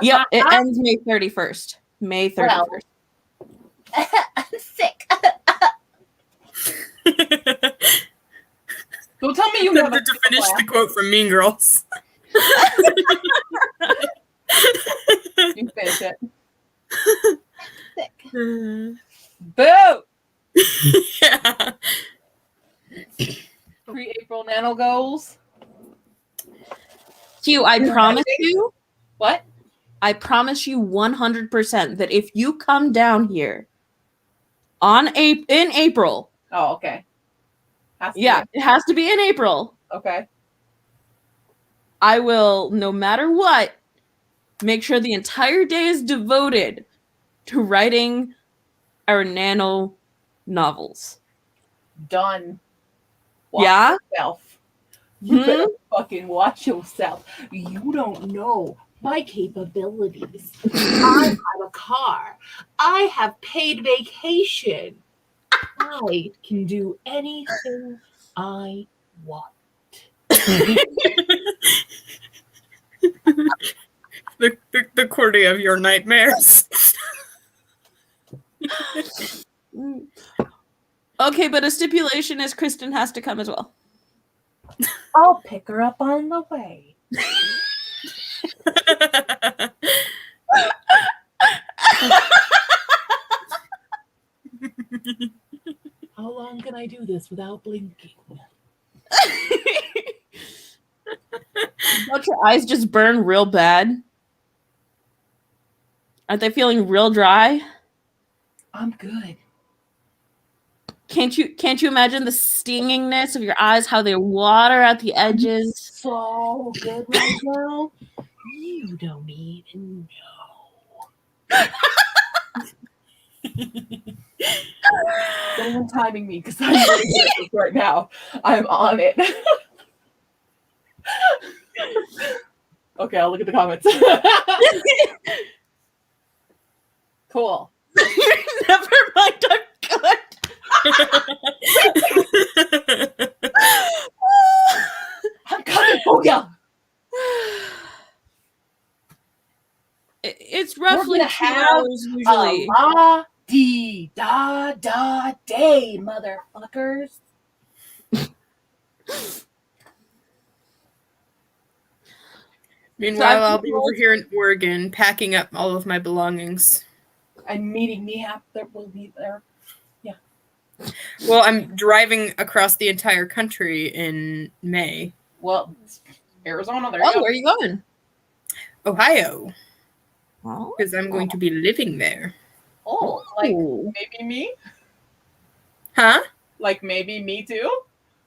Speaker 4: Yep, it ends May 31st. May 31st.
Speaker 2: I'm sick.
Speaker 3: Don't tell me you
Speaker 1: Tempted
Speaker 3: never
Speaker 1: to finish the quote from Mean Girls.
Speaker 3: You finish it.
Speaker 2: Sick.
Speaker 3: Boo!
Speaker 1: Yeah.
Speaker 3: Pre-April nano goals.
Speaker 4: Hugh, I promise you,
Speaker 3: What?
Speaker 4: I promise you 100% that if you come down here in April,
Speaker 3: Oh, okay. Has to
Speaker 4: yeah,
Speaker 3: be.
Speaker 4: it has to be in April.
Speaker 3: Okay.
Speaker 4: I will, no matter what, make sure the entire day is devoted to writing our nano novels.
Speaker 3: Done.
Speaker 4: Yeah?
Speaker 3: Yourself. You
Speaker 4: Hmm?
Speaker 3: better fucking watch yourself. You don't know my capabilities. I have a car. I have paid vacation. I can do anything I want.
Speaker 1: The Cordy of your nightmares.
Speaker 4: Okay, but a stipulation is Kristen has to come as well.
Speaker 3: I'll pick her up on the way. How long can I do this without blinking?
Speaker 4: Don't your eyes just burn real bad? Aren't they feeling real dry?
Speaker 3: I'm good.
Speaker 4: Can't you imagine the stingingness of your eyes, how they water at the edges?
Speaker 3: So good right now. You don't even know. Don't even timing me because I'm really good at this right now. I'm on it. Okay, I'll look at the comments. Cool.
Speaker 4: Never mind, I'm good.
Speaker 3: I'm coming for ya.
Speaker 4: It's roughly
Speaker 3: We're gonna
Speaker 4: 2
Speaker 3: have
Speaker 4: hours usually.
Speaker 3: La dee da da day, motherfuckers.
Speaker 1: Meanwhile, I'll be over here in Oregon packing up all of my belongings.
Speaker 3: And meeting me after will be there.
Speaker 1: Well, I'm driving across the entire country in May.
Speaker 3: Well, Arizona, there you
Speaker 4: Oh,
Speaker 3: go.
Speaker 4: where are you going?
Speaker 1: Ohio.
Speaker 4: Huh?
Speaker 1: because I'm going to be living there.
Speaker 3: Oh, like
Speaker 4: Ooh.
Speaker 3: maybe me?
Speaker 1: Huh?
Speaker 3: Like maybe me too?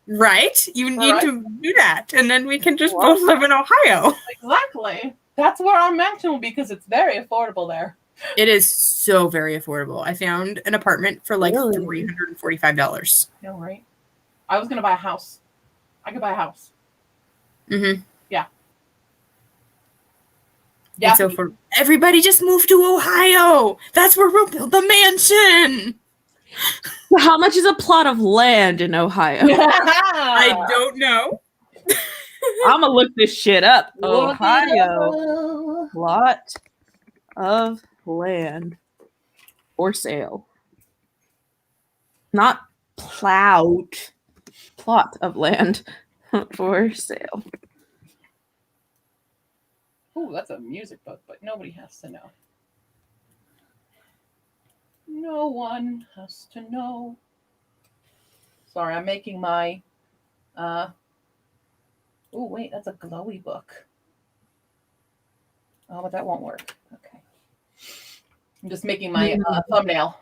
Speaker 1: Right? You need
Speaker 3: Right.
Speaker 1: to do that, and then we can just
Speaker 3: Well-
Speaker 1: both live in Ohio.
Speaker 3: Exactly. That's where I'm meant to because it's very affordable there.
Speaker 1: It is so very affordable. I found an apartment for like
Speaker 4: Really?
Speaker 1: $345.
Speaker 3: No, right? I was gonna buy a house. I could buy a house.
Speaker 1: Mm-hmm.
Speaker 3: Yeah.
Speaker 1: And so for everybody, just move to Ohio. That's where we'll build the mansion.
Speaker 4: How much is a plot of land in Ohio?
Speaker 1: I don't know.
Speaker 4: I'm gonna look this shit up.
Speaker 3: Look it
Speaker 4: Ohio
Speaker 3: up.
Speaker 4: plot of land for sale. Not plowed. Plot of land for sale.
Speaker 3: Ooh, that's a music book, but nobody has to know. No one has to know. Sorry, I'm making my oh wait, that's a glowy book. Oh, but that won't work. Okay. I'm just making my thumbnail.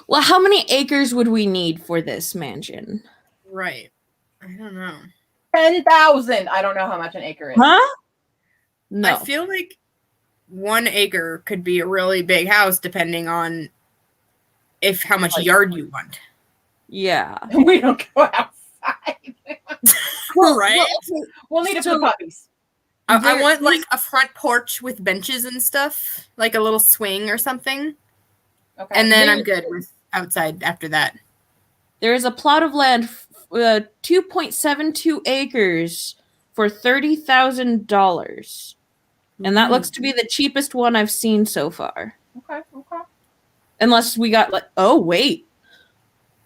Speaker 4: Well, how many acres would we need for this mansion?
Speaker 1: Right. I don't know.
Speaker 3: 10,000. I don't know how much an acre is.
Speaker 4: Huh? No.
Speaker 1: I feel like 1 acre could be a really big house depending on how much yard you want.
Speaker 4: Yeah.
Speaker 3: We don't go outside.
Speaker 1: Right?
Speaker 3: We'll need it for
Speaker 4: So-
Speaker 3: the puppies.
Speaker 1: I want like a front porch with benches and stuff, like a little swing or something.
Speaker 3: Okay.
Speaker 1: And then I'm good with outside after that.
Speaker 4: There is a plot of land, 2.72 acres for $30,000. And that looks to be the cheapest one I've seen so far.
Speaker 3: Okay.
Speaker 4: Unless we got like, oh, wait.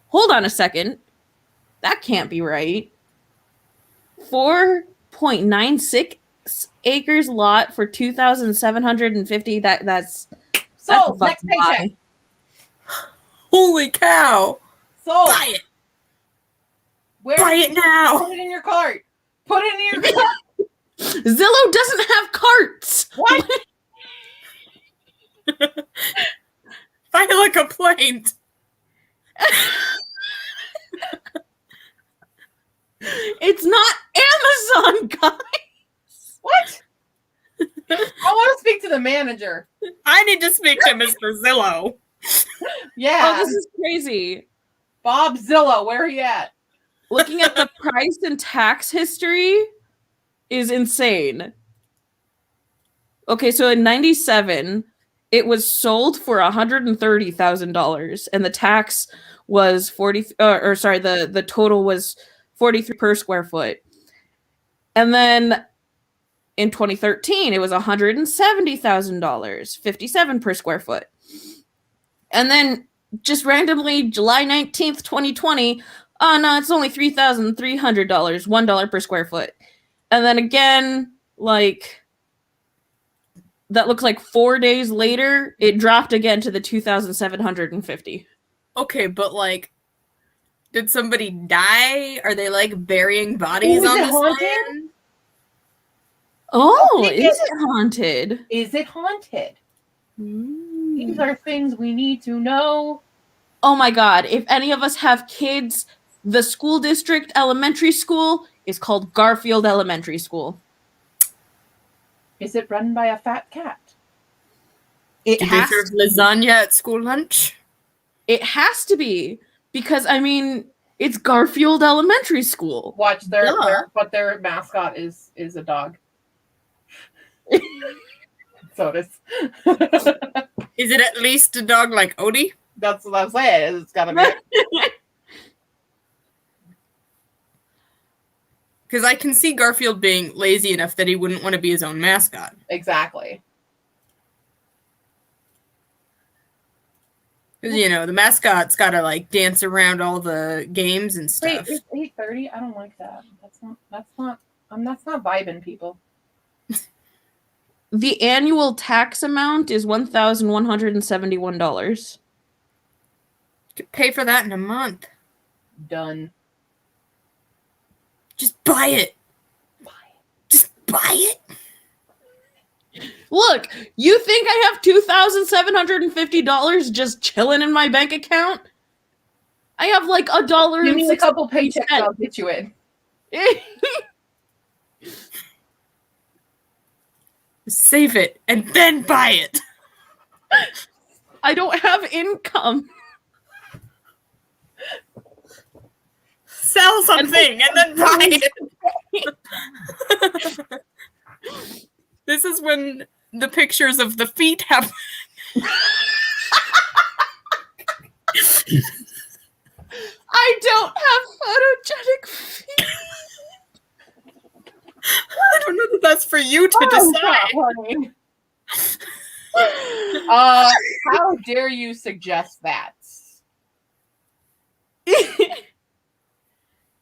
Speaker 4: Hold on a second. That can't be right. 4.96 acres lot for 2,750. That's
Speaker 3: So,
Speaker 4: a
Speaker 3: next
Speaker 4: fucking
Speaker 3: paycheck.
Speaker 4: lie.
Speaker 1: Holy cow!
Speaker 3: So,
Speaker 1: Buy it!
Speaker 3: where
Speaker 1: Buy it now!
Speaker 3: Put it in your cart. Put it in your cart.
Speaker 4: Zillow doesn't have carts.
Speaker 3: What?
Speaker 1: File a complaint!
Speaker 4: It's not Amazon, guys.
Speaker 3: What? I want to speak to the manager.
Speaker 1: I need to speak to Mr. Zillow.
Speaker 3: Yeah.
Speaker 4: Oh, this is crazy.
Speaker 3: Bob Zillow, where are you at?
Speaker 4: Looking at the price and tax history is insane. Okay, so in 97, it was sold for $130,000 and the tax was the total was 43 per square foot. And then in 2013, it was $170,000, 57 per square foot. And then just randomly, July 19th, 2020, oh no, it's only $3,300, $1 per square foot. And then again, like, that looks like 4 days later, it dropped again to the 2,750.
Speaker 1: Okay, but like, did somebody die? Are they like burying bodies
Speaker 3: Is
Speaker 1: on
Speaker 3: it
Speaker 1: this
Speaker 3: haunted?
Speaker 1: land?
Speaker 4: Oh,
Speaker 3: think
Speaker 4: is it haunted?
Speaker 3: Is it haunted?
Speaker 1: Hmm.
Speaker 3: These are things we need to know.
Speaker 4: Oh my god, if any of us have kids, the school district elementary school is called Garfield Elementary School.
Speaker 3: Is it run by a fat cat?
Speaker 4: It
Speaker 1: Did they
Speaker 4: has
Speaker 1: serve
Speaker 4: to,
Speaker 1: lasagna at school lunch?
Speaker 4: it has to be because I mean, it's Garfield Elementary School.
Speaker 3: Watch
Speaker 1: Duh.
Speaker 3: their mascot is a dog. So it is.
Speaker 1: Is it at least a dog like Odie?
Speaker 3: That's what I'm saying. It's gotta be.
Speaker 1: Because I can see Garfield being lazy enough that he wouldn't want to be his own mascot.
Speaker 3: Exactly.
Speaker 1: Because, you know, the mascot's got to, like, dance around all the games and
Speaker 3: Wait,
Speaker 1: stuff.
Speaker 3: it's 8:30. I don't like that. That's not vibing, people.
Speaker 4: The annual tax amount is $1,171.
Speaker 1: Could pay for that in a month.
Speaker 3: Done.
Speaker 1: Just buy it. Just buy it.
Speaker 4: Look, you think I have $2,750 just chilling in my bank account? I have like $1.
Speaker 3: Give me a couple paychecks, I'll get you in.
Speaker 1: Save it and then buy it.
Speaker 4: I don't have income.
Speaker 1: Sell something and then buy it. This is when the pictures of the feet happen.
Speaker 4: I don't have photogenic feet.
Speaker 1: I don't know that that's for you to decide.
Speaker 3: How dare you suggest that?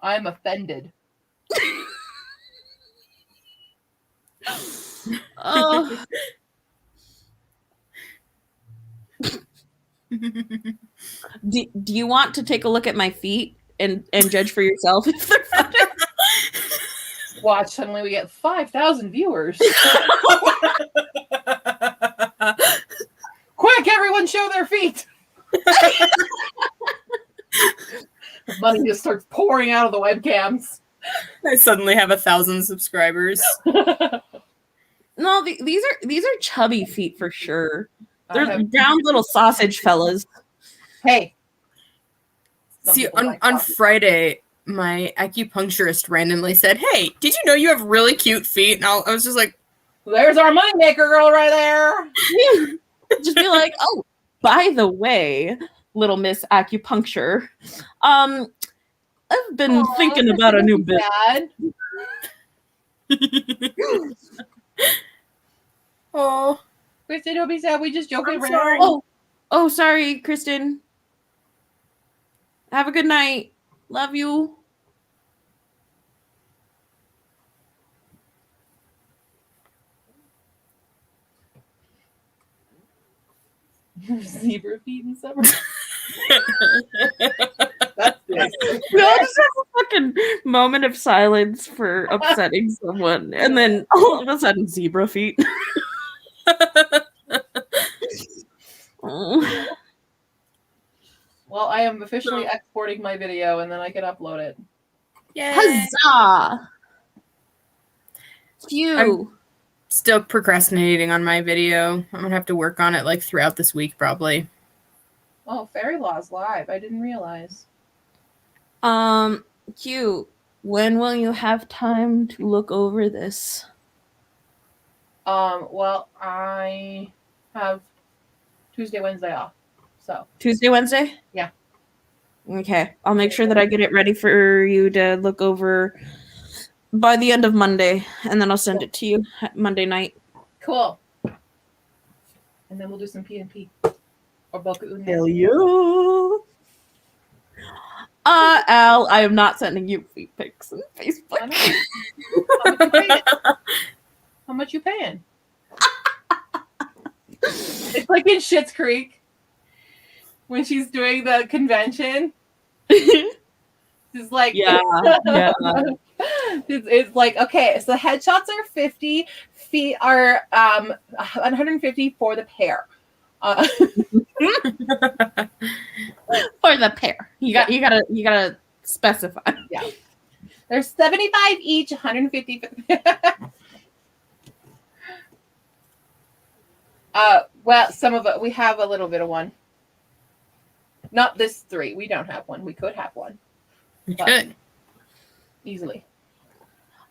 Speaker 3: I'm offended.
Speaker 4: Oh. Do you want to take a look at my feet and judge for yourself if they're funny?
Speaker 3: Watch, suddenly we get 5,000 viewers. Quick, everyone show their feet. The money just starts pouring out of the webcams.
Speaker 1: I suddenly have 1,000 subscribers.
Speaker 4: No, these are chubby feet for sure. They're
Speaker 3: have-
Speaker 4: round little sausage fellas.
Speaker 3: Hey. Some
Speaker 1: See,
Speaker 3: people
Speaker 1: on
Speaker 3: like sausage.
Speaker 1: Friday, my acupuncturist randomly said, "Hey, did you know you have really cute feet?" And I was just like,
Speaker 3: There's our moneymaker girl right there.
Speaker 4: Just be like, oh, by the way, little Miss Acupuncture, I've been thinking about a new business.
Speaker 3: Bad.
Speaker 1: "Oh,
Speaker 3: Kristen, don't be sad. We just joking
Speaker 1: I'm
Speaker 3: around.
Speaker 1: sorry.
Speaker 4: Oh, sorry, Kristen. Have a good night. Love you.
Speaker 3: Zebra feet in summer. That's good.
Speaker 4: We all just have a fucking moment of silence for upsetting someone, and then all of a sudden, zebra feet. Oh.
Speaker 3: Well, I am officially exporting my video, and then I can upload it.
Speaker 1: yay!"
Speaker 4: Huzzah! Phew.
Speaker 1: Still procrastinating on my video. I'm gonna have to work on it like throughout this week, probably.
Speaker 3: Oh, Fairy Law's live. I didn't realize.
Speaker 4: Q, when will you have time to look over this?
Speaker 3: Well, I have Tuesday, Wednesday off. So
Speaker 4: Tuesday, Wednesday?
Speaker 3: Yeah.
Speaker 4: Okay. I'll make sure that I get it ready for you to look over by the end of Monday, and then I'll send it to you Monday night.
Speaker 3: cool. And then we'll do some P&P or Boku Unme.
Speaker 4: Hell yeah. Al, I am not sending you feet pics on Facebook.
Speaker 3: How much you paying? It's like in Schitt's Creek when she's doing the convention. It's like
Speaker 4: Yeah.
Speaker 3: It's like, okay, so headshots are 50, feet are 150 for the pair.
Speaker 4: For the pair. You gotta specify.
Speaker 3: Yeah. There's 75 each, 150 for the pair. Well, some of it, we have a little bit of one. Not this 3. We don't have one. We could have one.
Speaker 1: Good.
Speaker 3: Easily.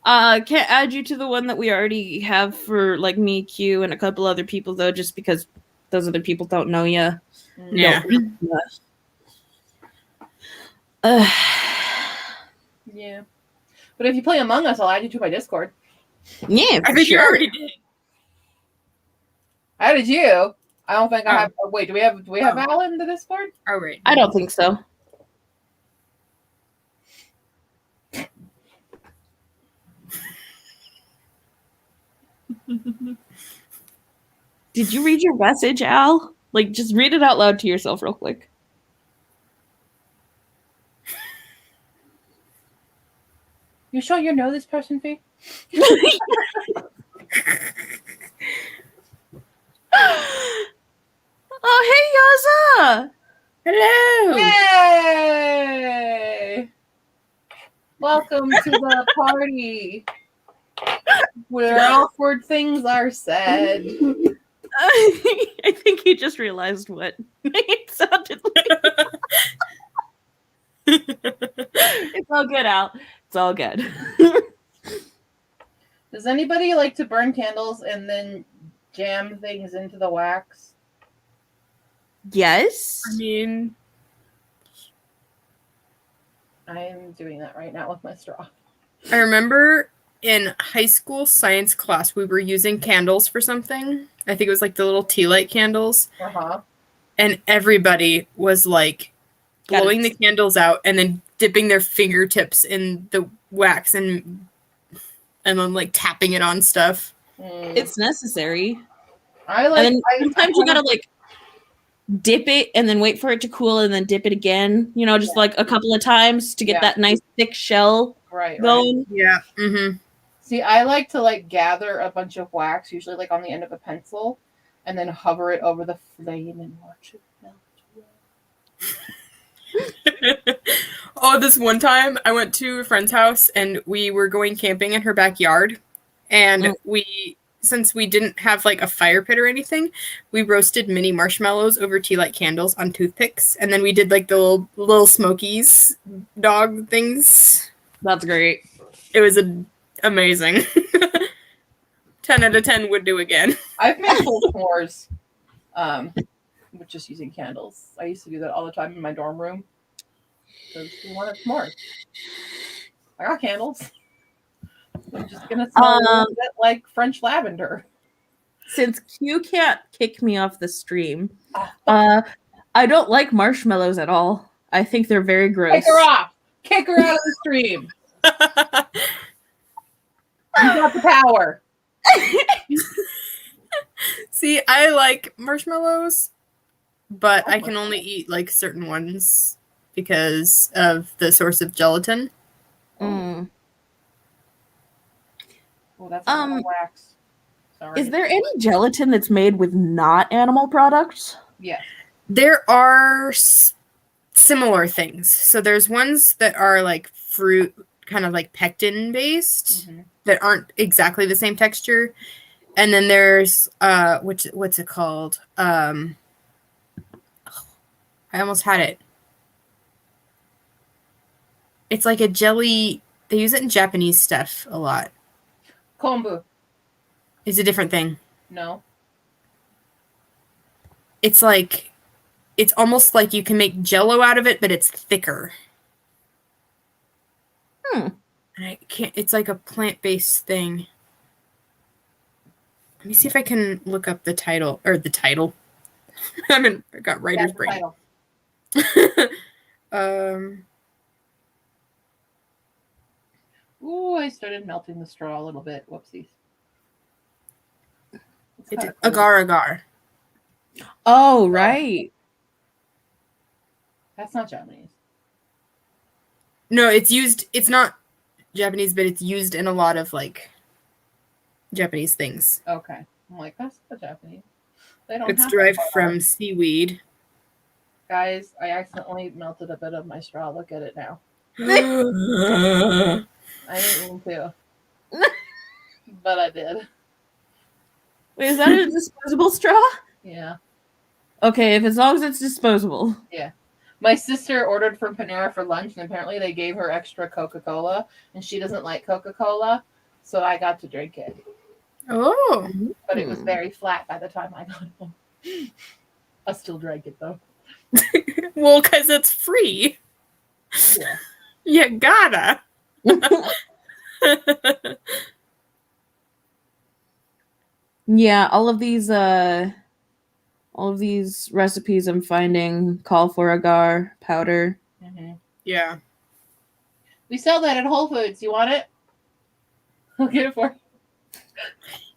Speaker 4: Can't add you to the one that we already have for like me, Q, and a couple other people though, just because those other people don't know you.
Speaker 1: Yeah.
Speaker 3: Yeah. But if you play Among Us, I'll add you to my Discord.
Speaker 4: Yeah,
Speaker 1: I think you already did.
Speaker 3: How did you? I don't think I have. Oh, wait, do we have
Speaker 1: Oh.
Speaker 3: Al in the Discord?
Speaker 1: Oh, right.
Speaker 4: I don't think so. Did you read your message, Al? Like, just read it out loud to yourself real quick.
Speaker 3: You sure you know this person, Fee?
Speaker 4: Oh, hey, Yaza!
Speaker 1: Hello.
Speaker 3: Yay! Welcome to the party where awkward things are said.
Speaker 4: I think he just realized what it sounded like. It's all good, Al. It's all good.
Speaker 3: Does anybody like to burn candles and then jam things into the wax?
Speaker 4: Yes.
Speaker 1: I mean,
Speaker 3: I am doing that right now with my straw.
Speaker 1: I remember in high school science class, we were using candles for something. I think it was like the little tea light candles.
Speaker 3: Uh-huh.
Speaker 1: And everybody was like blowing the candles out and then dipping their fingertips in the wax and then like tapping it on stuff.
Speaker 4: It's necessary.
Speaker 3: I like.
Speaker 4: And then sometimes you gotta like dip it and then wait for it to cool and then dip it again. You know, just like a couple of times to get that nice thick shell
Speaker 3: right.
Speaker 4: going.
Speaker 1: Yeah. Mm-hmm.
Speaker 3: See, I like to like gather a bunch of wax, usually like on the end of a pencil, and then hover it over the flame and watch it melt away.
Speaker 1: Oh, this one time I went to a friend's house and we were going camping in her backyard. And since we didn't have like a fire pit or anything, we roasted mini marshmallows over tea light candles on toothpicks. And then we did like the little Smokies dog things.
Speaker 4: That's great.
Speaker 1: It was amazing. 10 out of 10 would do again.
Speaker 3: I've made full s'mores with just using candles. I used to do that all the time in my dorm room because we wanted s'mores. I got candles. I'm just gonna smell a little bit like French lavender.
Speaker 4: Since Q can't kick me off the stream, I don't like marshmallows at all. I think they're very gross.
Speaker 3: Kick her off. Kick her out of the stream. You got the power.
Speaker 1: See, I like marshmallows, but I can only eat like certain ones because of the source of gelatin.
Speaker 4: Mm.
Speaker 3: Well, that's a lot of wax. Sorry.
Speaker 4: Is there any gelatin that's made with not animal products?
Speaker 3: Yes.
Speaker 1: There are similar things. So there's ones that are like fruit, kind of like pectin based, that aren't exactly the same texture. And then there's what's it called? I almost had it. It's like a jelly. They use it in Japanese stuff a lot.
Speaker 3: Kombu.
Speaker 1: It's a different thing.
Speaker 3: No.
Speaker 1: It's like, it's almost like you can make Jello out of it, but it's thicker. And I can't. It's like a plant-based thing. Let me see if I can look up the title or the title. I got writer's brain.
Speaker 3: Ooh, I started melting the straw a little bit. Whoopsies.
Speaker 1: It's agar-agar.
Speaker 4: Oh, right.
Speaker 3: That's not Japanese.
Speaker 1: No, it's used. It's not Japanese, but it's used in a lot of like Japanese things.
Speaker 3: Okay. I'm like, that's not Japanese. They don't.
Speaker 1: It's derived from seaweed.
Speaker 3: Guys, I accidentally melted a bit of my straw. Look at it now. I didn't mean to. But I did.
Speaker 4: Wait, is that a disposable straw?
Speaker 3: Yeah.
Speaker 4: Okay, if as long as it's disposable.
Speaker 3: Yeah. My sister ordered from Panera for lunch, and apparently they gave her extra Coca-Cola, and she doesn't like Coca-Cola, so I got to drink it.
Speaker 1: Oh.
Speaker 3: But it was very flat by the time I got home. I still drank it, though.
Speaker 1: Well, because it's free.
Speaker 3: Yeah.
Speaker 1: You gotta.
Speaker 4: Yeah, all of these recipes I'm finding call for agar powder.
Speaker 1: Yeah.
Speaker 3: We sell that at Whole Foods. You want it? I'll get it for you.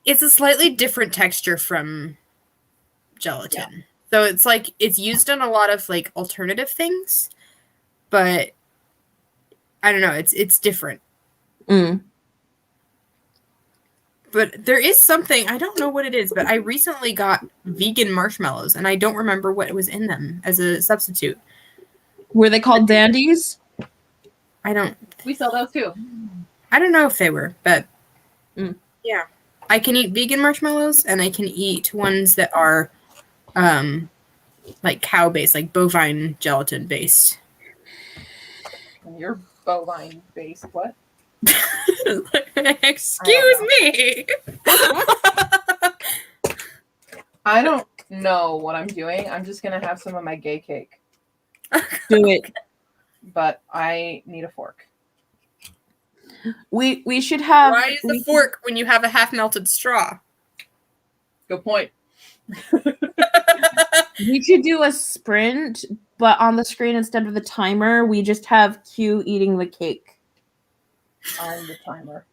Speaker 1: It's a slightly different texture from gelatin. Yeah. So it's like it's used in a lot of like alternative things, but I don't know, it's different. But but there is something, I don't know what it is, but I recently got vegan marshmallows, and I don't remember what was in them as a substitute.
Speaker 4: Were they called dandies?
Speaker 1: I don't
Speaker 3: We sell those too.
Speaker 1: know if they were, but
Speaker 3: Yeah.
Speaker 1: I can eat vegan marshmallows, and I can eat ones that are like cow-based, like bovine gelatin-based.
Speaker 3: And you're bovine based. What?
Speaker 1: Excuse me.
Speaker 3: I don't know what I'm doing. I'm just gonna have some of my gay cake,
Speaker 4: Do it.
Speaker 3: but I need a fork.
Speaker 4: We should have.
Speaker 1: Why is the fork when you have a half-melted straw?
Speaker 3: Good point.
Speaker 4: We should do a sprint, but on the screen instead of the timer, we just have Q eating the cake.
Speaker 3: I'm the timer.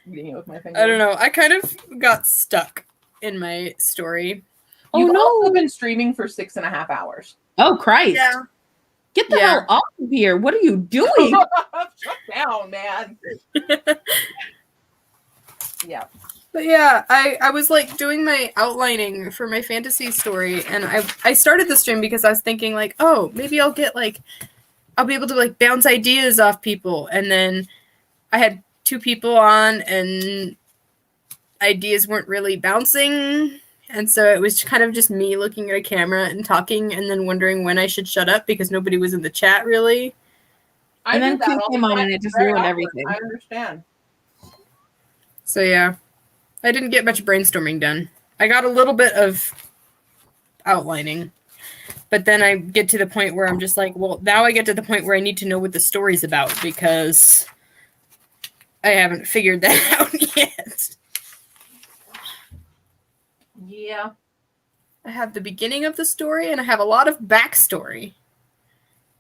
Speaker 3: Eating it with my fingers.
Speaker 1: I don't know. I kind of got stuck in my story.
Speaker 3: You've
Speaker 4: Oh, no.
Speaker 3: also been streaming for 6.5 hours.
Speaker 4: Oh Christ!
Speaker 1: Yeah.
Speaker 4: Get the
Speaker 1: Yeah.
Speaker 4: hell off of here! What are you doing?
Speaker 3: Shut down, man. Yeah.
Speaker 1: But yeah, I was like doing my outlining for my fantasy story, and I started the stream because I was thinking like, oh, maybe I'll get like, I'll be able to like bounce ideas off people, and then I had 2 people on, and ideas weren't really bouncing, and so it was kind of just me looking at a camera and talking, and then wondering when I should shut up because nobody was in the chat really.
Speaker 3: I
Speaker 4: And then
Speaker 3: did that
Speaker 4: Q
Speaker 3: all
Speaker 4: came
Speaker 3: the
Speaker 4: on
Speaker 3: time.
Speaker 4: and it just
Speaker 3: Very
Speaker 4: ruined
Speaker 3: awkward.
Speaker 4: everything.
Speaker 3: I understand.
Speaker 1: So yeah, I didn't get much brainstorming done. I got a little bit of outlining, but then I get to the point where I'm just like, well, now I get to the point where I need to know what the story's about because I haven't figured that out yet.
Speaker 3: Yeah.
Speaker 1: I have the beginning of the story and I have a lot of backstory.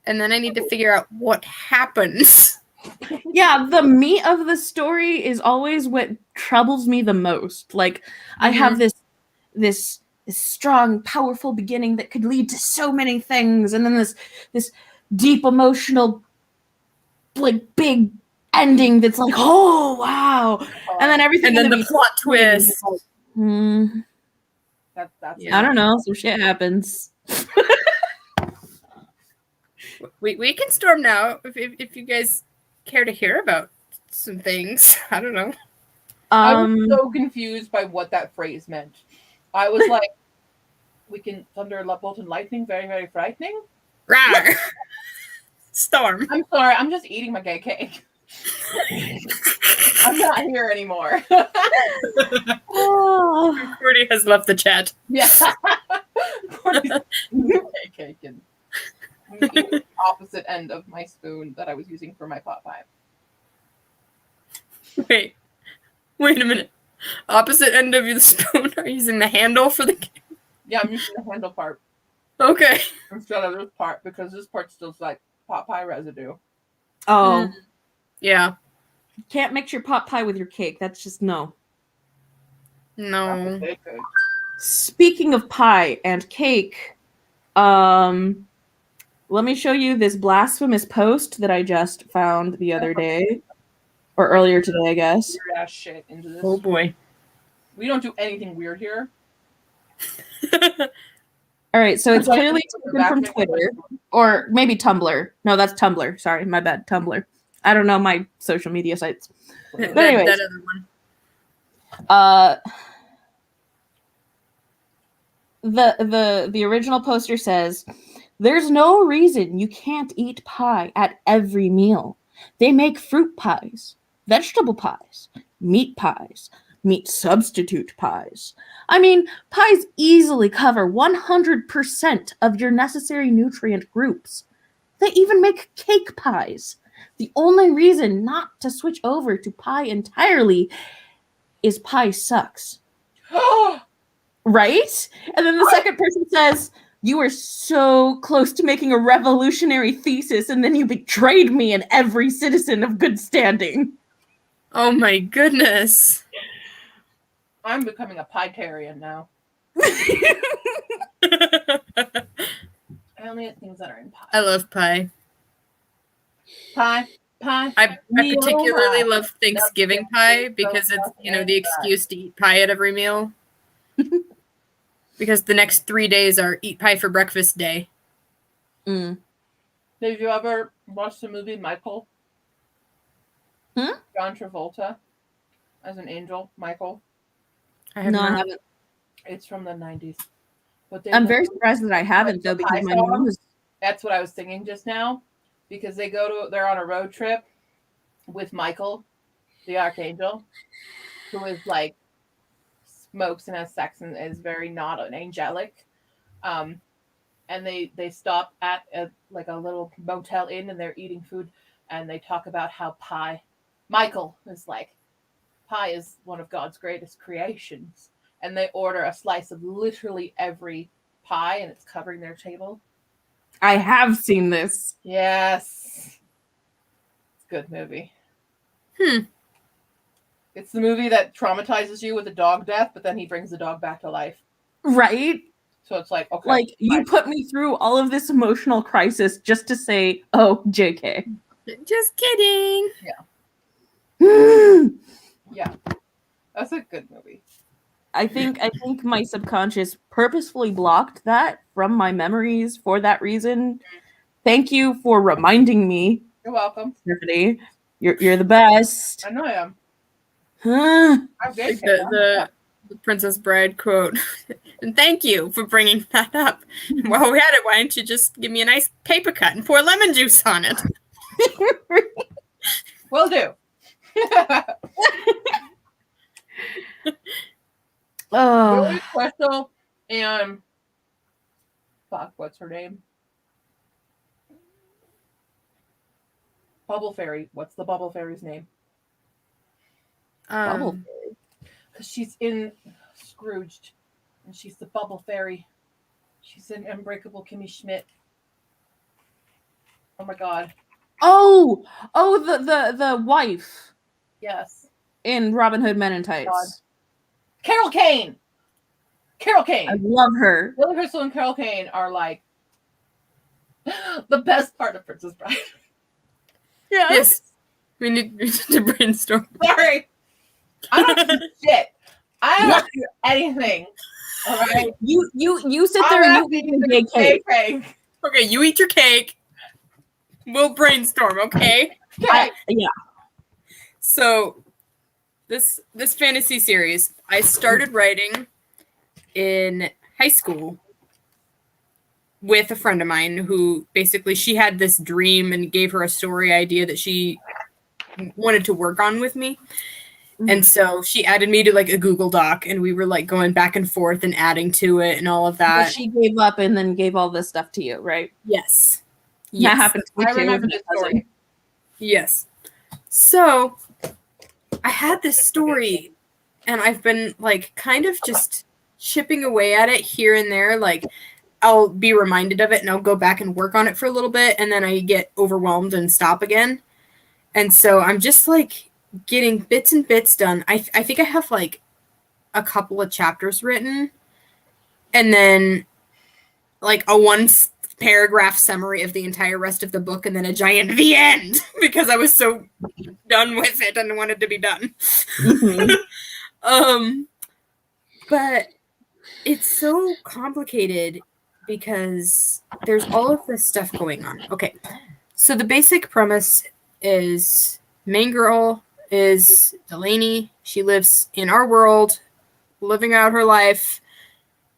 Speaker 1: And then I need to figure out what happens.
Speaker 4: Yeah, the meat of the story is always what troubles me the most. Like, I have this strong, powerful beginning that could lead to so many things, and then this deep emotional, like big ending that's like, oh wow, and then everything,
Speaker 1: And then
Speaker 4: in
Speaker 1: the
Speaker 4: between
Speaker 1: plot
Speaker 4: is
Speaker 1: twist.
Speaker 4: just like, hmm,
Speaker 3: That's
Speaker 1: Yeah.
Speaker 4: I don't know, some shit happens.
Speaker 1: We can storm now if you guys care to hear about some things. I don't know.
Speaker 3: I was so confused by what that phrase meant. I was like, we can thunder, bolt, and lightning, very, very frightening.
Speaker 1: Rawr. Storm.
Speaker 3: I'm sorry, I'm just eating my gay cake. I'm not here anymore.
Speaker 4: Oh.
Speaker 1: Cordy has left the chat.
Speaker 3: Yeah. Courtney's eating gay cake and I'm eating the opposite end of my spoon that I was using for my pot pie.
Speaker 1: Wait a minute. Opposite end of the spoon. Are you using the handle for the cake?
Speaker 3: Yeah, I'm using the handle part
Speaker 1: Okay.
Speaker 3: instead of this part because this part still like pot pie residue.
Speaker 4: Oh,
Speaker 1: Yeah.
Speaker 4: can't mix your pot pie with your cake. That's just no.
Speaker 1: No.
Speaker 3: Okay, good.
Speaker 4: Speaking of pie and cake, let me show you this blasphemous post that I just found the other day, or earlier today, I guess.
Speaker 3: Weird ass shit into this.
Speaker 1: Oh boy.
Speaker 3: We don't do anything weird here.
Speaker 4: All right, so it's
Speaker 3: Like,
Speaker 4: clearly taken from Twitter, or maybe Tumblr. No, that's Tumblr. Sorry, my bad, Tumblr. I don't know my social media sites.
Speaker 1: that,
Speaker 4: anyways.
Speaker 1: that other one.
Speaker 4: The original poster says, "There's no reason you can't eat pie at every meal. They make fruit pies, vegetable pies, meat substitute pies. I mean, pies easily cover 100% of your necessary nutrient groups. They even make cake pies. The only reason not to switch over to pie entirely is pie sucks." Right? And then the second person says, "You were so close to making a revolutionary thesis, and then you betrayed me and every citizen of good standing."
Speaker 1: Oh my goodness.
Speaker 3: I'm becoming a pietarian now. I only eat things that are in pie.
Speaker 1: I love pie.
Speaker 3: Pie. Pie.
Speaker 1: I
Speaker 4: Meal
Speaker 1: particularly
Speaker 4: pie.
Speaker 1: love Thanksgiving pie because it's, you know, the excuse to eat pie at every meal. Because the next 3 days are eat pie for breakfast day.
Speaker 4: Mm.
Speaker 3: Did you ever watch the movie Michael?
Speaker 4: Hmm?
Speaker 3: John Travolta as an angel, Michael.
Speaker 1: I have
Speaker 4: No, I
Speaker 1: not.
Speaker 4: haven't.
Speaker 3: It's from the 90s. But
Speaker 4: I'm very surprised that I haven't though,
Speaker 3: the
Speaker 4: because
Speaker 3: pie
Speaker 4: my mom
Speaker 3: song?
Speaker 4: was.
Speaker 3: That's what I was thinking just now. Because they're on a road trip with Michael, the archangel, who is like smokes and has sex and is very not an angelic. And they stop at a little motel inn and they're eating food and they talk about how Michael is like, pie is one of God's greatest creations. And they order a slice of literally every pie and it's covering their table.
Speaker 4: I have seen this.
Speaker 3: Yes. It's a good movie.
Speaker 1: Hmm.
Speaker 3: It's the movie that traumatizes you with a dog death, but then he brings the dog back to life.
Speaker 4: Right?
Speaker 3: So it's like, okay.
Speaker 4: Like, you put me through all of this emotional crisis just to say, oh, JK.
Speaker 1: Just kidding.
Speaker 3: Yeah. That's a good movie.
Speaker 4: I think my subconscious purposefully blocked that from my memories for that reason. Thank you for reminding me,
Speaker 3: You're welcome.
Speaker 4: Stephanie. You're the best.
Speaker 3: I know I am.
Speaker 4: Huh.
Speaker 3: I'm
Speaker 1: Like
Speaker 3: good.
Speaker 1: the Princess Bride quote. And thank you for bringing that up. While we had it, why didn't you just give me a nice paper cut and pour lemon juice on it?
Speaker 3: Will do.
Speaker 4: Oh,
Speaker 3: Crystal and fuck, what's her name? Bubble Fairy. What's the Bubble Fairy's name?
Speaker 4: Bubble.
Speaker 3: Because she's in Scrooged, and she's the Bubble Fairy. She's in Unbreakable Kimmy Schmidt. Oh my god.
Speaker 4: Oh, the wife
Speaker 3: Yes.
Speaker 4: in Robin Hood Men in
Speaker 3: God.
Speaker 4: Tights.
Speaker 3: Carol Kane. Carol
Speaker 4: I
Speaker 3: Kane.
Speaker 4: love her.
Speaker 3: Billy Crystal and Carol Kane are like the best part of Princess Bride.
Speaker 1: Yes. We need to brainstorm.
Speaker 3: Sorry. I don't do shit. I don't do anything. All right.
Speaker 4: You sit there and you eat your gay cake.
Speaker 1: Okay, you eat your cake. We'll brainstorm, okay?
Speaker 4: Yeah.
Speaker 1: So this fantasy series, I started writing in high school with a friend of mine who basically she had this dream and gave her a story idea that she wanted to work on with me. And so she added me to like a Google Doc and we were like going back and forth and adding to it and all of that.
Speaker 4: But she gave up and then gave all this stuff to you, right?
Speaker 1: Yes.
Speaker 4: That happened to me
Speaker 3: I
Speaker 4: too.
Speaker 3: remember
Speaker 4: with
Speaker 3: this
Speaker 4: my cousin.
Speaker 3: story.
Speaker 1: Yes. So I had this story and I've been like kind of just chipping away at it here and there. Like I'll be reminded of it and I'll go back and work on it for a little bit and then I get overwhelmed and stop again. And so I'm just like getting bits and bits done. I think I have like a couple of chapters written and then like a one paragraph summary of the entire rest of the book and then a giant the end because I was so done with it and wanted to be done. But it's so complicated because there's all of this stuff going on. Okay. So the basic premise is main girl is Delaney. She lives in our world, living out her life,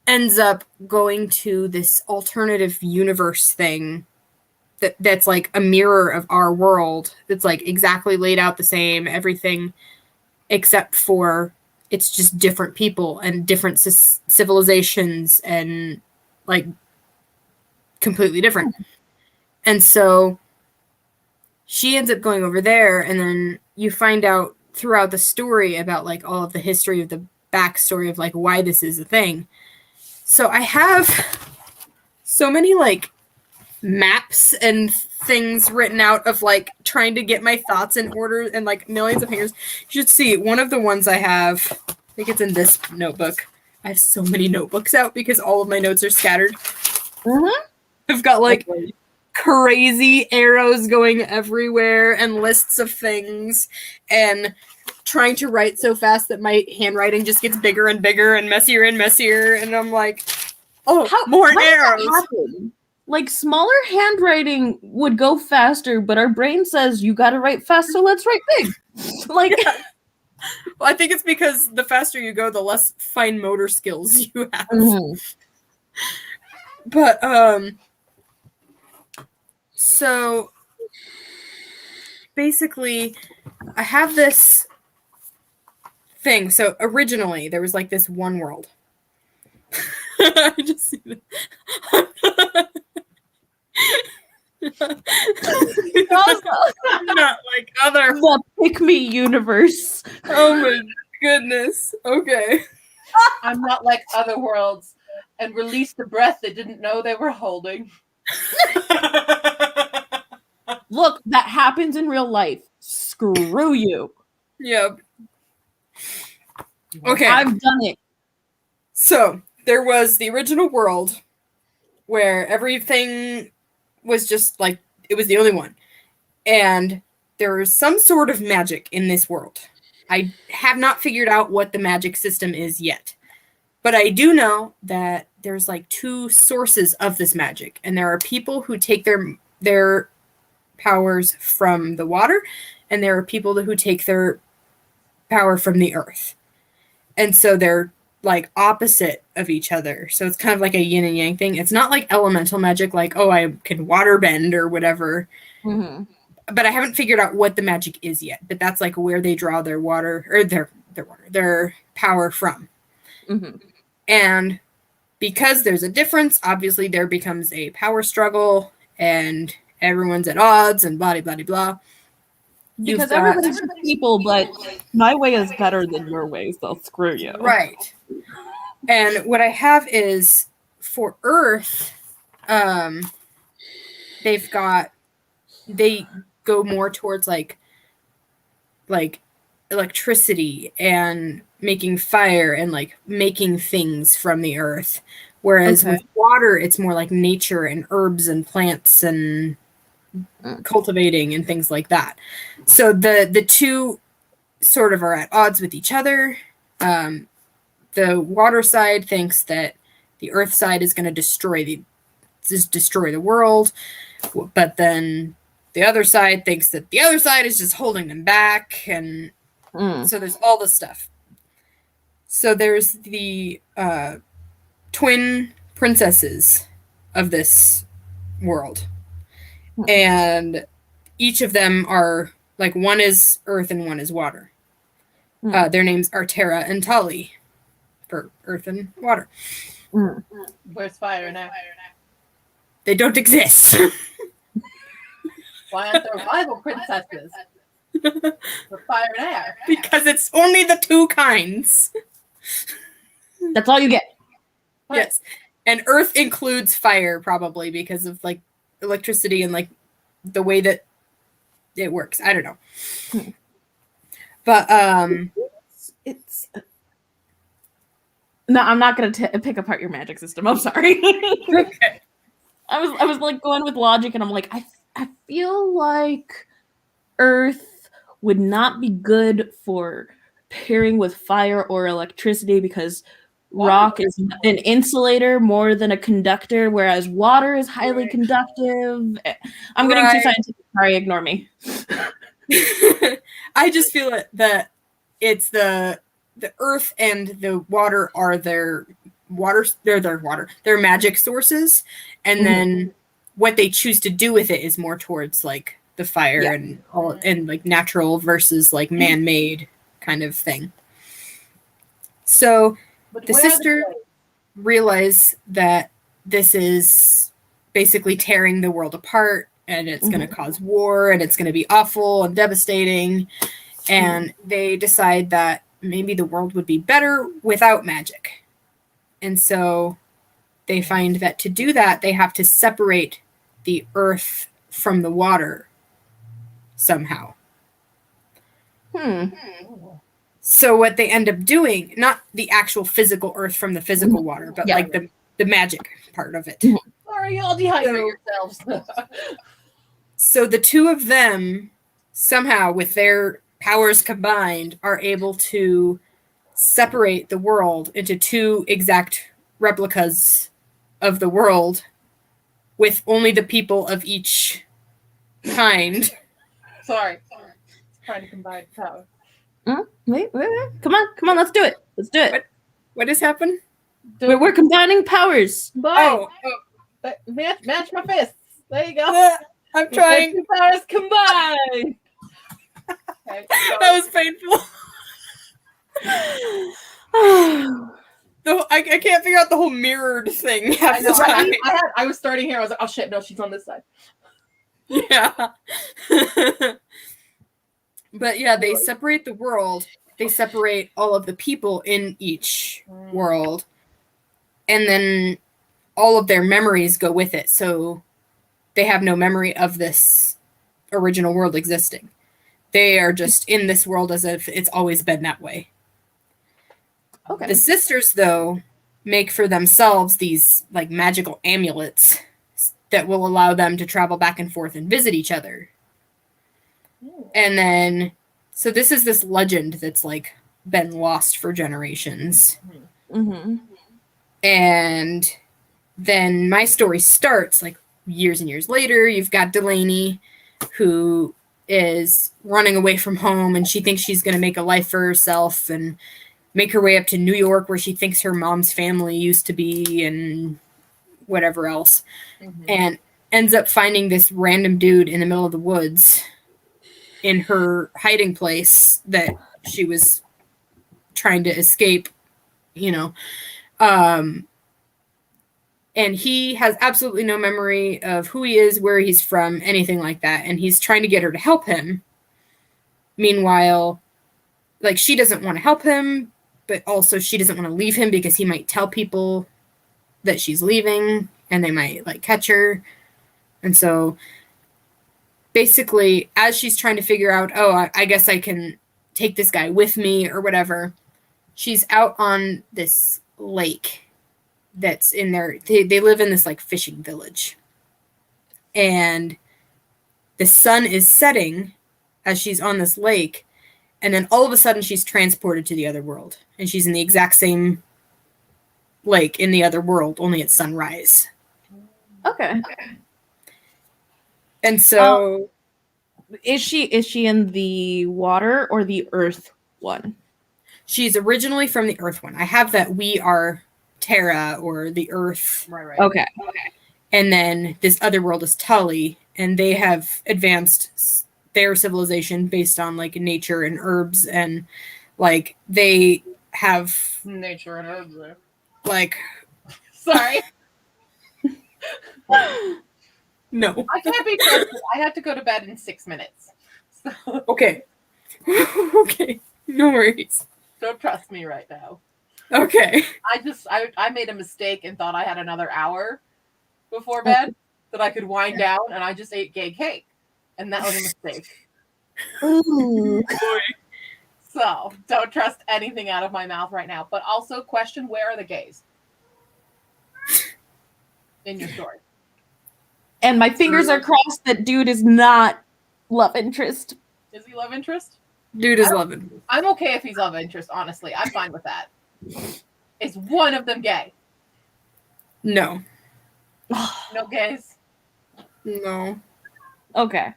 Speaker 1: ends up going to this alternative universe thing that's like a mirror of our world. That's like exactly laid out the same, everything except for it's just different people and different civilizations and like completely different. And so she ends up going over there and then you find out throughout the story about like all of the history of the backstory of like why this is a thing. So I have so many like maps and things written out of like trying to get my thoughts in order and like millions of fingers. You should see one of the ones I have. I think it's in this notebook. I have so many notebooks out because all of my notes are scattered. I've got like crazy arrows going everywhere and lists of things and trying to write so fast that my handwriting just gets bigger and bigger and messier, and I'm like, oh, more
Speaker 4: how does that
Speaker 1: arrows.
Speaker 4: happen? Like, smaller handwriting would go faster, but our brain says you gotta write fast, so let's write big. Like,
Speaker 1: Well, I think it's because the faster you go, the less fine motor skills you have. But so basically I have this thing. So originally there was like this one world. I just see that. Not like other.
Speaker 4: the pick me universe.
Speaker 1: Oh my goodness. Okay.
Speaker 3: I'm not like other worlds, and release the breath they didn't know they were holding.
Speaker 4: Look, that happens in real life. Screw you.
Speaker 1: Yep. Okay.
Speaker 4: I've done it.
Speaker 1: So there was the original world where everything was just like, it was the only one. And there was some sort of magic in this world. I have not figured out what the magic system is yet. But I do know that there's like two sources of this magic. And there are people who take their powers from the water. And there are people who take their power from the earth. And so they're like opposite of each other. So it's kind of like a yin and yang thing. It's not like elemental magic, like, oh, I can water bend or whatever.
Speaker 4: Mm-hmm.
Speaker 1: But I haven't figured out what the magic is yet. But that's like where they draw their water or their power from.
Speaker 4: Mm-hmm.
Speaker 1: And because there's a difference, obviously there becomes a power struggle and everyone's at odds and blah, blah, blah, blah.
Speaker 4: Because everybody's people, but my way is better than your way, so screw you.
Speaker 1: Right. And what I have is for Earth, they go more towards like electricity and making fire and like making things from the earth. Whereas with water, it's more like nature and herbs and plants and cultivating and things like that. So the two sort of are at odds with each other. The water side thinks that the earth side is going to destroy the world, but then the other side thinks that the other side is just holding them back, and so there's all this stuff. So there's the twin princesses of this world, and each of them are like, one is earth and one is water. Their names are Terra and Tali, for earth and water.
Speaker 3: Where's fire now?
Speaker 1: They don't exist.
Speaker 3: Why aren't there rival princesses? For fire and air.
Speaker 1: Because it's only the two kinds.
Speaker 4: That's all you get.
Speaker 1: Yes. And earth includes fire, probably, because of like electricity and like the way that it works. I don't know. But
Speaker 4: It's no, I'm not gonna pick apart your magic system. I'm sorry.
Speaker 1: okay.
Speaker 4: I was like going with logic, and I'm like, I feel like Earth would not be good for pairing with fire or electricity because rock is an insulator more than a conductor, whereas water is highly conductive. I'm getting too scientific. Sorry, ignore me.
Speaker 1: I just feel it that it's the earth and the water are their magic sources, and then what they choose to do with it is more towards like the fire and all, and like natural versus like man-made kind of thing. So the sister realize that this is basically tearing the world apart, and it's going to cause war, and it's going to be awful and devastating, and they decide that maybe the world would be better without magic. And so they find that to do that, they have to separate the earth from the water somehow. So what they end up doing, not the actual physical earth from the physical water, but like the magic part of it.
Speaker 3: Sorry, y'all dehydrate yourselves.
Speaker 1: So the two of them, somehow, with their powers combined, are able to separate the world into two exact replicas of the world with only the people of each kind.
Speaker 3: Sorry. Trying to combine power.
Speaker 4: Wait. Come on, let's do it. Let's do it.
Speaker 1: What has happened?
Speaker 4: We're combining powers.
Speaker 1: Oh,
Speaker 3: Match my fists. There you go.
Speaker 1: I'm trying.
Speaker 3: Two powers combined. Okay, so
Speaker 1: That was painful. I can't figure out the whole mirrored thing half the time.
Speaker 3: I was starting here. I was like, oh shit, no, she's on this side.
Speaker 1: Yeah. But yeah, they separate the world. They separate all of the people in each world. And then all of their memories go with it. So they have no memory of this original world existing. They are just in this world as if it's always been that way.
Speaker 4: Okay.
Speaker 1: The sisters, though, make for themselves these like magical amulets that will allow them to travel back and forth and visit each other. And then, so this is this legend that's like been lost for generations.
Speaker 4: Mm-hmm.
Speaker 1: And then my story starts like years and years later. You've got Delaney, who is running away from home, and she thinks she's going to make a life for herself and make her way up to New York, where she thinks her mom's family used to be and whatever else. And ends up finding this random dude in the middle of the woods in her hiding place that she was trying to escape, you know. And he has absolutely no memory of who he is, where he's from, anything like that. And he's trying to get her to help him. Meanwhile, like, she doesn't want to help him, but also she doesn't want to leave him because he might tell people that she's leaving and they might like catch her. And so basically, as she's trying to figure out, oh, I guess I can take this guy with me or whatever, she's out on this lake that's in there. They live in this like fishing village. And the sun is setting as she's on this lake. And then all of a sudden she's transported to the other world. And she's in the exact same lake in the other world, only at sunrise.
Speaker 4: Okay.
Speaker 1: And so
Speaker 4: Is she in the water or the earth one?
Speaker 1: she's originally from the earth one. I have that we are Terra or the earth.
Speaker 3: Right.
Speaker 4: Okay.
Speaker 1: And then this other world is Tully, and they have advanced their civilization based on like nature and herbs, and like they have
Speaker 3: Nature and herbs there.
Speaker 1: like
Speaker 3: Sorry.
Speaker 1: no.
Speaker 3: I can't be trusted. I have to go to bed in 6 minutes. So
Speaker 1: Okay. Okay. No worries.
Speaker 3: don't trust me right now.
Speaker 1: Okay.
Speaker 3: I made a mistake and thought I had another hour before bed that I could wind down, and I just ate gay cake. And that was a mistake.
Speaker 4: Ooh.
Speaker 3: So don't trust anything out of my mouth right now. But also question, where are the gays? In your story.
Speaker 4: And my fingers are crossed that dude is not love interest.
Speaker 3: Is he love interest?
Speaker 1: Dude is loving.
Speaker 3: I'm okay if he's love interest, honestly. I'm fine with that. Is one of them gay?
Speaker 1: No.
Speaker 3: No gays?
Speaker 1: No.
Speaker 4: Okay.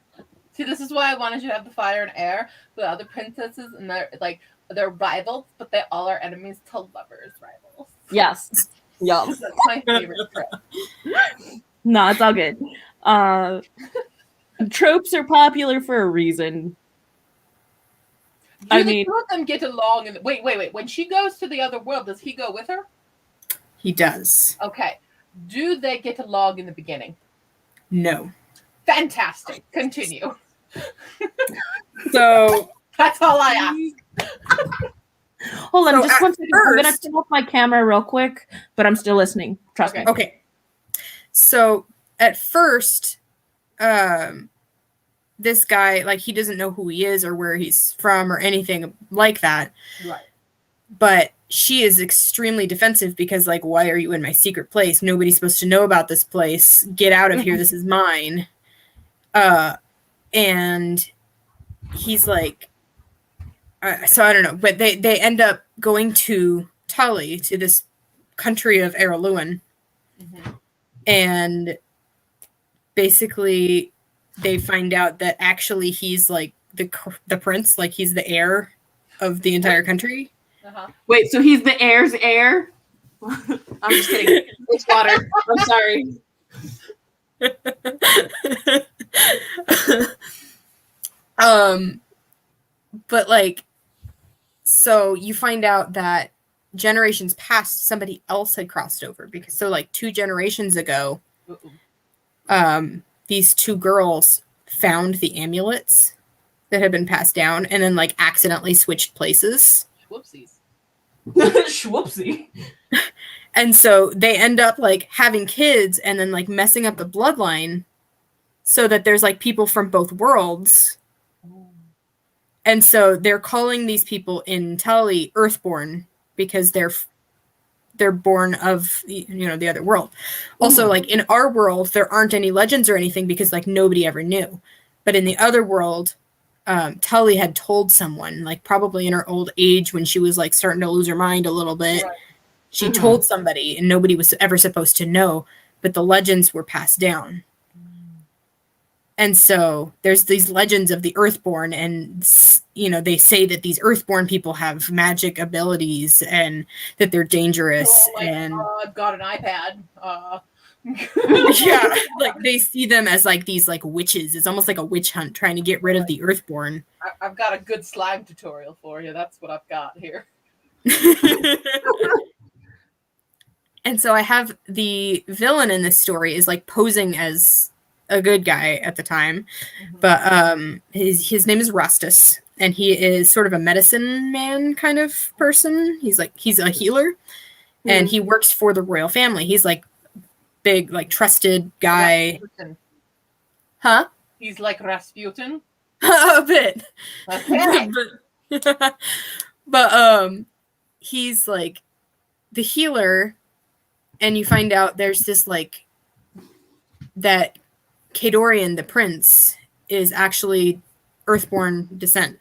Speaker 3: See, this is why I wanted you to have the fire and air. The other princesses, and they're rivals, but they all are enemies to lovers rivals.
Speaker 4: Yes. Yum.
Speaker 3: That's my favorite trope.
Speaker 4: No, it's all good. Tropes are popular for a reason.
Speaker 3: Do the two of them get along? Wait. When she goes to the other world, does he go with her?
Speaker 1: He does.
Speaker 3: Okay. Do they get along in the beginning?
Speaker 1: No.
Speaker 3: Fantastic. Continue.
Speaker 1: So
Speaker 3: That's all I ask.
Speaker 4: Hold on,
Speaker 1: So
Speaker 4: just
Speaker 1: at
Speaker 4: 1 second. I'm gonna
Speaker 1: first-
Speaker 4: turn off my camera real quick, but I'm still listening. Trust me.
Speaker 1: okay. So at first, this guy, like, he doesn't know who he is or where he's from or anything like that.
Speaker 3: Right.
Speaker 1: But she is extremely defensive because, like, why are you in my secret place? Nobody's supposed to know about this place. Get out of here. This is mine. And he's like, so I don't know, but they end up going to Tully, to this country of Araluan, and basically they find out that actually he's like the prince, like he's the heir of the entire country.
Speaker 4: Wait, so he's the heir's heir? I'm just kidding. It's water. I'm sorry.
Speaker 1: But like, so you find out that generations past, somebody else had crossed over, because so like 2 generations ago, these 2 girls found the amulets that had been passed down and then like accidentally switched places.
Speaker 3: Whoopsies.
Speaker 4: Schwoopsie.
Speaker 1: And so they end up like having kids and then like messing up the bloodline so that there's like people from both worlds. And so they're calling these people in Tully Earthborn because they're born of, you know, the other world. Also, like in our world, there aren't any legends or anything because like nobody ever knew. But in the other world, Tully had told someone, like probably in her old age when she was like starting to lose her mind a little bit. Right. She told somebody and nobody was ever supposed to know, but the legends were passed down. And so there's these legends of the Earthborn, and, you know, they say that these Earthborn people have magic abilities and that they're dangerous. And
Speaker 3: I've got an iPad.
Speaker 1: yeah, like they see them as like these like witches. It's almost like a witch hunt trying to get rid of the Earthborn.
Speaker 3: I've got a good slime tutorial for you. That's what I've got here.
Speaker 1: And so I have the villain in this story is like posing as a good guy at the time, but his name is Rustus, and he is sort of a medicine man kind of person. He's a healer, and he works for the royal family. He's like big, like trusted guy.
Speaker 3: Rasputin.
Speaker 1: Huh?
Speaker 3: He's like Rasputin.
Speaker 1: A bit.
Speaker 3: Okay.
Speaker 1: but he's like the healer, and you find out there's this like that Kadorian, the prince, is actually Earthborn descent.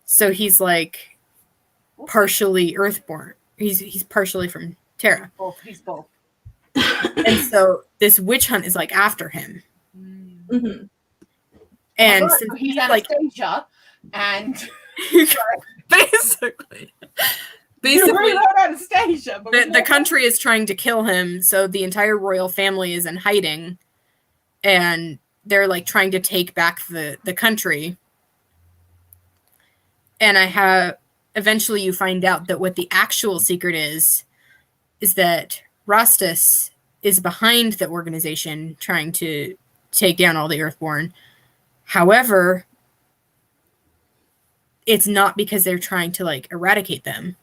Speaker 1: So he's like partially Earthborn. He's partially from Terra.
Speaker 3: He's both.
Speaker 1: And so this witch hunt is like after him.
Speaker 4: Mm-hmm.
Speaker 1: And
Speaker 3: so
Speaker 1: since
Speaker 3: he's
Speaker 1: like
Speaker 3: Anastasia, and
Speaker 1: basically
Speaker 3: Anastasia, but
Speaker 1: the country is trying to kill him, so the entire royal family is in hiding, and they're like trying to take back the country. And eventually you find out that what the actual secret is that Rastus is behind the organization trying to take down all the Earthborn. However, it's not because they're trying to like eradicate them.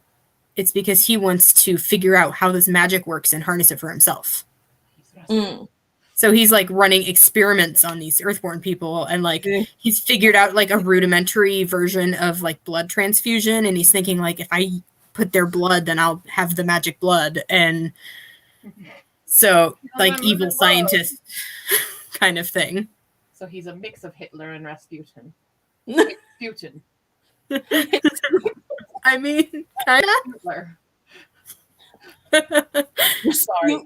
Speaker 1: It's because he wants to figure out how this magic works and harness it for himself. So he's like running experiments on these Earthborn people, and like he's figured out like a rudimentary version of like blood transfusion, and he's thinking like, if I put their blood, then I'll have the magic blood. And so like evil scientist kind of thing.
Speaker 3: So he's a mix of Hitler and Rasputin. Rasputin.
Speaker 1: I mean, kind of.
Speaker 3: Hitler. Sorry.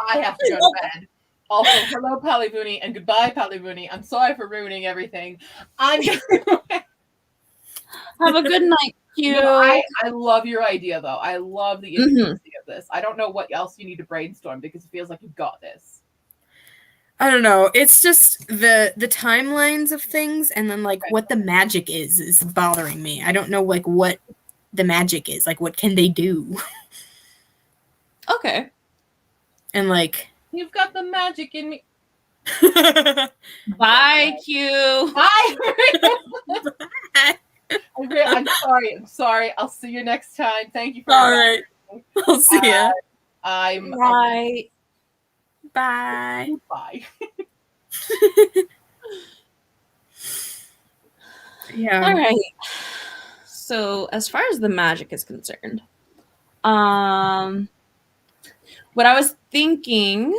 Speaker 3: I have to go to bed. Also, hello, Pallybooney, and goodbye, Pallybooney. I'm sorry for ruining everything. I'm
Speaker 4: Have a good night, Q.
Speaker 3: I love your idea, though. I love the intimacy of this. I don't know what else you need to brainstorm because it feels like you've got this.
Speaker 1: I don't know. It's just the timelines of things, and then like what the magic is bothering me. I don't know like what the magic is. Like what can they do?
Speaker 4: Okay.
Speaker 1: And like
Speaker 3: You've got the magic in me.
Speaker 4: Bye, Q.
Speaker 3: Bye. I'm sorry. I'll see you next time. Thank you for
Speaker 1: all right. I'll see ya.
Speaker 3: I'm
Speaker 4: Bye.
Speaker 1: Bye.
Speaker 3: Bye.
Speaker 1: Yeah.
Speaker 4: All right. So, as far as the magic is concerned, What I was thinking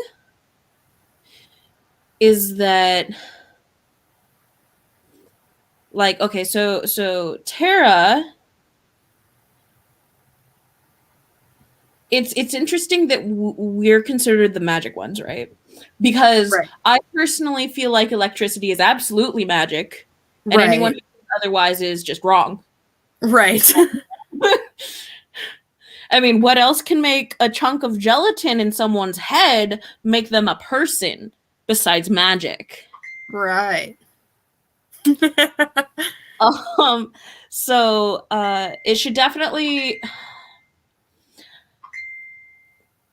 Speaker 4: is that, like, okay, so Tara, it's interesting that we're considered the magic ones, right? Because
Speaker 1: Right.
Speaker 4: I personally feel like electricity is absolutely magic, and anyone who thinks otherwise is just wrong.
Speaker 1: Right.
Speaker 4: I mean, what else can make a chunk of gelatin in someone's head make them a person besides magic?
Speaker 1: Right.
Speaker 4: So it should definitely.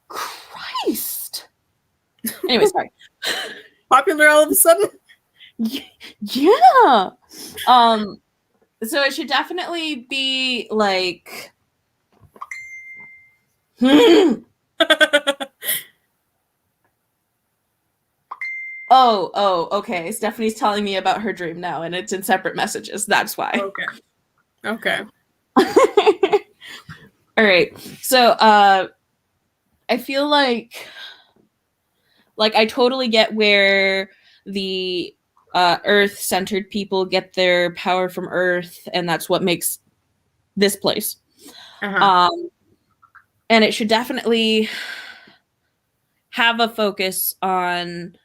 Speaker 4: Christ. Anyway, sorry.
Speaker 1: Popular all of a sudden?
Speaker 4: Yeah. So it should definitely be like. Oh, okay. Stephanie's telling me about her dream now, and it's in separate messages. That's why.
Speaker 1: Okay.
Speaker 4: All right. So I feel like I totally get where the Earth-centered people get their power from Earth, and that's what makes this place.
Speaker 1: Uh-huh.
Speaker 4: And it should definitely have a focus on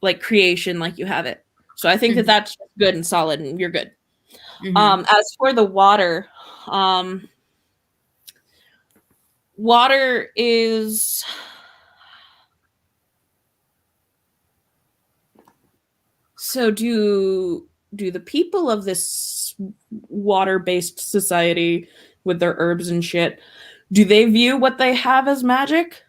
Speaker 4: like creation, like you have it. So I think that that's good and solid, and you're good. As for the water, water is. So do the people of this water-based society with their herbs and shit, do they view what they have as magic?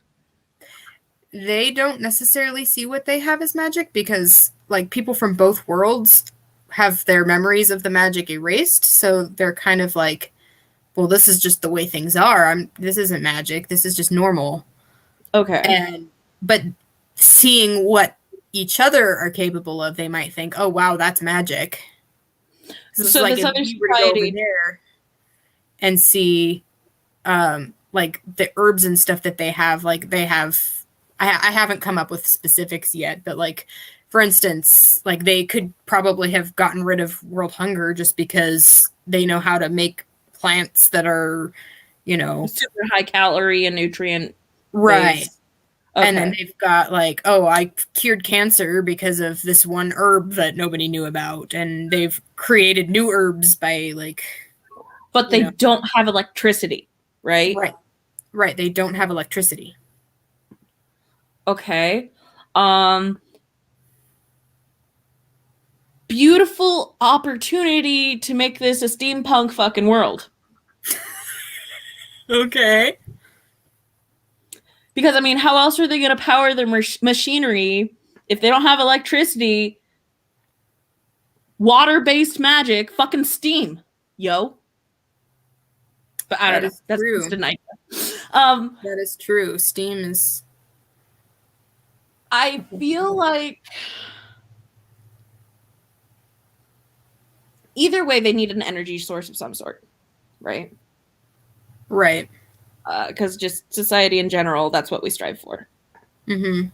Speaker 1: They don't necessarily see what they have as magic because, like, people from both worlds have their memories of the magic erased, so they're kind of like, well, this is just the way things are. This isn't magic. This is just normal.
Speaker 4: Okay.
Speaker 1: But seeing what each other are capable of, they might think, oh, wow, that's magic.
Speaker 4: So
Speaker 1: like
Speaker 4: this other
Speaker 1: if we were to go over
Speaker 4: society
Speaker 1: there and see like the herbs and stuff that they have, like they have, I haven't come up with specifics yet, but like, for instance, like they could probably have gotten rid of world hunger just because they know how to make plants that are,
Speaker 4: super high calorie and nutrient
Speaker 1: right.
Speaker 4: based. Okay.
Speaker 1: And then they've got like, oh, I cured cancer because of this one herb that nobody knew about. And they've created new herbs by like.
Speaker 4: But they don't have electricity, right?
Speaker 1: Right. They don't have electricity.
Speaker 4: Okay. Beautiful opportunity to make this a steampunk fucking world.
Speaker 1: Okay.
Speaker 4: Because, I mean, how else are they going to power their machinery if they don't have electricity? Water-based magic, fucking steam, yo. But I don't know. That's just an idea.
Speaker 1: That is true. Steam is...
Speaker 4: I feel like... Either way, they need an energy source of some sort, right?
Speaker 1: Right.
Speaker 4: Because just society in general, that's what we strive for.
Speaker 1: Mm-hmm.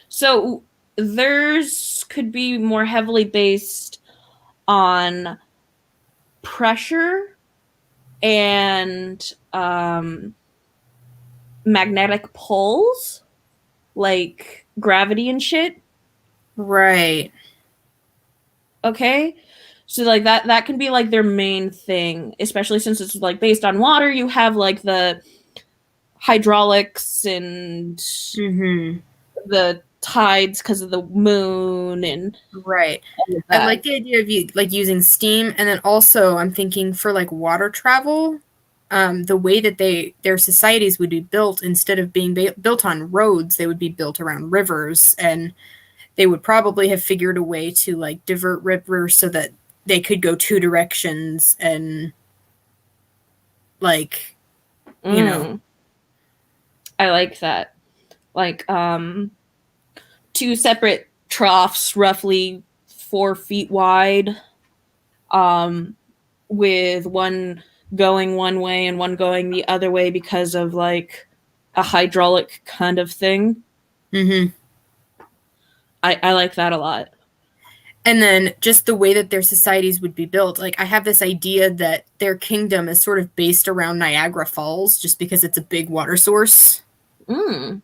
Speaker 4: So theirs could be more heavily based on pressure and magnetic poles, like gravity and shit.
Speaker 1: Right.
Speaker 4: Okay. So like that can be like their main thing, especially since it's like based on water. You have like the hydraulics and the tides because of the moon and
Speaker 1: right. I like the idea of like using steam, and then also I'm thinking for like water travel, the way that their societies would be built, instead of being built on roads, they would be built around rivers, and they would probably have figured a way to like divert rivers so that they could go two directions and like, you know.
Speaker 4: I like that. Like, 2 separate troughs, roughly 4 feet wide, with one going one way and one going the other way because of like a hydraulic kind of thing.
Speaker 1: Mm-hmm.
Speaker 4: I like that a lot.
Speaker 1: And then just the way that their societies would be built. Like, I have this idea that their kingdom is sort of based around Niagara Falls just because it's a big water source.
Speaker 4: Mm.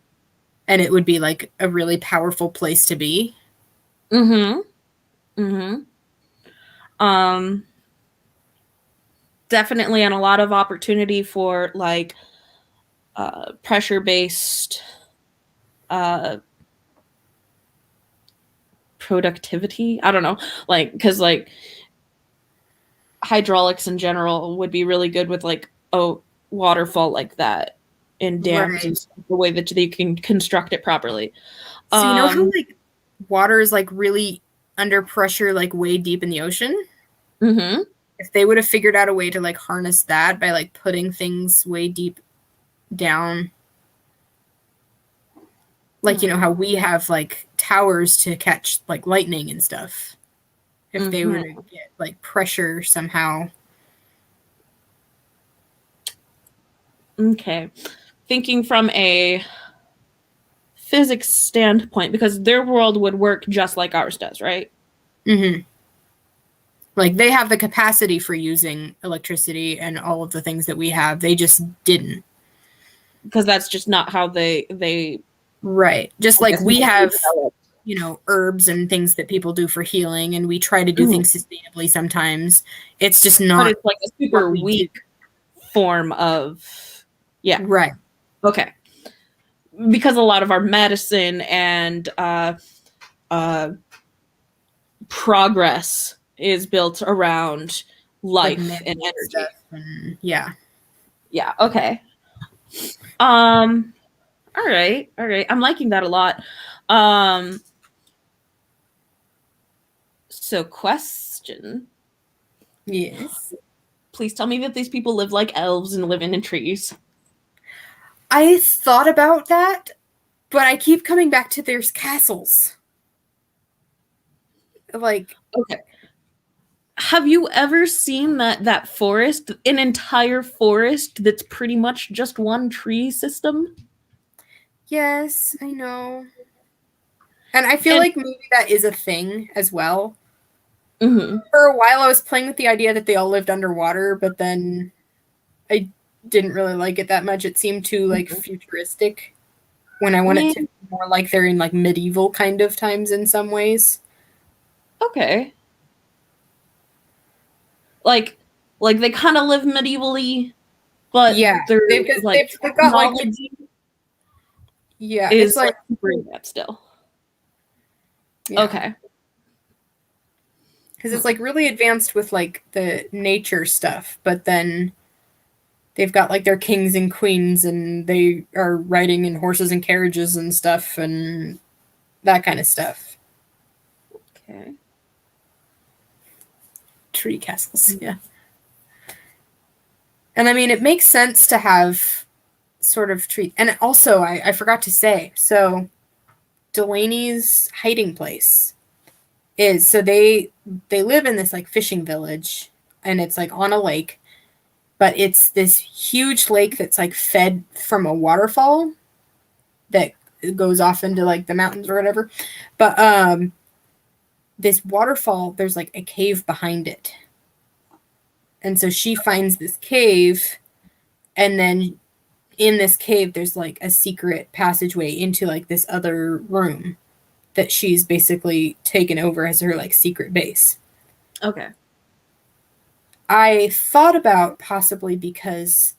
Speaker 1: And it would be like a really powerful place to be.
Speaker 4: Mm-hmm. Mm-hmm. Definitely, and a lot of opportunity for like pressure-based productivity. I don't know, like, because like hydraulics in general would be really good with like a waterfall like that in dams
Speaker 1: Right.
Speaker 4: and stuff, the way that they can construct it properly.
Speaker 1: So you know how like water is like really under pressure, like way deep in the ocean?
Speaker 4: Mm-hmm.
Speaker 1: If they would have figured out a way to like harness that by like putting things way deep down, like, you know, how we have like towers to catch like lightning and stuff. If they were to get like pressure somehow.
Speaker 4: Okay. Thinking from a physics standpoint, because their world would work just like ours does, right?
Speaker 1: Mm-hmm. Like, they have the capacity for using electricity and all of the things that we have. They just didn't.
Speaker 4: Because that's just not how they
Speaker 1: Right. Just like we have,
Speaker 4: developed.
Speaker 1: you know, herbs and things that people do for healing, and we try to do things sustainably sometimes. It's just not.
Speaker 4: But it's like a super
Speaker 1: what we
Speaker 4: weak form of, yeah.
Speaker 1: Right.
Speaker 4: Okay. Because a lot of our medicine and progress is built around life
Speaker 1: Like
Speaker 4: and energy.
Speaker 1: stuff and, yeah.
Speaker 4: Yeah, okay. All right. I'm liking that a lot. So question.
Speaker 1: Yes.
Speaker 4: Please tell me that these people live like elves and live in trees.
Speaker 1: I thought about that, but I keep coming back to there's castles. Like,
Speaker 4: Okay. Have you ever seen that forest, an entire forest that's pretty much just one tree system?
Speaker 1: yes, I know. And I feel like maybe that is a thing as well.
Speaker 4: Mm-hmm.
Speaker 1: For a while, I was playing with the idea that they all lived underwater, but then I didn't really like it that much. It seemed too, like, futuristic when I want it to be more like they're in, like, medieval kind of times in some ways.
Speaker 4: Okay. Like they kind of live medievally, but
Speaker 1: Yeah,
Speaker 4: they're like
Speaker 1: they've got, like,
Speaker 4: technology
Speaker 1: yeah,
Speaker 4: is
Speaker 1: it's like,
Speaker 4: bring that still.
Speaker 1: yeah.
Speaker 4: Okay.
Speaker 1: Because it's like really advanced with like the nature stuff, but then they've got like their kings and queens, and they are riding in horses and carriages and stuff, and that kind of stuff.
Speaker 4: Okay.
Speaker 1: Tree castles, yeah. And I mean, it makes sense to have sort of tree. And also, I forgot to say, so Delaney's hiding place is, so they live in this like fishing village, and it's like on a lake, but it's this huge lake that's like fed from a waterfall that goes off into like the mountains or whatever. But this waterfall, there's like a cave behind it. And so she finds this cave, and then in this cave there's like a secret passageway into like this other room that she's basically taken over as her like secret base.
Speaker 4: Okay.
Speaker 1: I thought about possibly because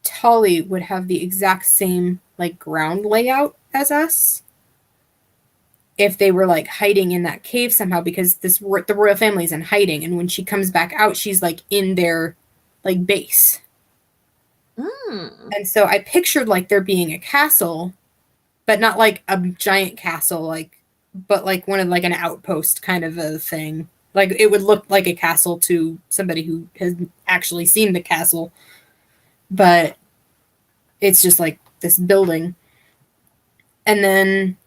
Speaker 1: Tully would have the exact same like ground layout as us if they were like hiding in that cave somehow, because the royal family's in hiding, and when she comes back out, she's like in their like base. And so I pictured like there being a castle, but not like a giant castle, like, but like one of like an outpost kind of a thing. Like it would look like a castle to somebody who has actually seen the castle, but it's just like this building. And then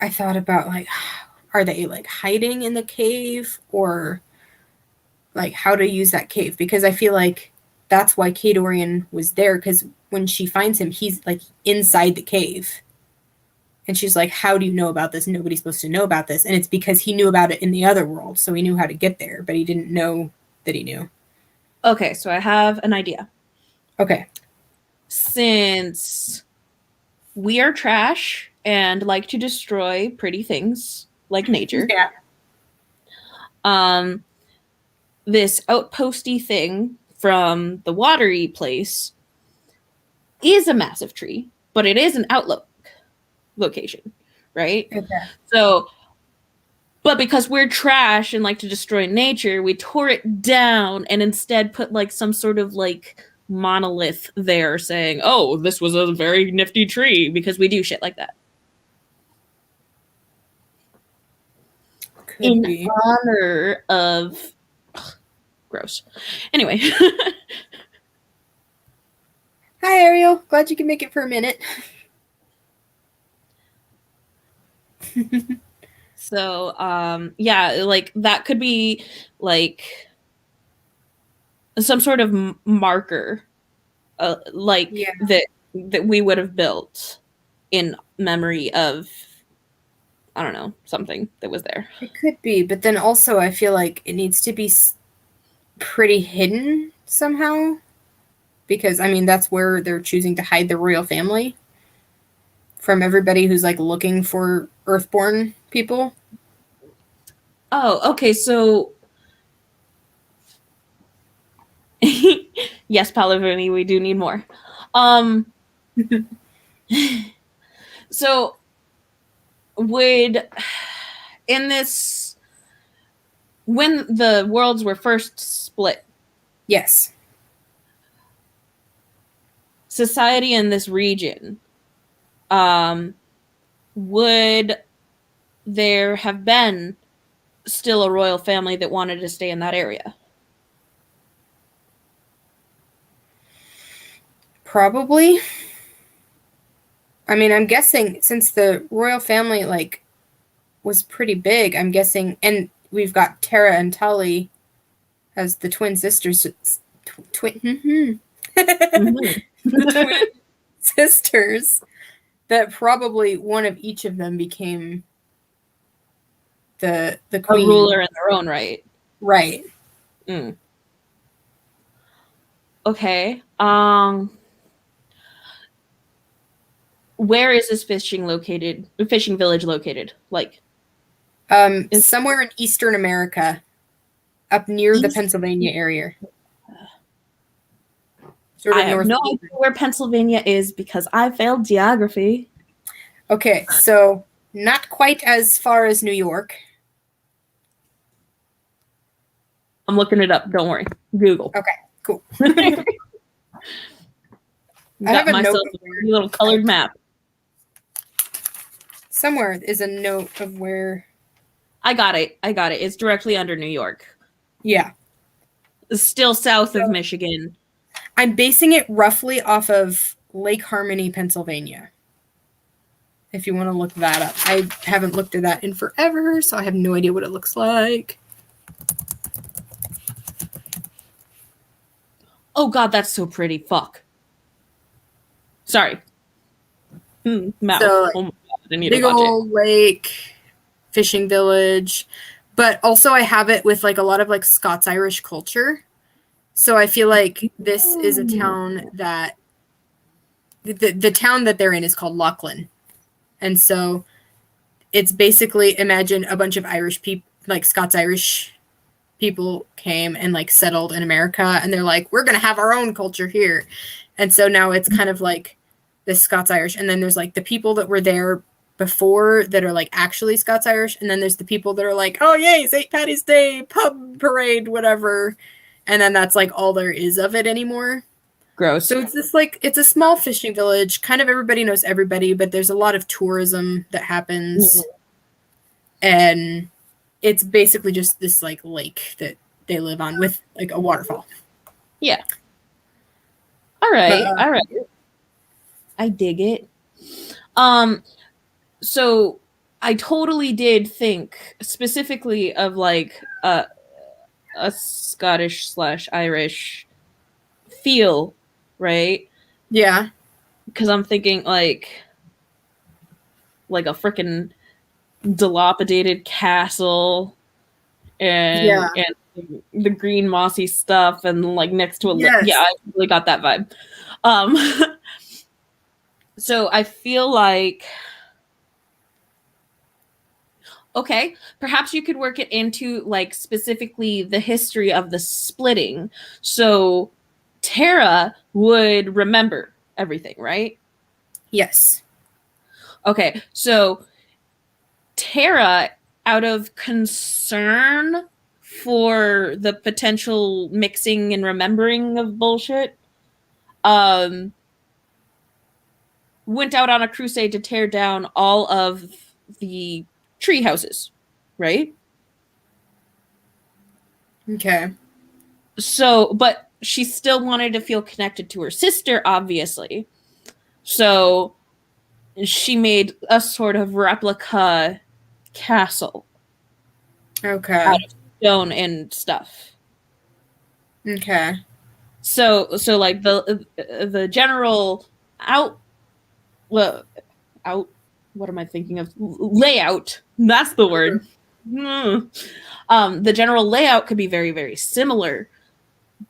Speaker 1: I thought about like, are they like hiding in the cave, or like how to use that cave? Because I feel like that's why Kadorian was there, because when she finds him, he's like inside the cave. And she's like, how do you know about this? Nobody's supposed to know about this. And it's because he knew about it in the other world, so he knew how to get there, but he didn't know that he knew.
Speaker 4: Okay, so I have an idea.
Speaker 1: Okay.
Speaker 4: Since we are trash and like to destroy pretty things like nature,
Speaker 1: Yeah.
Speaker 4: this outposty thing from the watery place is a massive tree, but it is an outlook location, right?
Speaker 1: Okay.
Speaker 4: So, but because we're trash and like to destroy nature, we tore it down and instead put like some sort of like monolith there saying, oh, this was a very nifty tree, because we do shit like that.
Speaker 1: Could
Speaker 4: In
Speaker 1: be.
Speaker 4: honor of... Ugh, gross. Anyway.
Speaker 1: Hi, Ariel. Glad you can make it for a minute.
Speaker 4: So, yeah, like that could be like some sort of marker, like
Speaker 1: Yeah.
Speaker 4: that we would have built in memory of, I don't know, something that was there.
Speaker 1: It could be, but then also I feel like it needs to be pretty hidden somehow, because I mean that's where they're choosing to hide the royal family from everybody who's like looking for Earthborn people.
Speaker 4: Oh, okay, so yes, Palavoni, we do need more. So would, in this, when the worlds were first split,
Speaker 1: Yes.
Speaker 4: society in this region, would there have been still a royal family that wanted to stay in that area?
Speaker 1: Probably. I mean, I'm guessing since the royal family like was pretty big, I'm guessing, and we've got Tara and Tully as the twin sisters. Twin sisters. That probably one of each of them became the queen.
Speaker 4: A ruler in their own right.
Speaker 1: Right.
Speaker 4: Mm. Okay. Where is this fishing village located? Like,
Speaker 1: somewhere in Eastern America, up near the Pennsylvania area. Sort of
Speaker 4: I have no idea where Pennsylvania is because I failed geography.
Speaker 1: Okay, so not quite as far as New York.
Speaker 4: I'm looking it up. Don't worry. Google.
Speaker 1: Okay, cool.
Speaker 4: Got
Speaker 1: have a
Speaker 4: myself
Speaker 1: note
Speaker 4: a little colored map.
Speaker 1: Somewhere is a note of where.
Speaker 4: I got it. It's directly under New York.
Speaker 1: Yeah.
Speaker 4: It's still south of Michigan.
Speaker 1: I'm basing it roughly off of Lake Harmony, Pennsylvania. If you want to look that up. I haven't looked at that in forever, so I have no idea what it looks like.
Speaker 4: Oh god, that's so pretty. Fuck. Sorry. Mouth.
Speaker 1: So,
Speaker 4: oh my god, I need
Speaker 1: big
Speaker 4: to watch
Speaker 1: old lake, fishing village. But also I have it with like a lot of like Scots-Irish culture. So I feel like this is a town that the town that they're in is called Lachlan. And so it's basically, imagine a bunch of Irish people, like Scots-Irish people came and like settled in America, and they're like, we're going to have our own culture here. And so now it's kind of like this Scots-Irish. And then there's like the people that were there before that are like actually Scots-Irish. And then there's the people that are like, oh, yay, St. Patty's Day, pub parade, whatever. And then that's like all there is of it anymore.
Speaker 4: Gross.
Speaker 1: So it's this like, it's a small fishing village. Kind of everybody knows everybody, but there's a lot of tourism that happens. Mm-hmm. And it's basically just this like lake that they live on with like a waterfall.
Speaker 4: Yeah. All right. All right. I dig it. So I totally did think specifically of like a Scottish / Irish feel, right?
Speaker 1: Yeah.
Speaker 4: Because I'm thinking like a freaking dilapidated castle
Speaker 1: Yeah.
Speaker 4: and the green mossy stuff and like next to a
Speaker 1: Yes.
Speaker 4: yeah, I really got that vibe. So I feel like okay, perhaps you could work it into like specifically the history of the splitting. So Tara would remember everything, right?
Speaker 1: Yes.
Speaker 4: Okay, so Tara, out of concern for the potential mixing and remembering of bullshit, went out on a crusade to tear down all of the tree houses, right?
Speaker 1: Okay.
Speaker 4: So, but she still wanted to feel connected to her sister, obviously. So she made a sort of replica castle
Speaker 1: Okay.
Speaker 4: out of stone and stuff.
Speaker 1: Okay.
Speaker 4: So like the general out what am I thinking of? Layout. That's the word. The general layout could be very, very similar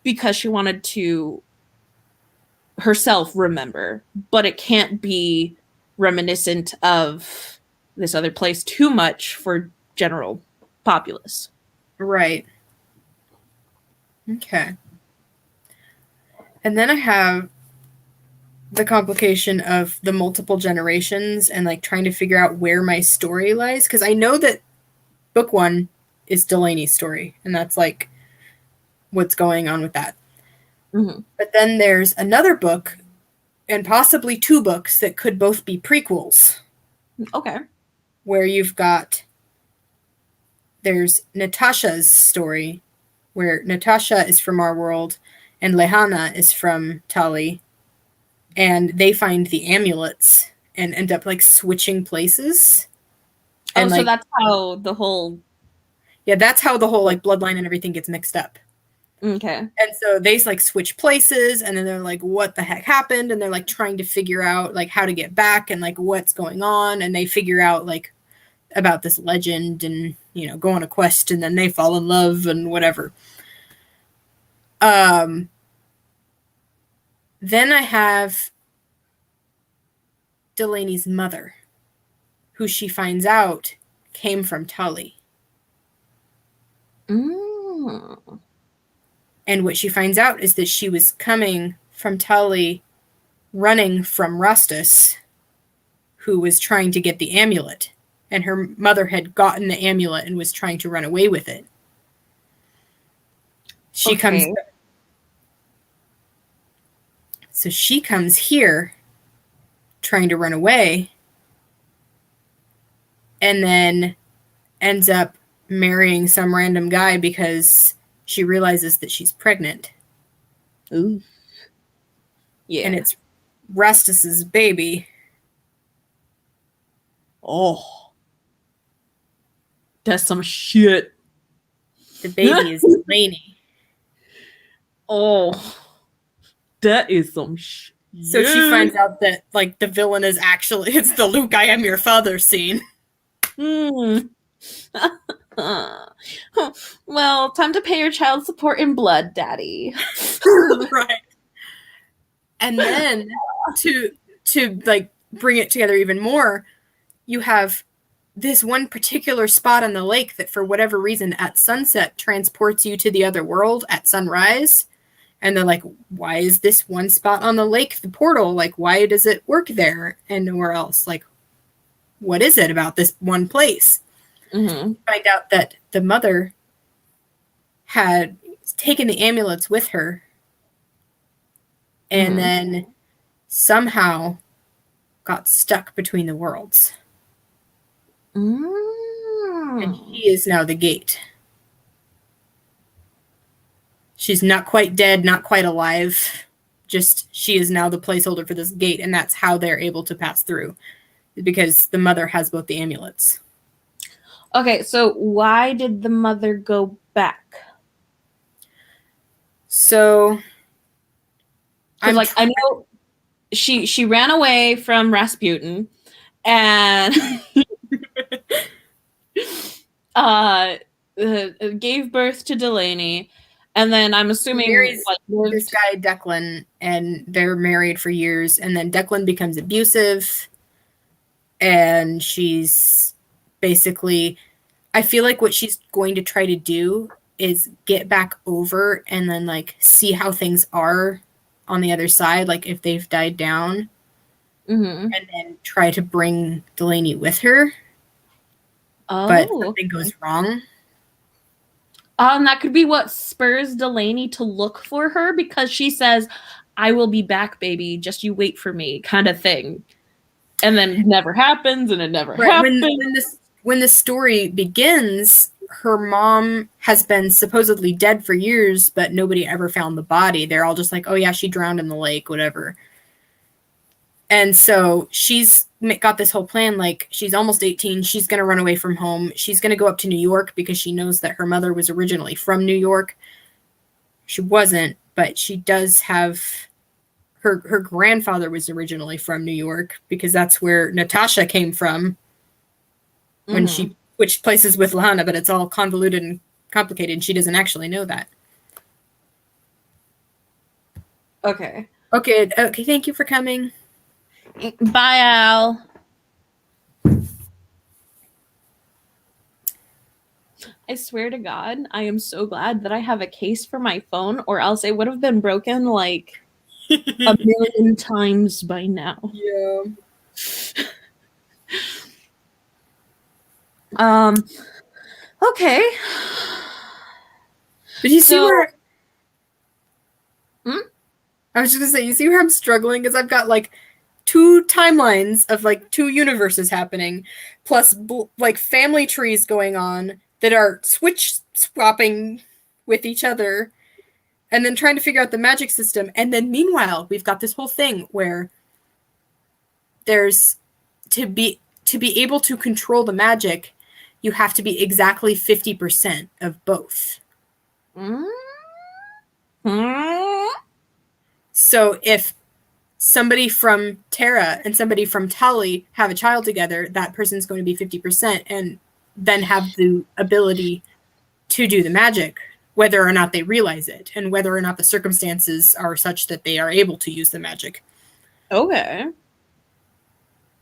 Speaker 4: because she wanted to herself remember, but it can't be reminiscent of this other place too much for general populace.
Speaker 1: Right. Okay. And then I have the complication of the multiple generations and like trying to figure out where my story lies. Because I know that book 1 is Delaney's story, and that's like what's going on with that.
Speaker 4: Mm-hmm.
Speaker 1: But then there's another book and possibly 2 books that could both be prequels.
Speaker 4: Okay.
Speaker 1: Where you've got, there's Natasha's story, where Natasha is from our world and Lehana is from Tali, and they find the amulets and end up like switching places. And
Speaker 4: so
Speaker 1: like,
Speaker 4: that's how the whole
Speaker 1: that's how the whole like bloodline and everything gets mixed up.
Speaker 4: okay.
Speaker 1: And so they like switch places, and then they're like, what the heck happened? And they're like trying to figure out like how to get back and like what's going on, and they figure out like about this legend and, you know, go on a quest, and then they fall in love and whatever. Then I have Delaney's mother, who she finds out came from Tully.
Speaker 4: Mm.
Speaker 1: And what she finds out is that she was coming from Tully running from Rustus, who was trying to get the amulet. And her mother had gotten the amulet and was trying to run away with it. She comes... So she comes here trying to run away, and then ends up marrying some random guy because she realizes that she's pregnant.
Speaker 4: Ooh. Yeah.
Speaker 1: And it's Rustus's baby.
Speaker 4: Oh. That's some shit.
Speaker 1: The baby is Delaney.
Speaker 4: Oh. That is some shit.
Speaker 1: So she finds out that like the villain is actually, it's the Luke, I am your father scene.
Speaker 4: Mm. Well, time to pay your child support in blood, Daddy.
Speaker 1: Right. And then to like bring it together even more, you have this one particular spot on the lake that for whatever reason at sunset transports you to the other world at sunrise. And they're like, why is this one spot on the lake the portal? Like, why does it work there and nowhere else? Like, what is it about this one place?
Speaker 4: Mm-hmm.
Speaker 1: Find out that the mother had taken the amulets with her and then somehow got stuck between the worlds. And she is now the gate. She's not quite dead, not quite alive. Just she is now the placeholder for this gate, and that's how they're able to pass through. Because the mother has both the amulets.
Speaker 4: Okay, so why did the mother go back?
Speaker 1: So
Speaker 4: Because, like, I know she ran away from Rasputin and gave birth to Delaney, and then I'm assuming
Speaker 1: marries
Speaker 4: like
Speaker 1: this guy Declan, and they're married for years, and then Declan becomes abusive, and she's basically, I feel like what she's going to try to do is get back over and then like see how things are on the other side, like if they've died down,
Speaker 4: Mm-hmm.
Speaker 1: and then try to bring Delaney with her.
Speaker 4: Oh,
Speaker 1: But something goes wrong.
Speaker 4: That could be what spurs Delaney to look for her, because she says, "I will be back, baby. Just you wait for me," kind of thing. And then it never happens, and it never happens.
Speaker 1: When the story begins, her mom has been supposedly dead for years, but nobody ever found the body. They're all just like, oh yeah, she drowned in the lake, whatever. And so she's got this whole plan, like she's almost 18, she's going to run away from home. She's going to go up to New York because she knows that her mother was originally from New York. She wasn't, but she does have her grandfather was originally from New York, because that's where Natasha came from when she switched places with Lana, but it's all convoluted and complicated, and she doesn't actually know that.
Speaker 4: Okay,
Speaker 1: thank you for coming.
Speaker 4: Bye, Al. I swear to God, I am so glad that I have a case for my phone, or else it would have been broken like a million times by now.
Speaker 1: Yeah.
Speaker 4: Okay.
Speaker 1: Did you see where?
Speaker 4: Hmm?
Speaker 1: I was just gonna say, you see where I'm struggling? Because I've got like 2 timelines of like 2 universes happening, plus like family trees going on that are swapping with each other, and then trying to figure out the magic system. And then meanwhile, we've got this whole thing where there's to be able to control the magic, you have to be exactly 50% of both. So if somebody from Terra and somebody from Tali have a child together, that person's going to be 50% and then have the ability to do the magic, whether or not they realize it, and whether or not the circumstances are such that they are able to use the magic.
Speaker 4: Okay.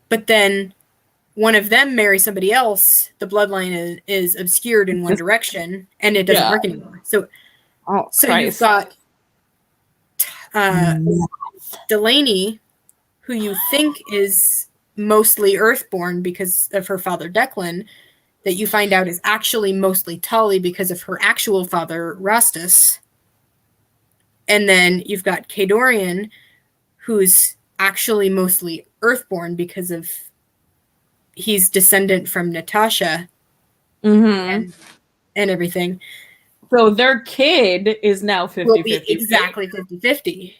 Speaker 1: But then one of them marries somebody else, the bloodline is obscured in one direction, and it doesn't work anymore. So you've got Delaney, who you think is mostly Earthborn because of her father Declan, that you find out is actually mostly Tali because of her actual father Rastus. And then you've got Kadorian, who's actually mostly Earthborn because of he's descendant from Natasha and everything.
Speaker 4: So their kid is now 50-50.
Speaker 1: Will be exactly 50-50.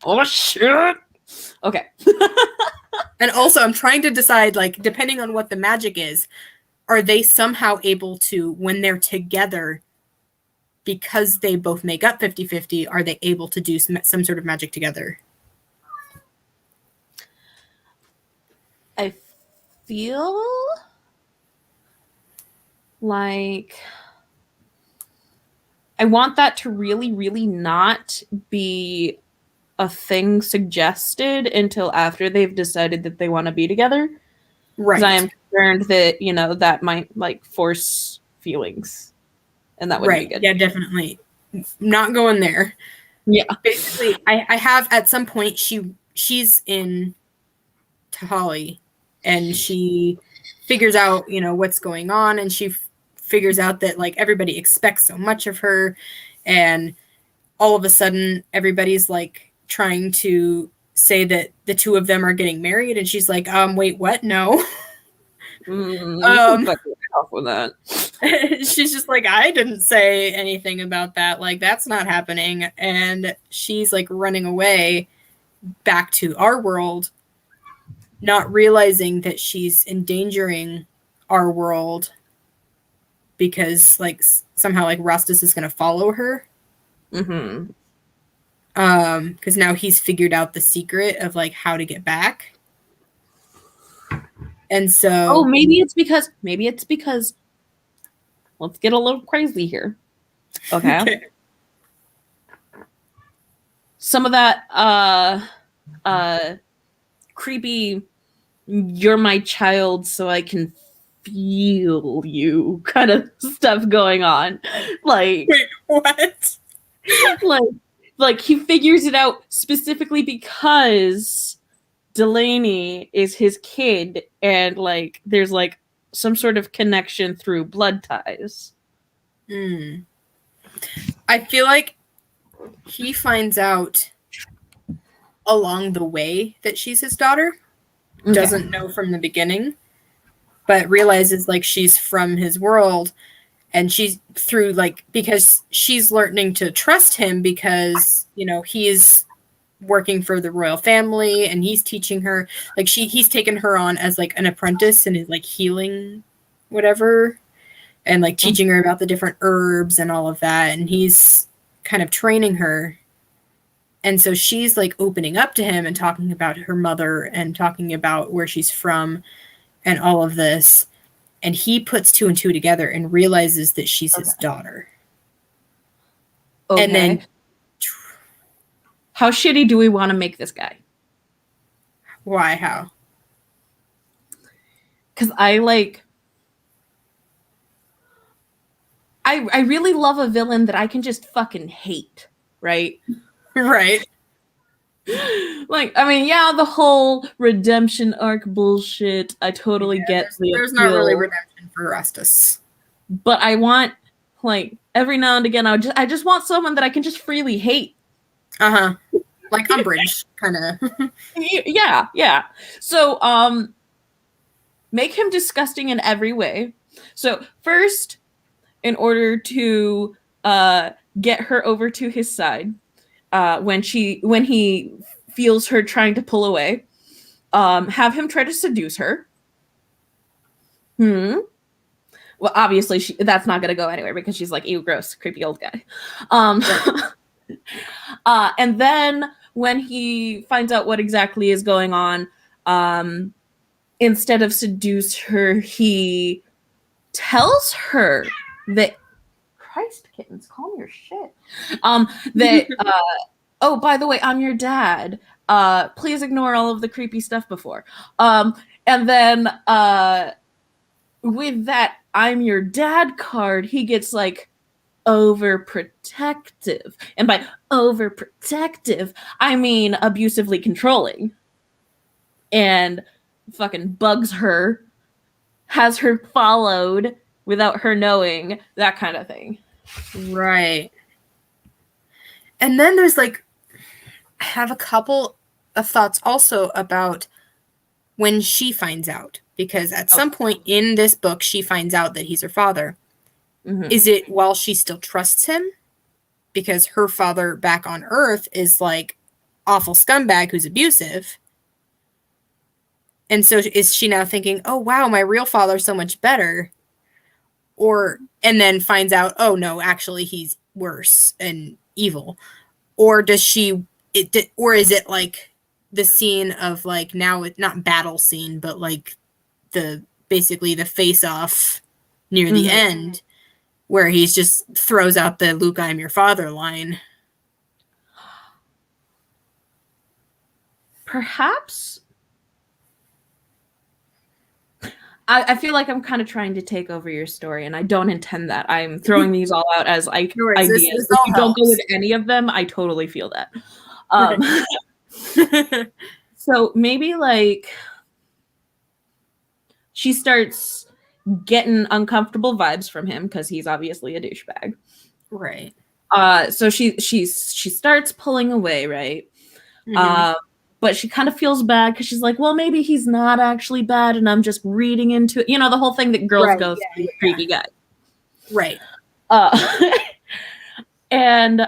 Speaker 4: Oh, shit. Okay.
Speaker 1: And also, I'm trying to decide, like, depending on what the magic is, are they somehow able to, when they're together, because they both make up 50-50, are they able to do some sort of magic together?
Speaker 4: I feel like I want that to really, really not be a thing suggested until after they've decided that they want to be together.
Speaker 1: Right.
Speaker 4: Because I am concerned that, you know, that might like force feelings. And that would be good.
Speaker 1: Yeah, definitely. Not going there.
Speaker 4: Yeah.
Speaker 1: Basically, I have at some point she's in Tahali, and she figures out, you know, what's going on, and she figures out that like everybody expects so much of her, and all of a sudden everybody's like trying to say that the 2 of them are getting married, and she's like, wait, what? No.
Speaker 4: Off with that.
Speaker 1: She's just like, I didn't say anything about that. Like, that's not happening. And she's like running away back to our world, not realizing that she's endangering our world because like somehow like Rastus is going to follow her.
Speaker 4: Mm-hmm.
Speaker 1: Because now he's figured out the secret of like how to get back. And so
Speaker 4: Oh, maybe it's because let's get a little crazy here. Okay. Some of that creepy "you're my child so I can feel you" kind of stuff going on. Like,
Speaker 1: wait, what?
Speaker 4: like he figures it out specifically because Delaney is his kid, and like there's like some sort of connection through blood ties.
Speaker 1: I feel like he finds out along the way that she's his daughter.
Speaker 4: Okay.
Speaker 1: Doesn't know from the beginning, but realizes like she's from his world, and she's through like because she's learning to trust him because you know he's working for the royal family and he's teaching her like he's taken her on as like an apprentice and is like healing whatever and like teaching her about the different herbs and all of that, and he's kind of training her. And so she's like opening up to him and talking about her mother and talking about where she's from and all of this. And he puts two and two together and realizes that she's his daughter.
Speaker 4: Okay.
Speaker 1: And then
Speaker 4: how shitty do we want to make this guy?
Speaker 1: why? How?
Speaker 4: Because I really love a villain that I can just fucking hate, right?
Speaker 1: Right.
Speaker 4: Like, I mean, yeah, the whole redemption arc bullshit, I totally get the
Speaker 1: There's
Speaker 4: appeal,
Speaker 1: not really redemption for Rastus.
Speaker 4: but I want, like, every now and again, I just want someone that I can just freely hate.
Speaker 1: Uh-huh. Like Umbridge, kind of.
Speaker 4: Yeah. So, make him disgusting in every way. So, first, in order to get her over to his side, when he feels her trying to pull away, have him try to seduce her. Well, obviously that's not gonna go anywhere because she's like, ew, gross, creepy old guy. And then when he finds out what exactly is going on, instead of seduce her, he tells her that, Christ, kittens, calm your shit. That oh, by the way, I'm your dad. Please ignore all of the creepy stuff before. And then with that "I'm your dad" card, he gets like overprotective. And by overprotective, I mean abusively controlling. And fucking bugs her, has her followed without her knowing, that kind of thing.
Speaker 1: Right. And then there's like, I have a couple of thoughts also about when she finds out, because at some point in this book, she finds out that he's her father.
Speaker 4: Mm-hmm.
Speaker 1: Is it while she still trusts him? Because her father back on Earth is like awful scumbag who's abusive. And so is she now thinking, oh, wow, my real father's so much better? And then finds out, oh, no, actually he's worse and evil. Or is it like the scene of like now it's not battle scene, but like basically the face off near the end where he's just throws out the "Luke, I'm your father" line.
Speaker 4: Perhaps. I feel like I'm kind of trying to take over your story, and I don't intend that. I'm throwing these all out as ideas.
Speaker 1: This
Speaker 4: If you don't go with any of them, I totally feel that. So maybe like she starts getting uncomfortable vibes from him because he's obviously a douchebag.
Speaker 1: Right.
Speaker 4: So she starts pulling away, right? But she kind of feels bad because she's like, well, maybe he's not actually bad, and I'm just reading into it. You know, the whole thing that girls go through with creepy guys.
Speaker 1: Right.
Speaker 4: And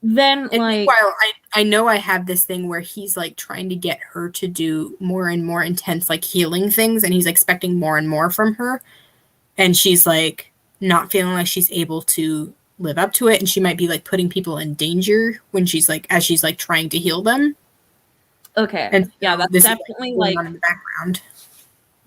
Speaker 4: then
Speaker 1: And
Speaker 4: like
Speaker 1: meanwhile, I know I have this thing where he's like trying to get her to do more and more intense like healing things, and he's expecting more and more from her, and she's like not feeling like she's able to live up to it, and she might be like putting people in danger when she's like as she's like trying to heal them.
Speaker 4: okay,
Speaker 1: And
Speaker 4: yeah,
Speaker 1: so
Speaker 4: that's
Speaker 1: this
Speaker 4: definitely
Speaker 1: is going
Speaker 4: like
Speaker 1: on in the background.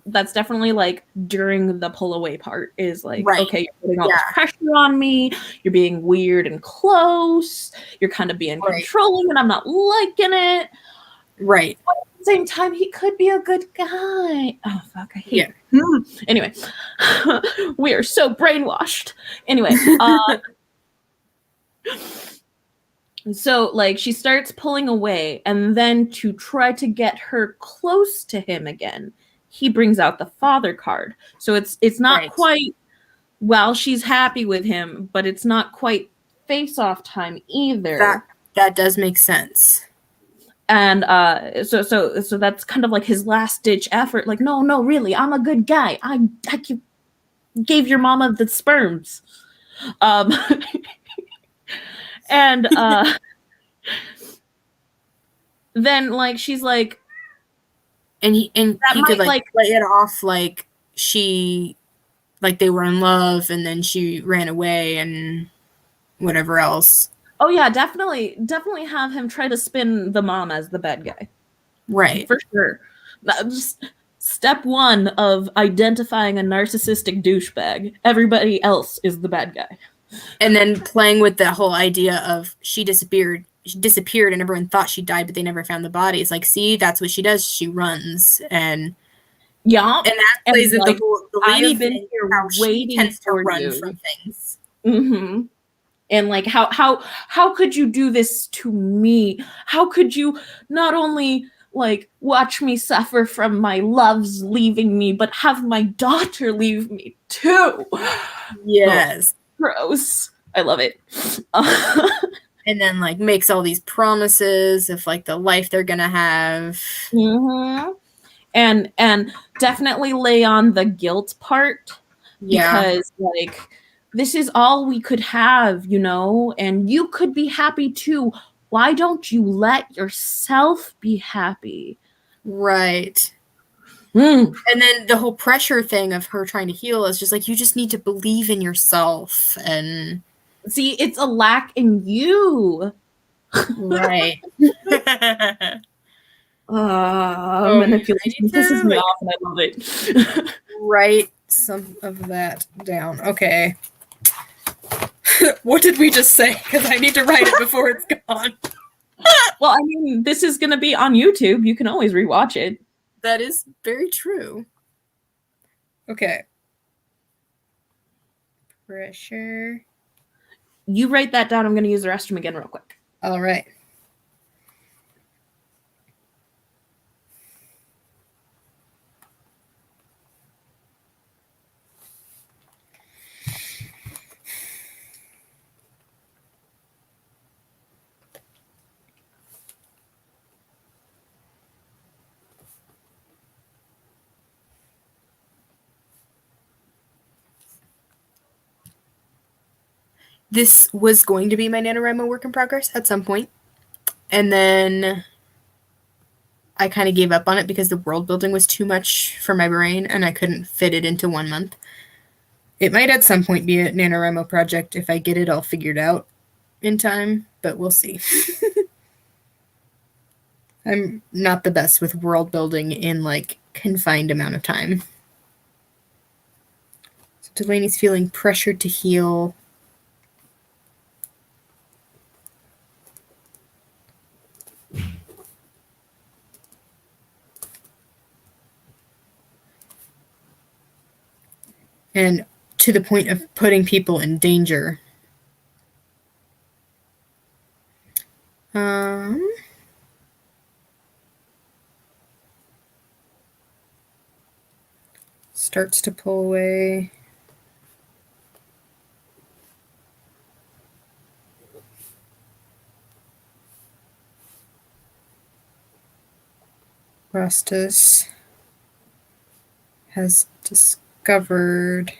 Speaker 4: that's definitely like during the pull away part is like,
Speaker 1: Right.
Speaker 4: okay, you're putting all this
Speaker 1: Yeah.
Speaker 4: pressure on me, you're being weird and close, you're kind of being
Speaker 1: Right.
Speaker 4: controlling, and I'm not liking it.
Speaker 1: Right.
Speaker 4: But at the same time, he could be a good guy. Oh fuck, I hate it. Anyway, we are so brainwashed. Anyway, so like she starts pulling away, and then to try to get her close to him again, he brings out the father card. So it's not
Speaker 1: Right.
Speaker 4: quite while she's happy with him, but it's not quite face off time either.
Speaker 1: That does make sense.
Speaker 4: And so that's kind of like his last ditch effort. Like, no, really, I'm a good guy. I gave your mama the sperms. And then like she's like,
Speaker 1: and he could like play it off like she like they were in love and then she ran away and whatever else.
Speaker 4: Oh yeah, definitely have him try to spin the mom as the bad guy.
Speaker 1: Right.
Speaker 4: For sure. Just step one of identifying a narcissistic douchebag. Everybody else is the bad guy.
Speaker 1: And then playing with the whole idea of she disappeared and everyone thought she died, but they never found the body. It's like, see, that's what she does. She runs. And
Speaker 4: yeah.
Speaker 1: And that plays into
Speaker 4: like,
Speaker 1: the
Speaker 4: I
Speaker 1: lady
Speaker 4: have been
Speaker 1: thing,
Speaker 4: here
Speaker 1: how
Speaker 4: waiting
Speaker 1: she tends to
Speaker 4: for
Speaker 1: run
Speaker 4: you.
Speaker 1: from things.
Speaker 4: Mm-hmm. And like how could you do this to me? How could you not only like watch me suffer from my loves leaving me, but have my daughter leave me too?
Speaker 1: Yes.
Speaker 4: Oh, gross. I love it.
Speaker 1: And then like makes all these promises of like the life they're gonna have.
Speaker 4: Mm-hmm. And definitely lay on the guilt part.
Speaker 1: Yeah.
Speaker 4: Because like this is all we could have, you know, and you could be happy too. Why don't you let yourself be happy?
Speaker 1: Right.
Speaker 4: Mm.
Speaker 1: And then the whole pressure thing of her trying to heal is just like, you just need to believe in yourself. And
Speaker 4: see, it's a lack in you.
Speaker 1: Right.
Speaker 4: Manipulation pisses me off and I love it.
Speaker 1: Write some of that down. Okay. What did we just say? Because I need to write it before it's gone.
Speaker 4: Well, I mean, this is going to be on YouTube. You can always rewatch it.
Speaker 1: That is very true. Okay. Pressure.
Speaker 4: You write that down. I'm going to use the restroom again real quick.
Speaker 1: All right. This was going to be my NaNoWriMo work in progress at some point. And then I kind of gave up on it because the world building was too much for my brain and I couldn't fit it into 1 month. It might at some point be a NaNoWriMo project if I get it all figured out in time, but we'll see. I'm not the best with world building in like confined amount of time. So Delaney's feeling pressured to heal. And to the point of putting people in danger. Starts to pull away. Rastus has discovered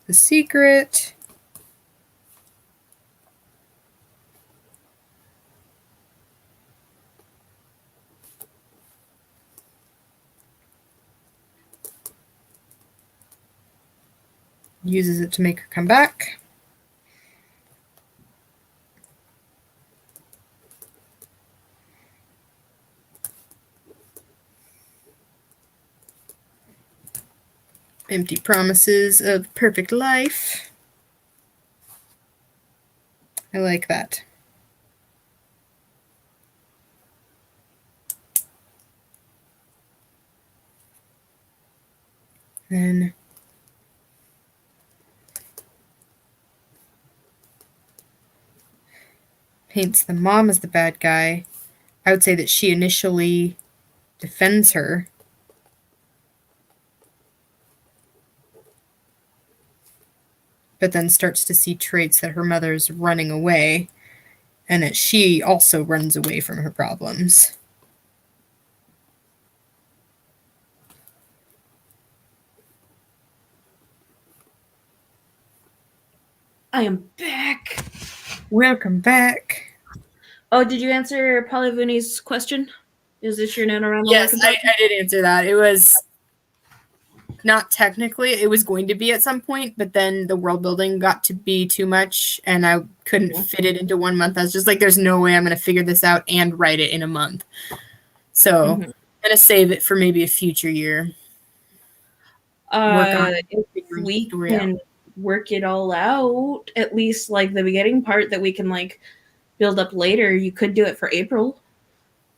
Speaker 1: the secret. uses it to make her come back. Empty promises of perfect life. I like that. Then paints the mom as the bad guy. I would say that she initially defends her. But then starts to see traits that her mother's running away and that she also runs away from her problems.
Speaker 4: I am back.
Speaker 1: Welcome back.
Speaker 4: Oh, did you answer Polyvuni's question? Is this your NaNoWriMo?
Speaker 1: Yes, I did answer that. It was not technically. It was going to be at some point, but then the world building got to be too much, and I couldn't fit it into 1 month. I was just like, there's no way I'm going to figure this out and write it in a month. So I'm going to save it for maybe a future year.
Speaker 4: If we can work it all out, at least like the beginning part that we can like build up later, you could do it for April.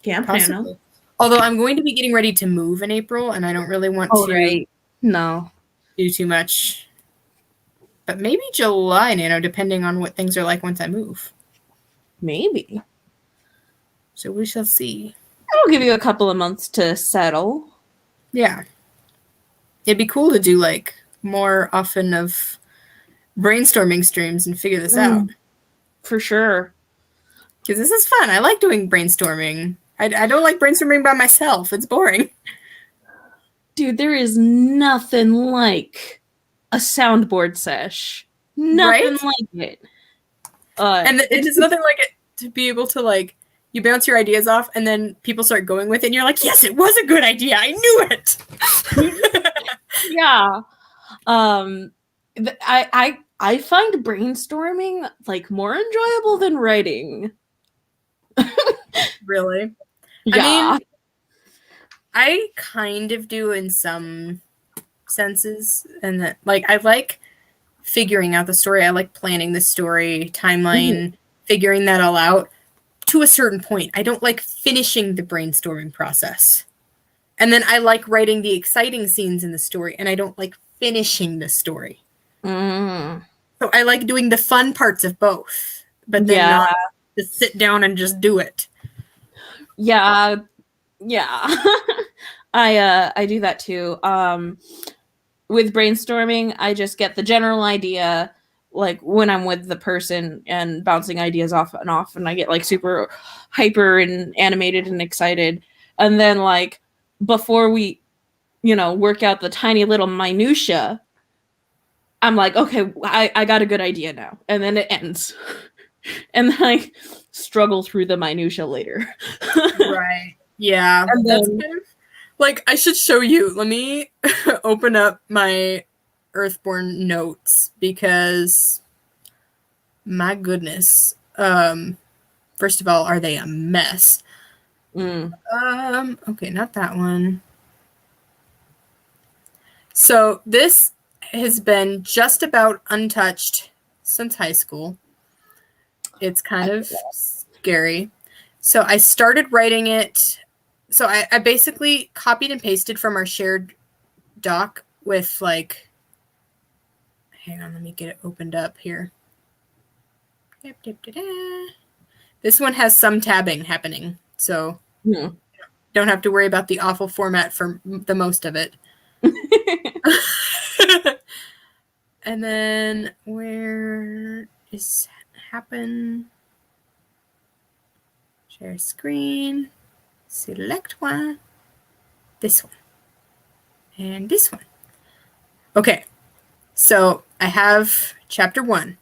Speaker 4: Camp Nano.
Speaker 1: Although I'm going to be getting ready to move in April, and I don't really want to do too much. But maybe July, Nano, depending on what things are like once I move.
Speaker 4: Maybe.
Speaker 1: So we shall see.
Speaker 4: I'll give you a couple of months to settle.
Speaker 1: Yeah. It'd be cool to do like more often of brainstorming streams and figure this out.
Speaker 4: For sure.
Speaker 1: Because this is fun. I like doing brainstorming. I don't like brainstorming by myself. It's boring.
Speaker 4: Dude, there is nothing like a soundboard sesh. Nothing like it.
Speaker 1: And it's nothing like it to be able to like, you bounce your ideas off and then people start going with it and you're like, yes, it was a good idea. I knew it.
Speaker 4: Yeah. I find brainstorming like more enjoyable than writing.
Speaker 1: Really?
Speaker 4: Yeah.
Speaker 1: I mean, I kind of do in some senses, and that like I like figuring out the story. I like planning the story, timeline, figuring that all out to a certain point. I don't like finishing the brainstorming process. And then I like writing the exciting scenes in the story, and I don't like finishing the story. So I like doing the fun parts of both, but then not just sit down and just do it.
Speaker 4: Yeah. I do that too. With brainstorming, I just get the general idea, like when I'm with the person and bouncing ideas off, and I get like super hyper and animated and excited. And then like before we, work out the tiny little minutia, I'm like, okay, I got a good idea now. And then it ends. And then I struggle through the minutia later.
Speaker 1: Right. Yeah.
Speaker 4: And
Speaker 1: That's
Speaker 4: then,
Speaker 1: kind of like, I should show you. Let me open up my Earthborn notes because my goodness. First of all, are they a mess? Okay, not that one. So this has been just about untouched since high school. It's kind of scary. So I started writing it. So I basically copied and pasted from our shared doc with like, hang on, let me get it opened up here. This one has some tabbing happening. So don't have to worry about the awful format for the most of it. And then where is happen? Share screen. Select one. This one. And this one. Okay. So I have chapter 1.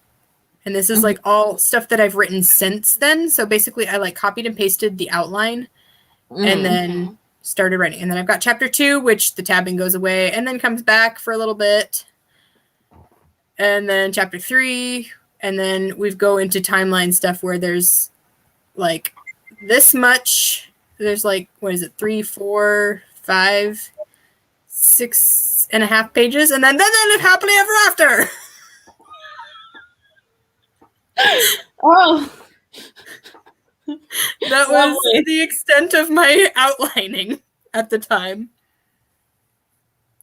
Speaker 1: And this is like all stuff that I've written since then. So basically I like copied and pasted the outline and then started writing. And then I've got chapter 2, which the tabbing goes away and then comes back for a little bit. and then chapter 3, and then we go into timeline stuff where there's like this much. There's like, what is it, 3, 4, 5, 6.5 pages, and then they live happily ever after.
Speaker 4: Oh,
Speaker 1: That was the extent of my outlining at the time.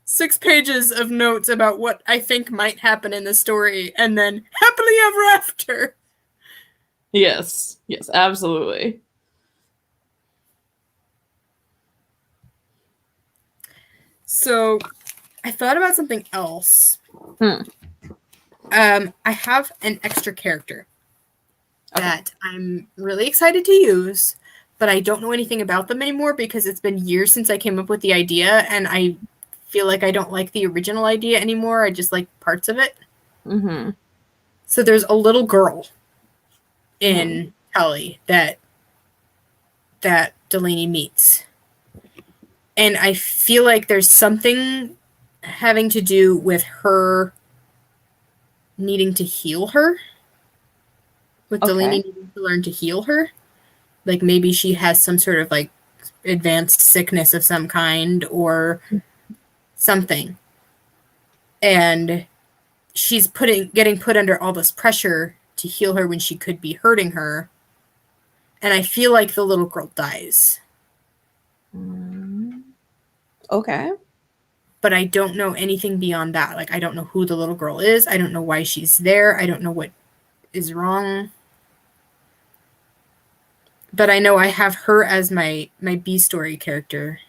Speaker 1: 6 pages of notes about what I think might happen in the story, and then happily ever after.
Speaker 4: yes, absolutely.
Speaker 1: So, I thought about something else.
Speaker 4: Hmm.
Speaker 1: I have an extra character that I'm really excited to use, but I don't know anything about them anymore because it's been years since I came up with the idea, and I feel like I don't like the original idea anymore. I just like parts of it.
Speaker 4: Mm-hmm.
Speaker 1: So there's a little girl in Kelly that Delaney meets. And I feel like there's something having to do with her needing to heal her. With Delaney needing to learn to heal her. Like maybe she has some sort of like advanced sickness of some kind or something. And she's getting put under all this pressure to heal her when she could be hurting her. And I feel like the little girl dies.
Speaker 4: Okay.
Speaker 1: But I don't know anything beyond that. Like, I don't know who the little girl is. I don't know why she's there. I don't know what is wrong. But I know I have her as my B-story character.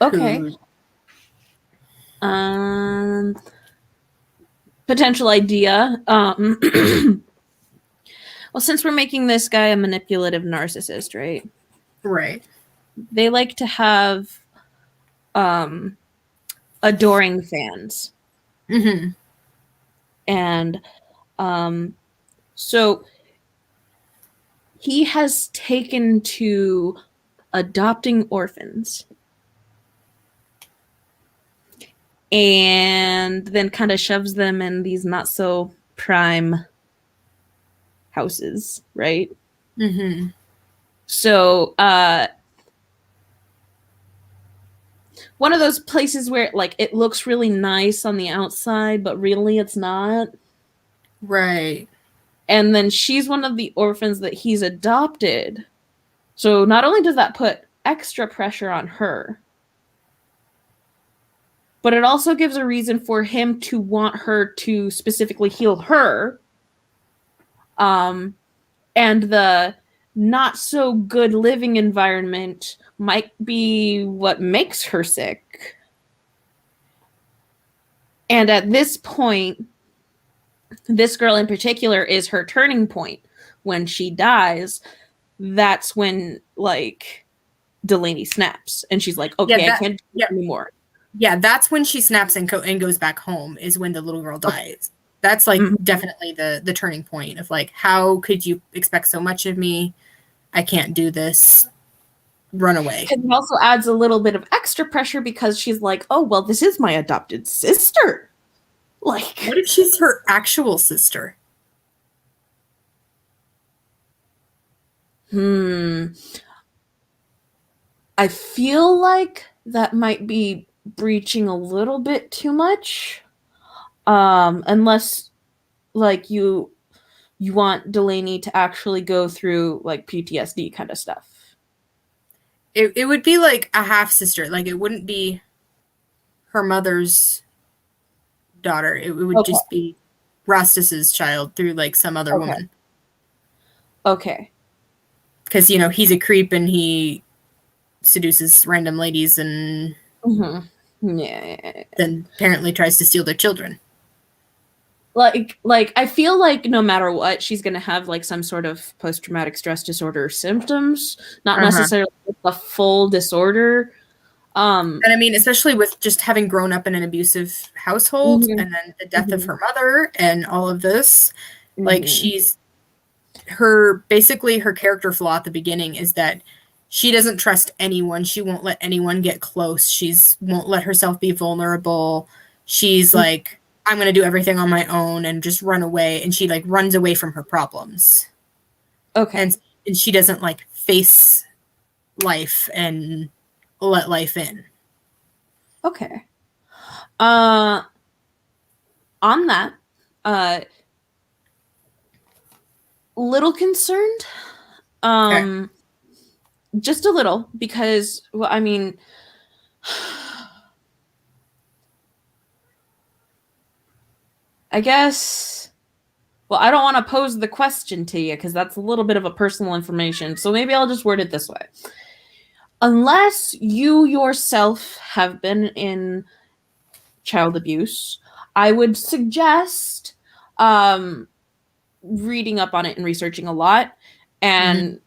Speaker 4: Okay. Potential idea. Well, since we're making this guy a manipulative narcissist, right?
Speaker 1: Right.
Speaker 4: They like to have adoring fans.
Speaker 1: Mm-hmm.
Speaker 4: And so he has taken to adopting orphans. And then kind of shoves them in these not so prime houses, right?
Speaker 1: Mm-hmm.
Speaker 4: So one of those places where like it looks really nice on the outside, but really it's not.
Speaker 1: Right.
Speaker 4: And then she's one of the orphans that he's adopted. So not only does that put extra pressure on her, but it also gives a reason for him to want her to specifically heal her. And the not so good living environment might be what makes her sick. And at this point, this girl in particular is her turning point. When she dies, that's when, like, Delaney snaps. And she's like, okay, I can't do it anymore.
Speaker 1: Yeah, that's when she snaps and goes back home, is when the little girl dies. That's, like, definitely the turning point of, like, how could you expect so much of me? I can't do this. Run away.
Speaker 4: It also adds a little bit of extra pressure because she's like, oh, well, this is my adopted sister. Like,
Speaker 1: what if she's her actual sister?
Speaker 4: I feel like that might be breaching a little bit too much. Unless, like, you want Delaney to actually go through, like, PTSD kind of stuff.
Speaker 1: It would be like a half-sister. Like, it wouldn't be her mother's daughter. It would just be Rastus's child through, like, some other woman.
Speaker 4: Okay.
Speaker 1: Because, you know, he's a creep and he seduces random ladies and then apparently tries to steal their children.
Speaker 4: Like I feel like no matter what, she's gonna have like some sort of post-traumatic stress disorder symptoms, not necessarily a full disorder.
Speaker 1: And I mean, especially with just having grown up in an abusive household and then the death of her mother and all of this, like basically her character flaw at the beginning is that she doesn't trust anyone. She won't let anyone get close. Won't let herself be vulnerable. She's like I'm going to do everything on my own and just run away. And she like runs away from her problems.
Speaker 4: Okay.
Speaker 1: And she doesn't like face life and let life in.
Speaker 4: Okay. On that, little concerned.
Speaker 1: Okay.
Speaker 4: Just a little, because, well, I mean, I guess, well, I don't want to pose the question to you because that's a little bit of a personal information. So maybe I'll just word it this way. Unless you yourself have been in child abuse, I would suggest reading up on it and researching a lot, and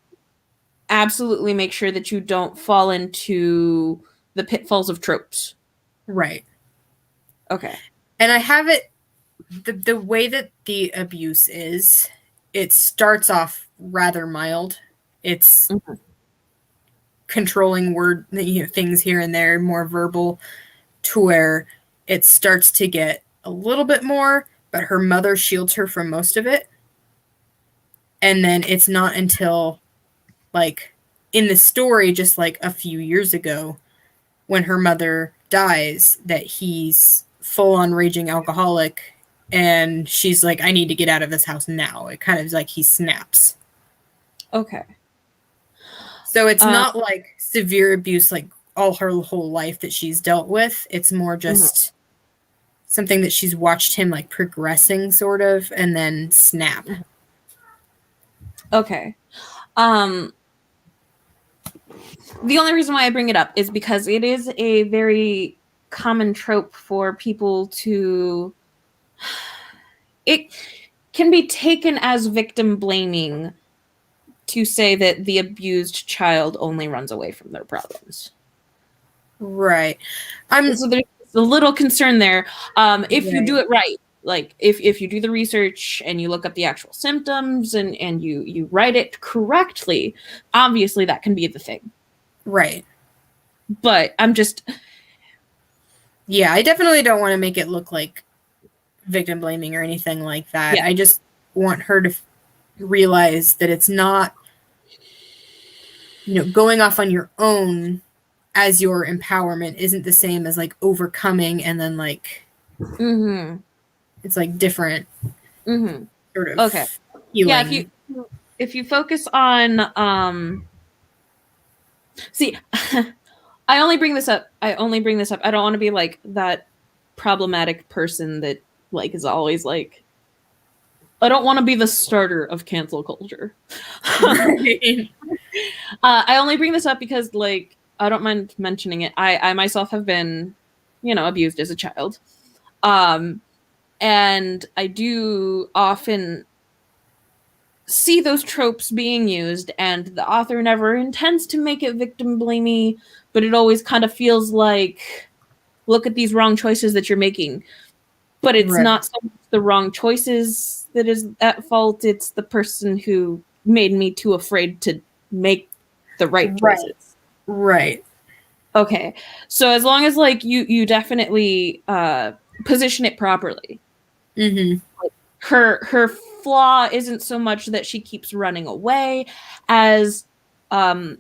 Speaker 4: absolutely make sure that you don't fall into the pitfalls of tropes.
Speaker 1: Right.
Speaker 4: Okay.
Speaker 1: And I have it, the way that the abuse is, it starts off rather mild. It's controlling word, things here and there, more verbal, to where it starts to get a little bit more, but her mother shields her from most of it. And then it's not until, like, in the story, just like a few years ago, when her mother dies, that he's full-on raging alcoholic, and she's like, I need to get out of this house now. It kind of is like he snaps.
Speaker 4: Okay.
Speaker 1: So it's not like severe abuse, like all her whole life that she's dealt with. It's more just something that she's watched him like progressing, sort of, and then snap.
Speaker 4: Okay. The only reason why I bring it up is because it is a very common trope for people to... It can be taken as victim blaming to say that the abused child only runs away from their problems.
Speaker 1: Right.
Speaker 4: So there's a little concern there. If you do it right, like if you do the research and you look up the actual symptoms and you write it correctly, obviously that can be the thing.
Speaker 1: Right.
Speaker 4: But I'm just...
Speaker 1: Yeah, I definitely don't want to make it look like victim blaming or anything like that.
Speaker 4: Yeah.
Speaker 1: I just want her to realize that it's not, going off on your own as your empowerment isn't the same as like overcoming, and then like it's like different sort of healing.
Speaker 4: Yeah, if you focus on see, I only bring this up. I don't want to be like that problematic person that like is always like, I don't want to be the starter of cancel culture. I only bring this up because like I don't mind mentioning it. I myself have been, abused as a child. And I do often see those tropes being used, and the author never intends to make it victim blamey, but it always kind of feels like, look at these wrong choices that you're making. But it's not so much the wrong choices that is at fault, it's the person who made me too afraid to make the right choices.
Speaker 1: Right.
Speaker 4: Okay. So as long as like you definitely position it properly. Like, her flaw isn't so much that she keeps running away as I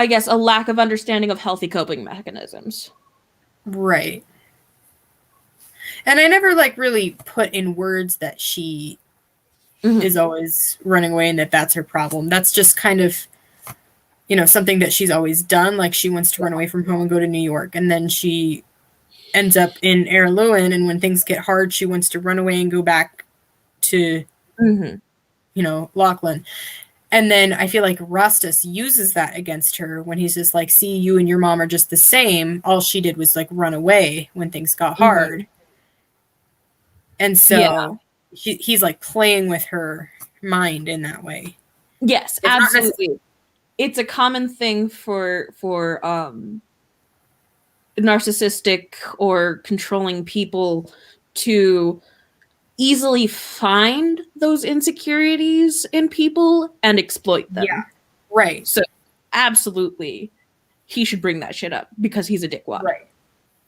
Speaker 4: guess a lack of understanding of healthy coping mechanisms.
Speaker 1: Right. And I never like really put in words that she is always running away and that's her problem. That's just kind of, something that she's always done. Like she wants to run away from home and go to New York, and then she ends up in Airluin, and when things get hard, she wants to run away and go back to, Lachlan. And then I feel like Rastus uses that against her when he's just like, see, you and your mom are just the same. All she did was like run away when things got hard. And so he's like playing with her mind in that way.
Speaker 4: Yes,
Speaker 1: it's
Speaker 4: absolutely. It's a common thing for narcissistic or controlling people to easily find those insecurities in people and exploit them.
Speaker 1: Yeah. Right.
Speaker 4: So absolutely he should bring that shit up because he's a dickwad.
Speaker 1: Right.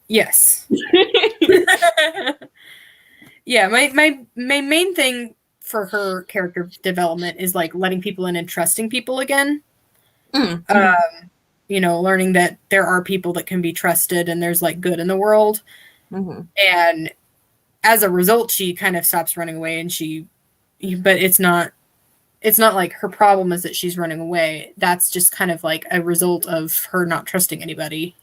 Speaker 1: Yes. Yeah, my main thing for her character development is like letting people in and trusting people again. You know, learning that there are people that can be trusted and there's like good in the world. And as a result, she kind of stops running away, and but it's not like her problem is that she's running away. That's just kind of like a result of her not trusting anybody.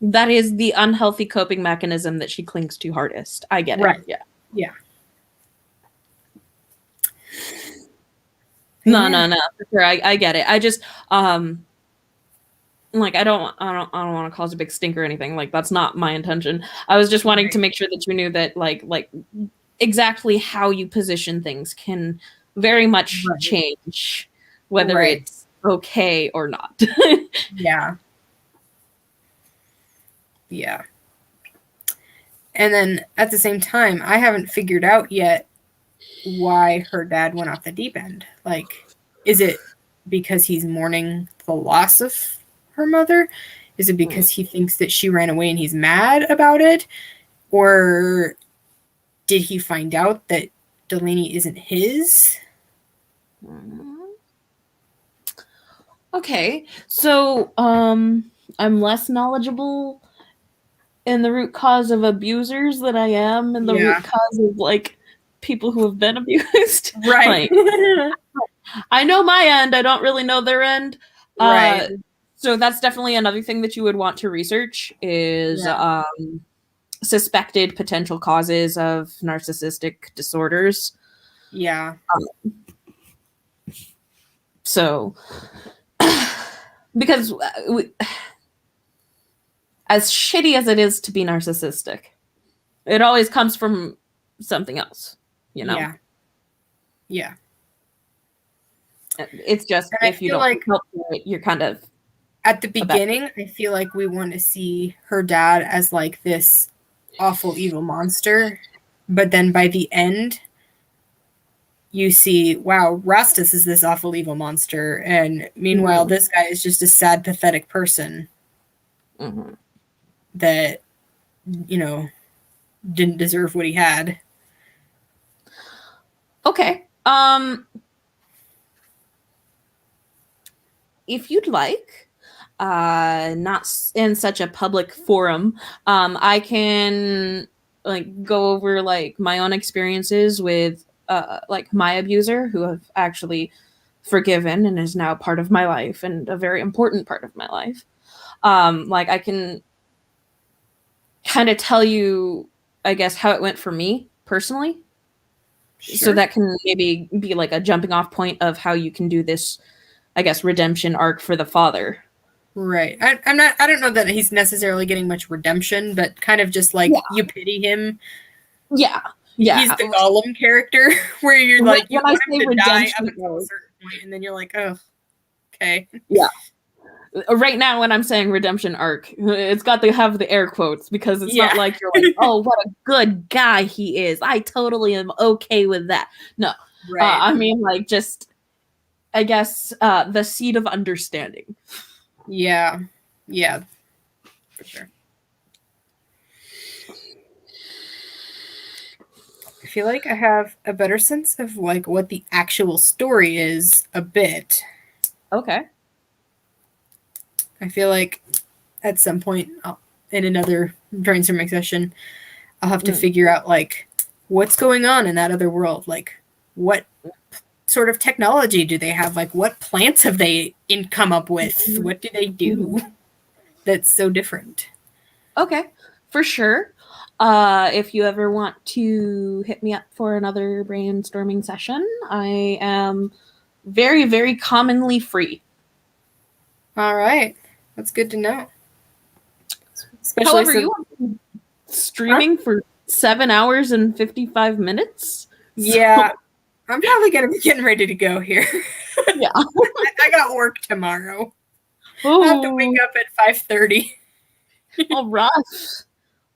Speaker 4: That is the unhealthy coping mechanism that she clings to hardest. I get it.
Speaker 1: Right.
Speaker 4: Yeah.
Speaker 1: Yeah.
Speaker 4: No. For sure. I get it. I just like I don't want to cause a big stink or anything. Like that's not my intention. I was just wanting to make sure that you knew that like exactly how you position things can very much change whether it's okay or not.
Speaker 1: Yeah. Yeah. And then at the same time, I haven't figured out yet why her dad went off the deep end. Like, is it because he's mourning the loss of her mother? Is it because he thinks that she ran away and he's mad about it? Or did he find out that Delaney isn't his?
Speaker 4: Okay. So, I'm less knowledgeable in the root cause of abusers than I am in the root cause of like people who have been abused.
Speaker 1: Right.
Speaker 4: Like, I know my end. I don't really know their end.
Speaker 1: Right.
Speaker 4: So that's definitely another thing that you would want to research is suspected potential causes of narcissistic disorders.
Speaker 1: Yeah.
Speaker 4: So, because as shitty as it is to be narcissistic, it always comes from something else, you know?
Speaker 1: Yeah. Yeah.
Speaker 4: It's just
Speaker 1: And
Speaker 4: if you don't help it, you're kind of
Speaker 1: at the beginning, I feel like we want to see her dad as like this awful evil monster, but then by the end you see, wow, Rastus is this awful evil monster, and meanwhile this guy is just a sad, pathetic person that, you know, didn't deserve what he had.
Speaker 4: Okay. If you'd like, not in such a public forum, I can like go over like my own experiences with like my abuser, who I've actually forgiven and is now part of my life and a very important part of my life. Like I can kind of tell you, I guess, how it went for me personally. Sure. So that can maybe be like a jumping off point of how you can do this, I guess, redemption arc for the father.
Speaker 1: Right. I don't know that he's necessarily getting much redemption, but kind of just like you pity him.
Speaker 4: Yeah. Yeah.
Speaker 1: He's the Gollum character where you're like, you want him to die up until a certain point, and then you're like, oh, okay.
Speaker 4: Yeah. Right now, when I'm saying redemption arc, it's got to have the air quotes because it's not like you're like, oh, what a good guy he is. I totally am okay with that. No. Right. I mean, like, just, I guess, the seed of understanding.
Speaker 1: Yeah. Yeah. For sure. I feel like I have a better sense of like what the actual story is a bit.
Speaker 4: Okay.
Speaker 1: I feel like at some point in another brainstorming session, I'll have to figure out like what's going on in that other world. Like what sort of technology do they have? Like what plants have they come up with? What do they do that's so different?
Speaker 4: Okay, for sure. If you ever want to hit me up for another brainstorming session, I am very, very commonly free.
Speaker 1: All right. That's good to know.
Speaker 4: Especially however, you are streaming for 7 hours and 55 minutes?
Speaker 1: Yeah. I'm probably going to be getting ready to go here.
Speaker 4: Yeah.
Speaker 1: I got work tomorrow. I have to wake up at 5:30.
Speaker 4: All right.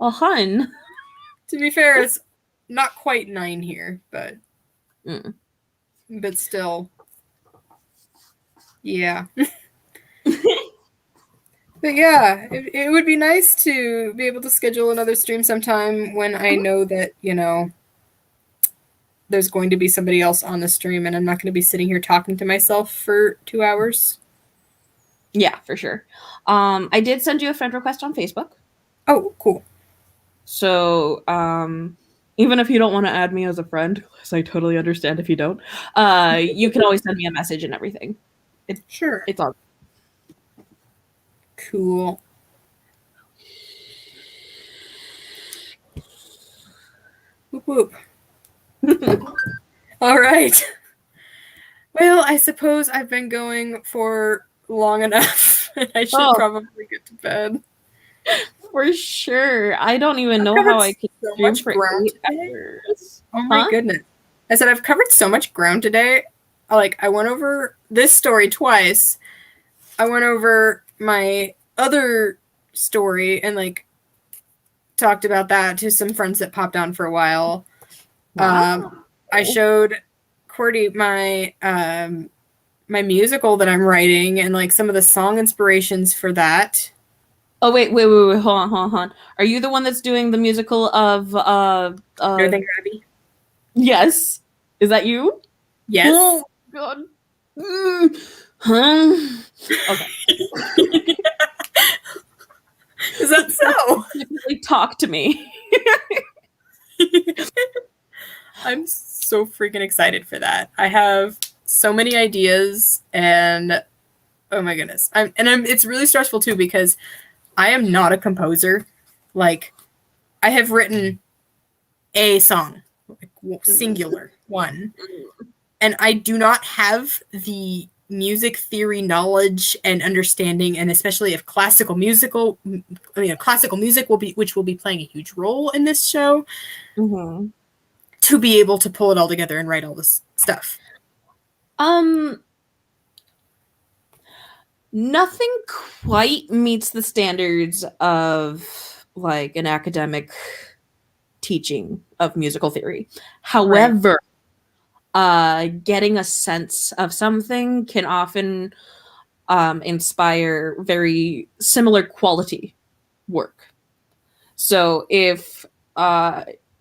Speaker 4: Oh, hun.
Speaker 1: To be fair, it's not quite 9 here, but still. Yeah. But yeah, it would be nice to be able to schedule another stream sometime when I know that, there's going to be somebody else on the stream and I'm not going to be sitting here talking to myself for 2 hours.
Speaker 4: Yeah, for sure. I did send you a friend request on Facebook.
Speaker 1: Oh, cool.
Speaker 4: So, even if you don't want to add me as a friend, because I totally understand if you don't, you can always send me a message and everything.
Speaker 1: Sure.
Speaker 4: It's all
Speaker 1: cool. Whoop whoop. All right. Well, I suppose I've been going for long enough. I should probably get to bed.
Speaker 4: For sure. I don't even know how I could
Speaker 1: so
Speaker 4: stream
Speaker 1: much
Speaker 4: for
Speaker 1: ground
Speaker 4: 8
Speaker 1: today.
Speaker 4: hours.
Speaker 1: Oh my goodness. I said I've covered so much ground today. Like, I went over this story twice. I went over my other story and, like, talked about that to some friends that popped on for a while.
Speaker 4: Wow.
Speaker 1: I showed Cordy my my musical that I'm writing and, like, some of the song inspirations for that.
Speaker 4: Oh, wait, hold on. Are you the one that's doing the musical of
Speaker 1: Everything Abby?
Speaker 4: Yes. Is that you?
Speaker 1: Yes.
Speaker 4: Oh god. Huh? Okay.
Speaker 1: Is that so?
Speaker 4: Talk to me.
Speaker 1: I'm so freaking excited for that. I have so many ideas and oh my goodness. It's really stressful too because I am not a composer. Like, I have written a song, like, singular one, and I do not have the music theory knowledge and understanding, and especially if classical music will be, which will be playing a huge role in this show, to be able to pull it all together and write all this stuff.
Speaker 4: Nothing quite meets the standards of, like, an academic teaching of musical theory. However, getting a sense of something can often inspire very similar quality work. So if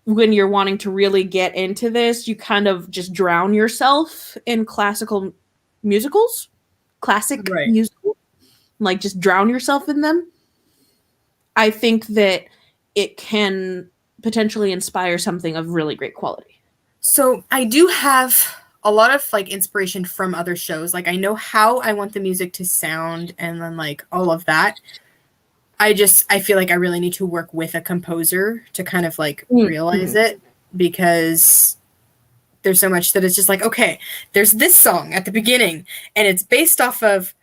Speaker 4: when you're wanting to really get into this, you kind of just drown yourself in classical musicals. Classic musical, like, just drown yourself in them. I think that it can potentially inspire something of really great quality.
Speaker 1: So I do have a lot of, like, inspiration from other shows. Like, I know how I want the music to sound and then, like, all of that. I feel like I really need to work with a composer to kind of, like, realize it, because there's so much that it's just like, okay, there's this song at the beginning and it's based off of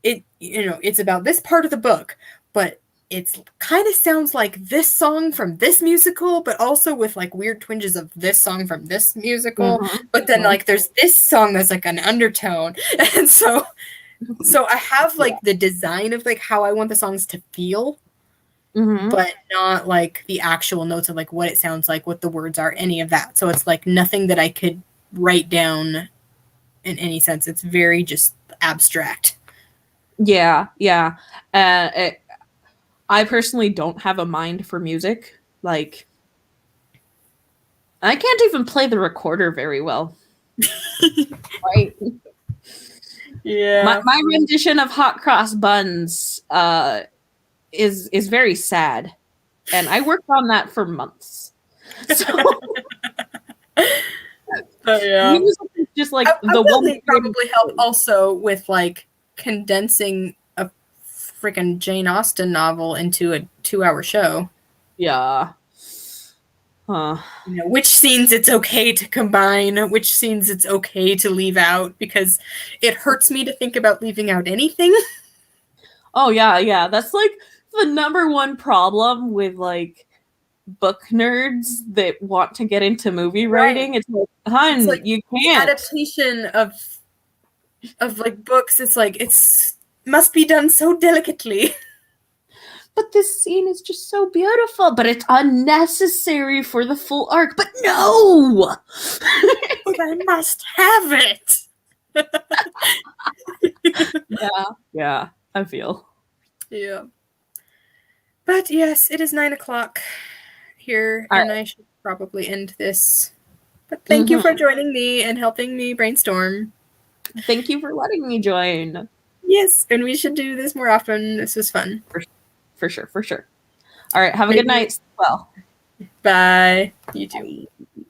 Speaker 1: it, it's about this part of the book, but it's kind of sounds like this song from this musical, but also with, like, weird twinges of this song from this musical. But then, like, there's this song that's, like, an undertone. And so I have, like, the design of, like, how I want the songs to feel, but not, like, the actual notes of, like, what it sounds like, what the words are, any of that. So it's, like, nothing that I could write down in any sense. It's very just abstract.
Speaker 4: Yeah. I personally don't have a mind for music. Like, I can't even play the recorder very well. Right?
Speaker 1: Yeah.
Speaker 4: My rendition of Hot Cross Buns is very sad, and I worked on that for months. So,
Speaker 1: yeah.
Speaker 4: Just like
Speaker 1: the one probably help also with, like, condensing a freaking Jane Austen novel into a 2-hour show.
Speaker 4: Yeah.
Speaker 1: Which scenes it's okay to combine, which scenes it's okay to leave out, because it hurts me to think about leaving out anything.
Speaker 4: Oh yeah. That's, like, the number one problem with, like, book nerds that want to get into movie writing. It's like, hun, like, you can't.
Speaker 1: Adaptation of like, books, it's like, it's must be done so delicately.
Speaker 4: But this scene is just so beautiful, but it's unnecessary for the full arc. But no!
Speaker 1: But I must have it!
Speaker 4: Yeah, I feel.
Speaker 1: Yeah. But yes, it is 9:00 here,
Speaker 4: All
Speaker 1: and I should probably end this. But thank you for joining me and helping me brainstorm.
Speaker 4: Thank you for letting me join.
Speaker 1: Yes, and we should do this more often. This was fun.
Speaker 4: For sure. All right, have a good night. Well,
Speaker 1: Bye. You too.
Speaker 4: bye.